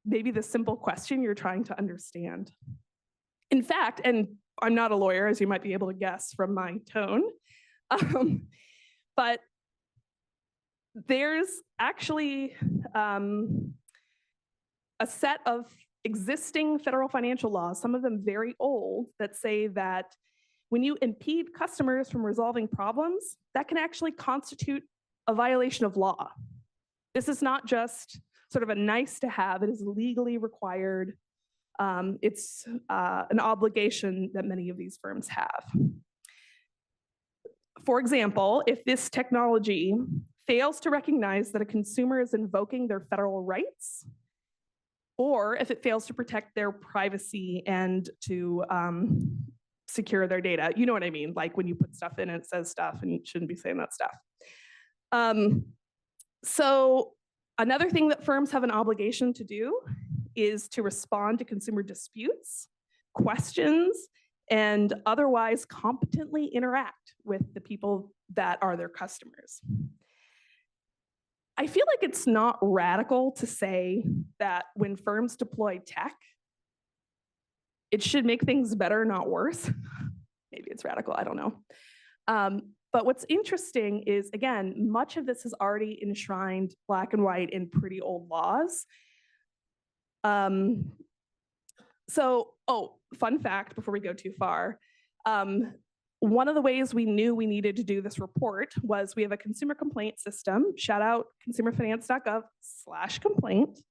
maybe the simple question you're trying to understand. In fact, and I'm not a lawyer, as you might be able to guess from my tone, but there's actually a set of existing federal financial laws, some of them very old, that say that when you impede customers from resolving problems, that can actually constitute a violation of law. This is not just sort of a nice to have, it is legally required. It's an obligation that many of these firms have. For example, if this technology fails to recognize that a consumer is invoking their federal rights, or if it fails to protect their privacy and to secure their data. You know what I mean? Like when you put stuff in and it says stuff and you shouldn't be saying that stuff. So another thing that firms have an obligation to do is to respond to consumer disputes, questions, and otherwise competently interact with the people that are their customers. I feel like it's not radical to say that when firms deploy tech, it should make things better, not worse. Maybe it's radical, I don't know. But what's interesting is, again, much of this is already enshrined black and white in pretty old laws. Fun fact before we go too far. One of the ways we knew we needed to do this report was we have a consumer complaint system, shout out consumerfinance.gov/complaint,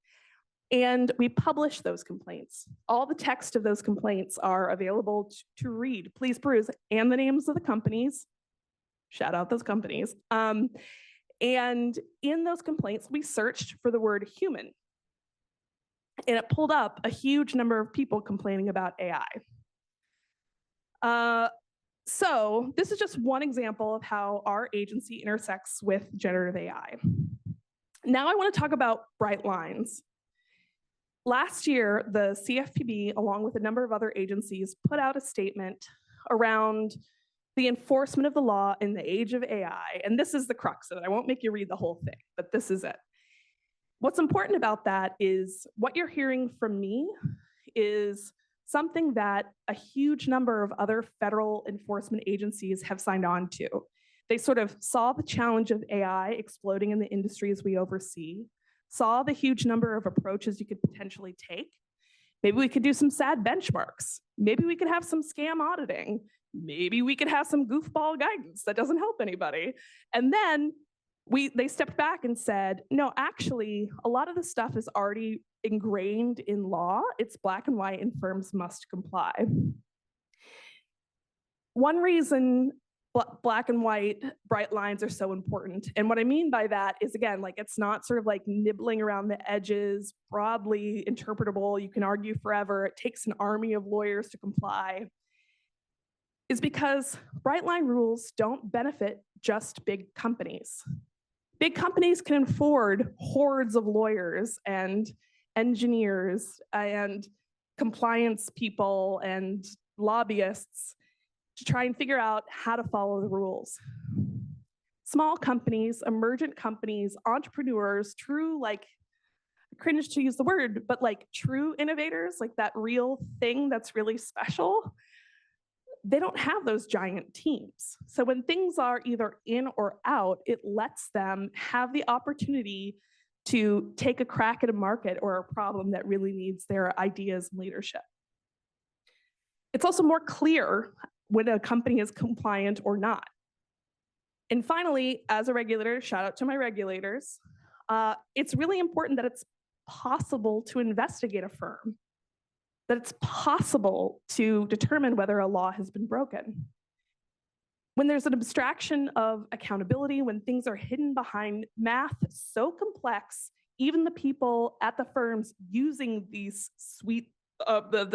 and we publish those complaints. All the text of those complaints are available to read, please peruse, and the names of the companies, shout out those companies. And in those complaints, we searched for the word human, and it pulled up a huge number of people complaining about AI. So this is just one example of how our agency intersects with generative AI. Now I want to talk about bright lines. Last year, the CFPB, along with a number of other agencies, put out a statement around the enforcement of the law in the age of AI. And this is the crux of it. I won't make you read the whole thing, but this is it. What's important about that is what you're hearing from me is something that a huge number of other federal enforcement agencies have signed on to. They sort of saw the challenge of AI exploding in the industries we oversee, saw the huge number of approaches you could potentially take. Maybe we could do some sad benchmarks. Maybe we could have some scam auditing. Maybe we could have some goofball guidance that doesn't help anybody. And then they stepped back and said, no, actually, a lot of this stuff is already ingrained in law. It's black and white and firms must comply. One reason black and white bright lines are so important. And what I mean by that is, again, like it's not sort of like nibbling around the edges, broadly interpretable, you can argue forever, it takes an army of lawyers to comply, is because bright line rules don't benefit just big companies. Big companies can afford hordes of lawyers and engineers and compliance people and lobbyists to try and figure out how to follow the rules. Small companies, emergent companies, entrepreneurs, true, like, I cringe to use the word, but like true innovators, like that real thing that's really special, they don't have those giant teams. So when things are either in or out, it lets them have the opportunity to take a crack at a market or a problem that really needs their ideas and leadership. It's also more clear when a company is compliant or not. And finally, as a regulator, shout out to my regulators, it's really important that it's possible to investigate a firm, that it's possible to determine whether a law has been broken. When there's an abstraction of accountability, when things are hidden behind math so complex, even the people at the firms using these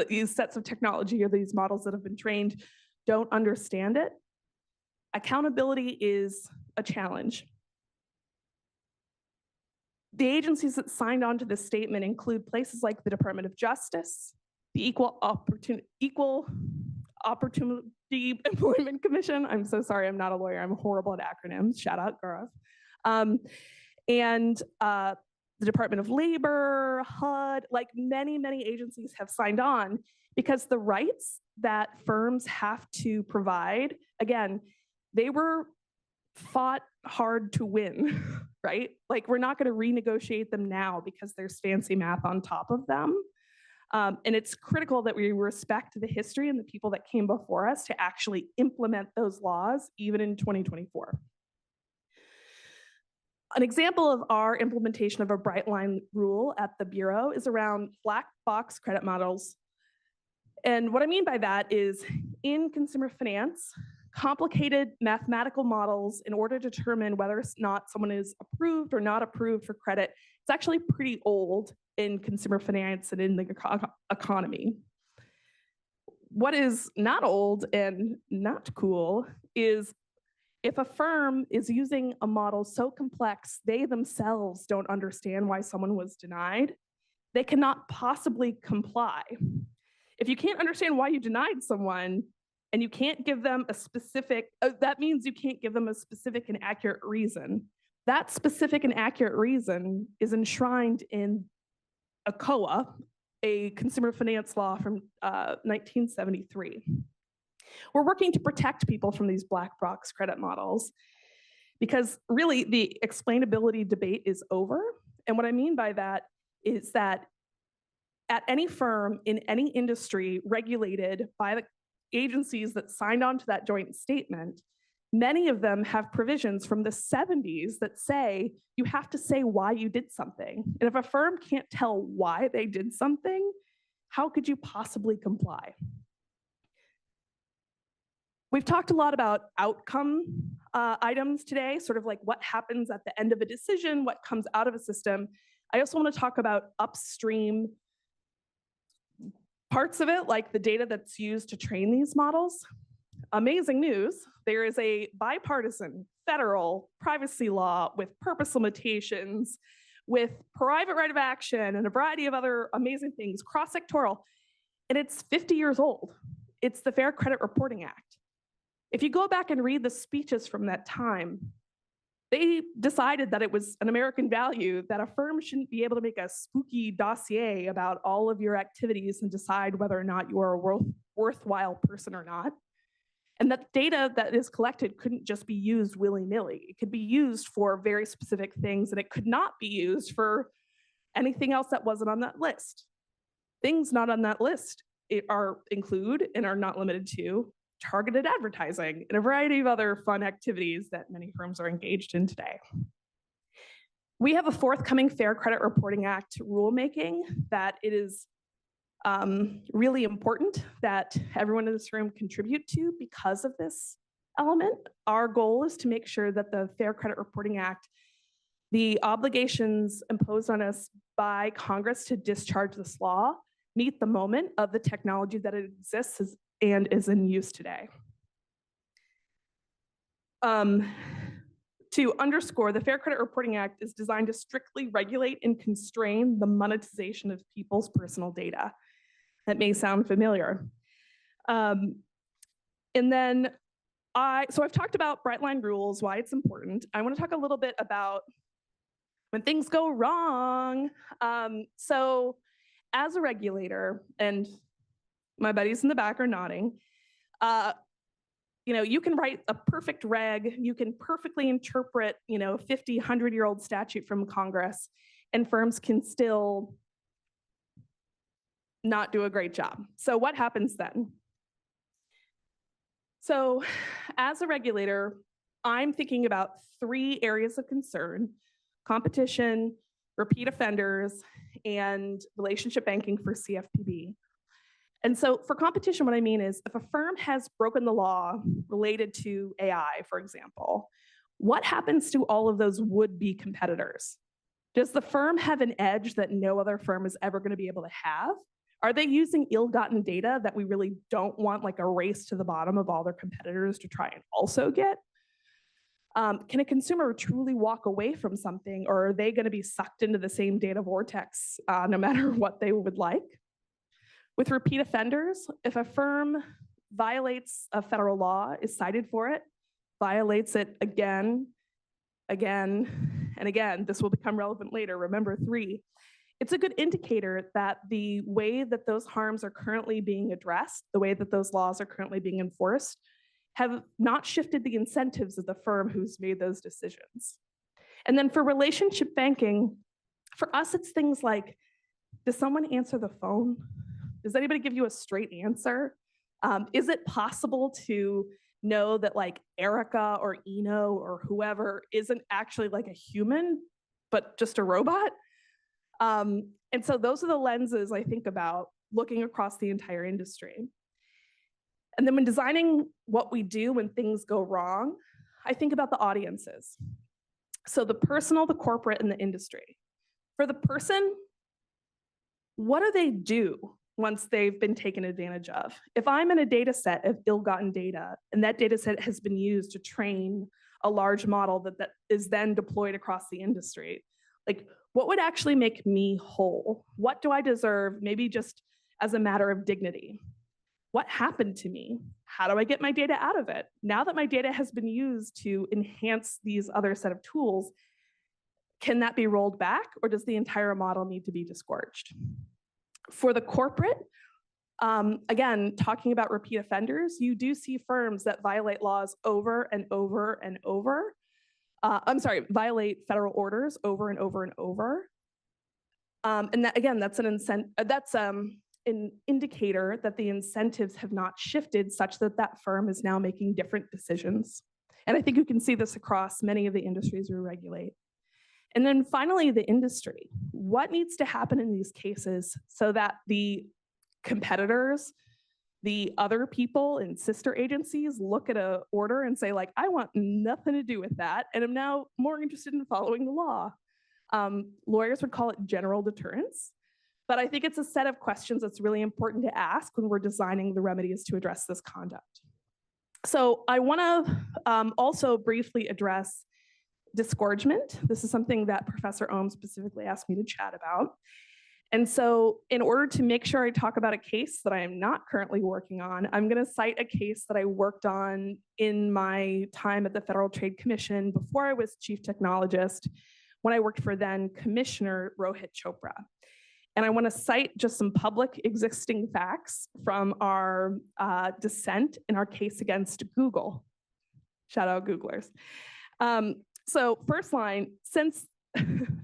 these sets of technology or these models that have been trained don't understand it, accountability is a challenge. The agencies that signed on to this statement include places like the Department of Justice, the Equal Opportunity Employment Commission. I'm so sorry, I'm not a lawyer. I'm horrible at acronyms. Shout out, Gaurav. And the Department of Labor, HUD, like many, many agencies have signed on because the rights that firms have to provide, again, they were fought hard to win, right? Like we're not going to renegotiate them now because there's fancy math on top of them. And it's critical that we respect the history and the people that came before us to actually implement those laws, even in 2024. An example of our implementation of a bright line rule at the Bureau is around black box credit models. And what I mean by that is in consumer finance, complicated mathematical models in order to determine whether or not someone is approved or not approved for credit, it's actually pretty old in consumer finance and in the economy. What is not old and not cool is if a firm is using a model so complex, they themselves don't understand why someone was denied, they cannot possibly comply. If you can't understand why you denied someone and you can't give them a specific, that means you can't give them a specific and accurate reason. That specific and accurate reason is enshrined in a COA, a consumer finance law from 1973. We're working to protect people from these black box credit models because really the explainability debate is over. And what I mean by that is that at any firm in any industry regulated by the agencies that signed on to that joint statement, many of them have provisions from the 70s that say you have to say why you did something. And if a firm can't tell why they did something, how could you possibly comply? We've talked a lot about outcome items today, sort of like what happens at the end of a decision, what comes out of a system. I also want to talk about upstream Parts of it, like the data that's used to train these models, amazing news. There is a bipartisan federal privacy law with purpose limitations, with private right of action and a variety of other amazing things, cross-sectoral, and it's 50 years old. It's the Fair Credit Reporting Act. If you go back and read the speeches from that time, they decided that it was an American value that a firm shouldn't be able to make a spooky dossier about all of your activities and decide whether or not you are a worthwhile person or not. And that data that is collected couldn't just be used willy-nilly. It could be used for very specific things, and it could not be used for anything else that wasn't on that list. Things not on that list include and are not limited to targeted advertising and a variety of other fun activities that many firms are engaged in today. We have a forthcoming Fair Credit Reporting Act rulemaking that it is really important that everyone in this room contribute to because of this element. Our goal is to make sure that the Fair Credit Reporting Act, the obligations imposed on us by Congress to discharge this law, meet the moment of the technology that it exists and is in use today. To underscore, the Fair Credit Reporting Act is designed to strictly regulate and constrain the monetization of people's personal data. That may sound familiar. And then so I've talked about bright line rules, why it's important. I want to talk a little bit about when things go wrong. So as a regulator, and my buddies in the back are nodding, you can write a perfect reg, you can perfectly interpret, 50, 100-year-old statute from Congress, and firms can still not do a great job. So what happens then? So as a regulator, I'm thinking about 3 areas of concern: competition, repeat offenders, and relationship banking for CFPB. And so for competition, what I mean is if a firm has broken the law related to AI, for example, what happens to all of those would-be competitors? Does the firm have an edge that no other firm is ever going to be able to have? Are they using ill-gotten data that we really don't want, like a race to the bottom of all their competitors to try and also get? Can a consumer truly walk away from something, or are they going to be sucked into the same data vortex no matter what they would like? With repeat offenders, if a firm violates a federal law, is cited for it, violates it again, and again, this will become relevant later, remember 3, it's a good indicator that the way that those harms are currently being addressed, the way that those laws are currently being enforced, have not shifted the incentives of the firm who's made those decisions. And then for relationship banking, for us, it's things like, does someone answer the phone? Does anybody give you a straight answer? Is it possible to know that like Erica or Eno or whoever isn't actually like a human, but just a robot? And so those are the lenses I think about looking across the entire industry. And then when designing what we do when things go wrong, I think about the audiences. So the personal, the corporate, and the industry. For the person, what do they do once they've been taken advantage of? If I'm in a data set of ill-gotten data, and that data set has been used to train a large model that is then deployed across the industry, like what would actually make me whole? What do I deserve, maybe just as a matter of dignity? What happened to me? How do I get my data out of it? Now that my data has been used to enhance these other set of tools, can that be rolled back, or does the entire model need to be disgorged? For the corporate, again, talking about repeat offenders, you do see firms that violate laws over and over and over. Violate federal orders over and over and over. And that, again, that's an indicator that the incentives have not shifted such that that firm is now making different decisions. And I think you can see this across many of the industries we regulate. And then finally, the industry. What needs to happen in these cases so that the competitors, the other people and sister agencies look at an order and say, like, I want nothing to do with that, and I'm now more interested in following the law. Lawyers would call it general deterrence. But I think it's a set of questions that's really important to ask when we're designing the remedies to address this conduct. So I want to also briefly address disgorgement. This is something that Professor Ohm specifically asked me to chat about. And so in order to make sure I talk about a case that I am not currently working on, I'm going to cite a case that I worked on in my time at the Federal Trade Commission before I was chief technologist, when I worked for then Commissioner Rohit Chopra. And I want to cite just some public existing facts from our dissent in our case against Google. Shout out Googlers. So first line, since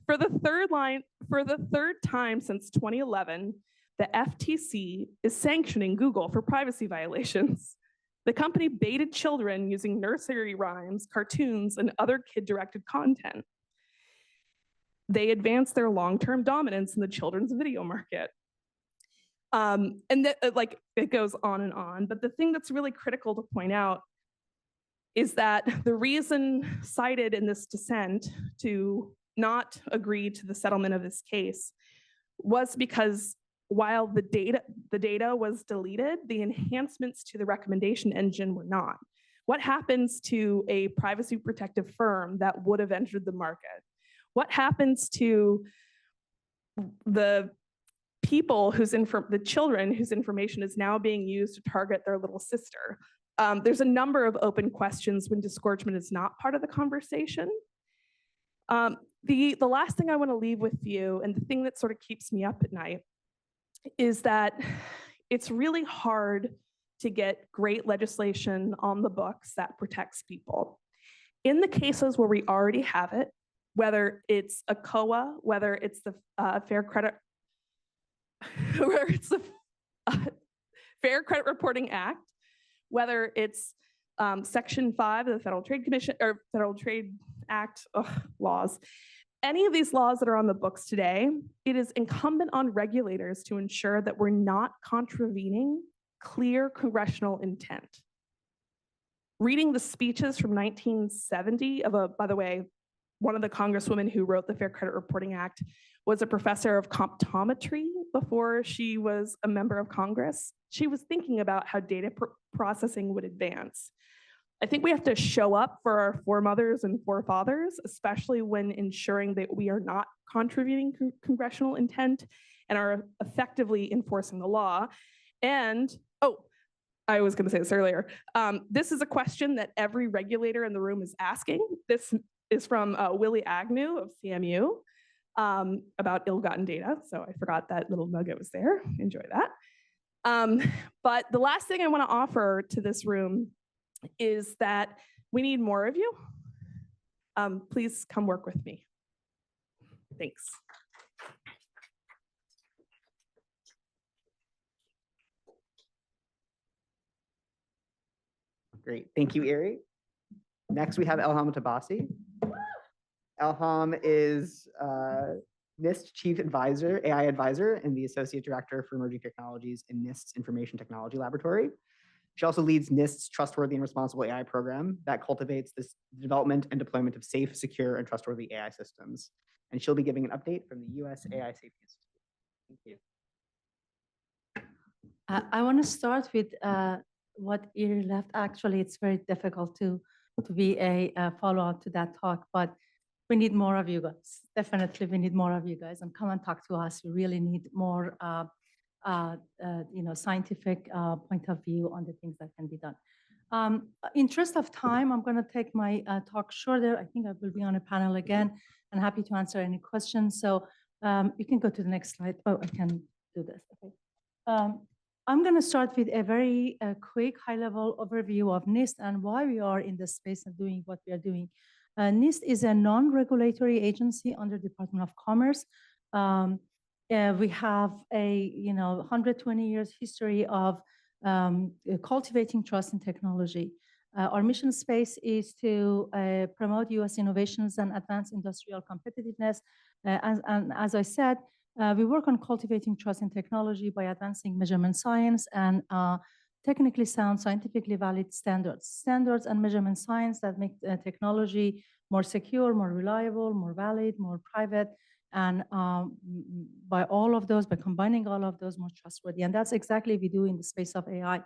for the third time since 2011, the FTC is sanctioning Google for privacy violations. The company baited children using nursery rhymes, cartoons, and other kid-directed content. They advanced their long-term dominance in the children's video market. And that, like, it goes on and on. But the thing that's really critical to point out is that the reason cited in this dissent to not agree to the settlement of this case was because while the data was deleted, the enhancements to the recommendation engine were not. What happens to a privacy protective firm that would have entered the market? What happens to the people the children whose information is now being used to target their little sister? There's a number of open questions when disgorgement is not part of the conversation. The last thing I want to leave with you, and the thing that sort of keeps me up at night, is that it's really hard to get great legislation on the books that protects people. In the cases where we already have it, whether it's a COA, whether it's the Fair Credit Reporting Act, whether it's Section 5 of the Federal Trade Commission or Federal Trade Act laws, any of these laws that are on the books today, it is incumbent on regulators to ensure that we're not contravening clear congressional intent. Reading the speeches from 1970 by the way, one of the congresswomen who wrote the Fair Credit Reporting Act was a professor of comptometry before she was a member of Congress. She was thinking about how data processing would advance. I think we have to show up for our foremothers and forefathers, especially when ensuring that we are not contravening congressional intent and are effectively enforcing the law. And, I was gonna say this earlier. This is a question that every regulator in the room is asking. This is from Willie Agnew of CMU about ill-gotten data. So I forgot that little nugget was there. Enjoy that. But the last thing I want to offer to this room is that we need more of you. Please come work with me. Thanks. Great, thank you, Erie. Next, we have Elham Tabasi. Elham is NIST Chief Advisor, AI Advisor, and the Associate Director for Emerging Technologies in NIST's Information Technology Laboratory. She also leads NIST's Trustworthy and Responsible AI program that cultivates the development and deployment of safe, secure, and trustworthy AI systems. And she'll be giving an update from the U.S. AI Safety Institute. Thank you. I want to start with what Erie left. Actually, it's very difficult to be a follow-up to that talk, but we need more of you guys. Definitely, we need more of you guys, and come and talk to us. We really need more, scientific point of view on the things that can be done. Interest of time, I'm going to take my talk shorter. I think I will be on a panel again, and happy to answer any questions. So you can go to the next slide. Oh, I can do this. Okay. I'm going to start with a very quick high-level overview of NIST and why we are in this space and doing what we are doing. NIST is a non-regulatory agency under Department of Commerce. We have a 120 years history of cultivating trust in technology. Our mission space is to promote U.S. innovations and advance industrial competitiveness. And as I said, we work on cultivating trust in technology by advancing measurement science and technically sound, scientifically valid standards and measurement science that make technology more secure, more reliable, more valid, more private, and by all of those, by combining all of those, more trustworthy. And that's exactly what we do in the space of AI.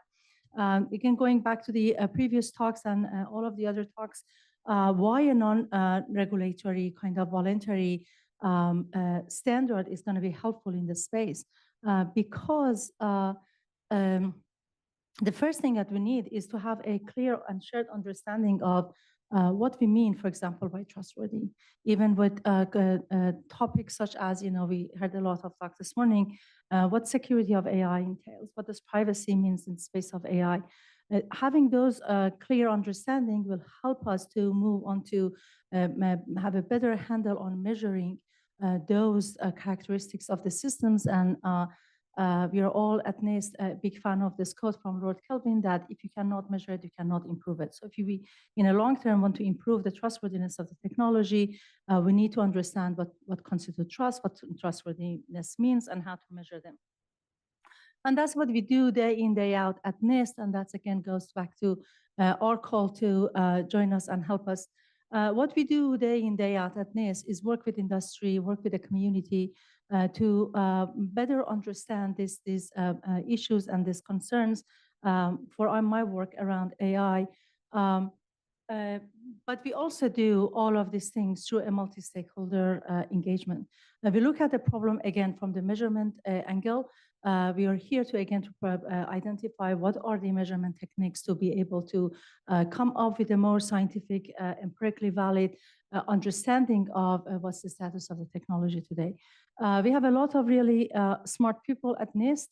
Again, going back to the previous talks and all of the other talks, why a non-regulatory kind of voluntary standard is going to be helpful in this space? Because the first thing that we need is to have a clear and shared understanding of what we mean, for example, by trustworthy. Even with topics such as, we heard a lot of talk this morning, what security of AI entails, what does privacy means in space of AI. Having those clear understanding will help us to move on to have a better handle on measuring those characteristics of the systems. And we are all at NIST a big fan of this quote from Lord Kelvin that if you cannot measure it, you cannot improve it. So if you, in a long term, want to improve the trustworthiness of the technology, we need to understand what constitutes trust, what trustworthiness means, and how to measure them. And that's what we do day in, day out at NIST. And that again goes back to our call to join us and help us. What we do day in, day out at NIST is work with industry, work with the community to better understand these issues and these concerns for my work around AI. But we also do all of these things through a multi-stakeholder engagement. Now, we look at the problem again from the measurement angle. We are here to again to identify what are the measurement techniques to be able to come up with a more scientific, empirically valid understanding of what's the status of the technology today. We have a lot of really smart people at NIST.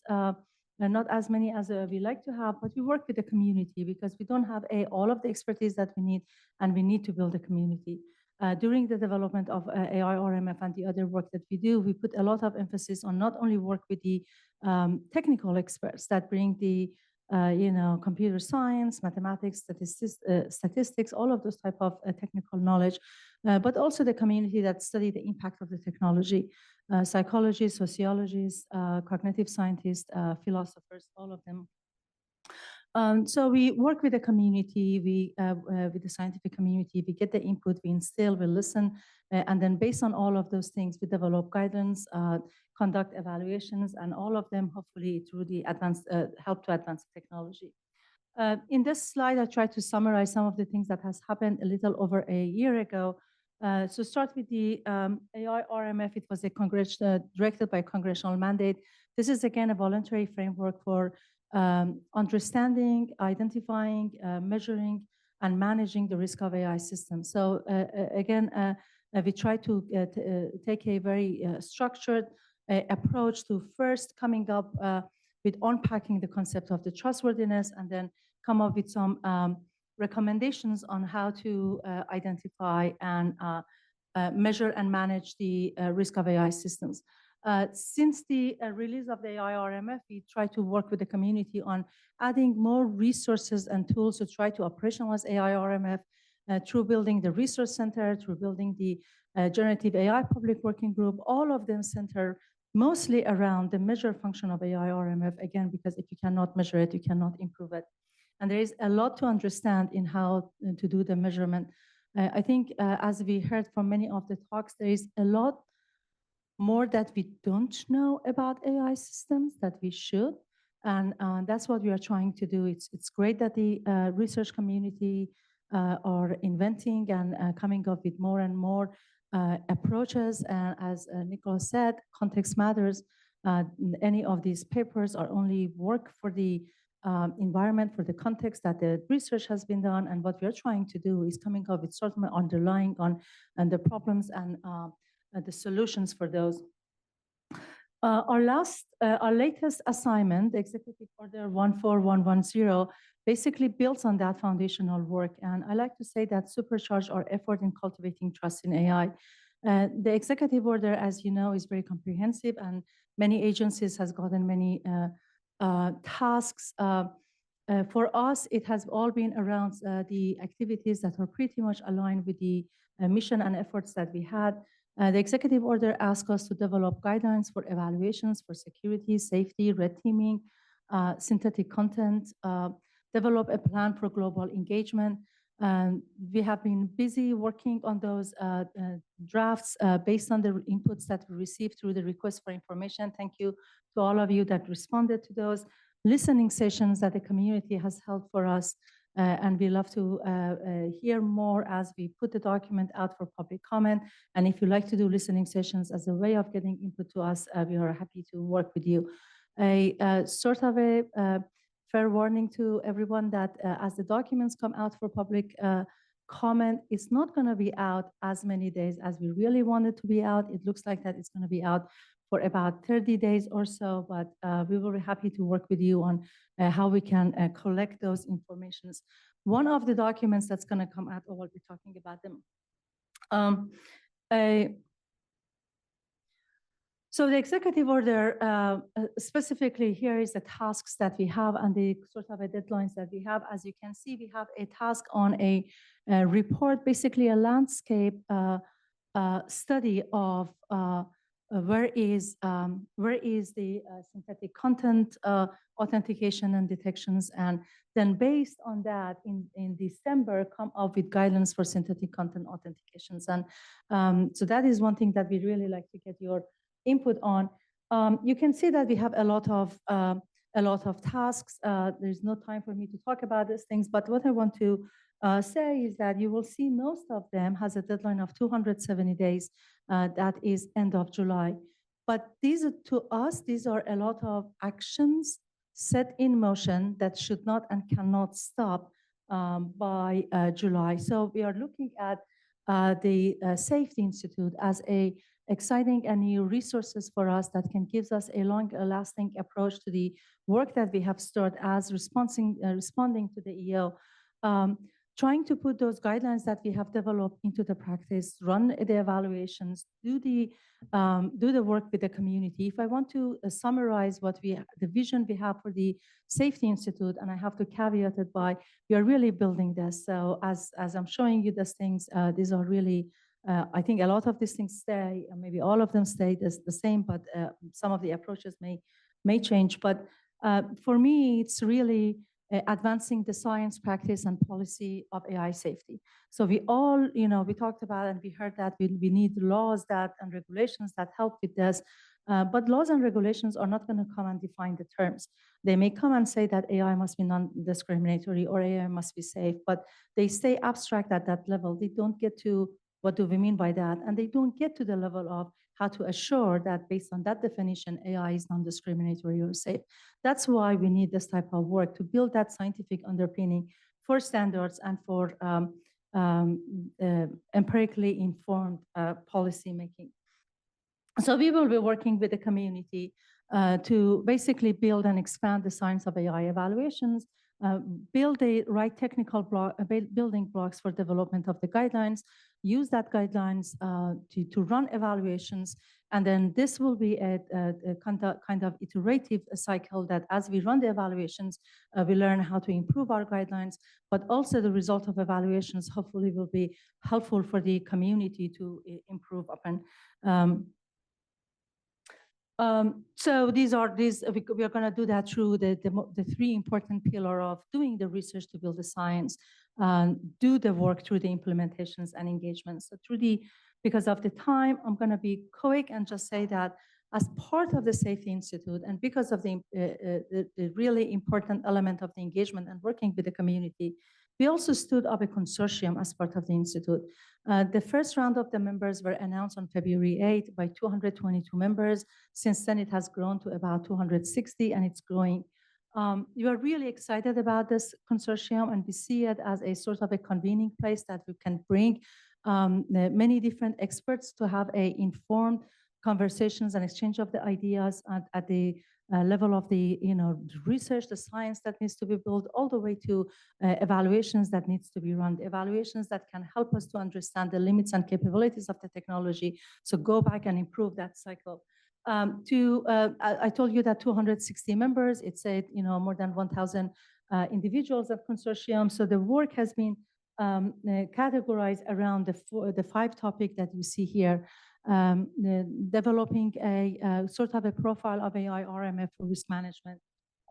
Not as many as we like to have, but we work with the community because we don't have all of the expertise that we need, and we need to build a community. During the development of AI RMF and the other work that we do, we put a lot of emphasis on not only work with the technical experts that bring the computer science, mathematics, statistics, all of those type of technical knowledge, but also the community that study the impact of the technology, psychologists, sociologists, cognitive scientists, philosophers, all of them. So we work with the community, with the scientific community, we get the input, we instill, we listen, and then based on all of those things, we develop guidance, conduct evaluations, and all of them hopefully through the help to advance technology. In this slide, I try to summarize some of the things that has happened a little over a year ago. So start with the AI RMF. It was directed by congressional mandate. This is again a voluntary framework for understanding, identifying, measuring, and managing the risk of AI systems. So again, we try to take a very structured approach to first coming up with unpacking the concept of the trustworthiness, and then come up with some recommendations on how to identify and measure and manage the risk of AI systems. Since the release of the AI RMF, we try to work with the community on adding more resources and tools to try to operationalize AI RMF through building the research center, through building the generative AI public working group. All of them center mostly around the measure function of AI RMF, again, because if you cannot measure it, you cannot improve it. And there is a lot to understand in how to do the measurement. I think as we heard from many of the talks, there is a lot more that we don't know about AI systems that we should. And that's what we are trying to do. It's great that the research community are inventing and coming up with more and more approaches. And as Nicholas said, context matters. Any of these papers are only work for the environment, for the context that the research has been done. And what we are trying to do is coming up with sort of underlying on and the problems and the solutions for those. Our latest assignment, the Executive Order 14110, basically builds on that foundational work. And I like to say that supercharge our effort in cultivating trust in AI. The Executive Order, as you know, is very comprehensive, and many agencies has gotten many tasks. For us, it has all been around the activities that are pretty much aligned with the mission and efforts that we had. The executive order asked us to develop guidelines for evaluations for security, safety, red teaming, synthetic content, develop a plan for global engagement. We have been busy working on those drafts based on the inputs that we received through the request for information. Thank you to all of you that responded to those listening sessions that the community has held for us. And we love to hear more as we put the document out for public comment. And if you like to do listening sessions as a way of getting input to us, we are happy to work with you. Sort of a fair warning to everyone that as the documents come out for public comment, it's not going to be out as many days as we really want it to be out. It looks like that it's going to be out for about 30 days or so, but we will be happy to work with you on how we can collect those informations. One of the documents that's going to come out, or we'll be talking about them. So the executive order, specifically here is the tasks that we have and the sort of deadlines that we have. As you can see, we have a task on a report, basically a landscape study of where is the synthetic content authentication and detections, and then based on that, in December, come up with guidelines for synthetic content authentications. And so that is one thing that we really like to get your input on. You can see that we have a lot of tasks. There's no time for me to talk about these things, but what I want to say is that you will see most of them has a deadline of 270 days. That is end of July. But these are, to us, these are a lot of actions set in motion that should not and cannot stop by July. So we are looking at the Safety Institute as a exciting and new resources for us that can give us a long-lasting approach to the work that we have started as responding to the EO. Trying to put those guidelines that we have developed into the practice, run the evaluations, do the work with the community. If I want to summarize the vision we have for the Safety Institute, and I have to caveat it by, we are really building this. So as I'm showing you these things, these are really, I think a lot of these things stay, maybe all of them stay the same, but some of the approaches may change. But for me, it's really advancing the science, practice, and policy of AI safety. So we all, we talked about and we heard that we need laws and regulations that help with this. But laws and regulations are not going to come and define the terms. They may come and say that AI must be non-discriminatory or AI must be safe, but they stay abstract at that level. They don't get to what do we mean by that, and they don't get to the level of how to assure that based on that definition, AI is non-discriminatory or safe. That's why we need this type of work to build that scientific underpinning for standards and for empirically informed policy making. So we will be working with the community to basically build and expand the science of AI evaluations, build the right technical building blocks for development of the guidelines, use that guidelines to run evaluations, and then this will be a kind of iterative cycle that as we run the evaluations, we learn how to improve our guidelines, but also the result of evaluations hopefully will be helpful for the community to improve upon. So we are going to do that through the three important pillars of doing the research to build the science, do the work through the implementations and engagements. So because of the time, I'm going to be quick and just say that as part of the Safety Institute and because of the really important element of the engagement and working with the community, we also stood up a consortium as part of the Institute. The first round of the members were announced on February 8 by 222 members. Since then, it has grown to about 260, and it's growing. We are really excited about this consortium, and we see it as a sort of a convening place that we can bring many different experts to have informed conversations and exchange of the ideas at the level of the research, the science that needs to be built, all the way to evaluations that needs to be run, the evaluations that can help us to understand the limits and capabilities of the technology. So go back and improve that cycle. I told you that 260 members, it's more than 1,000 individuals of consortium. So the work has been categorized around the 5 topics that you see here. Developing a sort of a profile of AI RMF for risk management,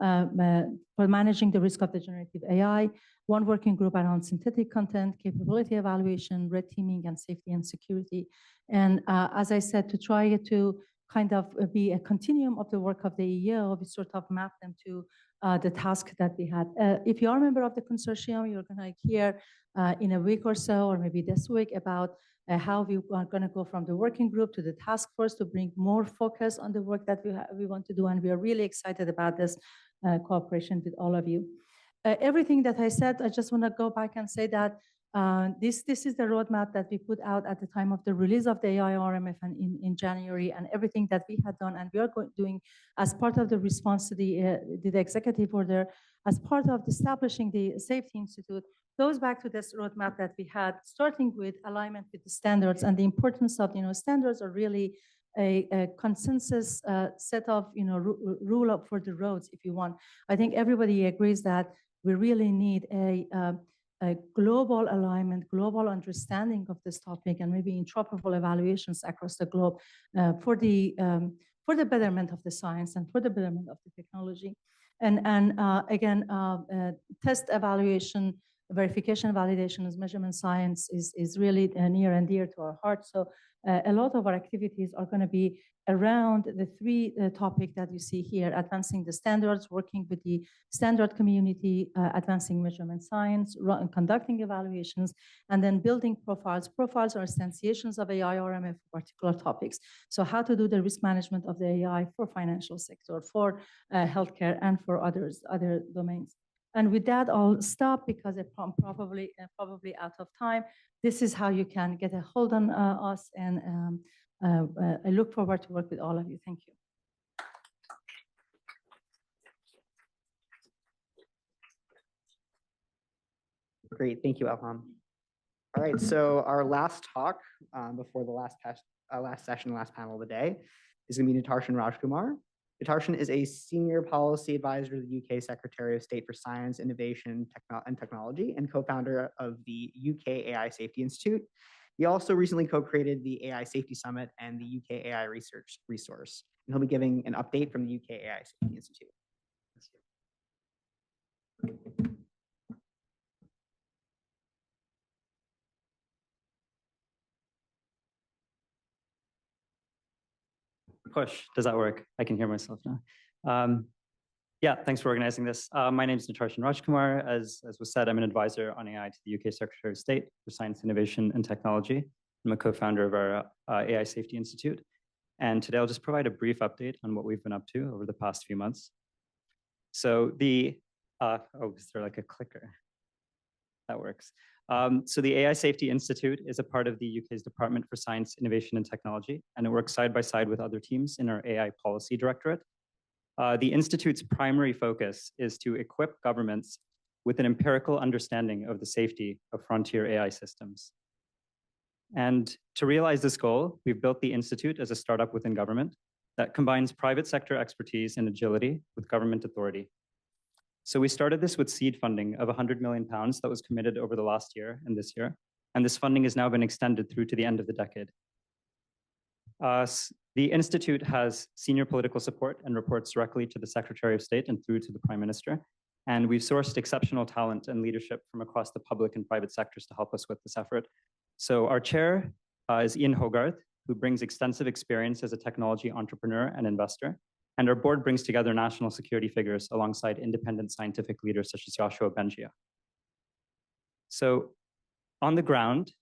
for managing the risk of the generative AI, one working group around synthetic content, capability evaluation, red teaming, and safety and security. And as I said, to try to kind of be a continuum of the work of the EEO, we sort of map them to the task that we had. If you are a member of the consortium, you're going to hear in a week or so, or maybe this week, about how we are going to go from the working group to the task force to bring more focus on the work that we want to do. And we are really excited about this cooperation with all of you. Everything that I said, I just want to go back and say that this is the roadmap that we put out at the time of the release of the AI RMF and in January, and everything that we had done and we are doing as part of the response to the executive order, as part of establishing the Safety Institute, goes back to this roadmap that we had, starting with alignment with the standards and the importance of, standards are really a consensus set of, rule up for the roads, if you want. I think everybody agrees that we really need a global alignment, global understanding of this topic, and maybe interoperable evaluations across the globe for the betterment of the science and for the betterment of the technology. And again, test evaluation, verification, validation as measurement science is really near and dear to our heart. So a lot of our activities are going to be around the three topics that you see here: advancing the standards, working with the standard community, advancing measurement science, conducting evaluations, and then building profiles. Profiles are instantiations of AI RMF for particular topics. So how to do the risk management of the AI for financial sector, for healthcare, and for other domains. And with that, I'll stop because I'm probably out of time. This is how you can get a hold on us, and I look forward to work with all of you. Thank you. Great, thank you, Elham. All right, so our last talk before the last session, last panel of the day, is going to be Natarshan Rajkumar. Natarshan is a senior policy advisor to the UK Secretary of State for Science, Innovation, and Technology, and co-founder of the UK AI Safety Institute. He also recently co-created the AI Safety Summit and the UK AI Research Resource, and he'll be giving an update from the UK AI Safety Institute. Push, does that work? I can hear myself now. Yeah, thanks for organizing this. My name is Natarshan Rajkumar. As was said, I'm an advisor on AI to the UK Secretary of State for Science, Innovation, and Technology. I'm a co-founder of our AI Safety Institute. And today I'll just provide a brief update on what we've been up to over the past few months. So is there like a clicker? That works. So the AI Safety Institute is a part of the UK's Department for Science, Innovation, and Technology, and it works side by side with other teams in our AI Policy Directorate. The Institute's primary focus is to equip governments with an empirical understanding of the safety of frontier AI systems. And to realize this goal, we've built the Institute as a startup within government that combines private sector expertise and agility with government authority. So we started this with seed funding of £100 million that was committed over the last year and this year. And this funding has now been extended through to the end of the decade. The Institute has senior political support and reports directly to the Secretary of State and through to the Prime Minister. And we've sourced exceptional talent and leadership from across the public and private sectors to help us with this effort. So our chair is Ian Hogarth, who brings extensive experience as a technology entrepreneur and investor. And our board brings together national security figures alongside independent scientific leaders such as Joshua Bengia. So on the ground,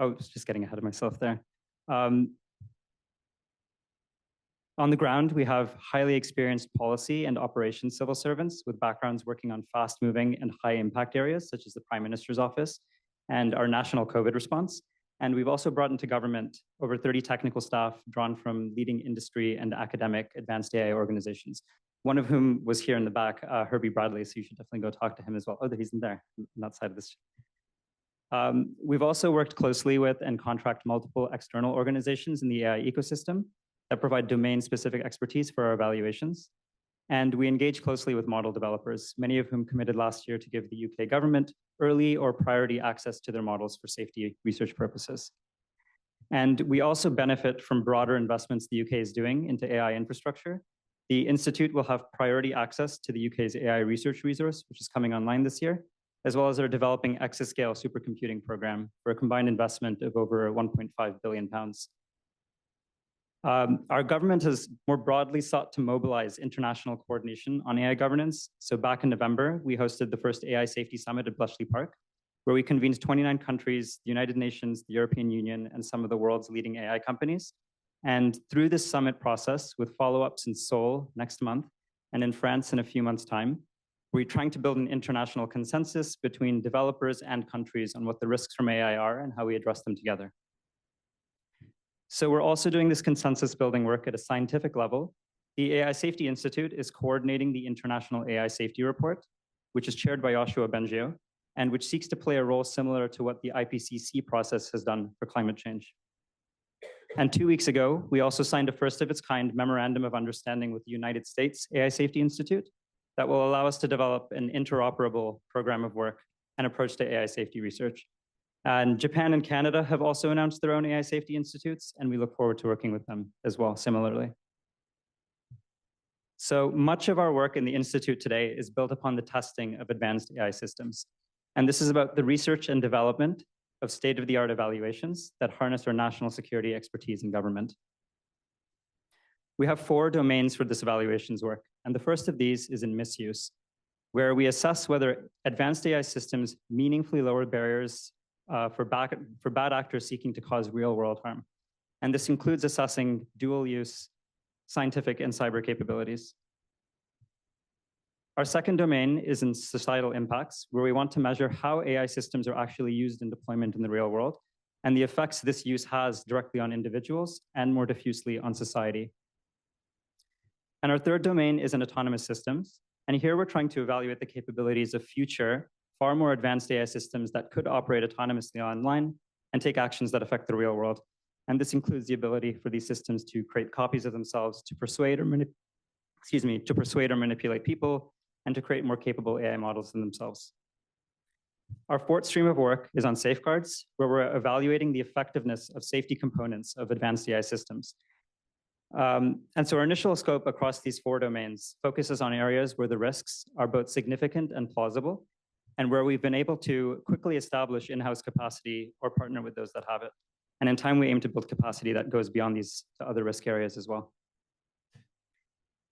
I was just getting ahead of myself there. On the ground, we have highly experienced policy and operations civil servants with backgrounds working on fast-moving and high-impact areas, such as the Prime Minister's office and our national COVID response. And we've also brought into government over 30 technical staff drawn from leading industry and academic advanced AI organizations, one of whom was here in the back, Herbie Bradley, so you should definitely go talk to him as well. Oh, he's in there, on that side of this. We've also worked closely with and contract multiple external organizations in the AI ecosystem that provide domain-specific expertise for our evaluations. And we engage closely with model developers, many of whom committed last year to give the UK government early or priority access to their models for safety research purposes. And we also benefit from broader investments the UK is doing into AI infrastructure. The Institute will have priority access to the UK's AI research resource, which is coming online this year, as well as our developing exascale supercomputing program for a combined investment of over £1.5 billion. Our government has more broadly sought to mobilize international coordination on AI governance. So back in November, we hosted the first AI Safety Summit at Bletchley Park, where we convened 29 countries, the United Nations, the European Union, and some of the world's leading AI companies. And through this summit process, with follow-ups in Seoul next month and in France in a few months' time, we're trying to build an international consensus between developers and countries on what the risks from AI are and how we address them together. So we're also doing this consensus building work at a scientific level. The AI Safety Institute is coordinating the International AI Safety Report, which is chaired by Yoshua Bengio, and which seeks to play a role similar to what the IPCC process has done for climate change. And 2 weeks ago, we also signed a first of its kind memorandum of understanding with the United States AI Safety Institute that will allow us to develop an interoperable program of work and approach to AI safety research. And Japan and Canada have also announced their own AI safety institutes, and we look forward to working with them as well, similarly. So much of our work in the Institute today is built upon the testing of advanced AI systems. And this is about the research and development of state-of-the-art evaluations that harness our national security expertise in government. We have 4 domains for this evaluations work, and the first of these is in misuse, where we assess whether advanced AI systems meaningfully lower barriers for bad actors seeking to cause real-world harm. And this includes assessing dual-use scientific and cyber capabilities. Our second domain is in societal impacts, where we want to measure how AI systems are actually used in deployment in the real world and the effects this use has directly on individuals and more diffusely on society. And our third domain is in autonomous systems. And here we're trying to evaluate the capabilities of future, far more advanced AI systems that could operate autonomously online and take actions that affect the real world. And this includes the ability for these systems to create copies of themselves, to persuade or manipulate people, and to create more capable AI models than themselves. Our fourth stream of work is on safeguards, where we're evaluating the effectiveness of safety components of advanced AI systems. And so our initial scope across these 4 domains focuses on areas where the risks are both significant and plausible, and where we've been able to quickly establish in-house capacity or partner with those that have it. And in time, we aim to build capacity that goes beyond these to other risk areas as well.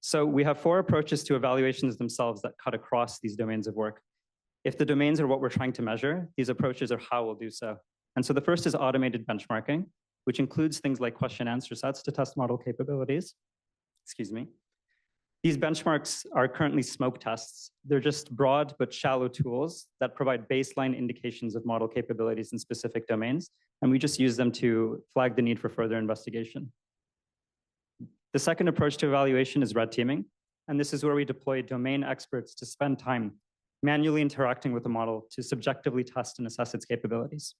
So we have 4 approaches to evaluations themselves that cut across these domains of work. If the domains are what we're trying to measure, these approaches are how we'll do so. And so the first is automated benchmarking, which includes things like question answer sets to test model capabilities. Excuse me. These benchmarks are currently smoke tests. They're just broad but shallow tools that provide baseline indications of model capabilities in specific domains, and we just use them to flag the need for further investigation. The second approach to evaluation is red teaming, and this is where we deploy domain experts to spend time manually interacting with the model to subjectively test and assess its capabilities.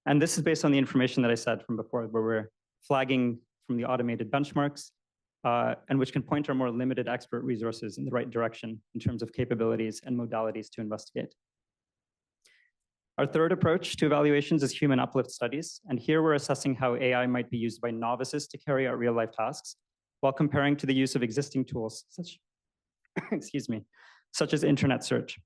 And this is based on the information that I said from before, where we're flagging from the automated benchmarks, and which can point our more limited expert resources in the right direction in terms of capabilities and modalities to investigate. Our third approach to evaluations is human uplift studies. And here we're assessing how AI might be used by novices to carry out real-life tasks, while comparing to the use of existing tools, such as internet search.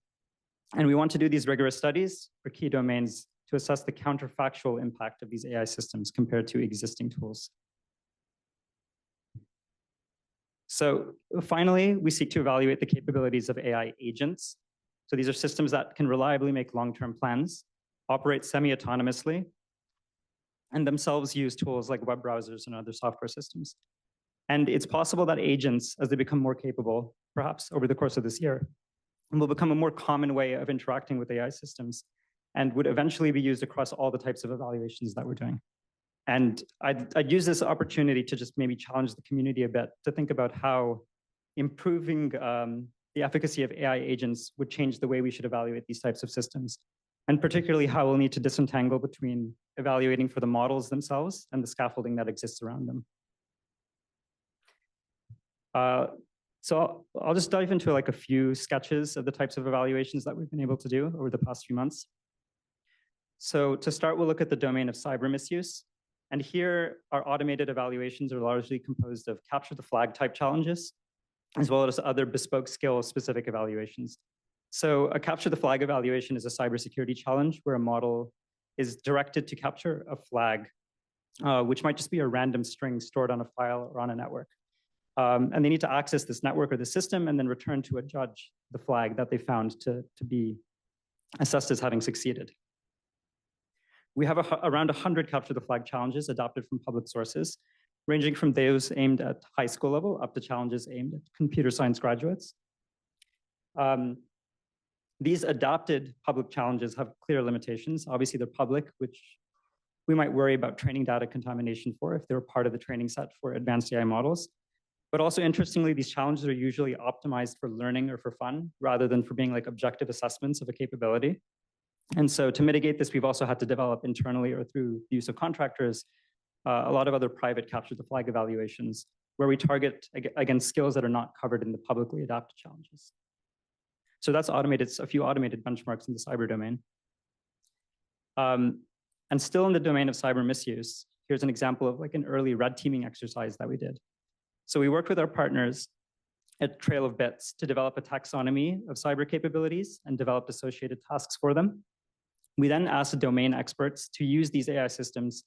And we want to do these rigorous studies for key domains to assess the counterfactual impact of these AI systems compared to existing tools. So finally, we seek to evaluate the capabilities of AI agents. So these are systems that can reliably make long-term plans, operate semi-autonomously, and themselves use tools like web browsers and other software systems. And it's possible that agents, as they become more capable, perhaps over the course of this year, will become a more common way of interacting with AI systems and would eventually be used across all the types of evaluations that we're doing. And I'd use this opportunity to just maybe challenge the community a bit to think about how improving the efficacy of AI agents would change the way we should evaluate these types of systems, and particularly how we'll need to disentangle between evaluating for the models themselves and the scaffolding that exists around them. So I'll just dive into like a few sketches of the types of evaluations that we've been able to do over the past few months. So to start, we'll look at the domain of cyber misuse. And here, our automated evaluations are largely composed of capture the flag type challenges. as well as other bespoke skill-specific evaluations. So a capture the flag evaluation is a cybersecurity challenge where a model is directed to capture a flag, which might just be a random string stored on a file or on a network. And they need to access this network or the system and then return to a judge the flag that they found to be assessed as having succeeded. We have around 100 capture the flag challenges adopted from public sources, ranging from those aimed at high school level up to challenges aimed at computer science graduates. These adopted public challenges have clear limitations. Obviously, they're public, which we might worry about training data contamination for if they're part of the training set for advanced AI models. But also, interestingly, these challenges are usually optimized for learning or for fun, rather than for being like objective assessments of a capability. And so to mitigate this, we've also had to develop internally or through the use of contractors, a lot of other private capture the flag evaluations, where we target against skills that are not covered in the publicly adopted challenges. So that's automated, a few automated benchmarks in the cyber domain. And still in the domain of cyber misuse, here's an example of like an early red teaming exercise that we did. So we worked with our partners at Trail of Bits to develop a taxonomy of cyber capabilities and developed associated tasks for them. We then asked domain experts to use these AI systems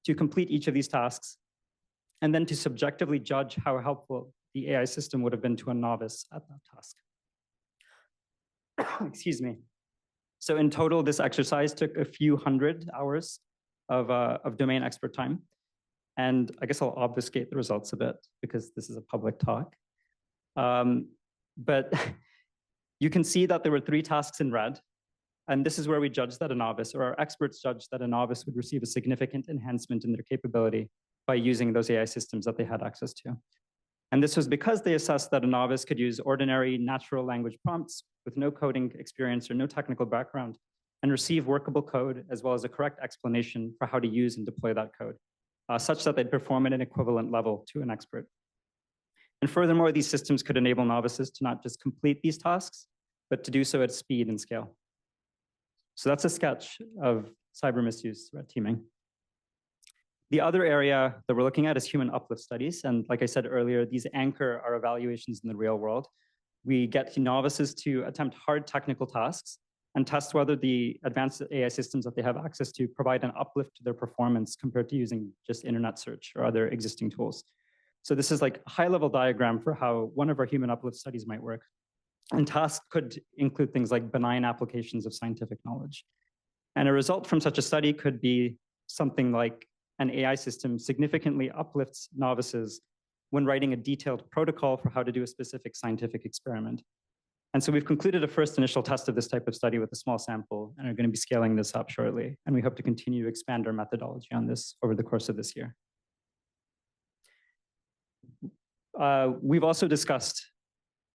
to complete each of these tasks, and then to subjectively judge how helpful the AI system would have been to a novice at that task. Excuse me. So in total, this exercise took a few hundred hours of domain expert time. And I guess I'll obfuscate the results a bit because this is a public talk. But you can see that there were 3 tasks in red. And this is where we judged that a novice, or our experts judged that a novice would receive a significant enhancement in their capability by using those AI systems that they had access to. And this was because they assessed that a novice could use ordinary natural language prompts with no coding experience or no technical background and receive workable code as well as a correct explanation for how to use and deploy that code, such that they'd perform at an equivalent level to an expert. And furthermore, these systems could enable novices to not just complete these tasks, but to do so at speed and scale. So that's a sketch of cyber misuse red teaming. The other area that we're looking at is human uplift studies. And like I said earlier, these anchor our evaluations in the real world. We get novices to attempt hard technical tasks and test whether the advanced AI systems that they have access to provide an uplift to their performance compared to using just internet search or other existing tools. So this is like a high-level diagram for how one of our human uplift studies might work. And tasks could include things like benign applications of scientific knowledge. And a result from such a study could be something like an AI system significantly uplifts novices when writing a detailed protocol for how to do a specific scientific experiment. And so we've concluded a first initial test of this type of study with a small sample and are going to be scaling this up shortly. And we hope to continue to expand our methodology on this over the course of this year. We've also discussed,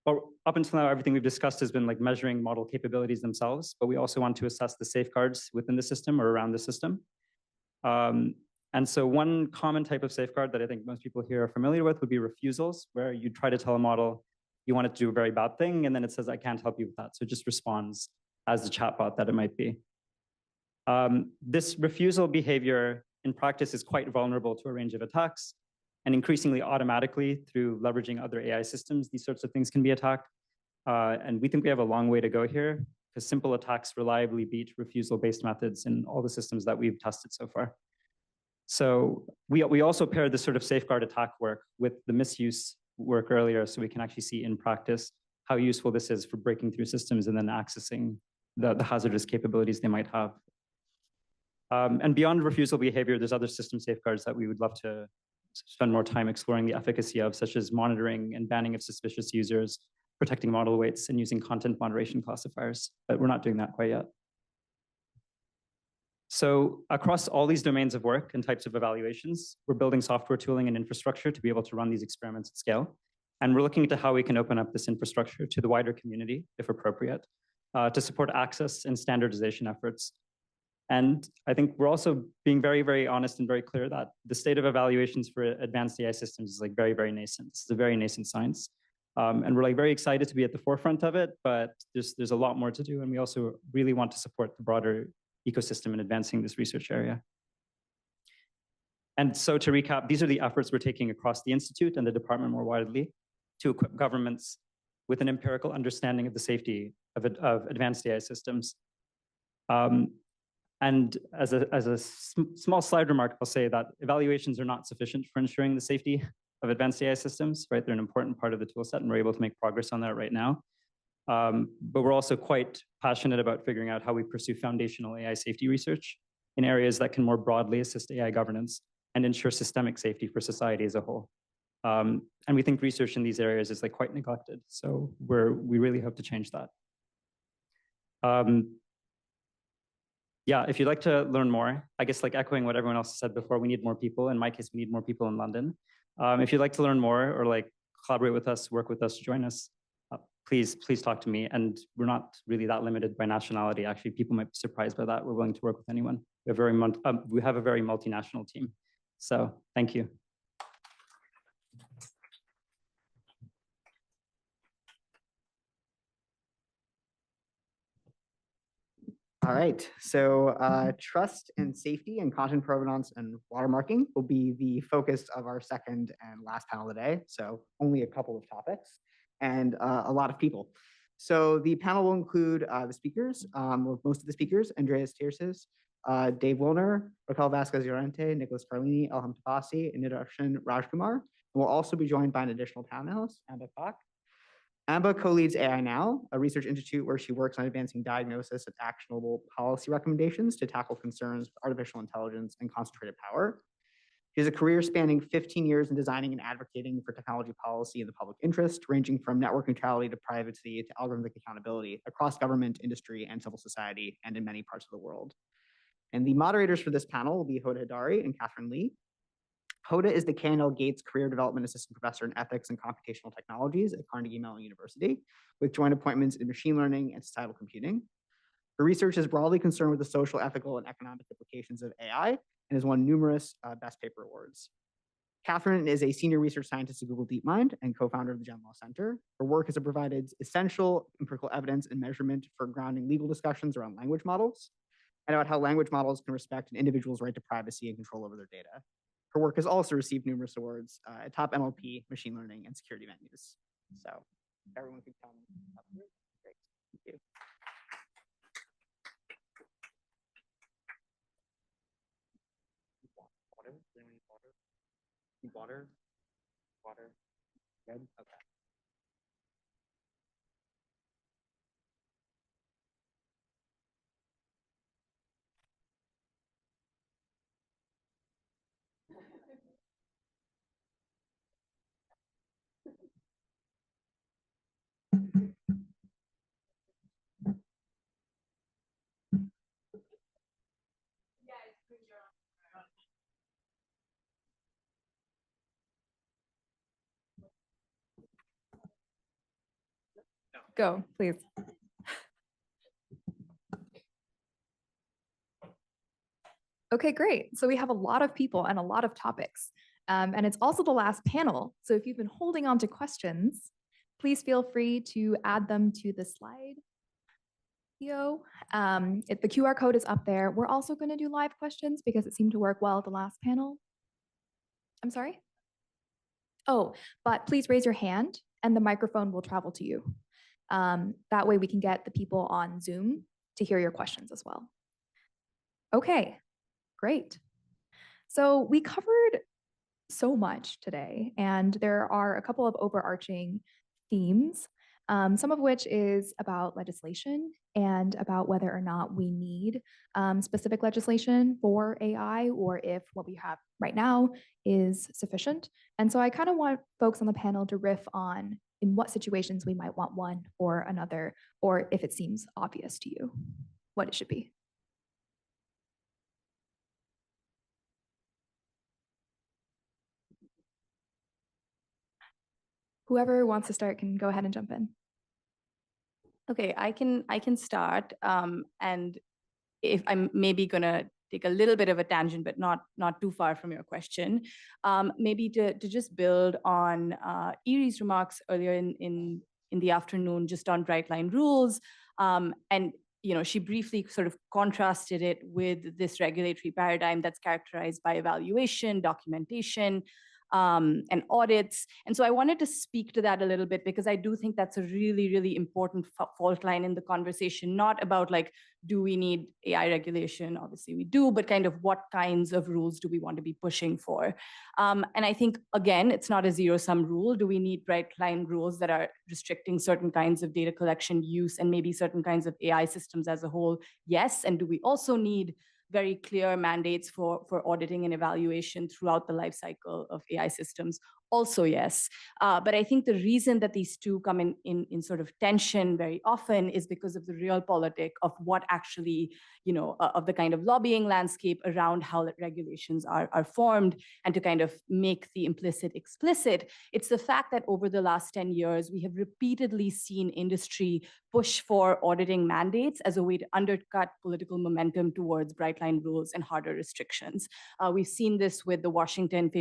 or up until now, everything we've discussed has been like measuring model capabilities themselves, but we also want to assess the safeguards within the system or around the system. And so one common type of safeguard that I think most people here are familiar with would be refusals, where you try to tell a model you want it to do a very bad thing, and then it says, I can't help you with that. So it just responds as the chatbot that it might be. This refusal behavior in practice is quite vulnerable to a range of attacks, and increasingly automatically through leveraging other AI systems, these sorts of things can be attacked. And we think we have a long way to go here, because simple attacks reliably beat refusal-based methods in all the systems that we've tested so far. So we also paired this sort of safeguard attack work with the misuse work earlier, so we can actually see in practice how useful this is for breaking through systems and then accessing the hazardous capabilities they might have. And beyond refusal behavior, there's other system safeguards that we would love to spend more time exploring the efficacy of, such as monitoring and banning of suspicious users, protecting model weights, and using content moderation classifiers. But we're not doing that quite yet. So across all these domains of work and types of evaluations, we're building software tooling and infrastructure to be able to run these experiments at scale. And we're looking into how we can open up this infrastructure to the wider community, if appropriate, to support access and standardization efforts. And I think we're also being very, very honest and very clear that the state of evaluations for advanced AI systems is like very, very nascent. It's a very nascent science. And we're like very excited to be at the forefront of it, but there's a lot more to do. And we also really want to support the broader ecosystem in advancing this research area. And so to recap, these are the efforts we're taking across the Institute and the department more widely. to equip governments with an empirical understanding of the safety of advanced AI systems. And as a small slide remark, I'll say that evaluations are not sufficient for ensuring the safety of advanced AI systems, right? They're an important part of the tool set, and we're able to make progress on that right now. But we're also quite passionate about figuring out how we pursue foundational AI safety research in areas that can more broadly assist AI governance and ensure systemic safety for society as a whole. And we think research in these areas is like quite neglected. So we really hope to change that. Yeah, if you'd like to learn more, I guess like echoing what everyone else said before, we need more people. In my case, we need more people in London. If you'd like to learn more or like collaborate with us, work with us, join us, please talk to me. And we're not really that limited by nationality. Actually, people might be surprised by that. We're willing to work with anyone. We have a very multinational team. So thank you. All right, so trust and safety and content provenance and watermarking will be the focus of our second and last panel today. So only a couple of topics and a lot of people. So the panel will include the speakers, most of the speakers, Andreas Tierses, Dave Wilner, Raquel Vasquez Llorente, Nicholas Carlini, Elham Tabasi, and Nidarshan Rajkumar. And we'll also be joined by an additional panelist, Amba Pak. Amba co-leads AI Now, a research institute where she works on advancing diagnosis and actionable policy recommendations to tackle concerns with artificial intelligence and concentrated power. She has a career spanning 15 years in designing and advocating for technology policy in the public interest, ranging from network neutrality to privacy to algorithmic accountability across government, industry, and civil society, and in many parts of the world. And the moderators for this panel will be Hoda Hidari and Catherine Lee. Hoda is the K&L Gates Career Development Assistant Professor in Ethics and Computational Technologies at Carnegie Mellon University, with joint appointments in machine learning and societal computing. Her research is broadly concerned with the social, ethical, and economic implications of AI and has won numerous Best Paper awards. Catherine is a senior research scientist at Google DeepMind and co-founder of the Gen Law Center. Her work has provided essential empirical evidence and measurement for grounding legal discussions around language models and about how language models can respect an individual's right to privacy and control over their data. Her work has also received numerous awards at top NLP, machine learning, and security venues. So everyone can come up here. Great, thank you. Water? Water? Water? Good? Okay. Go, please. Okay, great. So we have a lot of people and a lot of topics. And it's also the last panel. So if you've been holding on to questions, please feel free to add them to the slide. If the QR code is up there, we're also going to do live questions because it seemed to work well at the last panel. I'm sorry? Oh, but please raise your hand and the microphone will travel to you. That way we can get the people on Zoom to hear your questions as well. Okay, great. So we covered so much today, and there are a couple of overarching themes, some of which is about legislation and about whether or not we need specific legislation for AI or if what we have right now is sufficient. And so I kind of want folks on the panel to riff on in what situations we might want one or another, or if it seems obvious to you what it should be. Whoever wants to start can go ahead and jump in. Okay, I can start. And if I'm maybe gonna take a little bit of a tangent, but not too far from your question, maybe to just build on Erie's remarks earlier in the afternoon, just on bright line rules, and she briefly sort of contrasted it with this regulatory paradigm that's characterized by evaluation, documentation, and audits. And so I wanted to speak to that a little bit because I do think that's a really, really important fault line in the conversation, not about like, do we need AI regulation? Obviously we do, but kind of what kinds of rules do we want to be pushing for? And I think, again, it's not a zero-sum rule. Do we need bright line rules that are restricting certain kinds of data collection use and maybe certain kinds of AI systems as a whole? Yes. And do we also need very clear mandates for auditing and evaluation throughout the life cycle of AI systems? Also, yes. But I think the reason that these two come in sort of tension very often is because of the realpolitik of what actually, of the kind of lobbying landscape around how regulations are formed, and to kind of make the implicit explicit. It's the fact that over the last 10 years, we have repeatedly seen industry push for auditing mandates as a way to undercut political momentum towards bright line rules and harder restrictions. We've seen this with the Washington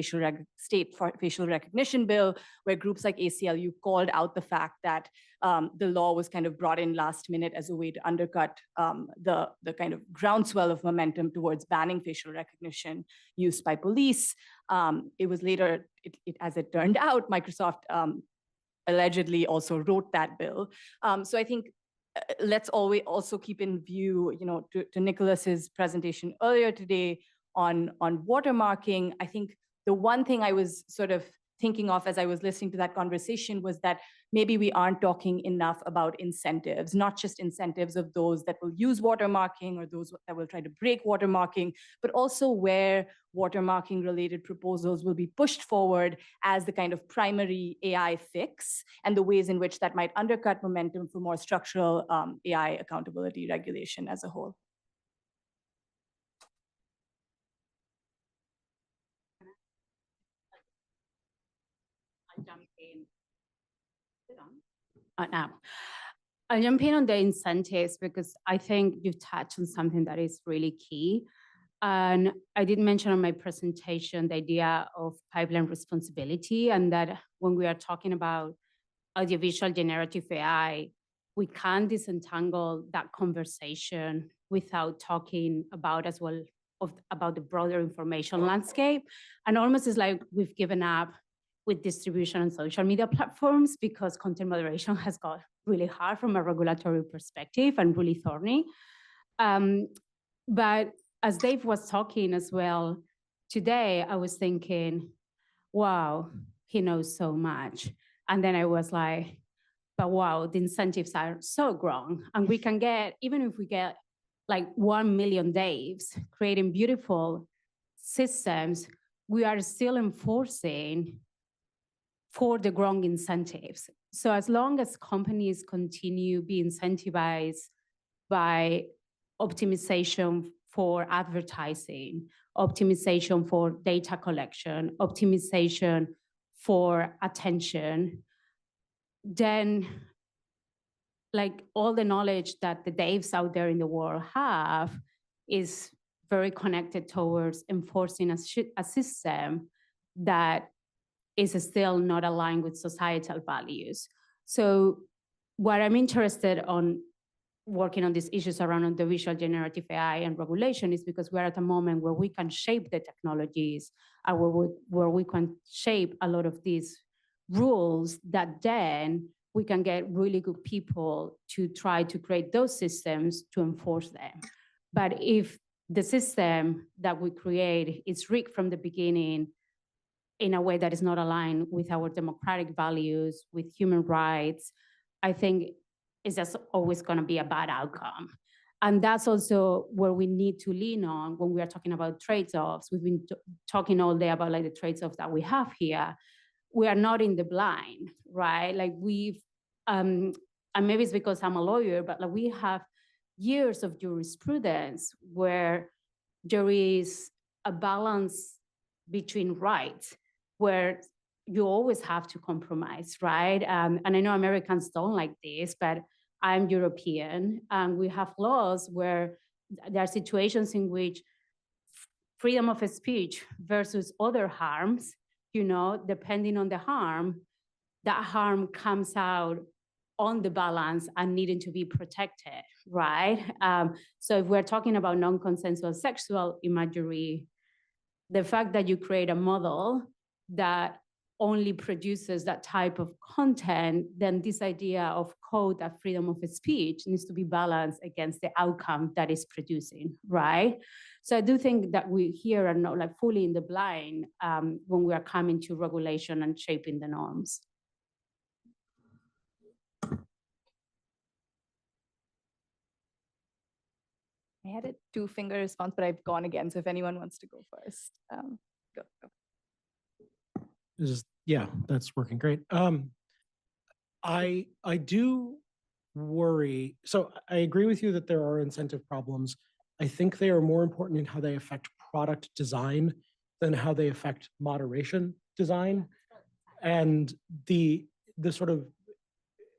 state facial recognition bill, where groups like ACLU called out the fact that the law was kind of brought in last minute as a way to undercut the kind of groundswell of momentum towards banning facial recognition use by police. It was later, as it turned out, Microsoft allegedly also wrote that bill. So I think let's always also keep in view, to Nicholas's presentation earlier today on watermarking. I think the one thing I was sort of thinking of as I was listening to that conversation was that maybe we aren't talking enough about incentives, not just incentives of those that will use watermarking or those that will try to break watermarking, but also where watermarking related proposals will be pushed forward as the kind of primary AI fix, and the ways in which that might undercut momentum for more structural AI accountability regulation as a whole. Now, I'll jump in on the incentives because I think you've touched on something that is really key. And I did mention on my presentation the idea of pipeline responsibility, and that when we are talking about audiovisual generative AI, we can't disentangle that conversation without talking about as well about the broader information landscape. And almost it's like we've given up with distribution on social media platforms because content moderation has got really hard from a regulatory perspective and really thorny. But as Dave was talking as well today, I was thinking, wow, he knows so much. And then I was like, but wow, the incentives are so grown. And we can get, even if we get like 1 million Daves creating beautiful systems, we are still enforcing for the wrong incentives. So as long as companies continue be incentivized by optimization for advertising, optimization for data collection, optimization for attention, then like all the knowledge that the Daves out there in the world have is very connected towards enforcing a system that is still not aligned with societal values. So what I'm interested on working on these issues around the visual generative AI and regulation is because we're at a moment where we can shape the technologies, where we can shape a lot of these rules that then we can get really good people to try to create those systems to enforce them. But if the system that we create is rigged from the beginning in a way that is not aligned with our democratic values, with human rights, I think it's just always going to be a bad outcome. And that's also where we need to lean on when we are talking about trade-offs. We've been talking all day about like the trade-offs that we have here. We are not in the blind, right? Like we've, and maybe it's because I'm a lawyer, but like we have years of jurisprudence where there is a balance between rights, where you always have to compromise, right? And I know Americans don't like this, but I'm European, and we have laws where there are situations in which freedom of speech versus other harms, depending on the harm, that harm comes out on the balance and needing to be protected, right? So if we're talking about non-consensual sexual imagery, the fact that you create a model that only produces that type of content, then this idea of code that freedom of speech needs to be balanced against the outcome that is producing, right? So I do think that we here are not like fully in the blind when we are coming to regulation and shaping the norms. I had a two-finger response, but I've gone again. So if anyone wants to go first, go. Yeah, that's working great. I do worry. So I agree with you that there are incentive problems. I think they are more important in how they affect product design than how they affect moderation design. And the sort of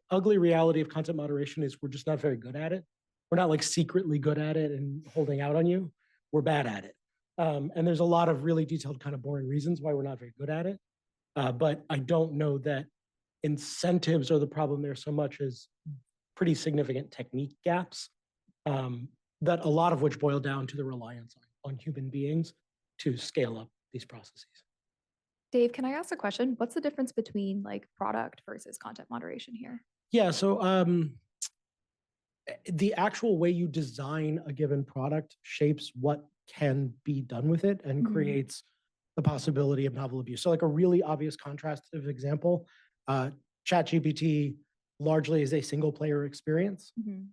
ugly reality of content moderation is we're just not very good at it. We're not like secretly good at it and holding out on you. We're bad at it. And there's a lot of really detailed, kind of boring reasons why we're not very good at it. But I don't know that incentives are the problem there so much as pretty significant technique gaps, that a lot of which boil down to the reliance on human beings to scale up these processes. Dave, can I ask a question? What's the difference between like product versus content moderation here? Yeah, so the actual way you design a given product shapes what can be done with it and creates the possibility of novel abuse. So like a really obvious contrastive example, ChatGPT largely is a single player experience.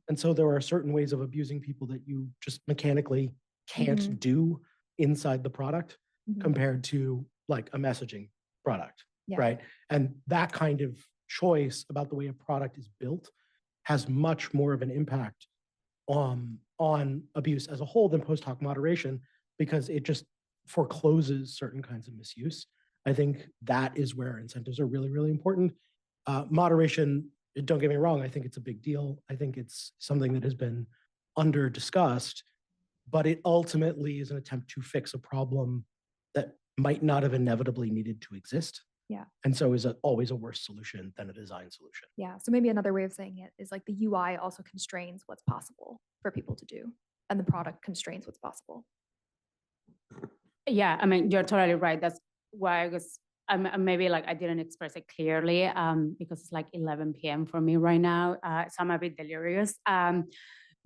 And so there are certain ways of abusing people that you just mechanically can't do inside the product compared to like a messaging product, right? And that kind of choice about the way a product is built has much more of an impact on abuse as a whole than post hoc moderation, because it just forecloses certain kinds of misuse. I think that is where incentives are really, really important. Moderation, don't get me wrong, I think it's a big deal. I think it's something that has been under discussed, but it ultimately is an attempt to fix a problem that might not have inevitably needed to exist. Yeah. And so is always a worse solution than a design solution. Yeah. So maybe another way of saying it is like the UI also constrains what's possible for people to do, and the product constrains what's possible. Yeah, I mean, you're totally right. That's why I was, maybe like I didn't express it clearly because it's like 11 p.m. for me right now. So I'm a bit delirious.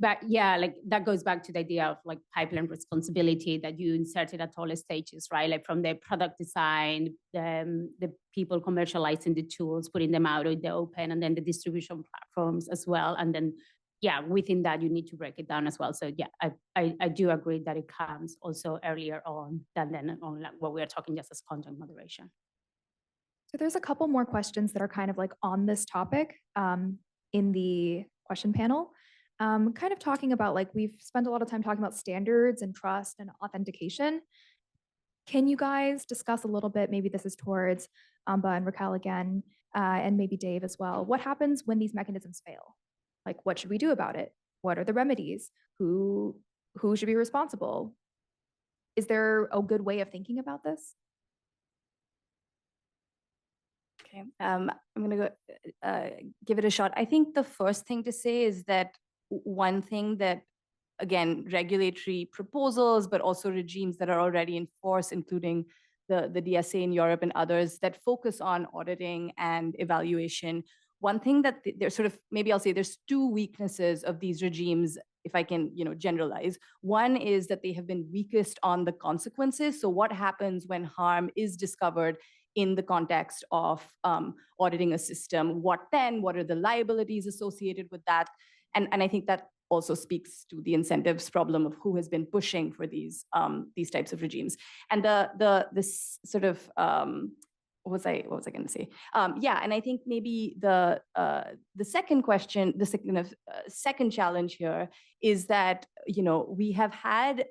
But yeah, like that goes back to the idea of like pipeline responsibility that you inserted at all stages, right? Like from the product design, the people commercializing the tools, putting them out in the open, and then the distribution platforms as well. And then, yeah, within that, you need to break it down as well. So yeah, I do agree that it comes also earlier on than on like what we are talking just as content moderation. So there's a couple more questions that are kind of like on this topic in the question panel. Kind of talking about like, we've spent a lot of time talking about standards and trust and authentication. Can you guys discuss a little bit, maybe this is towards Amba and Raquel again, and maybe Dave as well. What happens when these mechanisms fail? Like, what should we do about it? What are the remedies? Who should be responsible? Is there a good way of thinking about this? Okay, I'm going to go give it a shot. I think the first thing to say is that one thing that, again, regulatory proposals, but also regimes that are already in force, including the DSA in Europe and others that focus on auditing and evaluation. One thing that there's sort of, maybe I'll say there's two weaknesses of these regimes, if I can, generalize. One is that they have been weakest on the consequences. So what happens when harm is discovered in the context of auditing a system? What then? What are the liabilities associated with that? And I think that also speaks to the incentives problem of who has been pushing for these types of regimes. And this sort of what was I going to say? Yeah, and I think maybe the second question, the second challenge here is that we have had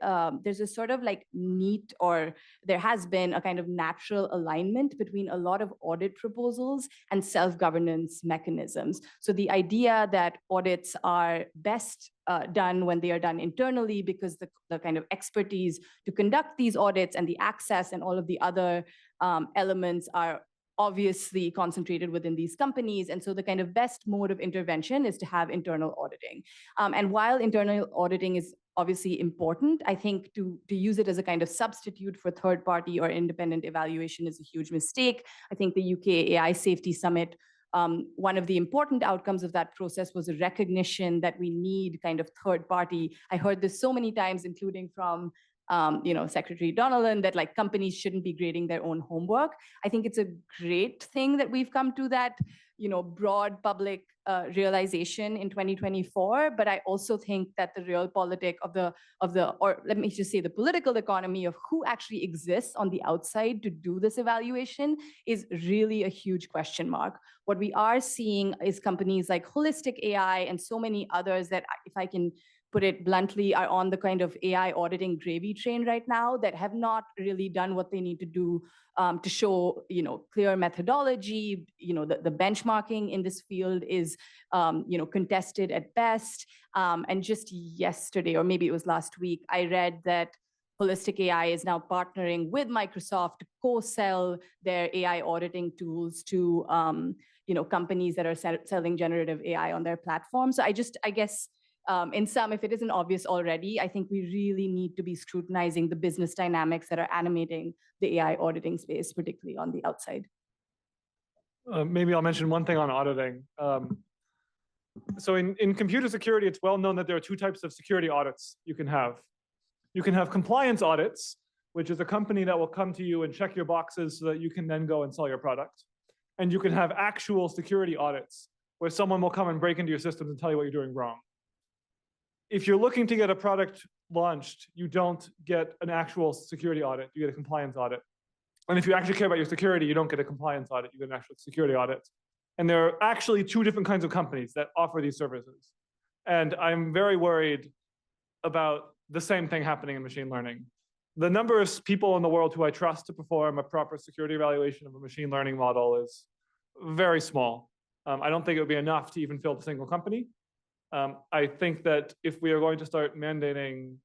there's a sort of like neat, or there has been a kind of natural alignment between a lot of audit proposals and self-governance mechanisms. So the idea that audits are best done when they are done internally, because the kind of expertise to conduct these audits and the access and all of the other elements are obviously concentrated within these companies. And so the kind of best mode of intervention is to have internal auditing. And while internal auditing is obviously important. I think to use it as a kind of substitute for third party or independent evaluation is a huge mistake. I think the UK AI Safety Summit, one of the important outcomes of that process was a recognition that we need kind of third party. I heard this so many times, including from Secretary Donnellan, that like companies shouldn't be grading their own homework. I think it's a great thing that we've come to that, broad public realization in 2024. But I also think that the real politic or let me just say the political economy of who actually exists on the outside to do this evaluation is really a huge question mark. What we are seeing is companies like Holistic AI and so many others that, if I can put it bluntly, are on the kind of AI auditing gravy train right now that have not really done what they need to do to show, clear methodology. The benchmarking in this field is, contested at best. And just yesterday, or maybe it was last week, I read that Holistic AI is now partnering with Microsoft to co-sell their AI auditing tools to, companies that are selling generative AI on their platform. So I guess, in sum, if it isn't obvious already, I think we really need to be scrutinizing the business dynamics that are animating the AI auditing space, particularly on the outside. Maybe I'll mention one thing on auditing. So in computer security, it's well known that there are two types of security audits you can have. You can have compliance audits, which is a company that will come to you and check your boxes so that you can then go and sell your product. And you can have actual security audits, where someone will come and break into your systems and tell you what you're doing wrong. If you're looking to get a product launched, you don't get an actual security audit, you get a compliance audit. And if you actually care about your security, you don't get a compliance audit, you get an actual security audit. And there are actually two different kinds of companies that offer these services. And I'm very worried about the same thing happening in machine learning. The number of people in the world who I trust to perform a proper security evaluation of a machine learning model is very small. I don't think it would be enough to even fill a single company. I think that if we are going to start mandating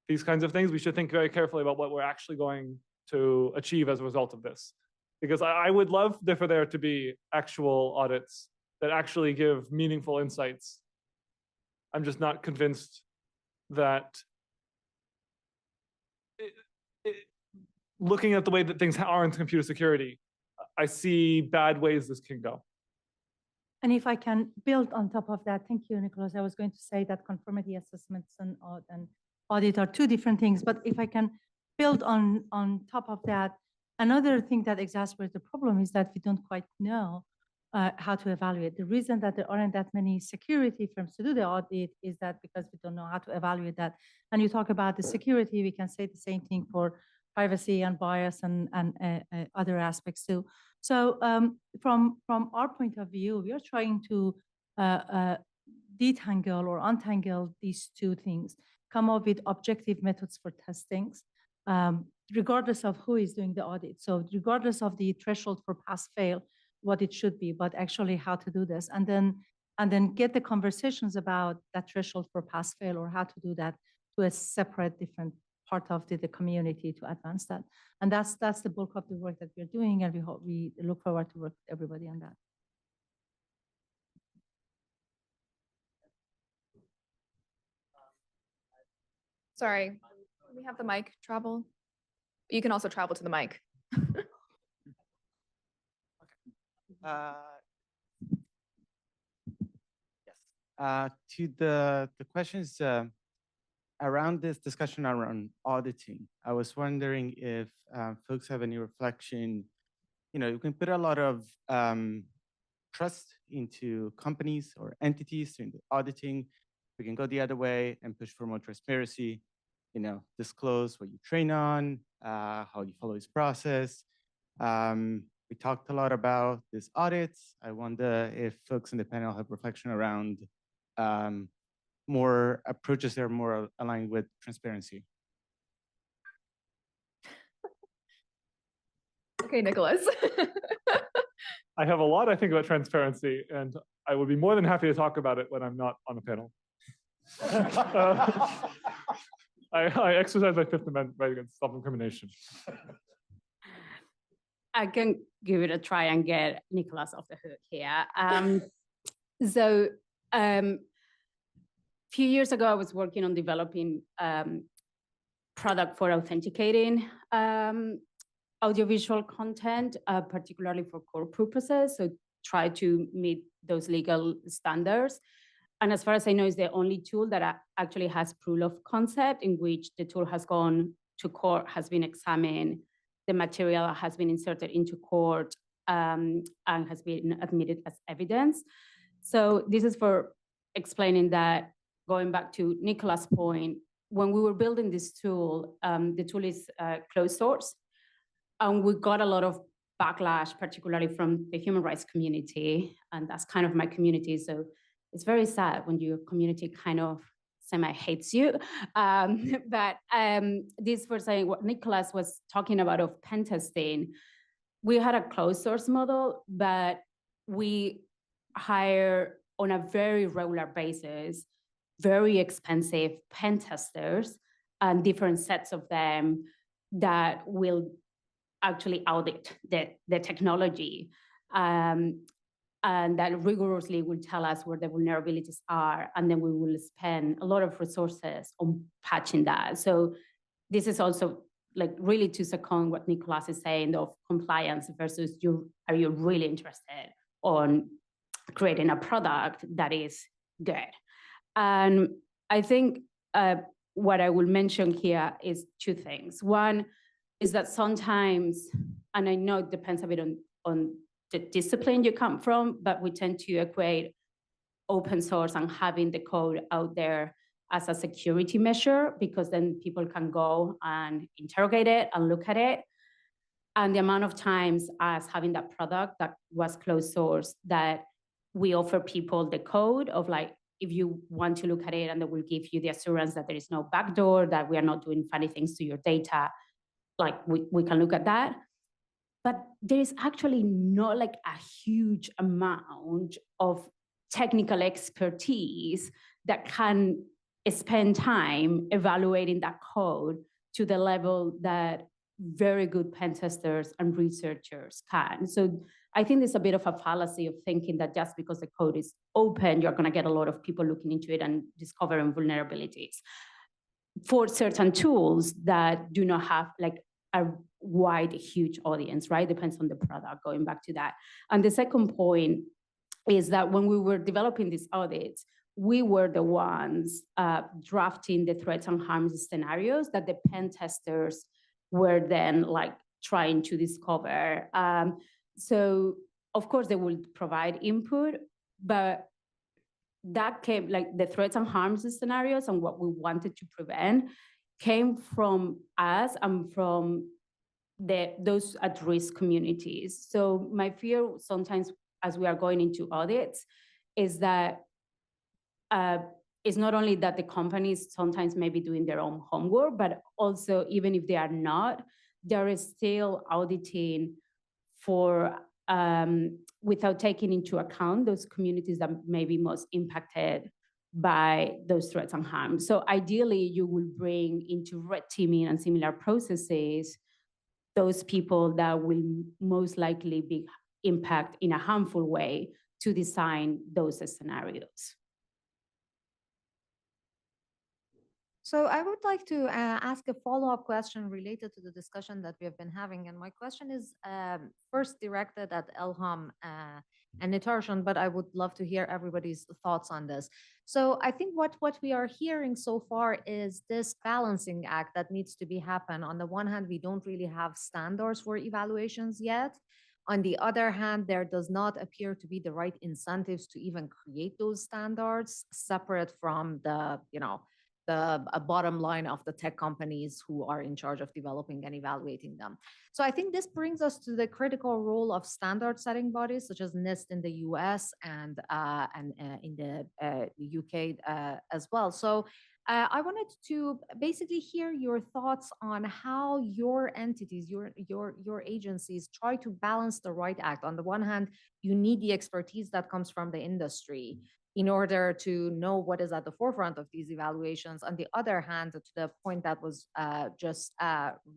these kinds of things, we should think very carefully about what we're actually going to achieve as a result of this. Because I would love for there to be actual audits that actually give meaningful insights. I'm just not convinced that looking at the way that things are in computer security, I see bad ways this can go. And if I can build on top of that, thank you, Nicholas. I was going to say that conformity assessments and audit are two different things, but if I can build on top of that, another thing that exacerbates the problem is that we don't quite know how to evaluate. The reason that there aren't that many security firms to do the audit is that because we don't know how to evaluate that. And you talk about the security, we can say the same thing for privacy and bias and other aspects too. So from our point of view, we are trying to detangle or untangle these two things, come up with objective methods for testings, regardless of who is doing the audit. So regardless of the threshold for pass-fail, what it should be, but actually how to do this. And then get the conversations about that threshold for pass-fail or how to do that to a separate, different part of the community to advance that. And that's the bulk of the work that we're doing, and we look forward to work with everybody on that. Sorry, we have the mic travel. You can also travel to the mic. Yes. To the questions around this discussion around auditing, I was wondering if folks have any reflection. You can put a lot of trust into companies or entities doing the auditing. We can go the other way and push for more transparency. Disclose what you train on, how you follow this process. We talked a lot about these audits. I wonder if folks in the panel have reflection around more approaches that are more aligned with transparency. Okay, Nicholas. I have a lot I think about transparency, and I would be more than happy to talk about it when I'm not on a panel. I exercise my Fifth Amendment right against self-incrimination. I can give it a try and get Nicholas off the hook here. few years ago, I was working on developing product for authenticating audiovisual content, particularly for court purposes. So try to meet those legal standards. And as far as I know, it's the only tool that actually has proof of concept in which the tool has gone to court, has been examined, the material has been inserted into court, and has been admitted as evidence. So this is for explaining that, going back to Nicolas' point, when we were building this tool, the tool is closed source, and we got a lot of backlash, particularly from the human rights community, and that's kind of my community. So it's very sad when your community kind of semi-hates you. But this for saying what Nicolas was talking about of pen testing, we had a closed source model, but we hire on a very regular basis very expensive pen testers and different sets of them that will actually audit the technology, and that rigorously will tell us where the vulnerabilities are, and then we will spend a lot of resources on patching that. So this is also like really to second what Nicolas is saying of compliance versus are you really interested on creating a product that is good? And I think what I will mention here is two things. One is that sometimes, and I know it depends a bit on the discipline you come from, but we tend to equate open source and having the code out there as a security measure, because then people can go and interrogate it and look at it. And the amount of times as having that product that was closed source that we offer people the code of like, if you want to look at it, and they will give you the assurance that there is no backdoor, that we are not doing funny things to your data, like we can look at that. But there is actually not like a huge amount of technical expertise that can spend time evaluating that code to the level that very good pen testers and researchers can. So I think there's a bit of a fallacy of thinking that just because the code is open, you're going to get a lot of people looking into it and discovering vulnerabilities. For certain tools that do not have like a wide, huge audience, right? Depends on the product, going back to that. And the second point is that when we were developing these audits, we were the ones drafting the threats and harms scenarios that the pen testers were then like trying to discover. So of course they will provide input, but that came, like the threats and harms scenarios and what we wanted to prevent came from us and from those at-risk communities. So my fear sometimes as we are going into audits is that it's not only that the companies sometimes may be doing their own homework, but also even if they are not, there is still auditing for without taking into account those communities that may be most impacted by those threats and harms. So ideally, you will bring into red teaming and similar processes those people that will most likely be impact in a harmful way to design those scenarios. So I would like to ask a follow-up question related to the discussion that we have been having. And my question is first directed at Elham and Nitarshan, but I would love to hear everybody's thoughts on this. So I think what we are hearing so far is this balancing act that needs to be happen. On the one hand, we don't really have standards for evaluations yet. On the other hand, there does not appear to be the right incentives to even create those standards separate from the, a bottom line of the tech companies who are in charge of developing and evaluating them. So I think this brings us to the critical role of standard setting bodies such as NIST in the US and in the UK as well. So I wanted to basically hear your thoughts on how your entities, your agencies try to balance the right act. On the one hand, you need the expertise that comes from the industry in order to know what is at the forefront of these evaluations. On the other hand, to the point that was just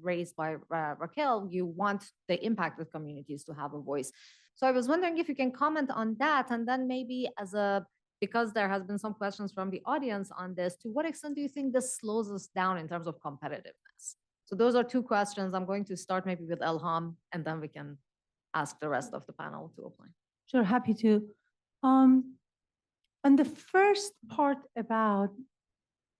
raised by Raquel, you want the impacted communities to have a voice. So I was wondering if you can comment on that, and then maybe as a because there has been some questions from the audience on this, to what extent do you think this slows us down in terms of competitiveness? So those are two questions. I'm going to start maybe with Elham, and then we can ask the rest of the panel to opine. Sure, happy to. On the first part about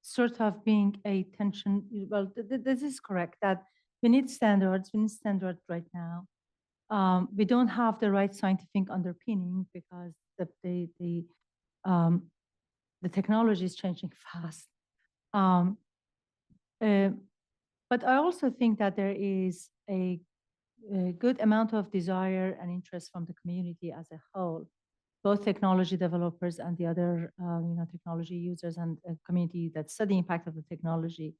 sort of being a tension, well, this is correct, that we need standards right now. We don't have the right scientific underpinning because the technology is changing fast. But I also think that there is a good amount of desire and interest from the community as a whole, both technology developers and the other technology users and community that study the impact of the technology,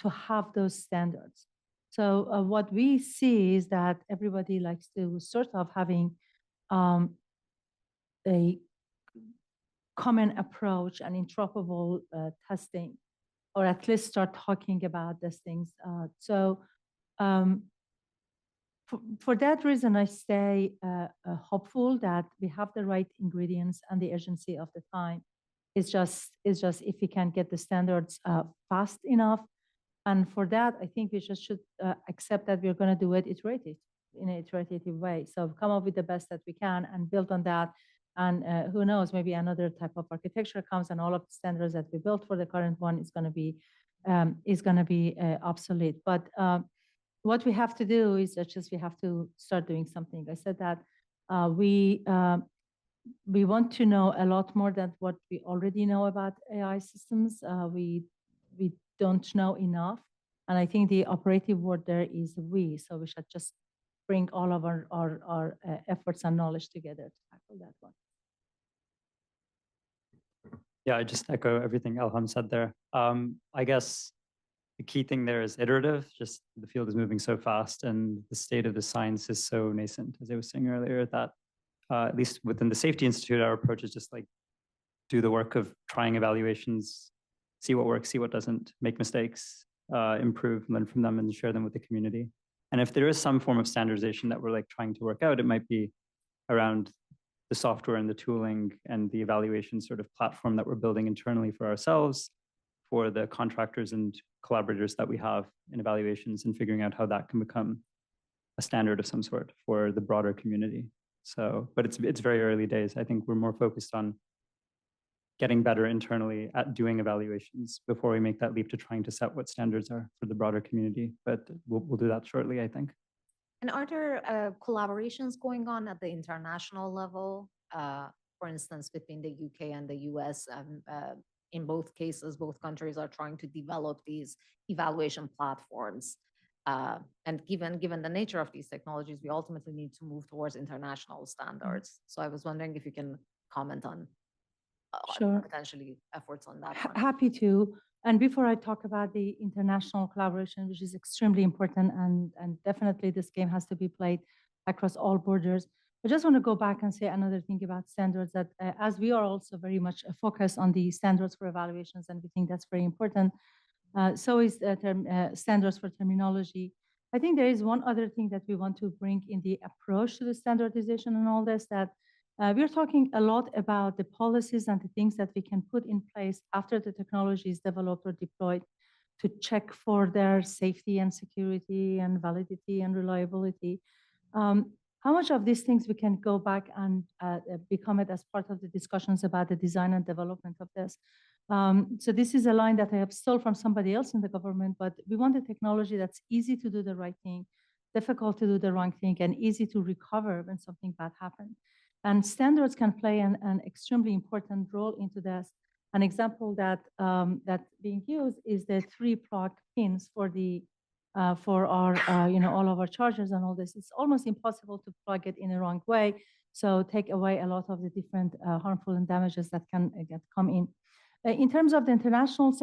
to have those standards. So what we see is that everybody likes to sort of having a common approach and interoperable testing, or at least start talking about these things. For that reason, I stay hopeful that we have the right ingredients and the urgency of the time. It's just if we can get the standards fast enough. And for that, I think we just should accept that we're going to do it in an iterative way. So come up with the best that we can and build on that. And who knows, maybe another type of architecture comes and all of the standards that we built for the current one is going to be obsolete. But what we have to do is just we have to start doing something. I said that we want to know a lot more than what we already know about AI systems. We don't know enough. And I think the operative word there is we. So we should just bring all of our efforts and knowledge together to tackle that one. Yeah, I just echo everything Elham said there. I guess the key thing there is iterative. Just the field is moving so fast and the state of the science is so nascent, as I was saying earlier, that at least within the Safety Institute, our approach is just like do the work of trying evaluations, see what works, see what doesn't, make mistakes, improve, learn from them, and share them with the community. And if there is some form of standardization that we're like trying to work out, it might be around the software and the tooling and the evaluation sort of platform that we're building internally for ourselves, for the contractors and collaborators that we have in evaluations, and figuring out how that can become a standard of some sort for the broader community. So, but it's very early days. I think we're more focused on getting better internally at doing evaluations before we make that leap to trying to set what standards are for the broader community. But we'll do that shortly, I think. And are there collaborations going on at the international level, for instance, between the UK and the US? In both cases, both countries are trying to develop these evaluation platforms. And given the nature of these technologies, we ultimately need to move towards international standards. So I was wondering if you can comment on Sure. potentially efforts on that one. Happy to. And before I talk about the international collaboration, which is extremely important, and definitely this game has to be played across all borders, I just want to go back and say another thing about standards, that as we are also very much focused on the standards for evaluations, and we think that's very important, so is standards for terminology. I think there is one other thing that we want to bring in the approach to the standardization and all this, that we're talking a lot about the policies and the things that we can put in place after the technology is developed or deployed to check for their safety and security and validity and reliability. How much of these things we can go back and become it as part of the discussions about the design and development of this? So this is a line that I have stole from somebody else in the government, but we want a technology that's easy to do the right thing, difficult to do the wrong thing, and easy to recover when something bad happens. And standards can play an extremely important role into this. An example that's being used is the 3 plug pins for our all of our chargers and all this. It's almost impossible to plug it in a wrong way. So take away a lot of the different harmful and damages that can come in. In terms of the international,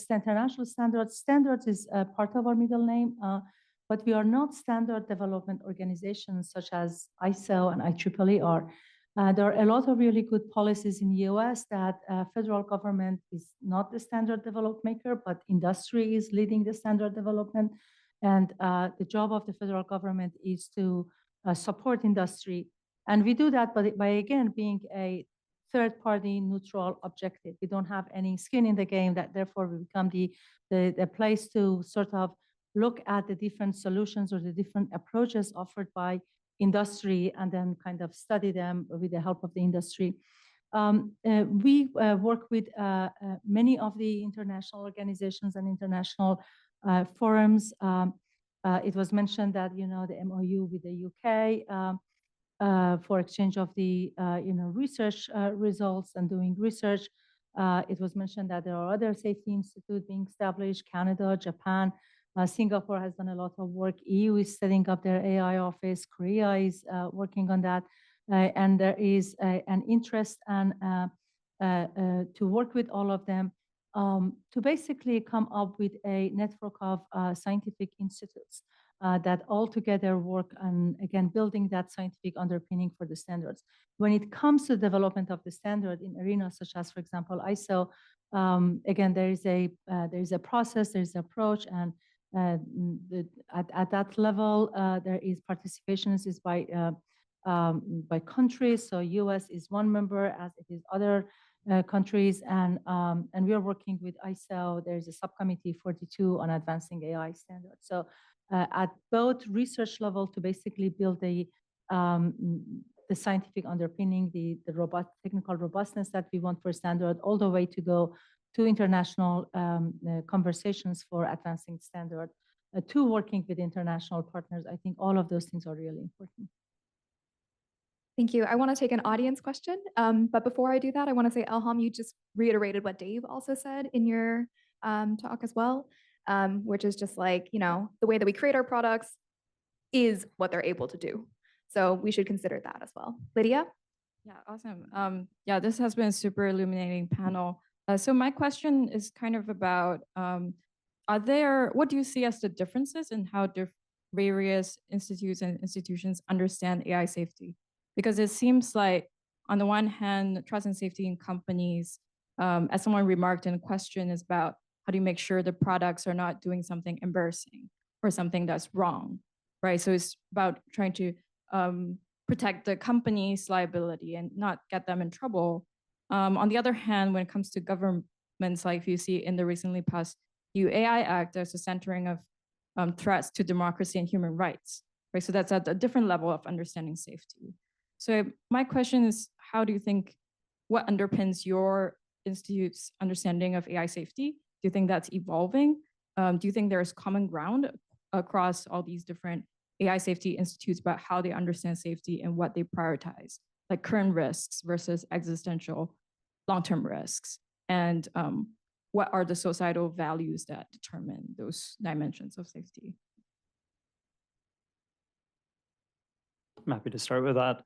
international standards is part of our middle name. But we are not standard development organizations such as ISO and IEEE are. There are a lot of really good policies in the US that federal government is not the standard development maker, but industry is leading the standard development. And the job of the federal government is to support industry. And we do that by again, being a third-party neutral objective. We don't have any skin in the game, that therefore we become the place to sort of look at the different solutions or the different approaches offered by industry and then kind of study them with the help of the industry. We work with many of the international organizations and international forums. It was mentioned that, the MOU with the UK for exchange of the, research results and doing research. It was mentioned that there are other safety institutes being established, Canada, Japan. Singapore has done a lot of work. EU is setting up their AI office. Korea is working on that. And there is an interest and to work with all of them to basically come up with a network of scientific institutes that all together work on, again, building that scientific underpinning for the standards. When it comes to development of the standard in arenas such as, for example, ISO, again, there is a process, there is an approach, and at that level, there is participations is by countries. So US is one member, as it is other countries, and we are working with ISO. There's a subcommittee 42 on advancing AI standards. So at both research level to basically build the scientific underpinning, the robust technical robustness that we want for standard, all the way to go to international conversations for advancing standard, to working with international partners. I think all of those things are really important. Thank you. I want to take an audience question. But before I do that, I want to say, Elham, you just reiterated what Dave also said in your talk as well, which is just like, the way that we create our products is what they're able to do. So we should consider that as well. Lydia? Yeah, awesome. Yeah, this has been a super illuminating panel. So my question is kind of about, what do you see as the differences in how various institutes and institutions understand AI safety? Because it seems like, on the one hand, trust and safety in companies, as someone remarked in a question, is about how do you make sure the products are not doing something embarrassing or something that's wrong, right? So it's about trying to protect the company's liability and not get them in trouble. On the other hand, when it comes to governments, like you see in the recently passed EU AI Act, there's a centering of threats to democracy and human rights, right? So that's at a different level of understanding safety. So my question is, how do you think, what underpins your institute's understanding of AI safety? Do you think that's evolving? Do you think there's common ground across all these different AI safety institutes about how they understand safety and what they prioritize, like current risks versus existential long-term risks? And what are the societal values that determine those dimensions of safety? I'm happy to start with that.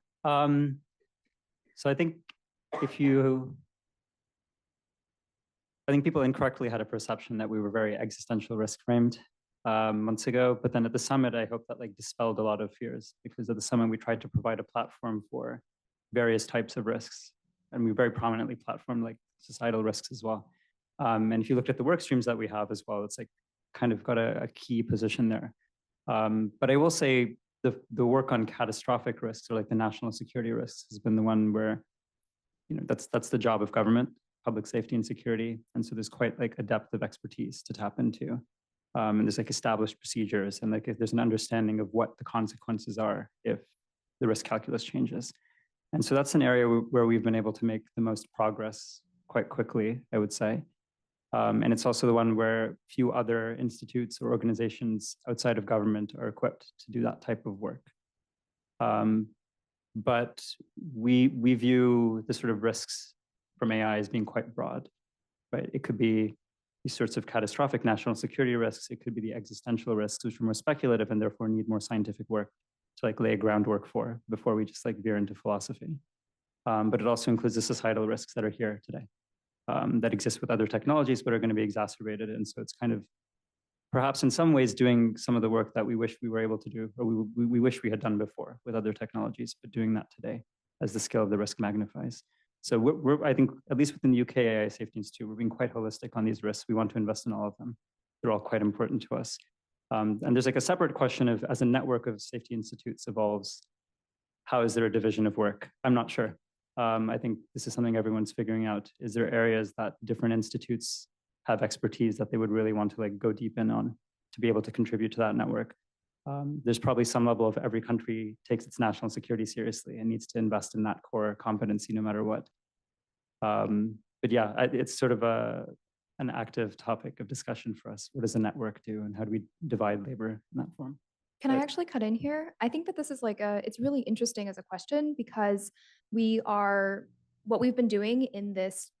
So I think people incorrectly had a perception that we were very existential risk framed months ago, but then at the summit, I hope that dispelled a lot of fears, because at the summit, we tried to provide a platform for various types of risks, and we very prominently platformed societal risks as well. And if you looked at the work streams that we have as well, it's kind of got a key position there. But I will say the work on catastrophic risks, or the national security risks, has been the one where, that's the job of government, public safety and security. And so there's quite a depth of expertise to tap into. And there's established procedures, and there's an understanding of what the consequences are if the risk calculus changes. And so that's an area where we've been able to make the most progress quite quickly, I would say. And it's also the one where few other institutes or organizations outside of government are equipped to do that type of work. But we view the sort of risks from AI as being quite broad, right? It could be these sorts of catastrophic national security risks. It could be the existential risks, which are more speculative and therefore need more scientific work to lay a groundwork for before we just veer into philosophy. But it also includes the societal risks that are here today, that exist with other technologies, but are going to be exacerbated. And so it's kind of perhaps in some ways doing some of the work that we wish we were able to do, or we wish we had done before with other technologies, but doing that today as the scale of the risk magnifies. So I think, at least within the UK AI Safety Institute, we're being quite holistic on these risks. We want to invest in all of them. They're all quite important to us. And there's a separate question of, as a network of safety institutes evolves, how is there a division of work? I'm not sure. I think this is something everyone's figuring out. Is there areas that different institutes have expertise that they would really want to like go deep in on to be able to contribute to that network? There's probably some level of every country takes its national security seriously and needs to invest in that core competency no matter what. But yeah, it's sort of an active topic of discussion for us. What does the network do and how do we divide labor in that form? Can I actually cut in here? I think that this is like it's really interesting as a question because what we've been doing in this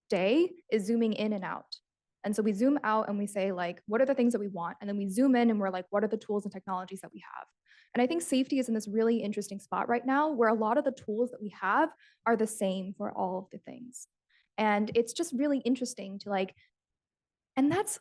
day is zooming in and out. And so we zoom out and we say like, what are the things that we want? And then we zoom in and we're like, what are the tools and technologies that we have? And I think safety is in this really interesting spot right now where a lot of the tools that we have are the same for all of the things. And it's just really interesting to like, and that's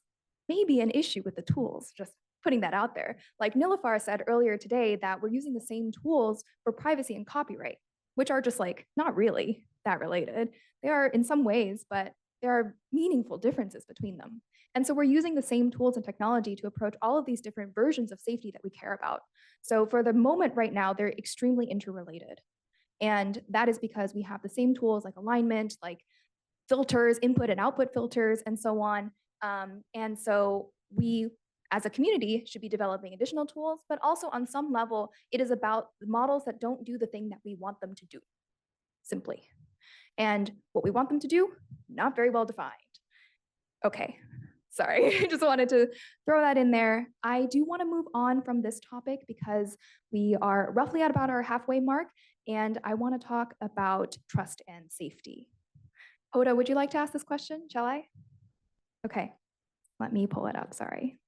maybe an issue with the tools, just putting that out there. Like Nilafar said earlier today that we're using the same tools for privacy and copyright, which are just like not really that related. They are in some ways, but there are meaningful differences between them. And so we're using the same tools and technology to approach all of these different versions of safety that we care about. So for the moment right now, they're extremely interrelated. And that is because we have the same tools like alignment, like filters, input and output filters, and so on. And so we, as a community, should be developing additional tools, but also on some level, it is about the models that don't do the thing that we want them to do, simply. And what we want them to do, not very well defined. Okay, sorry, I just wanted to throw that in there. I do want to move on from this topic because we are roughly at about our halfway mark, and I want to talk about trust and safety. Hoda, would you like to ask this question? Shall I? Okay, let me pull it up, sorry.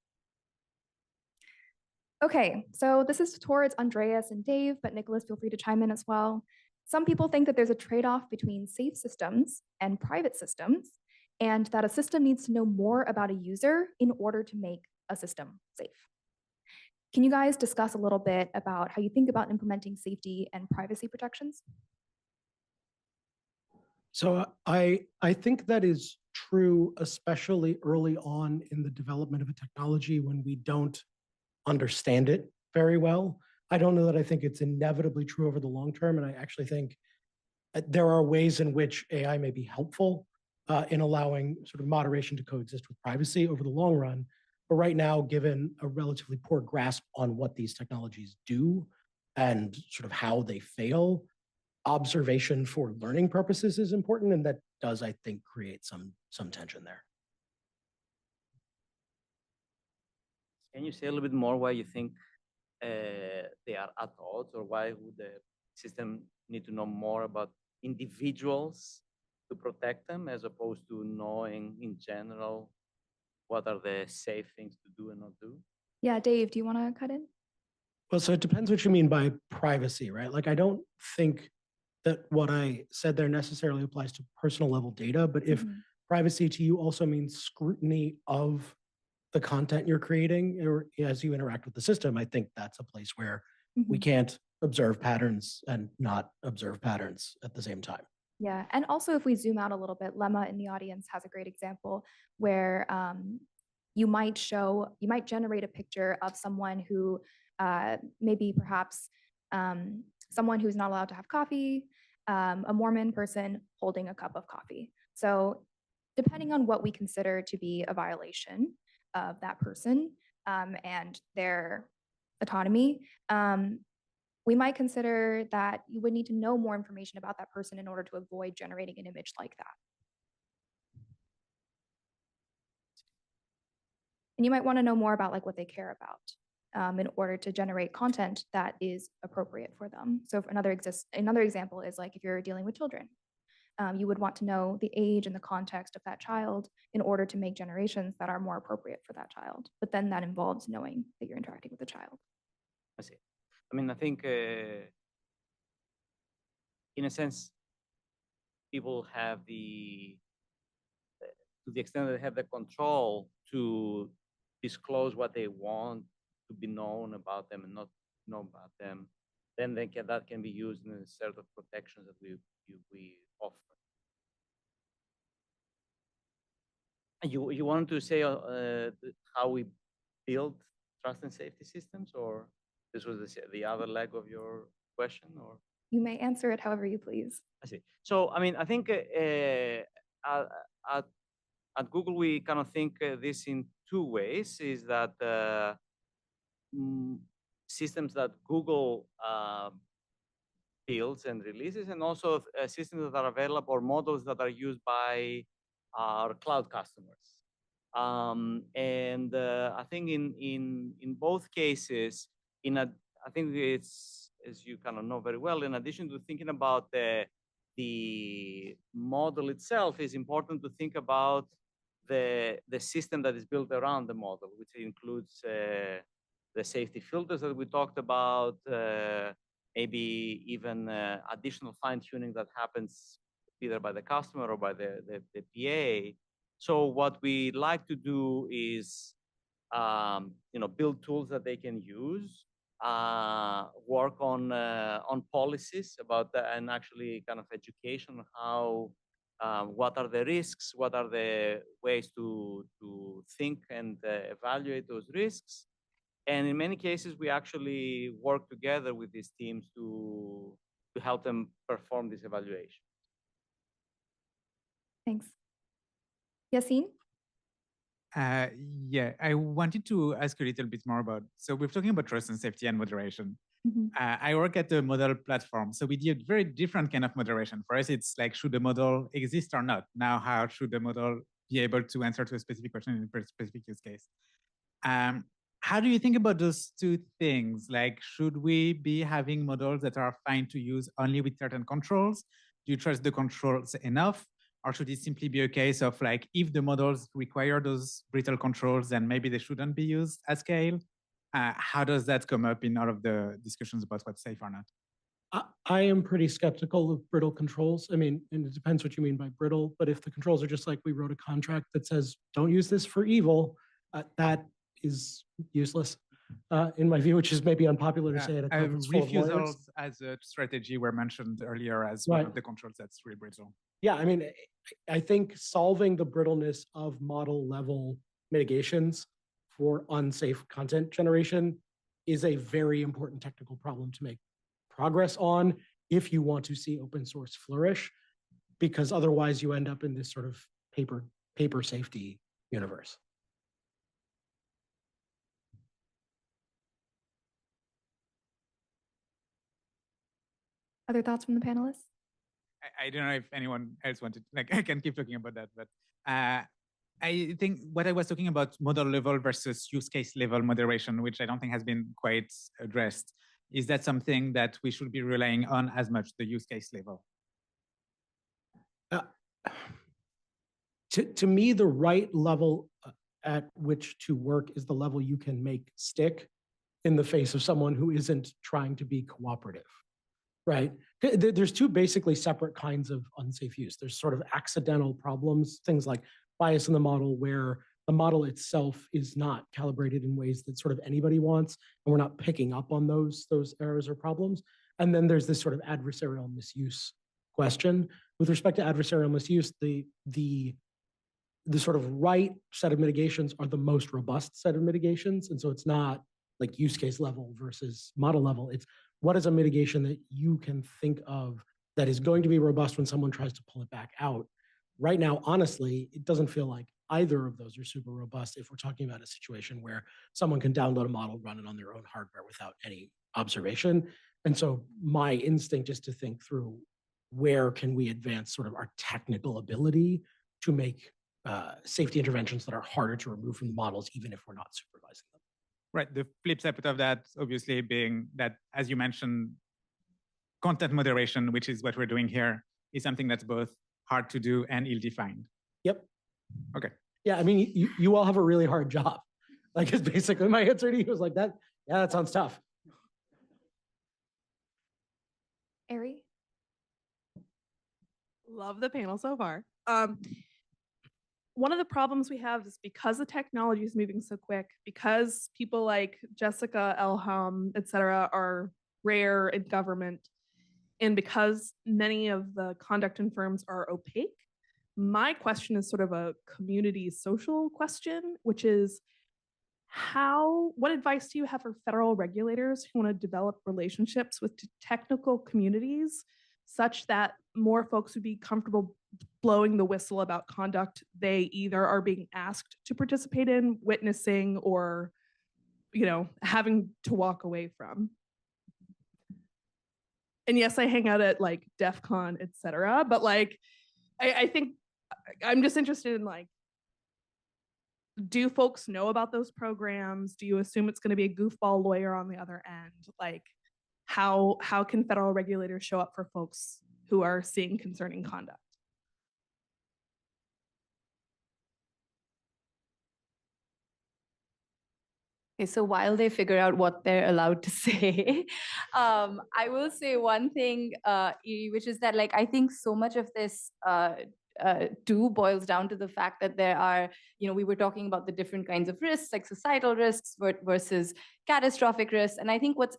Okay, so this is towards Andreas and Dave, but Nicholas, feel free to chime in as well. Some people think that there's a trade-off between safe systems and private systems, and that a system needs to know more about a user in order to make a system safe. Can you guys discuss a little bit about how you think about implementing safety and privacy protections? So I think that is true, especially early on in the development of a technology when we don't understand it very well. I don't know that I think it's inevitably true over the long term. And I actually think there are ways in which AI may be helpful in allowing sort of moderation to coexist with privacy over the long run. But right now, given a relatively poor grasp on what these technologies do and sort of how they fail, observation for learning purposes is important. And that does, I think, create some tension there. Can you say a little bit more why you think they are at odds, or why would the system need to know more about individuals to protect them as opposed to knowing in general what are the safe things to do and not do? Yeah, Dave, do you want to cut in? Well, so it depends what you mean by privacy, right? Like, I don't think that what I said there necessarily applies to personal level data, but if privacy to you also means scrutiny of the content you're creating or as you interact with the system, I think that's a place where we can't observe patterns and not observe patterns at the same time. Yeah, and also if we zoom out a little bit, Lemma in the audience has a great example where you might generate a picture of someone who maybe perhaps someone who's not allowed to have coffee, a Mormon person holding a cup of coffee. So depending on what we consider to be a violation of that person and their autonomy, we might consider that you would need to know more information about that person in order to avoid generating an image like that. And you might want to know more about like what they care about in order to generate content that is appropriate for them. So another example is like if you're dealing with children, you would want to know the age and the context of that child in order to make generations that are more appropriate for that child. But then that involves knowing that you're interacting with the child. I see. I mean, I think in a sense, people have to the extent that they have the control to disclose what they want to be known about them and not know about them, then that can be used in a set of protections that we offer. You wanted to say how we build trust and safety systems, or this was the other leg of your question, or? You may answer it however you please. I see. So, I mean, I think at Google, we kind of think this in two ways, is that systems that Google builds and releases, and also systems that are available or models that are used by our cloud customers. And I think in both cases, I think it's, as you kind of know very well, in addition to thinking about the model itself, it's important to think about the system that is built around the model, which includes the safety filters that we talked about, maybe even additional fine-tuning that happens either by the customer or by the PA. So what we like to do is, build tools that they can use, work on policies about and actually kind of education on how, what are the risks, what are the ways to think and evaluate those risks. And in many cases, we actually work together with these teams to help them perform this evaluation. Thanks. Yassine? Uh, yeah, I wanted to ask a little bit more about, so we're talking about trust and safety and moderation. I work at a model platform, so we do a very different kind of moderation. For us, it's like, should the model exist or not? Now, how should the model be able to answer to a specific question in a specific use case? How do you think about those two things? Like, should we be having models that are fine to use only with certain controls? Do you trust the controls enough? Or should it simply be a case of like, if the models require those brittle controls, then maybe they shouldn't be used at scale? How does that come up in all of the discussions about what's safe or not? I am pretty skeptical of brittle controls. I mean, and it depends what you mean by brittle, but if the controls are just like, we wrote a contract that says, don't use this for evil, that is useless, in my view, which is maybe unpopular to say at a conference full of lawyers. Refusals as a strategy were mentioned earlier as one of the controls that's really brittle. Yeah, I mean, I think solving the brittleness of model level mitigations for unsafe content generation is a very important technical problem to make progress on if you want to see open source flourish, because otherwise you end up in this sort of paper safety universe. Other thoughts from the panelists? I don't know if anyone else wanted, like, I can keep talking about that, but I think what I was talking about, model level versus use case level moderation, which I don't think has been quite addressed, is that something that we should be relying on as much, the use case level? To me, the right level at which to work is the level you can make stick in the face of someone who isn't trying to be cooperative, right? There's two basically separate kinds of unsafe use. There's sort of accidental problems, things like bias in the model where the model itself is not calibrated in ways that sort of anybody wants, and we're not picking up on those errors or problems. And then there's this sort of adversarial misuse question. With respect to adversarial misuse, the sort of right set of mitigations are the most robust set of mitigations. And so it's not like use case level versus model level. It's what is a mitigation that you can think of that is going to be robust when someone tries to pull it back out. Right now, honestly, it doesn't feel like either of those are super robust if we're talking about a situation where someone can download a model, run it on their own hardware without any observation. And so my instinct is to think through where can we advance sort of our technical ability to make safety interventions that are harder to remove from the models, even if we're not supervising them. Right. The flip side of that, obviously, being that, as you mentioned, content moderation, which is what we're doing here, is something that's both hard to do and ill-defined. Yep. Okay. Yeah, I mean, you all have a really hard job. Like, it's basically my answer to you was like that. Yeah, that sounds tough. Ari? Love the panel so far. One of the problems we have is because the technology is moving so quick, because people like Jessica, Elham, et cetera, are rare in government, and because many of the conduct in firms are opaque, my question is sort of a community social question, which is, what advice do you have for federal regulators who want to develop relationships with technical communities such that more folks would be comfortable blowing the whistle about conduct they either are being asked to participate in, witnessing, or having to walk away from? And yes, I hang out at like DEF CON, et cetera, but like I think I'm just interested in like, do folks know about those programs? Do you assume it's going to be a goofball lawyer on the other end? Like, how can federal regulators show up for folks who are seeing concerning conduct? Okay, so while they figure out what they're allowed to say, I will say one thing, which is that like I think so much of this too boils down to the fact that there are, we were talking about the different kinds of risks, like societal risks versus catastrophic risks. And I think what's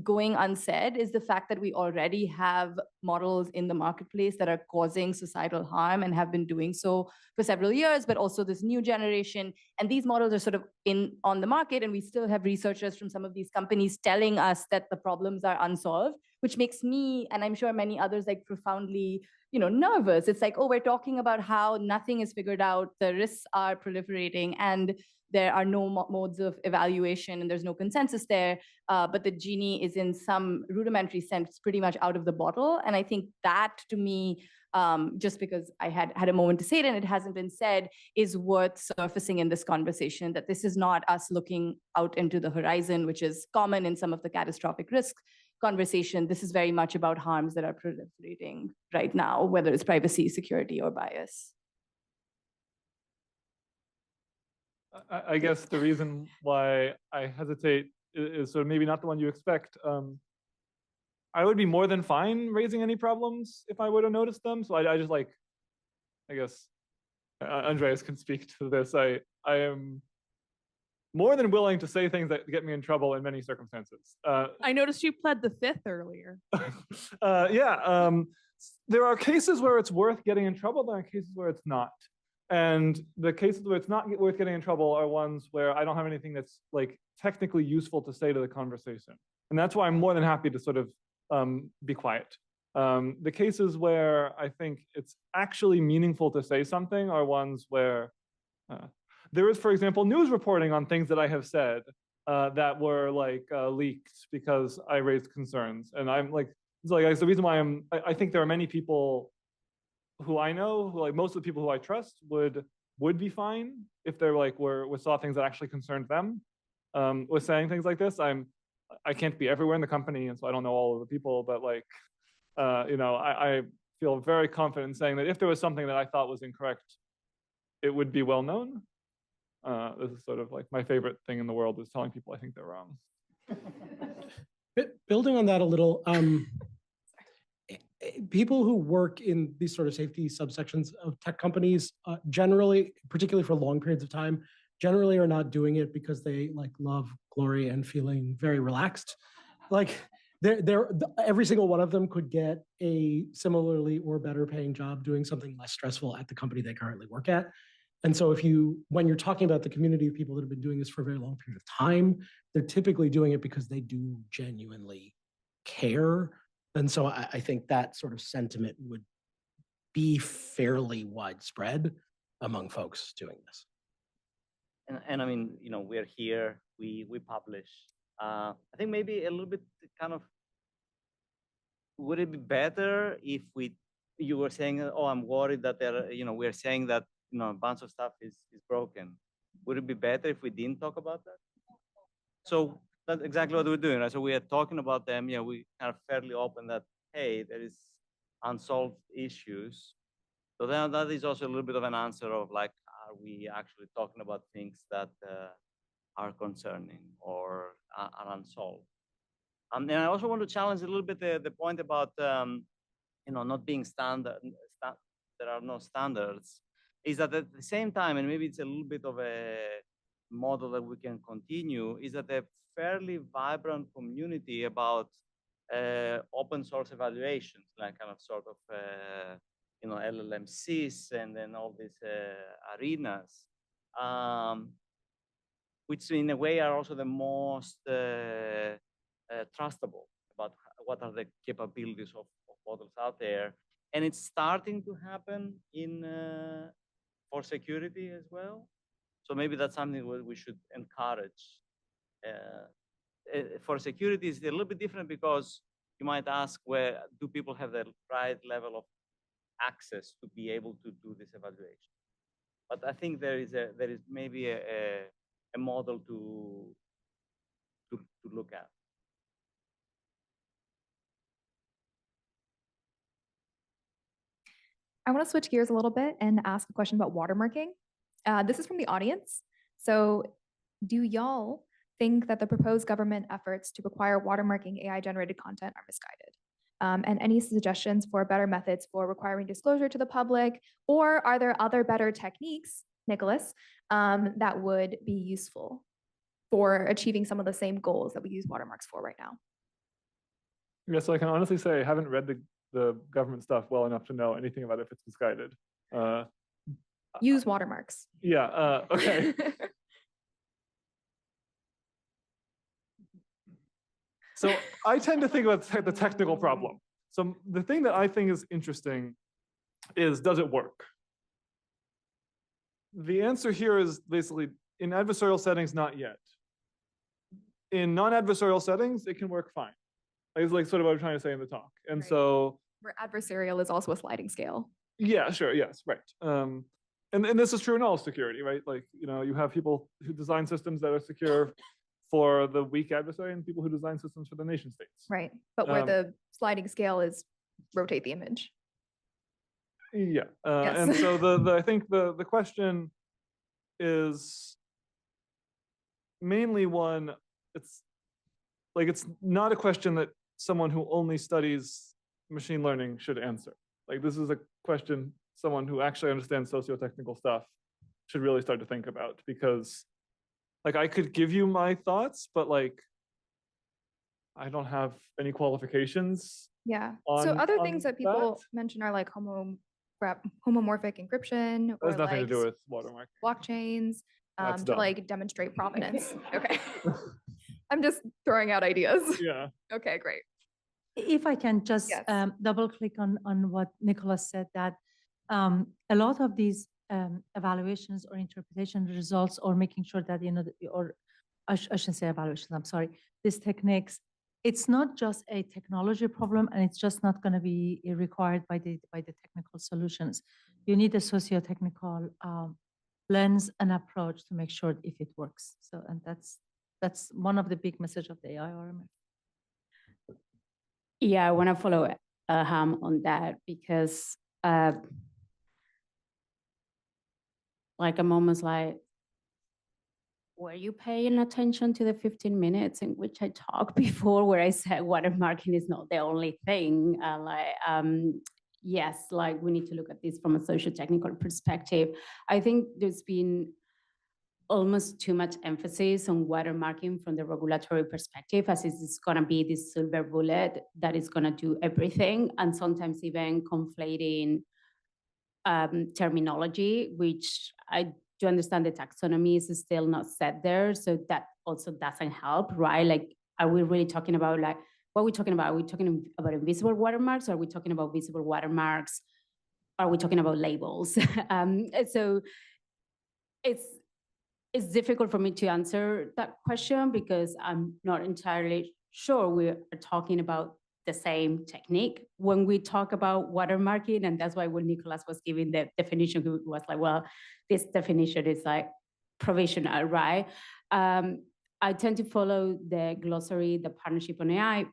going unsaid is the fact that we already have models in the marketplace that are causing societal harm and have been doing so for several years, but also this new generation. And these models are sort of on the market, and we still have researchers from some of these companies telling us that the problems are unsolved, which makes me, and I'm sure many others, like profoundly nervous. It's like, oh, we're talking about how nothing is figured out, the risks are proliferating, and there are no modes of evaluation, and there's no consensus there. But the genie is, in some rudimentary sense, pretty much out of the bottle. And I think that, to me, just because I had a moment to say it and it hasn't been said, is worth surfacing in this conversation, that this is not us looking out into the horizon, which is common in some of the catastrophic risk conversation. This is very much about harms that are proliferating right now, whether it's privacy, security, or bias. I guess the reason why I hesitate is sort of maybe not the one you expect. I would be more than fine raising any problems if I were to notice them. So I just like, I guess Andreas can speak to this. I am more than willing to say things that get me in trouble in many circumstances. I noticed you pled the fifth earlier. Yeah, there are cases where it's worth getting in trouble. There are cases where it's not. And the cases where it's not worth getting in trouble are ones where I don't have anything that's like technically useful to say to the conversation. And that's why I'm more than happy to sort of be quiet. The cases where I think it's actually meaningful to say something are ones where there is, for example, news reporting on things that I have said that were like leaked because I raised concerns. And I'm like, it's the reason why I think there are many people who I know, who, like most of the people who I trust, would be fine if they're like we saw things that actually concerned them with saying things like this. I can't be everywhere in the company, and so I don't know all of the people, but like I feel very confident in saying that if there was something that I thought was incorrect, it would be well known. This is sort of like my favorite thing in the world, is telling people I think they're wrong. Building on that a little, people who work in these sort of safety subsections of tech companies generally, particularly for long periods of time, generally are not doing it because they like love glory and feeling very relaxed. Like every single one of them could get a similarly or better paying job doing something less stressful at the company they currently work at. And so when you're talking about the community of people that have been doing this for a very long period of time, they're typically doing it because they do genuinely care. And so I think that sort of sentiment would be fairly widespread among folks doing this. And I mean, we're here, we publish. I think maybe a little bit kind of, would it be better if you were saying, oh, I'm worried that we're saying that, a bunch of stuff is broken. Would it be better if we didn't talk about that? So that's exactly what we're doing, right? So we are talking about them. We kind of fairly open that, hey, there is unsolved issues. So then that is also a little bit of an answer of like, are we actually talking about things that are concerning or are unsolved? And I also want to challenge a little bit the point about not being standard. There are no standards. Is that at the same time, and maybe it's a little bit of a model that we can continue, is that a fairly vibrant community about open source evaluations, like kind of sort of LLMCs and then all these arenas. which in a way are also the most trustable about what are the capabilities of models out there. And it's starting to happen in for security as well. So maybe that's something we should encourage. For security, it's a little bit different because you might ask, where do people have the right level of access to be able to do this evaluation? But I think there is maybe a model to look at. I want to switch gears a little bit and ask a question about watermarking. This is from the audience. So do y'all think that the proposed government efforts to require watermarking AI-generated content are misguided? And any suggestions for better methods for requiring disclosure to the public? Or are there other better techniques, Nicholas, that would be useful for achieving some of the same goals that we use watermarks for right now? Yeah, so I can honestly say I haven't read the government stuff well enough to know anything about if it's misguided. Use watermarks. Yeah, okay. So I tend to think about the technical problem. So the thing that I think is interesting is, does it work? The answer here is basically, in adversarial settings, not yet. In non-adversarial settings, it can work fine. It's like sort of what I'm trying to say in the talk. And so where adversarial is also a sliding scale. yeah, sure, yes, right. And this is true in all security, right? Like, you know, you have people who design systems that are secure for the weak adversary and people who design systems for the nation states. Right, but where the sliding scale is rotate the image. Yeah, Yes. and so I think the question is mainly one, it's not a question that someone who only studies machine learning should answer. Like, this is a question someone who actually understands socio-technical stuff should really start to think about, because like I could give you my thoughts, but like I don't have any qualifications. Yeah. So on- other on things that people mention are like homomorphic encryption or That has nothing like to do with watermark. blockchains That's to dumb. like demonstrate provenance. Okay. I'm just throwing out ideas. Yeah. Okay, great. If I can just Yes. double click on what Nicholas said, that a lot of these evaluations or interpretation results, or making sure that, you know, or I shouldn't say evaluations, I'm sorry, these techniques, it's not just a technology problem, and it's just not going to be required by the technical solutions. You need a socio-technical lens and approach to make sure if it works. So, and that's one of the big message of the AI RMF. Yeah, I want to follow Ham on that because like I'm almost like, were you paying attention to the 15 minutes in which I talked before where I said watermarking is not the only thing? Yes, like we need to look at this from a socio-technical perspective. I think there's been almost too much emphasis on watermarking from the regulatory perspective, as it's going to be this silver bullet that is going to do everything, and sometimes even conflating terminology, which I do understand the taxonomy is still not set there, so that also doesn't help, right? Like, are we really talking about like, what are we talking about? Are we talking about invisible watermarks? Or are we talking about visible watermarks? Are we talking about labels? So it's difficult for me to answer that question because I'm not entirely sure we are talking about the same technique when we talk about watermarking. And that's why when Nicholas was giving the definition, he was like, well, this definition is like provisional, right? I tend to follow the glossary the Partnership on AI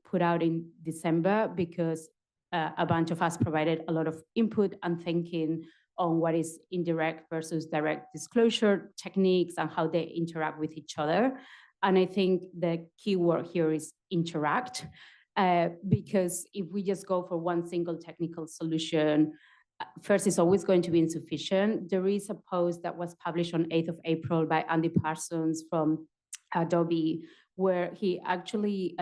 put out in December because a bunch of us provided a lot of input and thinking on what is indirect versus direct disclosure techniques and how they interact with each other. And I think the key word here is interact, because if we just go for one single technical solution, first, it's always going to be insufficient. There is a post that was published on 8th of April by Andy Parsons from Adobe, where he actually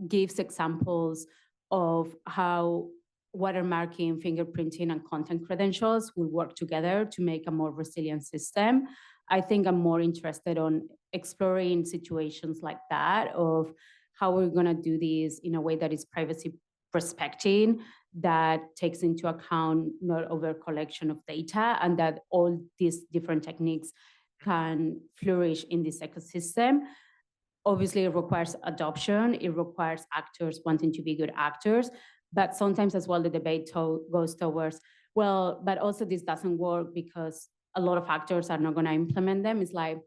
gives examples of how watermarking, fingerprinting, and content credentials will work together to make a more resilient system. I think I'm more interested on exploring situations like that of how we're going to do this in a way that is privacy respecting, that takes into account not over collection of data, and that all these different techniques can flourish in this ecosystem. Obviously, it requires adoption. It requires actors wanting to be good actors. But sometimes as well, the debate goes towards, well, but also this doesn't work because a lot of actors are not going to implement them. It's like,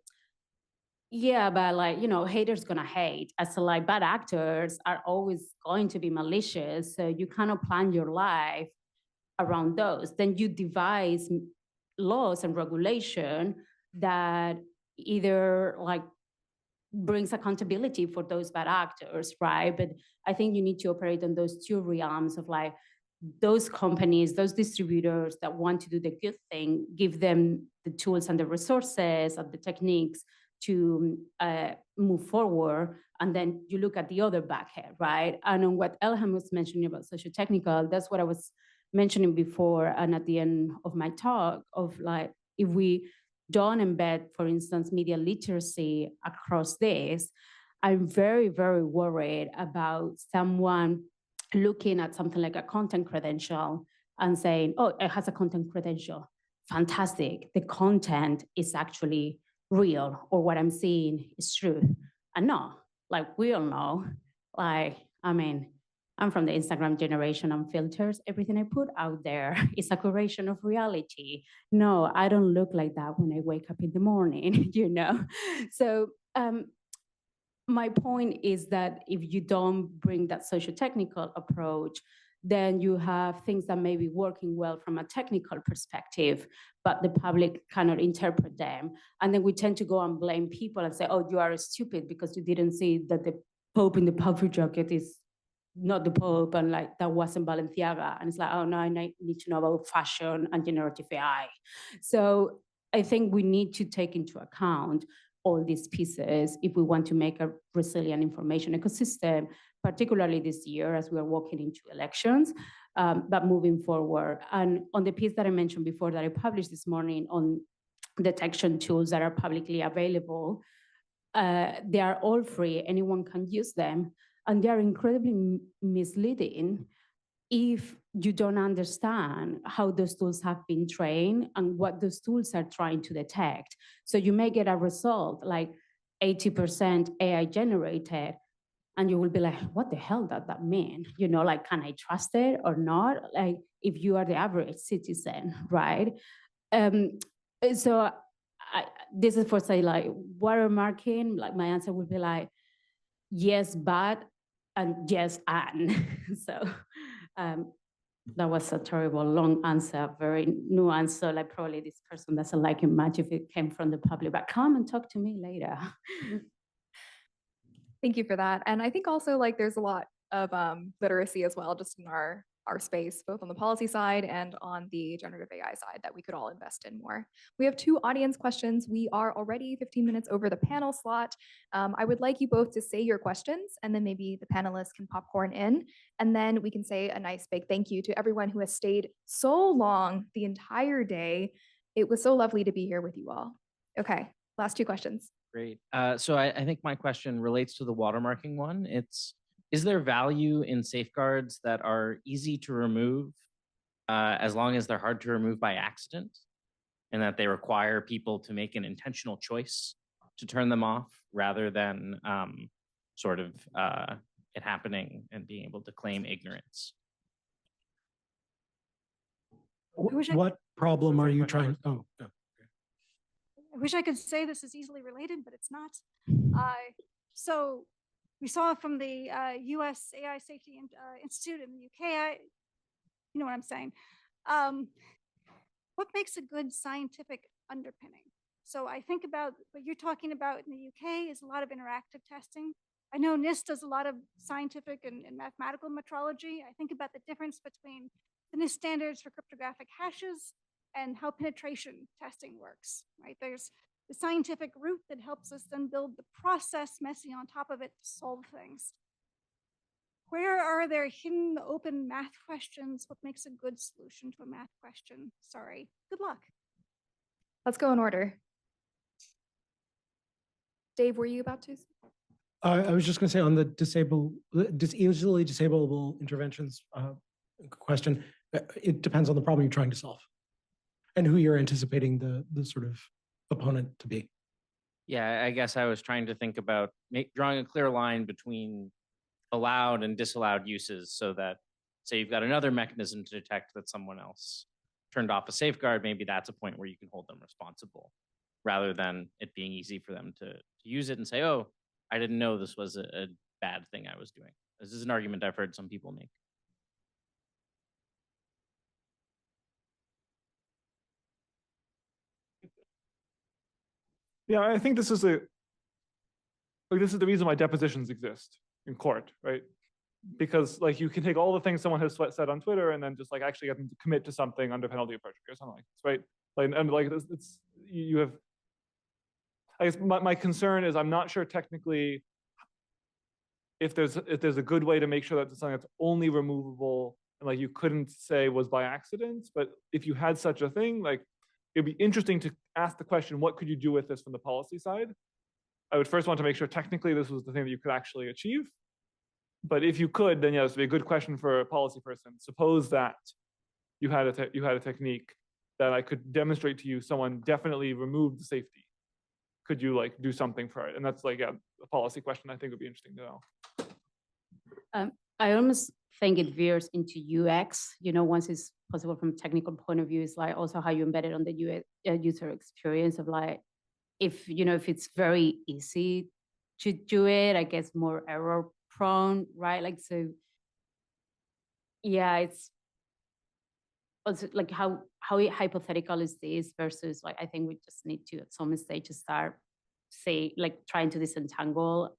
yeah, but like, haters gonna hate. As like bad actors are always going to be malicious. So you cannot plan your life around those. Then you devise laws and regulation that either like brings accountability for those bad actors, right? But I think you need to operate on those two realms of like those companies, those distributors that want to do the good thing, give them the tools and the resources and the techniques to move forward. And then you look at the other backhead, right? And on what Elham was mentioning about socio-technical, that's what I was mentioning before and at the end of my talk of like, if we don't embed, for instance, media literacy across this, I'm very, very worried about someone looking at something like a content credential and saying, oh, it has a content credential. Fantastic. The content is actually real, or what I'm seeing is true. And no, like we all know, like, I mean, I'm from the Instagram generation on filters. Everything I put out there is a curation of reality. No, I don't look like that when I wake up in the morning, So my point is that if you don't bring that socio-technical approach, then you have things that may be working well from a technical perspective, but the public cannot interpret them. And then we tend to go and blame people and say, oh, you are stupid because you didn't see that the Pope in the puffer jacket is not the Pope, and like that wasn't Balenciaga. And it's like, oh no, I need to know about fashion and generative AI. So I think we need to take into account all these pieces if we want to make a resilient information ecosystem, particularly this year as we are walking into elections, but moving forward. And on the piece that I mentioned before that I published this morning on detection tools that are publicly available, they are all free, anyone can use them, and they are incredibly misleading if you don't understand how those tools have been trained and what those tools are trying to detect. So you may get a result like 80% AI generated, and you will be like, what the hell does that mean? Like, can I trust it or not? Like, if you are the average citizen, right? So this is for say like watermarking, like my answer would be like, yes, but, and yes, and. So that was a terrible long answer, very nuanced. So like probably this person doesn't like it much if it came from the public, but come and talk to me later. Thank you for that. And I think also like there's a lot of literacy as well, just in our space, both on the policy side and on the generative AI side that we could all invest in more. We have 2 audience questions. We are already 15 minutes over the panel slot. I would like you both to say your questions, and then maybe the panelists can popcorn in, and then we can say a nice big thank you to everyone who has stayed so long the entire day. It was so lovely to be here with you all. Okay, last 2 questions. Great. So I think my question relates to the watermarking one. Is there value in safeguards that are easy to remove as long as they're hard to remove by accident, and that they require people to make an intentional choice to turn them off rather than it happening and being able to claim ignorance? What problem are you trying? Oh, no. I wish I could say this is easily related, but it's not. So we saw from the US AI Safety Institute in the UK, you know what I'm saying. What makes a good scientific underpinning? So I think about what you're talking about in the UK is a lot of interactive testing. I know NIST does a lot of scientific and mathematical metrology. I think about the difference between the NIST standards for cryptographic hashes and how penetration testing works, right? There's the scientific route that helps us then build the process messy on top of it to solve things. Where are there hidden open math questions? What makes a good solution to a math question? Sorry, good luck. Let's go in order. Dave, were you about to? I was just going to say on the easily disableable interventions question, it depends on the problem you're trying to solve and who you're anticipating the sort of opponent to be. Yeah, I guess I was trying to think about drawing a clear line between allowed and disallowed uses so that, say you've got another mechanism to detect that someone else turned off a safeguard, maybe that's a point where you can hold them responsible rather than it being easy for them to use it and say, oh, I didn't know this was a bad thing I was doing. This is an argument I've heard some people make. Yeah, I think this is the reason why depositions exist in court, right? Because like you can take all the things someone has said on Twitter and then just like actually get them to commit to something under penalty of perjury or something like this, right? Like and like it's you have. I guess my concern is I'm not sure technically if there's a good way to make sure that it's something that's only removable and like you couldn't say was by accident, but if you had such a thing, like it'd be interesting to ask the question, what could you do with this from the policy side? I would first want to make sure technically this was the thing that you could actually achieve. But if you could, then yeah, this would be a good question for a policy person. Suppose that you had a technique that I could demonstrate to you someone definitely removed the safety. Could you like do something for it? And that's like, yeah, a policy question I think would be interesting to know. I almost think it veers into UX, once it's possible from a technical point of view, it's like also how you embed it on the user experience of like, if it's very easy to do it, I guess more error prone, right? Like, so yeah, it's also like how hypothetical is this versus like, I think we just need to at some stage start trying to disentangle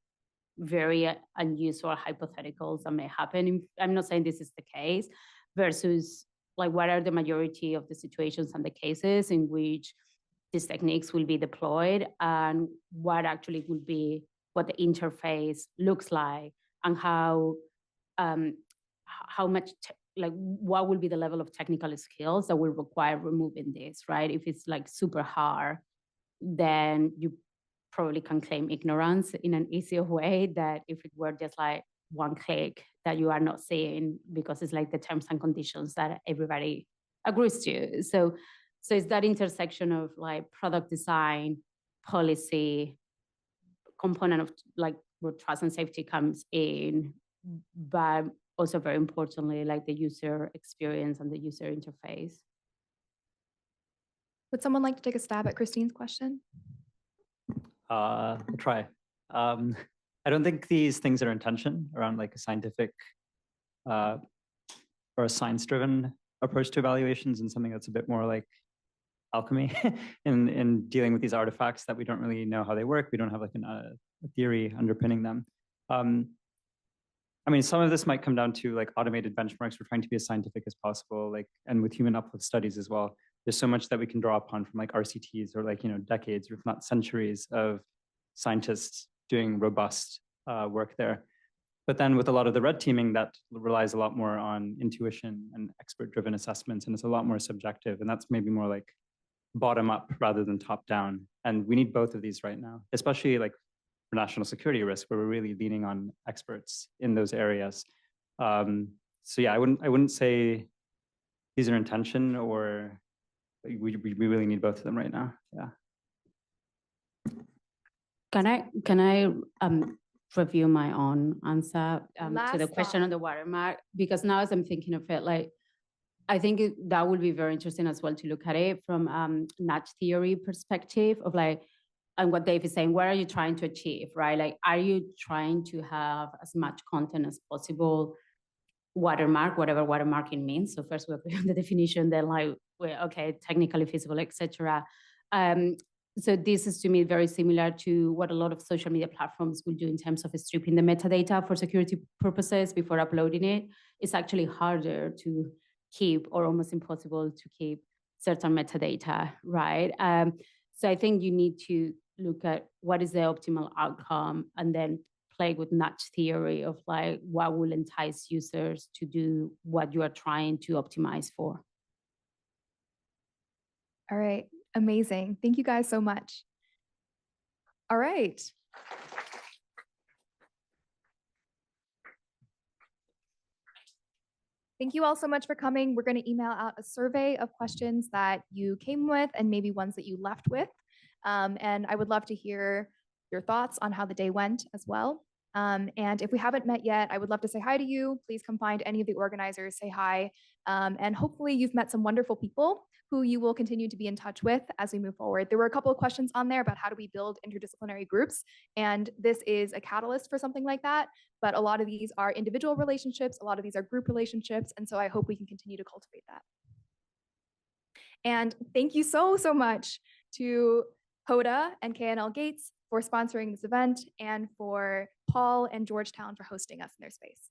very unusual hypotheticals that may happen. I'm not saying this is the case, versus like what are the majority of the situations and the cases in which these techniques will be deployed and what actually will be what the interface looks like and how much what will be the level of technical skills that will require removing this, right? If it's like super hard, then you probably can claim ignorance in an easier way that if it were just like one click that you are not seeing because it's like the terms and conditions that everybody agrees to. So it's that intersection of like product design, policy, component of like where trust and safety comes in, but also very importantly, like the user experience and the user interface. Would someone like to take a stab at Christine's question? I'll try. I don't think these things are in tension around like a scientific or a science-driven approach to evaluations and something that's a bit more like alchemy in dealing with these artifacts that we don't really know how they work. We don't have like a theory underpinning them. I mean, some of this might come down to like automated benchmarks. We're trying to be as scientific as possible, like, and with human uplift studies as well. There's so much that we can draw upon from like RCTs or like, decades, if not centuries of scientists doing robust work there. But then with a lot of the red teaming, that relies a lot more on intuition and expert-driven assessments, and it's a lot more subjective. And that's maybe more like bottom up rather than top down. And we need both of these right now, especially like for national security risk, where we're really leaning on experts in those areas. So yeah, I wouldn't say these are in tension, or we really need both of them right now. Yeah. Can I review my own answer to the question on the watermark? Because now as I'm thinking of it, like, I think that would be very interesting as well to look at it from nudge theory perspective of like, and what Dave is saying, what are you trying to achieve, right? Like, are you trying to have as much content as possible, watermark, whatever watermarking means? So first we agree on the definition, then like, well, okay, technically feasible, etc. So this is to me very similar to what a lot of social media platforms will do in terms of stripping the metadata for security purposes before uploading it. It's actually harder to keep, or almost impossible to keep, certain metadata, right? So I think you need to look at what is the optimal outcome and then play with nudge theory of like what will entice users to do what you are trying to optimize for. All right, amazing. Thank you guys so much. All right, Thank you all so much for coming. We're going to email out a survey of questions that you came with and maybe ones that you left with. And I would love to hear your thoughts on how the day went as well. And if we haven't met yet, I would love to say hi to you. Please come find any of the organizers, say hi. And hopefully you've met some wonderful people who you will continue to be in touch with as we move forward. There were a couple of questions on there about how do we build interdisciplinary groups, and this is a catalyst for something like that. But a lot of these are individual relationships, a lot of these are group relationships, and so I hope we can continue to cultivate that. And thank you so much to HODA and KNL Gates for sponsoring this event, and for Paul and Georgetown for hosting us in their space.